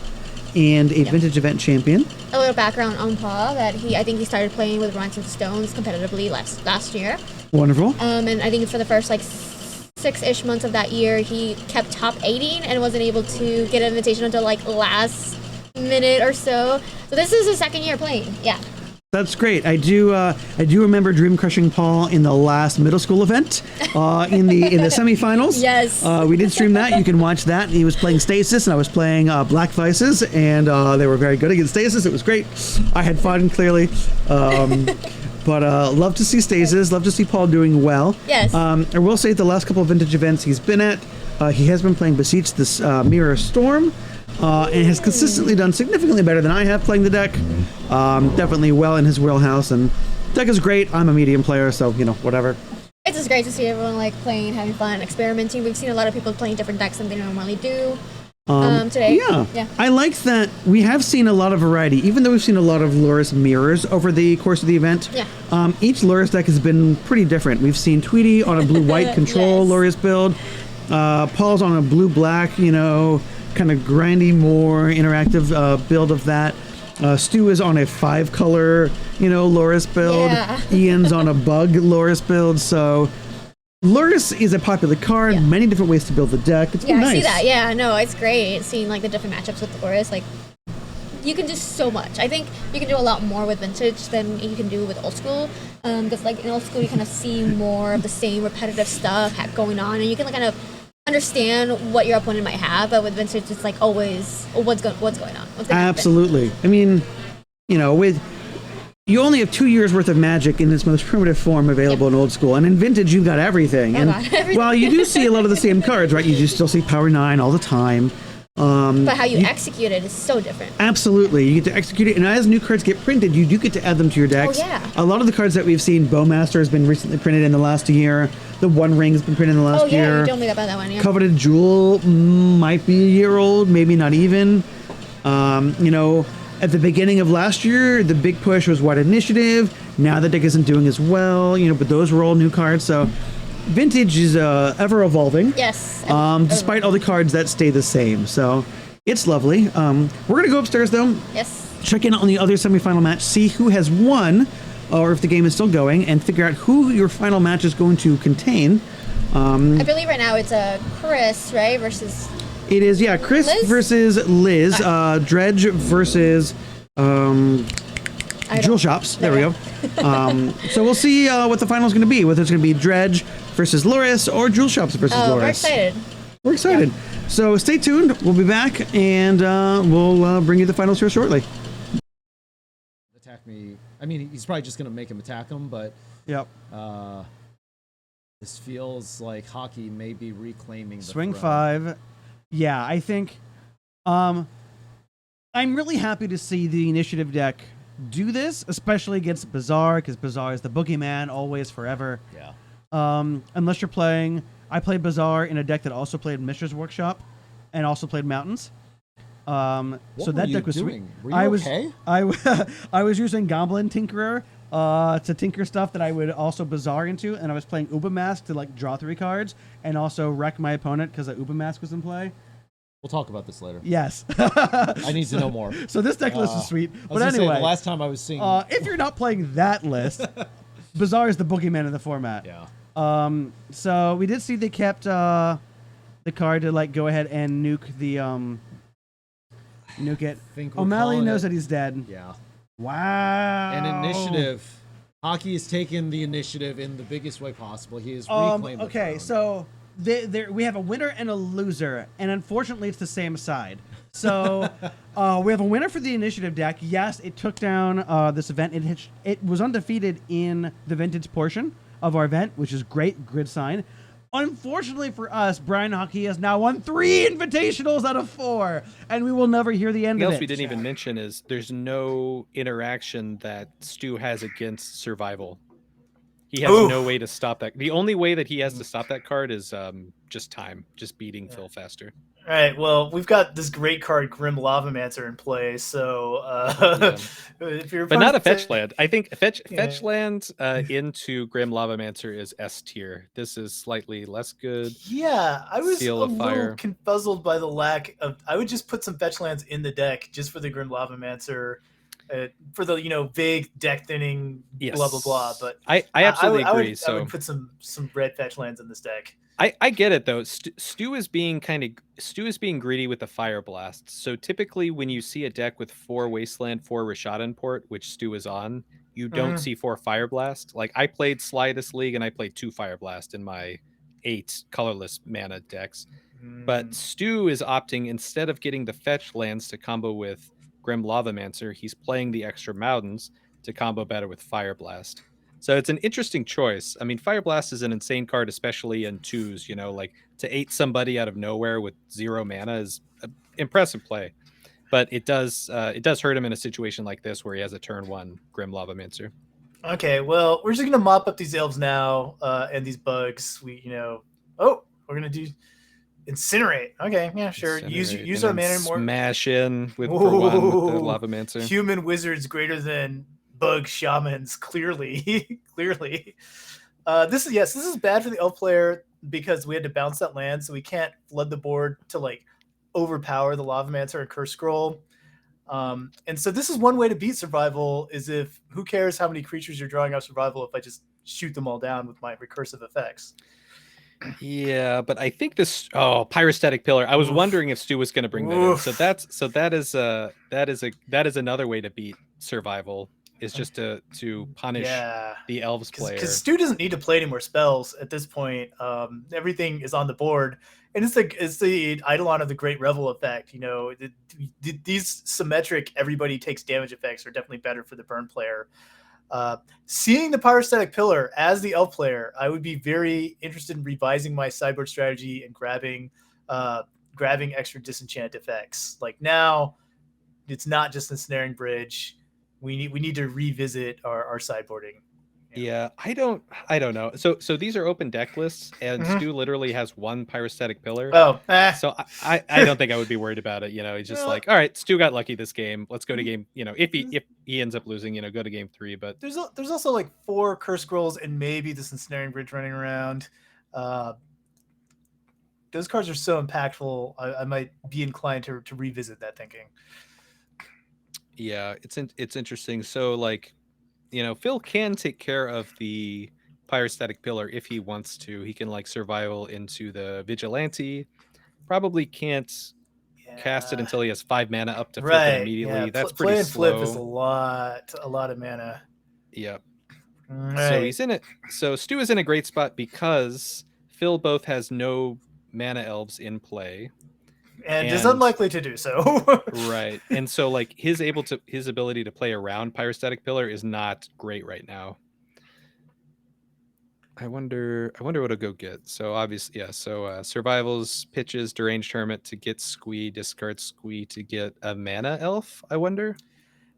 and a vintage event champion. A little background on Paul that I think he started playing with Rocks and Stones competitively last year. Wonderful. And I think for the first 6-ish months of that year, he kept top 80 and wasn't able to get an invitation until last minute or so. So this is his second year playing. Yeah. That's great. I do remember Dream Crushing Paul in the last middle school event in the semifinals. Yes. We did stream that. You can watch that. He was playing Stasis and I was playing Black Vices, and they were very good against Stasis. It was great. I had fun, clearly. But love to see Stasis. Love to see Paul doing well. Yes. I will say the last couple of vintage events he's been at, he has been playing Beseech this Mirror Storm. And has consistently done significantly better than I have playing the deck. Definitely well in his wheelhouse, and deck is great. I'm a medium player, so whatever. It's just great to see everyone playing, having fun, experimenting. We've seen a lot of people playing different decks than they normally do today. Yeah, I like that we have seen a lot of variety, even though we've seen a lot of Loris mirrors over the course of the event. Yeah. Each Loris deck has been pretty different. We've seen Tweety on a blue-white control Loris build. Paul's on a blue-black, kind of grindy, more interactive build of that. Stu is on a 5-color, Loris build. Yeah. Ian's on a bug Loris build. So Loris is a popular card. Many different ways to build the deck. It's been nice. I see that. Yeah, no, it's great seeing the different matchups with Loris. You can do so much. I think you can do a lot more with vintage than you can do with old school. Because in old school you kind of see more of the same repetitive stuff going on, and you can kind of understand what your opponent might have, but with vintage it's always what's going on. What's gonna Absolutely. I mean, with you only have 2 years worth of Magic in its most primitive form available in old school, and in vintage you've got everything. While you do see a lot of the same cards, right? You do still see Power 9 all the time. But how you execute it is so different. Absolutely. You get to execute it, and as new cards get printed, you do get to add them to your decks. Oh, yeah. A lot of the cards that we've seen, Bowmaster has been recently printed in the last year. The One Ring has been printed in the last year. You told me about that one, yeah. Coveted Jewel might be a year old, maybe not even. At the beginning of last year, the big push was White Initiative. Now the deck isn't doing as well, but those were all new cards, so vintage is ever evolving. Yes. Despite all the cards that stay the same, so it's lovely. We're gonna go upstairs though. Yes. Check in on the other semifinal match, see who has won, or if the game is still going, and figure out who your final match is going to contain. I believe right now it's Chris, right, versus. It is, yeah, Chris Liz? versus Liz, Dredge versus Jewel Shops. There we go. So we'll see what the final is going to be, whether it's going to be Dredge versus Loris or Jewel Shops versus Loris. We're excited. We're excited. So stay tuned. We'll be back, and we'll bring you the finals here shortly. Attack me. I mean, he's probably just going to make him attack him, but yep. This feels like hockey may be reclaiming the Swing throne. 5. Yeah, I think I'm really happy to see the initiative deck do this, especially against Bazaar, because Bazaar is the boogeyman, always, forever. Yeah. Unless you're playing... I played Bazaar in a deck that also played Mishra's Workshop and also played Mountains. So that deck was sweet. Were you okay? I was using Goblin Tinkerer to tinker stuff that I would also Bazaar into, and I was playing Uba Mask to draw 3 cards and also wreck my opponent because Uba Mask was in play. We'll talk about this later. Yes. I need to know more. So this deck list is sweet. But Say, anyway, the last time I was seeing... if you're not playing that list, Bazaar is the boogeyman of the format. Yeah. So we did see they kept the card to go ahead and nuke the nuke it. Think we're O'Malley calling knows it. that he's dead. Yeah. Wow. And initiative. Hockey has taken the initiative in the biggest way possible. He has reclaimed the throne. So we have a winner and a loser, and unfortunately, it's the same side. So we have a winner for the initiative deck. Yes, it took down this event. It was undefeated in the vintage portion of our event, which is great. Good sign. Unfortunately for us, Brian Hockey has now won 3 invitationals out of 4, and we will never hear the end of it. What else we didn't even mention is there's no interaction that Stu has against survival. He has no way to stop that. The only way that he has to stop that card is just time, just beating Phil faster. All right, well, we've got this great card, Grim Lavamancer, in play, so if you're... But not a fetch land. I think fetch land into Grim Lavamancer is S tier. This is slightly less good. Yeah, I was Seal a of Fire. little confuzzled by the lack of... I would just put some fetch lands in the deck just for the Grim Lavamancer, for the, vague deck thinning, blah, blah, blah. But I absolutely agree. I would put some red fetch lands in this deck. I get it though. Stu is being greedy with the Fire Blast. So typically, when you see a deck with 4 Wasteland, 4 Rishadan Port, which Stu is on, you don't see 4 Fire Blast. Like I played Sly this league, and I played 2 Fire Blast in my 8 colorless mana decks. But Stu is opting, instead of getting the fetch lands to combo with Grim Lavamancer, he's playing the extra mountains to combo better with Fire Blast. So it's an interesting choice. I mean, Fire Blast is an insane card, especially in 2s, like to 8 somebody out of nowhere with 0 mana is an impressive play. But it does hurt him in a situation like this where he has a turn 1 Grim Lavamancer. Okay, well, we're just going to mop up these elves now and these bugs. We're going to do Incinerate. Okay, yeah, sure. Incinerate, Use our mana more. Smash in for 1 with the Lavamancer. Human wizards greater than bug shamans, clearly. This is bad for the elf player because we had to bounce that land, so we can't flood the board to overpower the Lavamancer and Curse Scroll. And so this is one way to beat survival, is if who cares how many creatures you're drawing off survival if I just shoot them all down with my recursive effects. Yeah, but I think this Pyrostatic Pillar. I was wondering if Stu was going to bring that in. So that is another way to beat survival, is just to punish the elves player. Because Stu doesn't need to play any more spells at this point. Everything is on the board, and it's the Eidolon of the Great Revel effect. These symmetric everybody takes damage effects are definitely better for the burn player. Seeing the Pyrostatic Pillar as the elf player, I would be very interested in revising my sideboard strategy and grabbing extra disenchant effects. Like now, it's not just Ensnaring Bridge. We need to revisit our sideboarding. Yeah, I don't know. So these are open deck lists, and Stu literally has 1 Pyrostatic Pillar. So I don't think I would be worried about it. He's just all right, Stu got lucky this game. Let's go to game. If he ends up losing, go to game 3. But there's also 4 Curse Scrolls and maybe this Ensnaring Bridge running around. Those cards are so impactful. I might be inclined to revisit that thinking. Yeah, it's interesting. So Phil can take care of the Pyrostatic Pillar if he wants to. He can survival into the Vigilante. Probably can't cast it until he has 5 mana up to flip it immediately. Yeah. That's play pretty and slow. Flip is a lot of mana. Yep. Right. So he's in it. So Stu is in a great spot because Phil both has no mana elves in play. And is unlikely to do so. Right. And so his ability to play around Pyrostatic Pillar is not great right now. I wonder what he'll go get. So obviously, yeah. So survivals, pitches, Deranged Hermit to get Squee, discard Squee to get a mana elf. I wonder.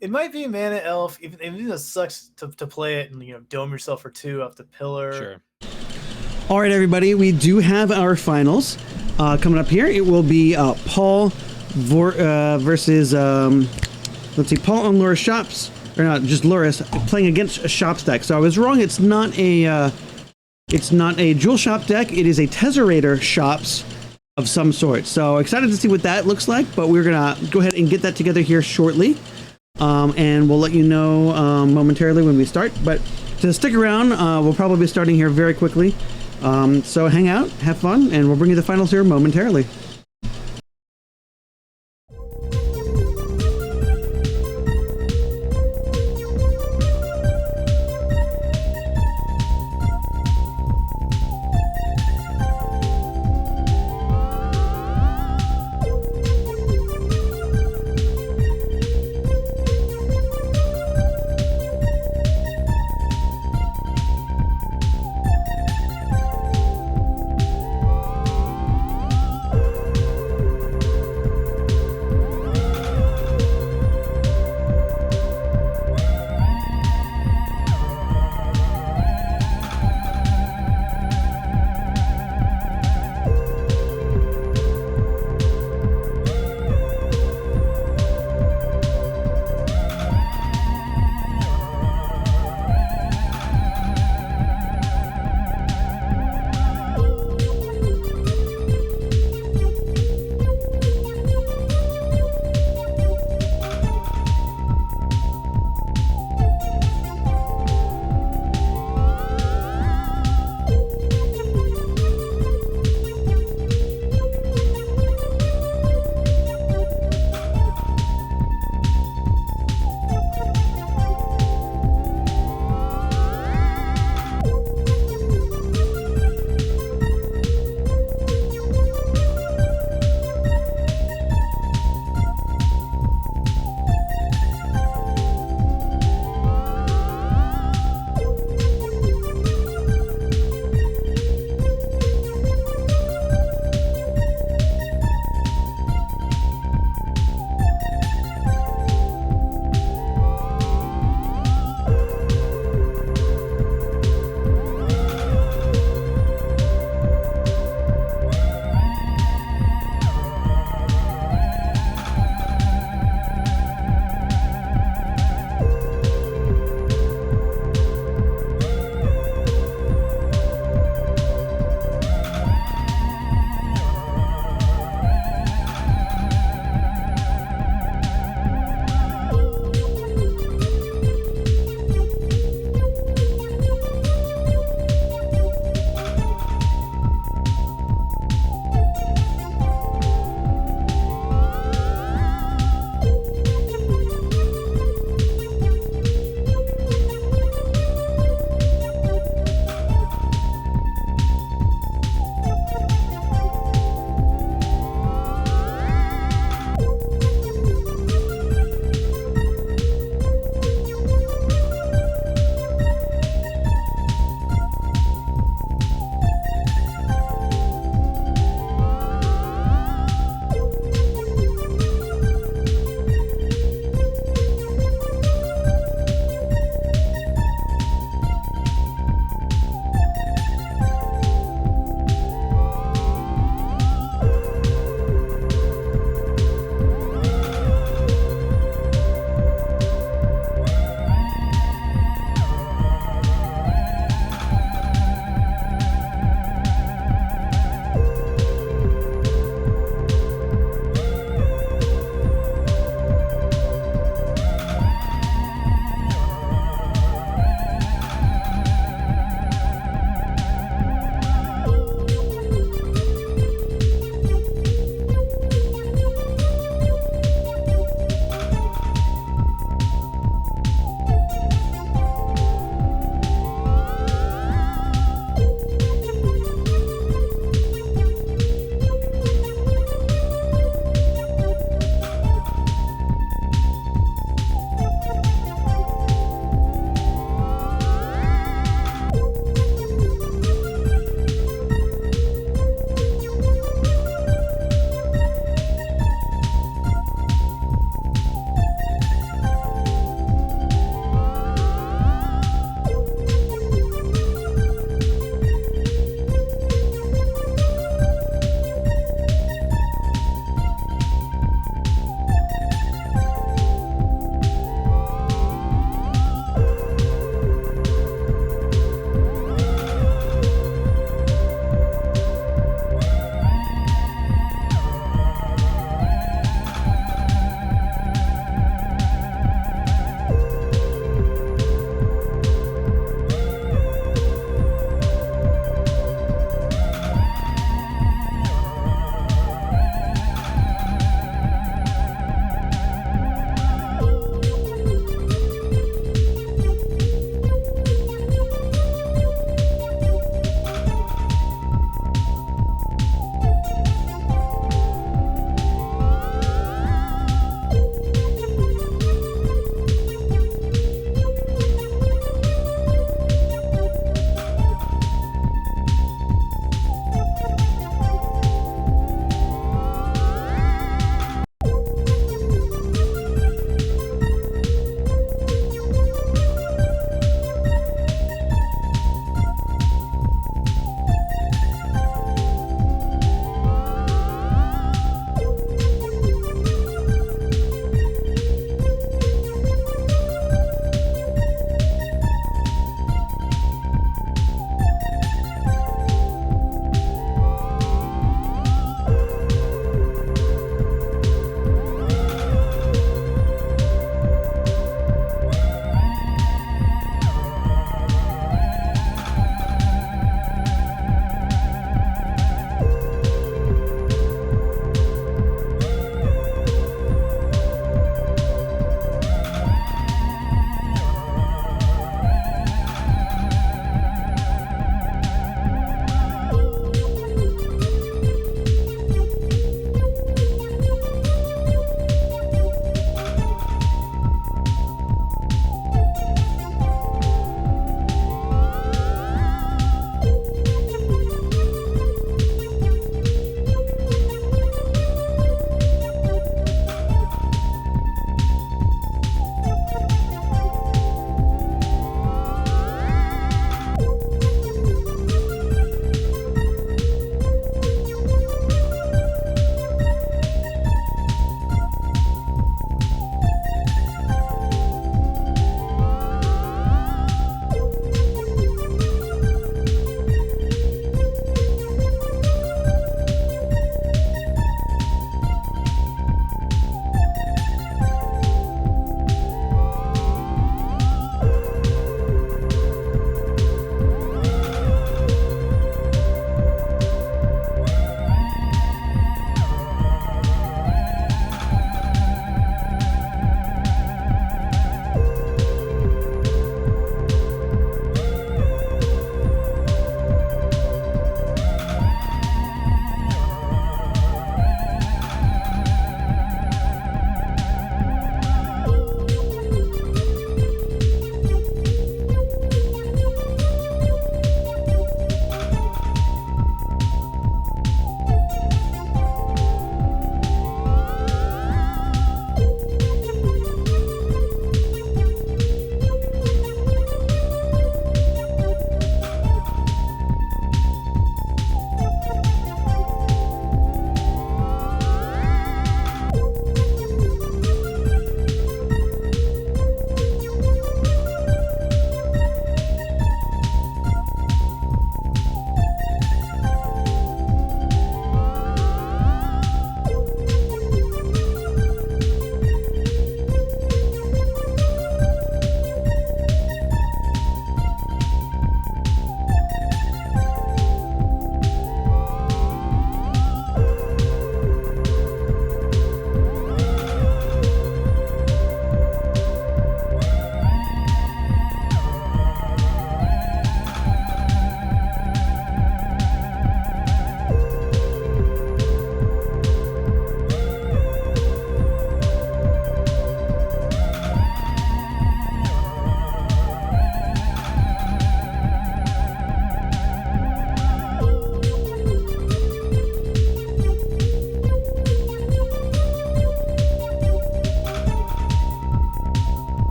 It might be a mana elf, even it sucks to play it and dome yourself for 2 off the pillar. Sure. All right, everybody, we do have our finals coming up here. It will be Paul versus let's see, Paul on Loris Shops, or not, just Loris playing against a Shops deck. So I was wrong. It's not a Jewel Shop deck. It is a Tesserator Shops of some sort. So excited to see what that looks like. But we're gonna go ahead and get that together here shortly, and we'll let you know momentarily when we start. But to stick around, we'll probably be starting here very quickly. So hang out, have fun, and we'll bring you the finals here momentarily.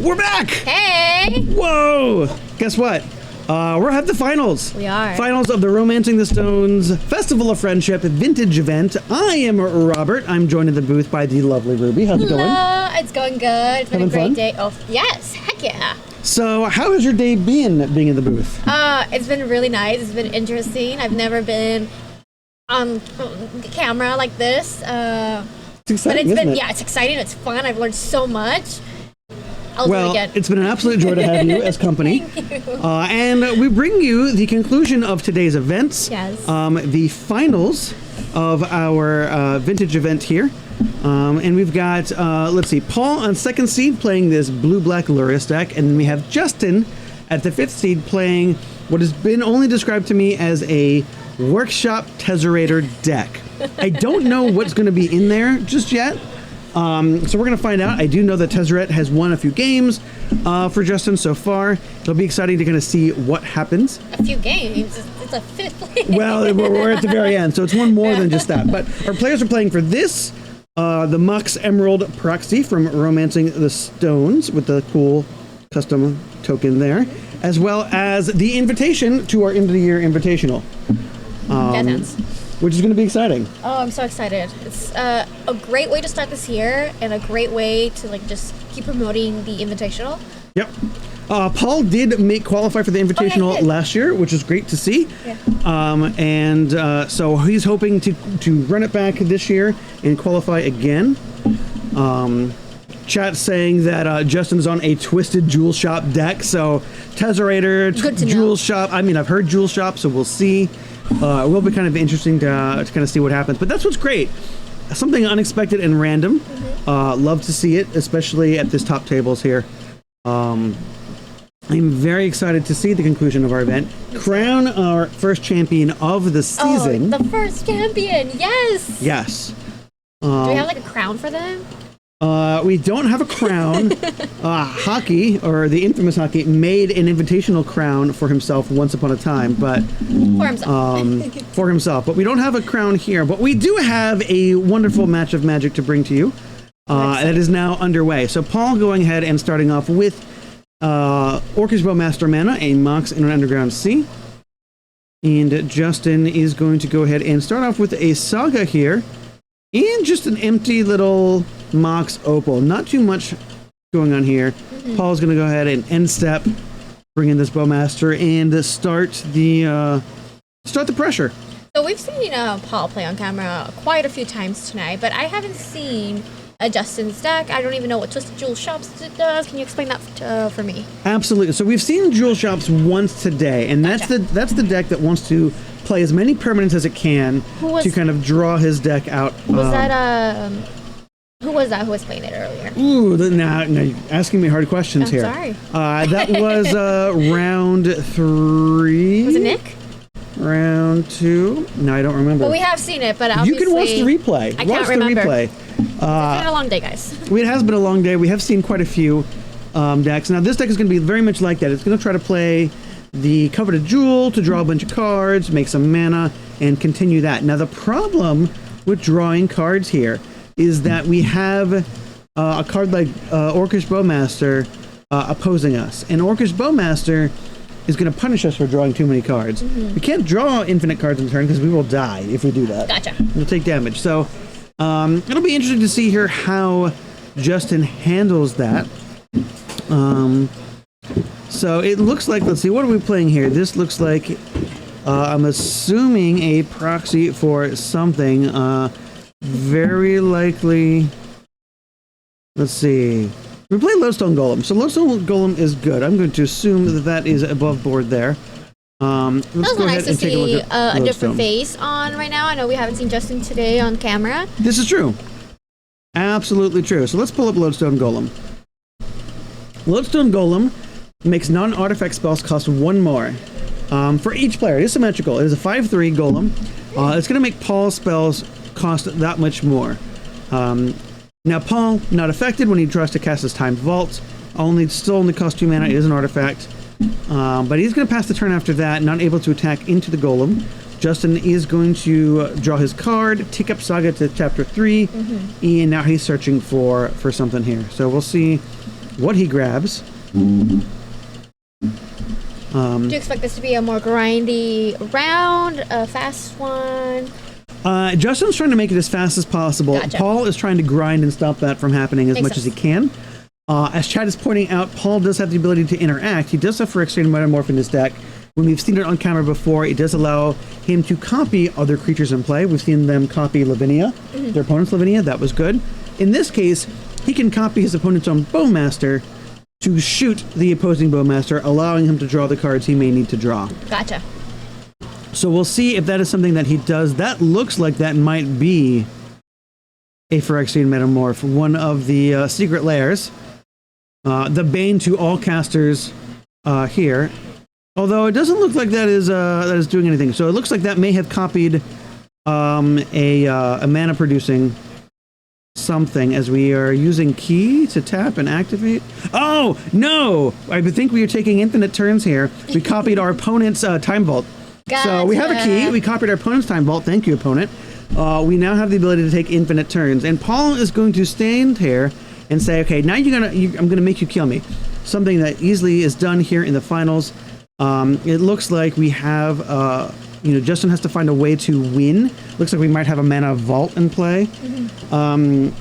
We're back! Hey! Whoa! Guess what? We're at the finals. We are. Finals of the Romancing the Stones Festival of Friendship Vintage event. I am Robert. I'm joined in the booth by the lovely Ruby. How's it going? It's going good. It's been a Having great fun? day. Oh, yes. Heck yeah. So, how has your day been being in the booth? It's been really nice. It's been interesting. I've never been on camera like this. It's exciting, but isn't it? Yeah, it's exciting. It's fun. I've learned so much. I'll Well, do it again. it's been an absolute joy to have you as company. Thank you. And we bring you the conclusion of today's events. Yes. The finals of our vintage event here. And we've got, let's see, Paul on second seed playing this blue-black Lurrus deck. And we have Justin at the fifth seed playing what has been only described to me as a Workshop Tezzerator deck. I don't know what's going to be in there just yet. So we're going to find out. I do know that Tezzeret has won a few games for Justin so far. It'll be exciting to kind of see what happens. A few games. It's a fifth place. Well, we're at the very end, so it's one more than just that. But our players are playing for this, the Mox Emerald Proxy from Romancing the Stones with the cool custom token there, as well as the invitation to our end of the year invitational. Which is going to be exciting. Oh, I'm so excited. It's a great way to start this year and a great way to like just keep promoting the invitational. Yep. Paul did qualify for the invitational last year, which is great to see. Yeah. So he's hoping to run it back this year and qualify again. Chat saying that Justin's on a Twisted Jewel Shop deck, so Tezzerator, Jewel Shop. I mean, I've heard Jewel Shop, so we'll see. It will be kind of interesting to kind of see what happens. But that's what's great. Something unexpected and random. Love to see it, especially at this top tables here. I'm very excited to see the conclusion of our event. Crown our first champion of the season. Oh, the first champion. Yes. Yes. Do we have like a crown for them? We don't have a crown. Hockey, or the infamous Hockey, made an invitational crown for himself once upon a time, but For himself. for himself. But we don't have a crown here. But we do have a wonderful match of Magic to bring to you. That is now underway. So Paul going ahead and starting off with Orcish Bowmaster Mana, a Mox in an Underground Sea. And Justin is going to go ahead and start off with a Saga here. And just an empty little Mox Opal. Not too much going on here. Paul's going to go ahead and end step, bring in this Bowmaster, and start the pressure. So we've seen Paul play on camera quite a few times tonight, but I haven't seen Justin's deck. I don't even know what Twisted Jewel Shops does. Can you explain that for me? Absolutely. So we've seen Jewel Shops once today, and that's the deck that wants to play as many permanents as it can to kind of draw his deck out. Was that who was that who was playing it earlier? Ooh, now you're asking me hard questions here. Sorry. That was round 3. Was it Nick? Round 2? No, I don't remember. Well, we have seen it, but You obviously can watch the replay. I Watch can't the remember. replay. It's been a long day, guys. It has been a long day. We have seen quite a few decks. Now, this deck is going to be very much like that. It's going to try to play the Coveted Jewel to draw a bunch of cards, make some mana, and continue that. Now, the problem with drawing cards here is that we have a card like Orcish Bowmaster opposing us. And Orcish Bowmaster is going to punish us for drawing too many cards. We can't draw infinite cards in turn because we will die if we do that. Gotcha. We'll take damage. So it'll be interesting to see here how Justin handles that. So it looks like, let's see, what are we playing here? This looks like, I'm assuming a proxy for something. Very likely, let's see. We play Lodestone Golem. So Lodestone Golem is good. I'm going to assume that that is above board there. Let's That was go nice ahead to and take a see look at a different Lodestone. face on right now. I know we haven't seen Justin today on camera. This is true. Absolutely true. So let's pull up Lodestone Golem. Lodestone Golem makes non-artifact spells cost 1 more. For each player. It is symmetrical. It is a 5/3 Golem. It's going to make Paul's spells cost that much more. Now, Paul, not affected when he tries to cast his Timed Vault. Still only costs 2 mana. It is an artifact. But he's going to pass the turn after that, not able to attack into the Golem. Justin is going to draw his card, take up Saga to chapter 3, and now he's searching for something here. So we'll see what he grabs. Do you expect this to be a more grindy round, a fast one? Justin's trying to make it as fast as possible. Gotcha. Paul is trying to grind and stop that from happening as Makes much as he can. As Chad is pointing out, Paul does have the ability to interact. He does have Phyrexian Metamorph in his deck. When we've seen it on camera before, it does allow him to copy other creatures in play. We've seen them copy Lavinia, their opponent's Lavinia. That was good. In this case, he can copy his opponent's own Bowmaster to shoot the opposing Bowmaster, allowing him to draw the cards he may need to draw. Gotcha. So we'll see if that is something that he does. That looks like that might be a Phyrexian Metamorph, one of the secret layers. The bane to all casters here. Although it doesn't look like that is doing anything. So it looks like that may have copied a mana producing something, as we are using key to tap and activate. Oh no! I think we are taking infinite turns here. We copied our opponent's Time Vault. So we have a key. We copied our opponent's Time Vault. Thank you, opponent. We now have the ability to take infinite turns, and Paul is going to stand here and say, "Okay, now I'm gonna make you kill me." Something that easily is done here in the finals. It looks like we have, Justin has to find a way to win. Looks like we might have a mana vault in play, or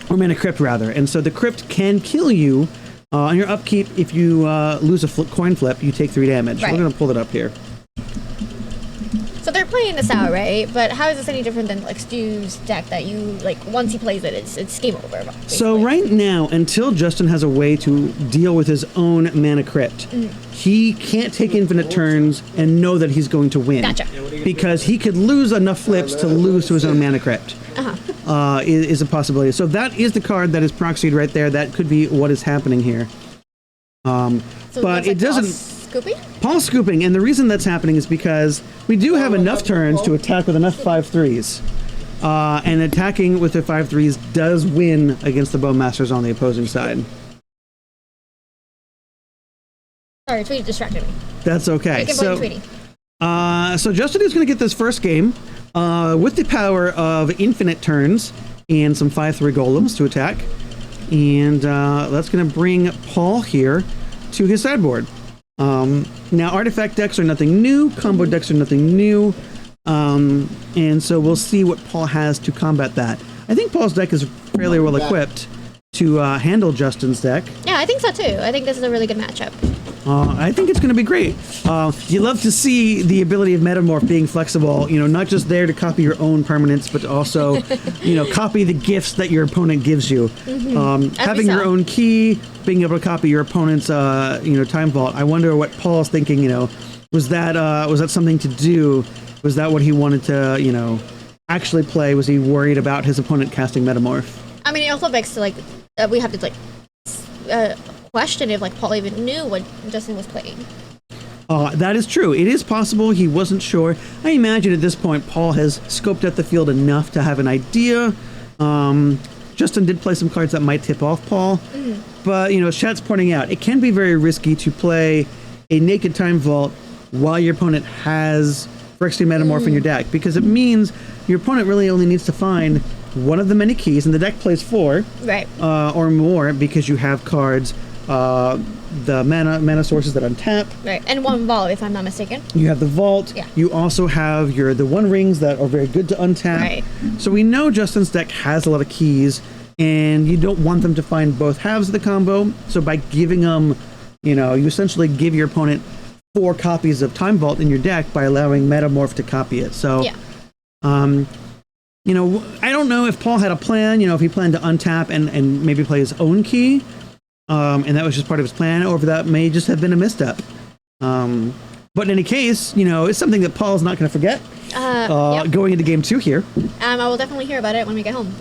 mana crypt rather. And so the crypt can kill you on your upkeep. If you lose a coin flip, you take 3 damage. Right. We're going to pull it up here. So they're playing this out, right? But how is this any different than like Stu's deck that you like? Once he plays it, it's game over. Basically. So right now, until Justin has a way to deal with his own mana crypt, he can't take infinite turns and know that he's going to win. Gotcha. Because he could lose enough flips to lose to his own mana crypt. Is a possibility. So that is the card that is proxied right there. That could be what is happening here. But it doesn't. Paul's scooping, and the reason that's happening is because we do have enough turns to attack with enough 5/3s. And attacking with the 5/3s does win against the Bowmasters on the opposing side. Sorry, Tweety distracted me. That's okay. You can blame Tweety. So Justin is going to get this first game with the power of infinite turns and some 5/3 golems to attack. And that's going to bring Paul here to his sideboard. Now, artifact decks are nothing new. Combo decks are nothing new. And so we'll see what Paul has to combat that. I think Paul's deck is fairly well equipped to handle Justin's deck. Yeah, I think so too. I think this is a really good matchup. I think it's going to be great. You love to see the ability of Metamorph being flexible, not just there to copy your own permanents, but to also, copy the gifts that your opponent gives you. Having your own key, being able to copy your opponent's, Time Vault. I wonder what Paul's thinking, was that something to do? Was that what he wanted to, actually play? Was he worried about his opponent casting Metamorph? I mean, it also begs to we have to question if Paul even knew what Justin was playing. That is true. It is possible he wasn't sure. I imagine at this point Paul has scoped out the field enough to have an idea. Justin did play some cards that might tip off Paul. But, as Chat's pointing out, it can be very risky to play a naked Time Vault while your opponent has Phyrexian Metamorph in your deck, because it means your opponent really only needs to find one of the many keys, and the deck plays 4 right, or more, because you have cards, the mana sources that untap. Right, and 1 vault, if I'm not mistaken. You have the vault. Yeah. You also have the 1 rings that are very good to untap. Right. So we know Justin's deck has a lot of keys, and you don't want them to find both halves of the combo. So by giving them, you essentially give your opponent 4 copies of Time Vault in your deck by allowing Metamorph to copy it. So, yeah. I don't know if Paul had a plan, if he planned to untap and maybe play his own key, and that was just part of his plan, or if that may just have been a misstep. But in any case, it's something that Paul's not going to forget Yep. going into game 2 here. I will definitely hear about it when we get home.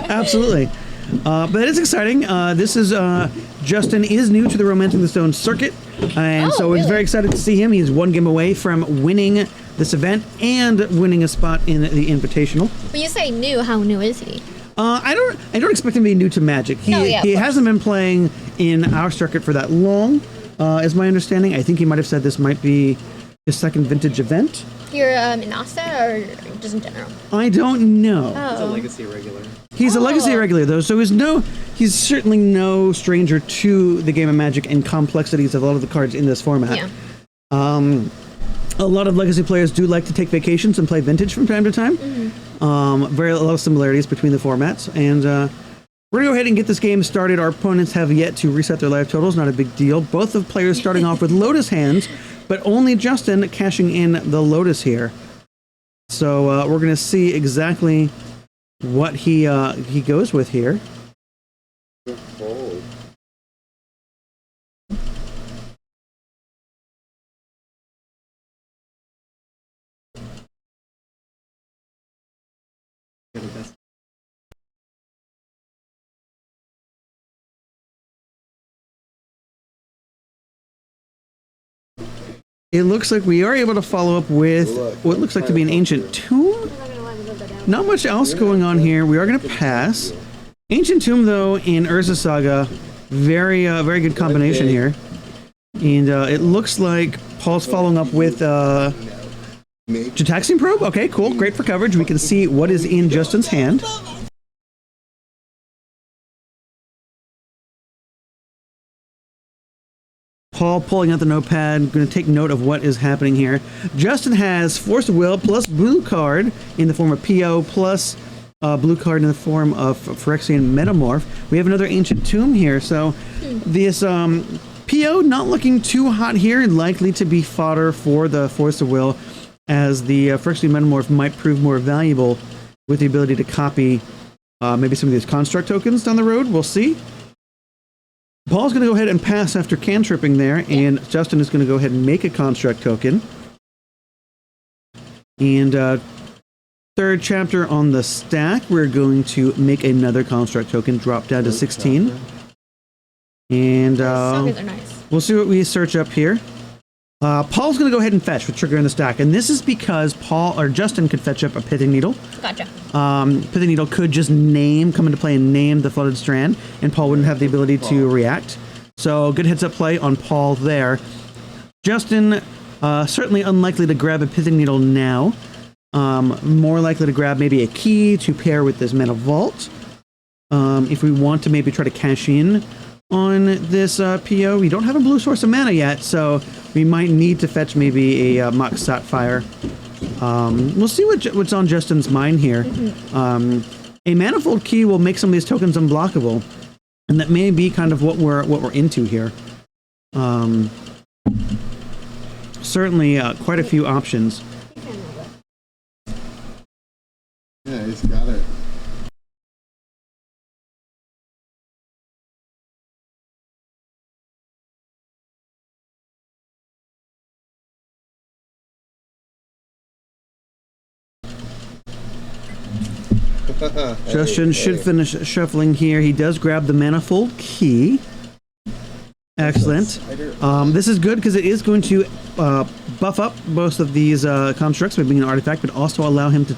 Absolutely. But it's exciting. This is Justin is new to the Romancing the Stone circuit, and so we're very excited to see him. He's 1 game away from winning this event and winning a spot in the Invitational. When you say new, how new is he? I don't expect him to be new to Magic. He hasn't been playing in our circuit for that long, is my understanding. I think he might have said this might be his 2nd vintage event. here in Asta or just in general? I don't know. Oh. He's a legacy regular. He's a legacy regular though, so he's certainly no stranger to the game of Magic and complexities of a lot of the cards in this format. Yeah. A lot of legacy players do like to take vacations and play Vintage from time to time. Mm-hmm. A lot of similarities between the formats, and we're gonna go ahead and get this game started. Our opponents have yet to reset their life totals, not a big deal. Both of players starting off with Lotus hands, but only Justin cashing in the Lotus here. So we're gonna see exactly what he goes with here. It looks like we are able to follow up with what looks like to be an ancient tomb. Not much else going on here. We are going to pass. Ancient tomb, though, in Urza Saga, very good combination here. And it looks like Paul's following up with Gitaxian Probe. Okay, cool. Great for coverage. We can see what is in Justin's hand. Paul pulling out the notepad, going to take note of what is happening here. Justin has Force of Will plus blue card in the form of PO plus blue card in the form of Phyrexian Metamorph. We have another Ancient Tomb here, so this PO not looking too hot here, likely to be fodder for the Force of Will, as the Phyrexian Metamorph might prove more valuable with the ability to copy maybe some of these construct tokens down the road. We'll see. Paul's going to go ahead and pass after cantripping there, and Justin is going to go ahead and make a construct token. And third chapter on the stack, we're going to make another construct token, drop down to 16. And Tokens are nice. We'll see what we search up here. Paul's going to go ahead and fetch with trigger in the stack, and this is because Justin could fetch up a Pithing Needle. Gotcha. Pithing Needle could just come into play and name the Flooded Strand, and Paul wouldn't have the ability to react. So good heads up play on Paul there. Justin, certainly unlikely to grab a Pithing Needle now. More likely to grab maybe a key to pair with this Mana Vault. If we want to maybe try to cash in on this PO. We don't have a blue source of mana yet, so we might need to fetch maybe a Mox Sapphire. We'll see what's on Justin's mind here. A Manifold Key will make some of these tokens unblockable, and that may be kind of what we're into here. Certainly quite a few options. Yeah, he's got it. Justin should finish shuffling here. He does grab the Manifold Key. Excellent. This is good because it is going to buff up both of these constructs by being an artifact, but also allow him to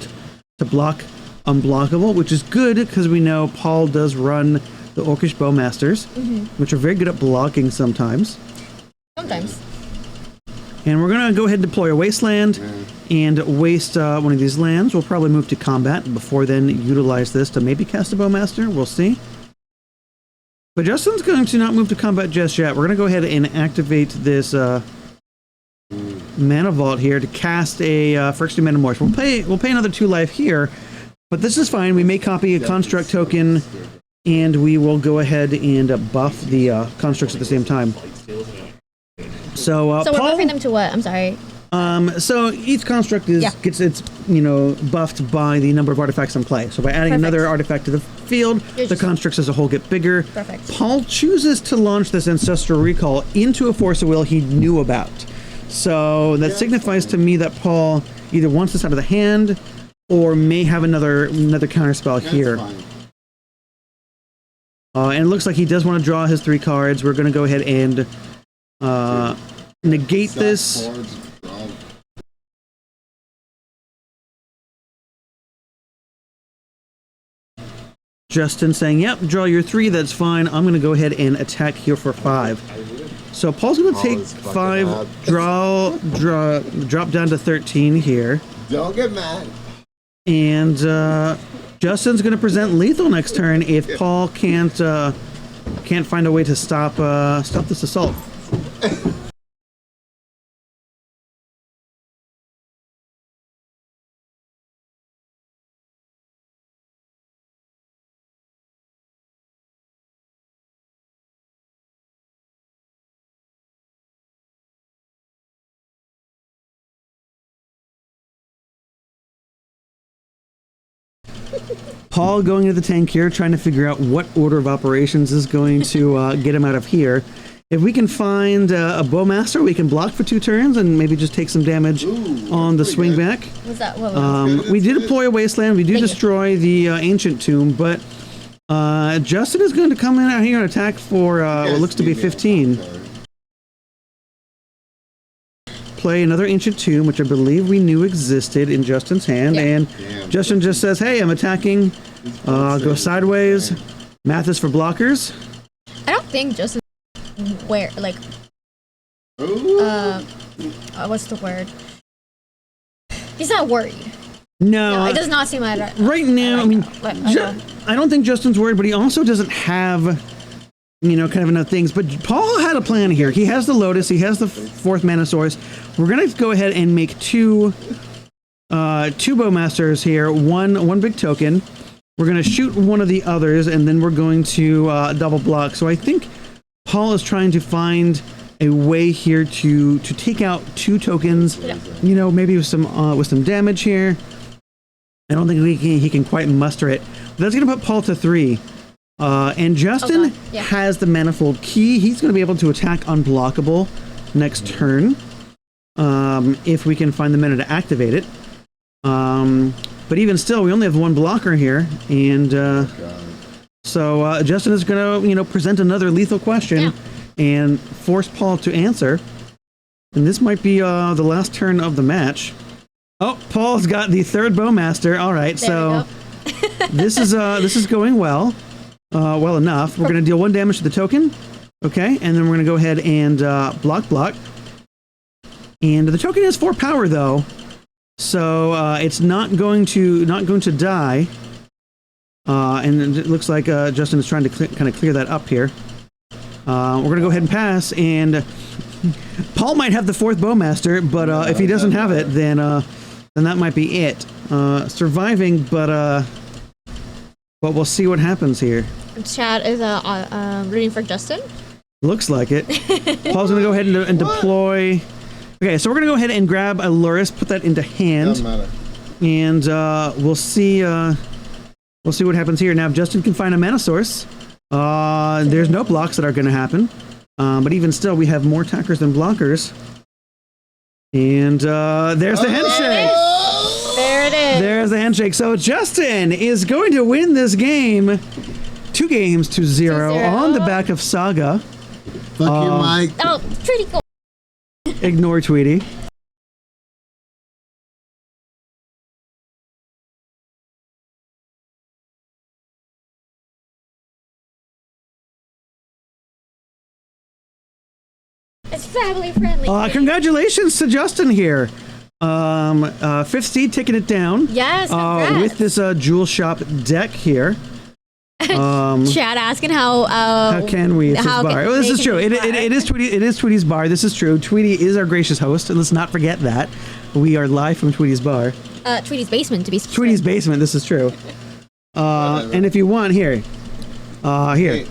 block unblockable, which is good because we know Paul does run the Orcish Bowmasters, which are very good at blocking sometimes. Sometimes. And we're going to go ahead and deploy a Wasteland and waste one of these lands. We'll probably move to combat before then utilize this to maybe cast a Bowmaster. We'll see. But Justin's going to not move to combat just yet. We're going to go ahead and activate this Mana Vault here to cast a Phyrexian Metamorph. We'll pay another 2 life here, but this is fine. We may copy a Construct token, and we will go ahead and buff the constructs at the same time. So we're Paul, buffing them to what? I'm sorry. So each construct gets its buffed by the number of artifacts in play. So by adding another artifact to the field, the constructs as a whole get bigger. Perfect. Paul chooses to launch this Ancestral Recall into a Force of Will he knew about. So that signifies to me that Paul either wants this out of the hand or may have another counterspell here. And it looks like he does want to draw his 3 cards. We're going to go ahead and negate this. Justin saying, yep, draw your 3, that's fine. I'm going to go ahead and attack here for 5. So Paul's going to Paul take is fucking 5, up. drop down to 13 here. Don't get mad. And Justin's going to present lethal next turn if Paul can't find a way to stop this assault. Paul going into the tank here, trying to figure out what order of operations is going to get him out of here. If we can find a Bowmaster, we can block for 2 turns and maybe just take some damage on the swing back. Was that what was We did deploy a Wasteland. We do destroy the Ancient Tomb, but Justin is going to come in out here and attack for what looks to be 15. Play another Ancient Tomb, which I believe we knew existed in Justin's hand, and Justin just says, "Hey, I'm attacking. Go sideways. Math is for blockers." I don't think Justin what's the word? He's not worried. No, it does not seem like that. Right now, I mean, I don't think Justin's worried, but he also doesn't have, kind of enough things. But Paul had a plan here. He has the Lotus. He has the 4th Mana Source. We're going to go ahead and make 2 Bowmasters here. One big token. We're going to shoot one of the others, and then we're going to double block. So I think Paul is trying to find a way here to take out 2 tokens. Maybe with some damage here. I don't think he can quite muster it. But that's going to put Paul to 3. And Justin has the Manifold Key. He's going to be able to attack unblockable next turn if we can find the mana to activate it. But even still, we only have 1 blocker here, and so Justin is going to present another lethal question and force Paul to answer. And this might be the last turn of the match. Oh, Paul's got the 3rd Bowmaster. All right, so this is going well. Well enough. We're going to deal 1 damage to the token. Okay, and then we're going to go ahead and block. And the token has 4 power though, so it's not going to die. And it looks like Justin is trying to kind of clear that up here. We're going to go ahead and pass, and Paul might have the 4th Bowmaster, but if he doesn't have it, then that might be it. Surviving, but we'll see what happens here. Chad is rooting for Justin. Looks like it. Paul's going to go ahead and deploy. Okay, so we're going to go ahead and grab a Lurrus, put that into hand, and we'll see what happens here. Now, if Justin can find a mana source, there's no blocks that are going to happen, but even still, we have more attackers than blockers. And there's the handshake. There it is. There's the handshake. So Justin is going to win this game 2 games to 0 on the back of Saga. Fuck you, Mike. Oh, pretty cool. Ignore Tweety. It's family friendly. Congratulations to Justin here. 5th seed taking it down. Yes, congrats. With this Jewel Shop deck here. Chad asking how can we? It's his bar. Well, this is true. It is Tweety. It is Tweety's bar. This is true. Tweety is our gracious host, and let's not forget that we are live from Tweety's bar. Tweety's basement, to be specific. Tweety's basement. This is true. And if you want, here.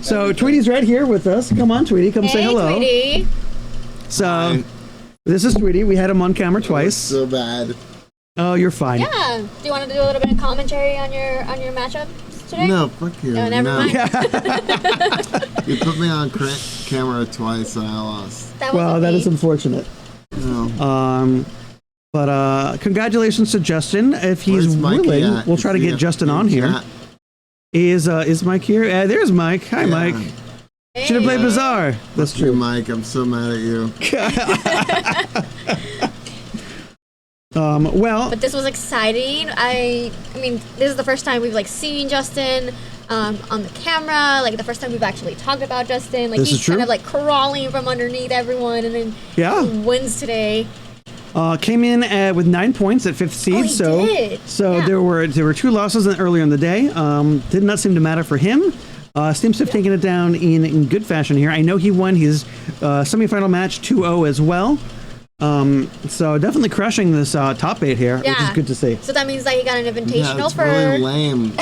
So Tweety's right here with us. Come on, Tweety. Come say hello. Tweety. So this is Tweety. We had him on camera twice. So bad. Oh, you're fine. Yeah. Do you want to do a little bit of commentary on your matchup today? No, fuck you. No, never mind. You put me on camera twice and I lost. That is unfortunate. No. But congratulations to Justin. If he's willing, we'll try to get Justin on here. Is Mike here? There's Mike. Hi, Mike. Should have played Bazaar. That's true. Mike, I'm so mad at you. Well, but this was exciting. I mean, this is the first time we've seen Justin on the camera. Like the first time we've actually talked about Justin. Like This is he's kind true. of like crawling from underneath everyone, and then Yeah. he wins today. Came in with 9 points at 5th seed. Oh, he so did. so there were 2 losses earlier in the day. Did not seem to matter for him. Steam Swift taking it down in good fashion here. I know he won his semifinal match 2-0 as well. So definitely crushing this top 8 here, which is Yeah. good to see. So that means that he got an Yeah, invitational it's for. really lame.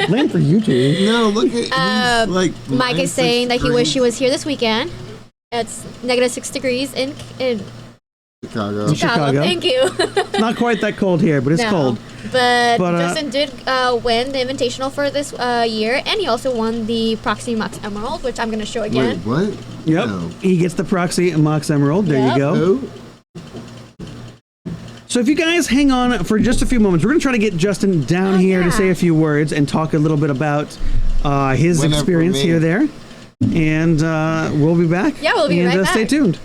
Lame for you two. No, look at he's like Mike is -6 saying that he degrees. wished he was here this weekend. It's -6 degrees in Chicago. In Chicago. Thank you. It's not quite that cold here, but it's No. cold. But, But, Justin did win the invitational for this year, and he also won the Proxy Mox Emerald, which I'm going to show again. Wait, what? Yep. He gets the Proxy Mox Emerald. There Yep. you go. So if you guys hang on for just a few moments, we're going to try to get Justin down here to say a few words and talk a little bit about his Win it for experience me. here there. And we'll be back. Yeah, we'll be and, right Stay back. tuned.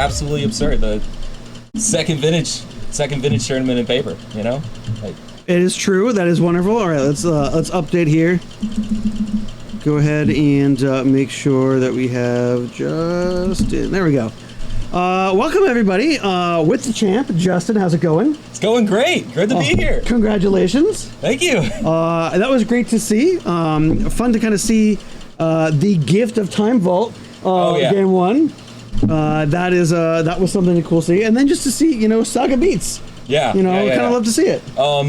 absolutely absurd. The second vintage tournament in paper, you know? Like, it is true. That is wonderful. All right, let's update here. Go ahead and make sure that we have Justin. There we go. Welcome everybody. With the champ, Justin. How's it going? It's going great. Good to be here. Congratulations. Thank you. That was great to see. Fun to kind of see the gift of Time Vault game 1. That was something cool to see, and then just to see Saga Beats. Yeah, kind of love to see it.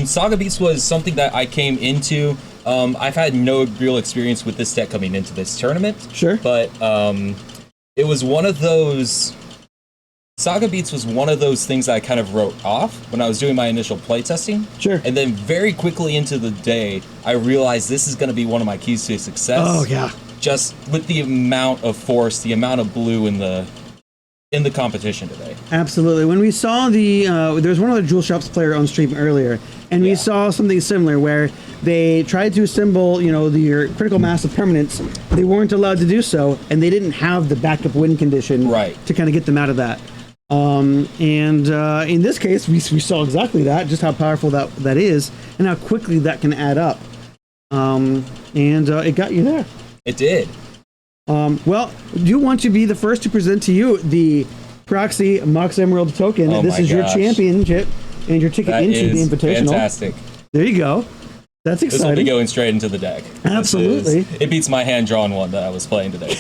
Saga Beats was something that I came into. I've had no real experience with this deck coming into this tournament. Sure. But it was one of those. Saga Beats was one of those things that I kind of wrote off when I was doing my initial playtesting. Sure. And then very quickly into the day, I realized this is going to be one of my keys to success. Oh yeah. Just with the amount of force, the amount of blue in the competition today. Absolutely. When we saw there was one other Jewel Shops player on stream earlier, and we saw something similar where they tried to assemble, the critical mass of permanents. They weren't allowed to do so, and they didn't have the backup win condition to kind of get them out of that. In this case, we saw exactly that, just how powerful that is, and how quickly that can add up. It got you there. It did. Well, do you want to be the first to present to you the Proxy Mox Emerald token? Oh This is your championship and your ticket into the Invitational. Fantastic. There you go. That's exciting. This will be going straight into the deck. Absolutely. It beats my hand-drawn one that I was playing today.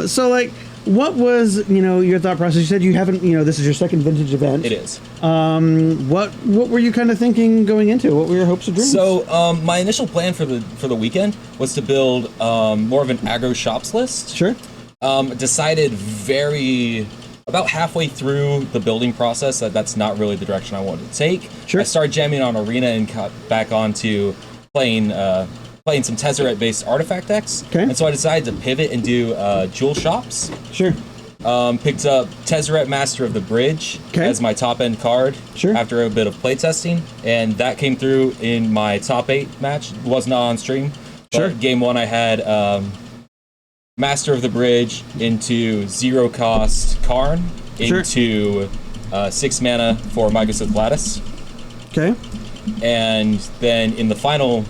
So, what was, your thought process? You said you haven't, this is your second vintage event. It is. What were you kind of thinking going into? What were your hopes and dreams? So, my initial plan for the weekend was to build more of an aggro shops list. Sure. Decided about halfway through the building process that's not really the direction I wanted to take. Sure. I started jamming on Arena and got back onto playing some Tezzeret-based artifact decks. Okay. And so I decided to pivot and do Jewel Shops. Sure. Picked up Tezzeret Master of the Bridge as my top-end card after a bit of playtesting, and that came through in my top 8 match. It was not on stream. But game 1 I had Master of the Bridge into 0-cost Karn into 6 mana for Mycosynth Lattice. Okay. And then in the final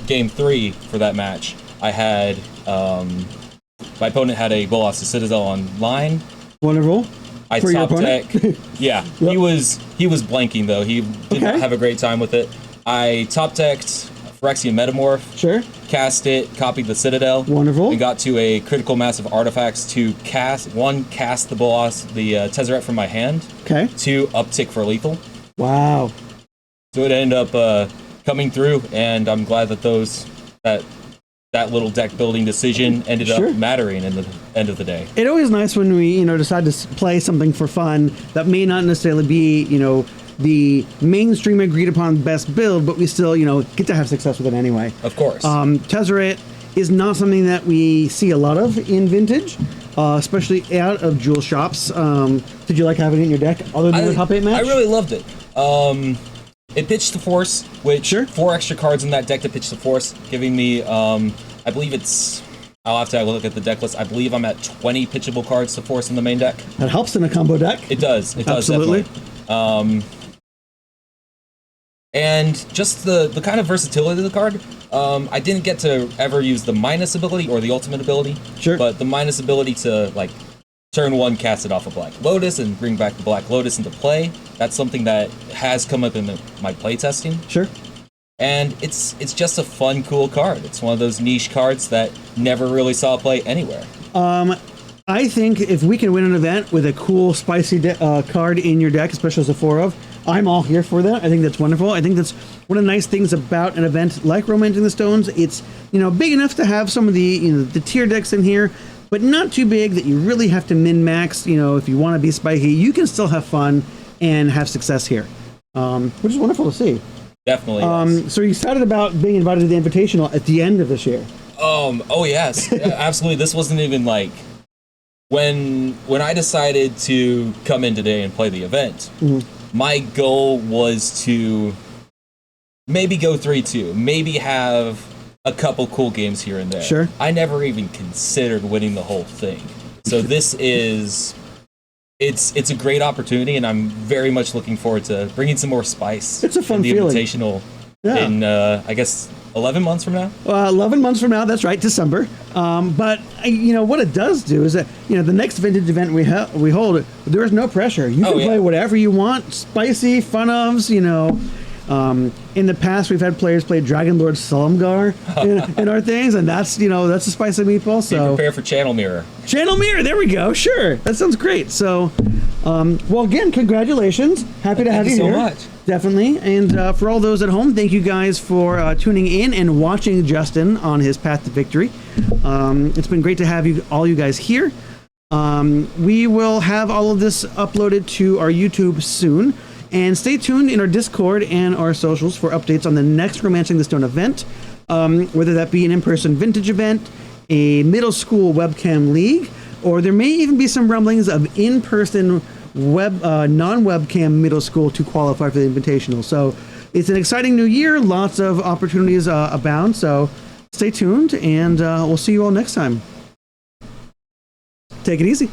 game 3 for that match, I had my opponent had a Bolas the Citadel online. Wonderful. I for top your deck. Yeah, Yep. he was blanking though. He did not have a great time with it. I top decked Phyrexian Metamorph. Sure. Cast it, copied the Citadel. Wonderful. And got to a critical mass of artifacts to cast the Bolas, the Tezzeret from my hand. Okay. 2 uptick for lethal. Wow. So it ended up coming through, and I'm glad that that little deck building decision ended up mattering in the end of the day. It's always nice when we, decide to play something for fun that may not necessarily be, the mainstream agreed upon best build, but we still, get to have success with it anyway. Of course. Tezzeret is not something that we see a lot of in Vintage, especially out of Jewel Shops. Did you like having it in your deck other than the top 8 match? I really loved it. It pitched the Force, which 4 extra cards in that deck to pitch the Force, giving me, I believe I'll have to look at the deck list. I believe I'm at 20 pitchable cards to Force in the main deck. That helps in a combo deck. It does. It does, Absolutely. definitely. And just the kind of versatility of the card. I didn't get to ever use the minus ability or the ultimate ability. Sure. But the minus ability to, turn 1, cast it off a Black Lotus and bring back the Black Lotus into play. That's something that has come up in my playtesting. Sure. And it's just a fun, cool card. It's one of those niche cards that never really saw play anywhere. I think if we can win an event with a cool, spicy card in your deck, especially as a 4 of, I'm all here for that. I think that's wonderful. I think that's one of the nice things about an event like Romancing the Stones. It's, big enough to have some of the, the tier decks in here, but not too big that you really have to min-max. If you want to be spiky, you can still have fun and have success here, which is wonderful to see. Definitely. Yes. So you're excited about being invited to the Invitational at the end of this year? Oh yes, absolutely. This wasn't even when I decided to come in today and play the event. Mm-hmm. My goal was to maybe go 3-2, maybe have a couple cool games here and there. Sure. I never even considered winning the whole thing. So this is, it's a great opportunity, and I'm very much looking forward to bringing some more spice. It's a fun in the feeling. Invitational Yeah. in, I guess, 11 months from now? 11 months from now, that's right, December. But what it does do is that the next vintage event we hold, there is no pressure. You can play whatever you want, spicy, fun ofs. In the past, we've had players play Dragon Lord Solomgar in our things, and that's a spicy meatball. So be prepared for Channel Mirror. Channel Mirror, there we go. Sure, that sounds great. So, well, again, congratulations. Happy to have you so here. much. Definitely. And for all those at home, thank you guys for tuning in and watching Justin on his path to victory. It's been great to have all you guys here. We will have all of this uploaded to our YouTube soon. And stay tuned in our Discord and our socials for updates on the next Romancing the Stone event, whether that be an in-person vintage event, a middle school webcam league, or there may even be some rumblings of in-person non-webcam middle school to qualify for the Invitational. So it's an exciting new year. Lots of opportunities abound. So stay tuned, and we'll see you all next time. Take it easy.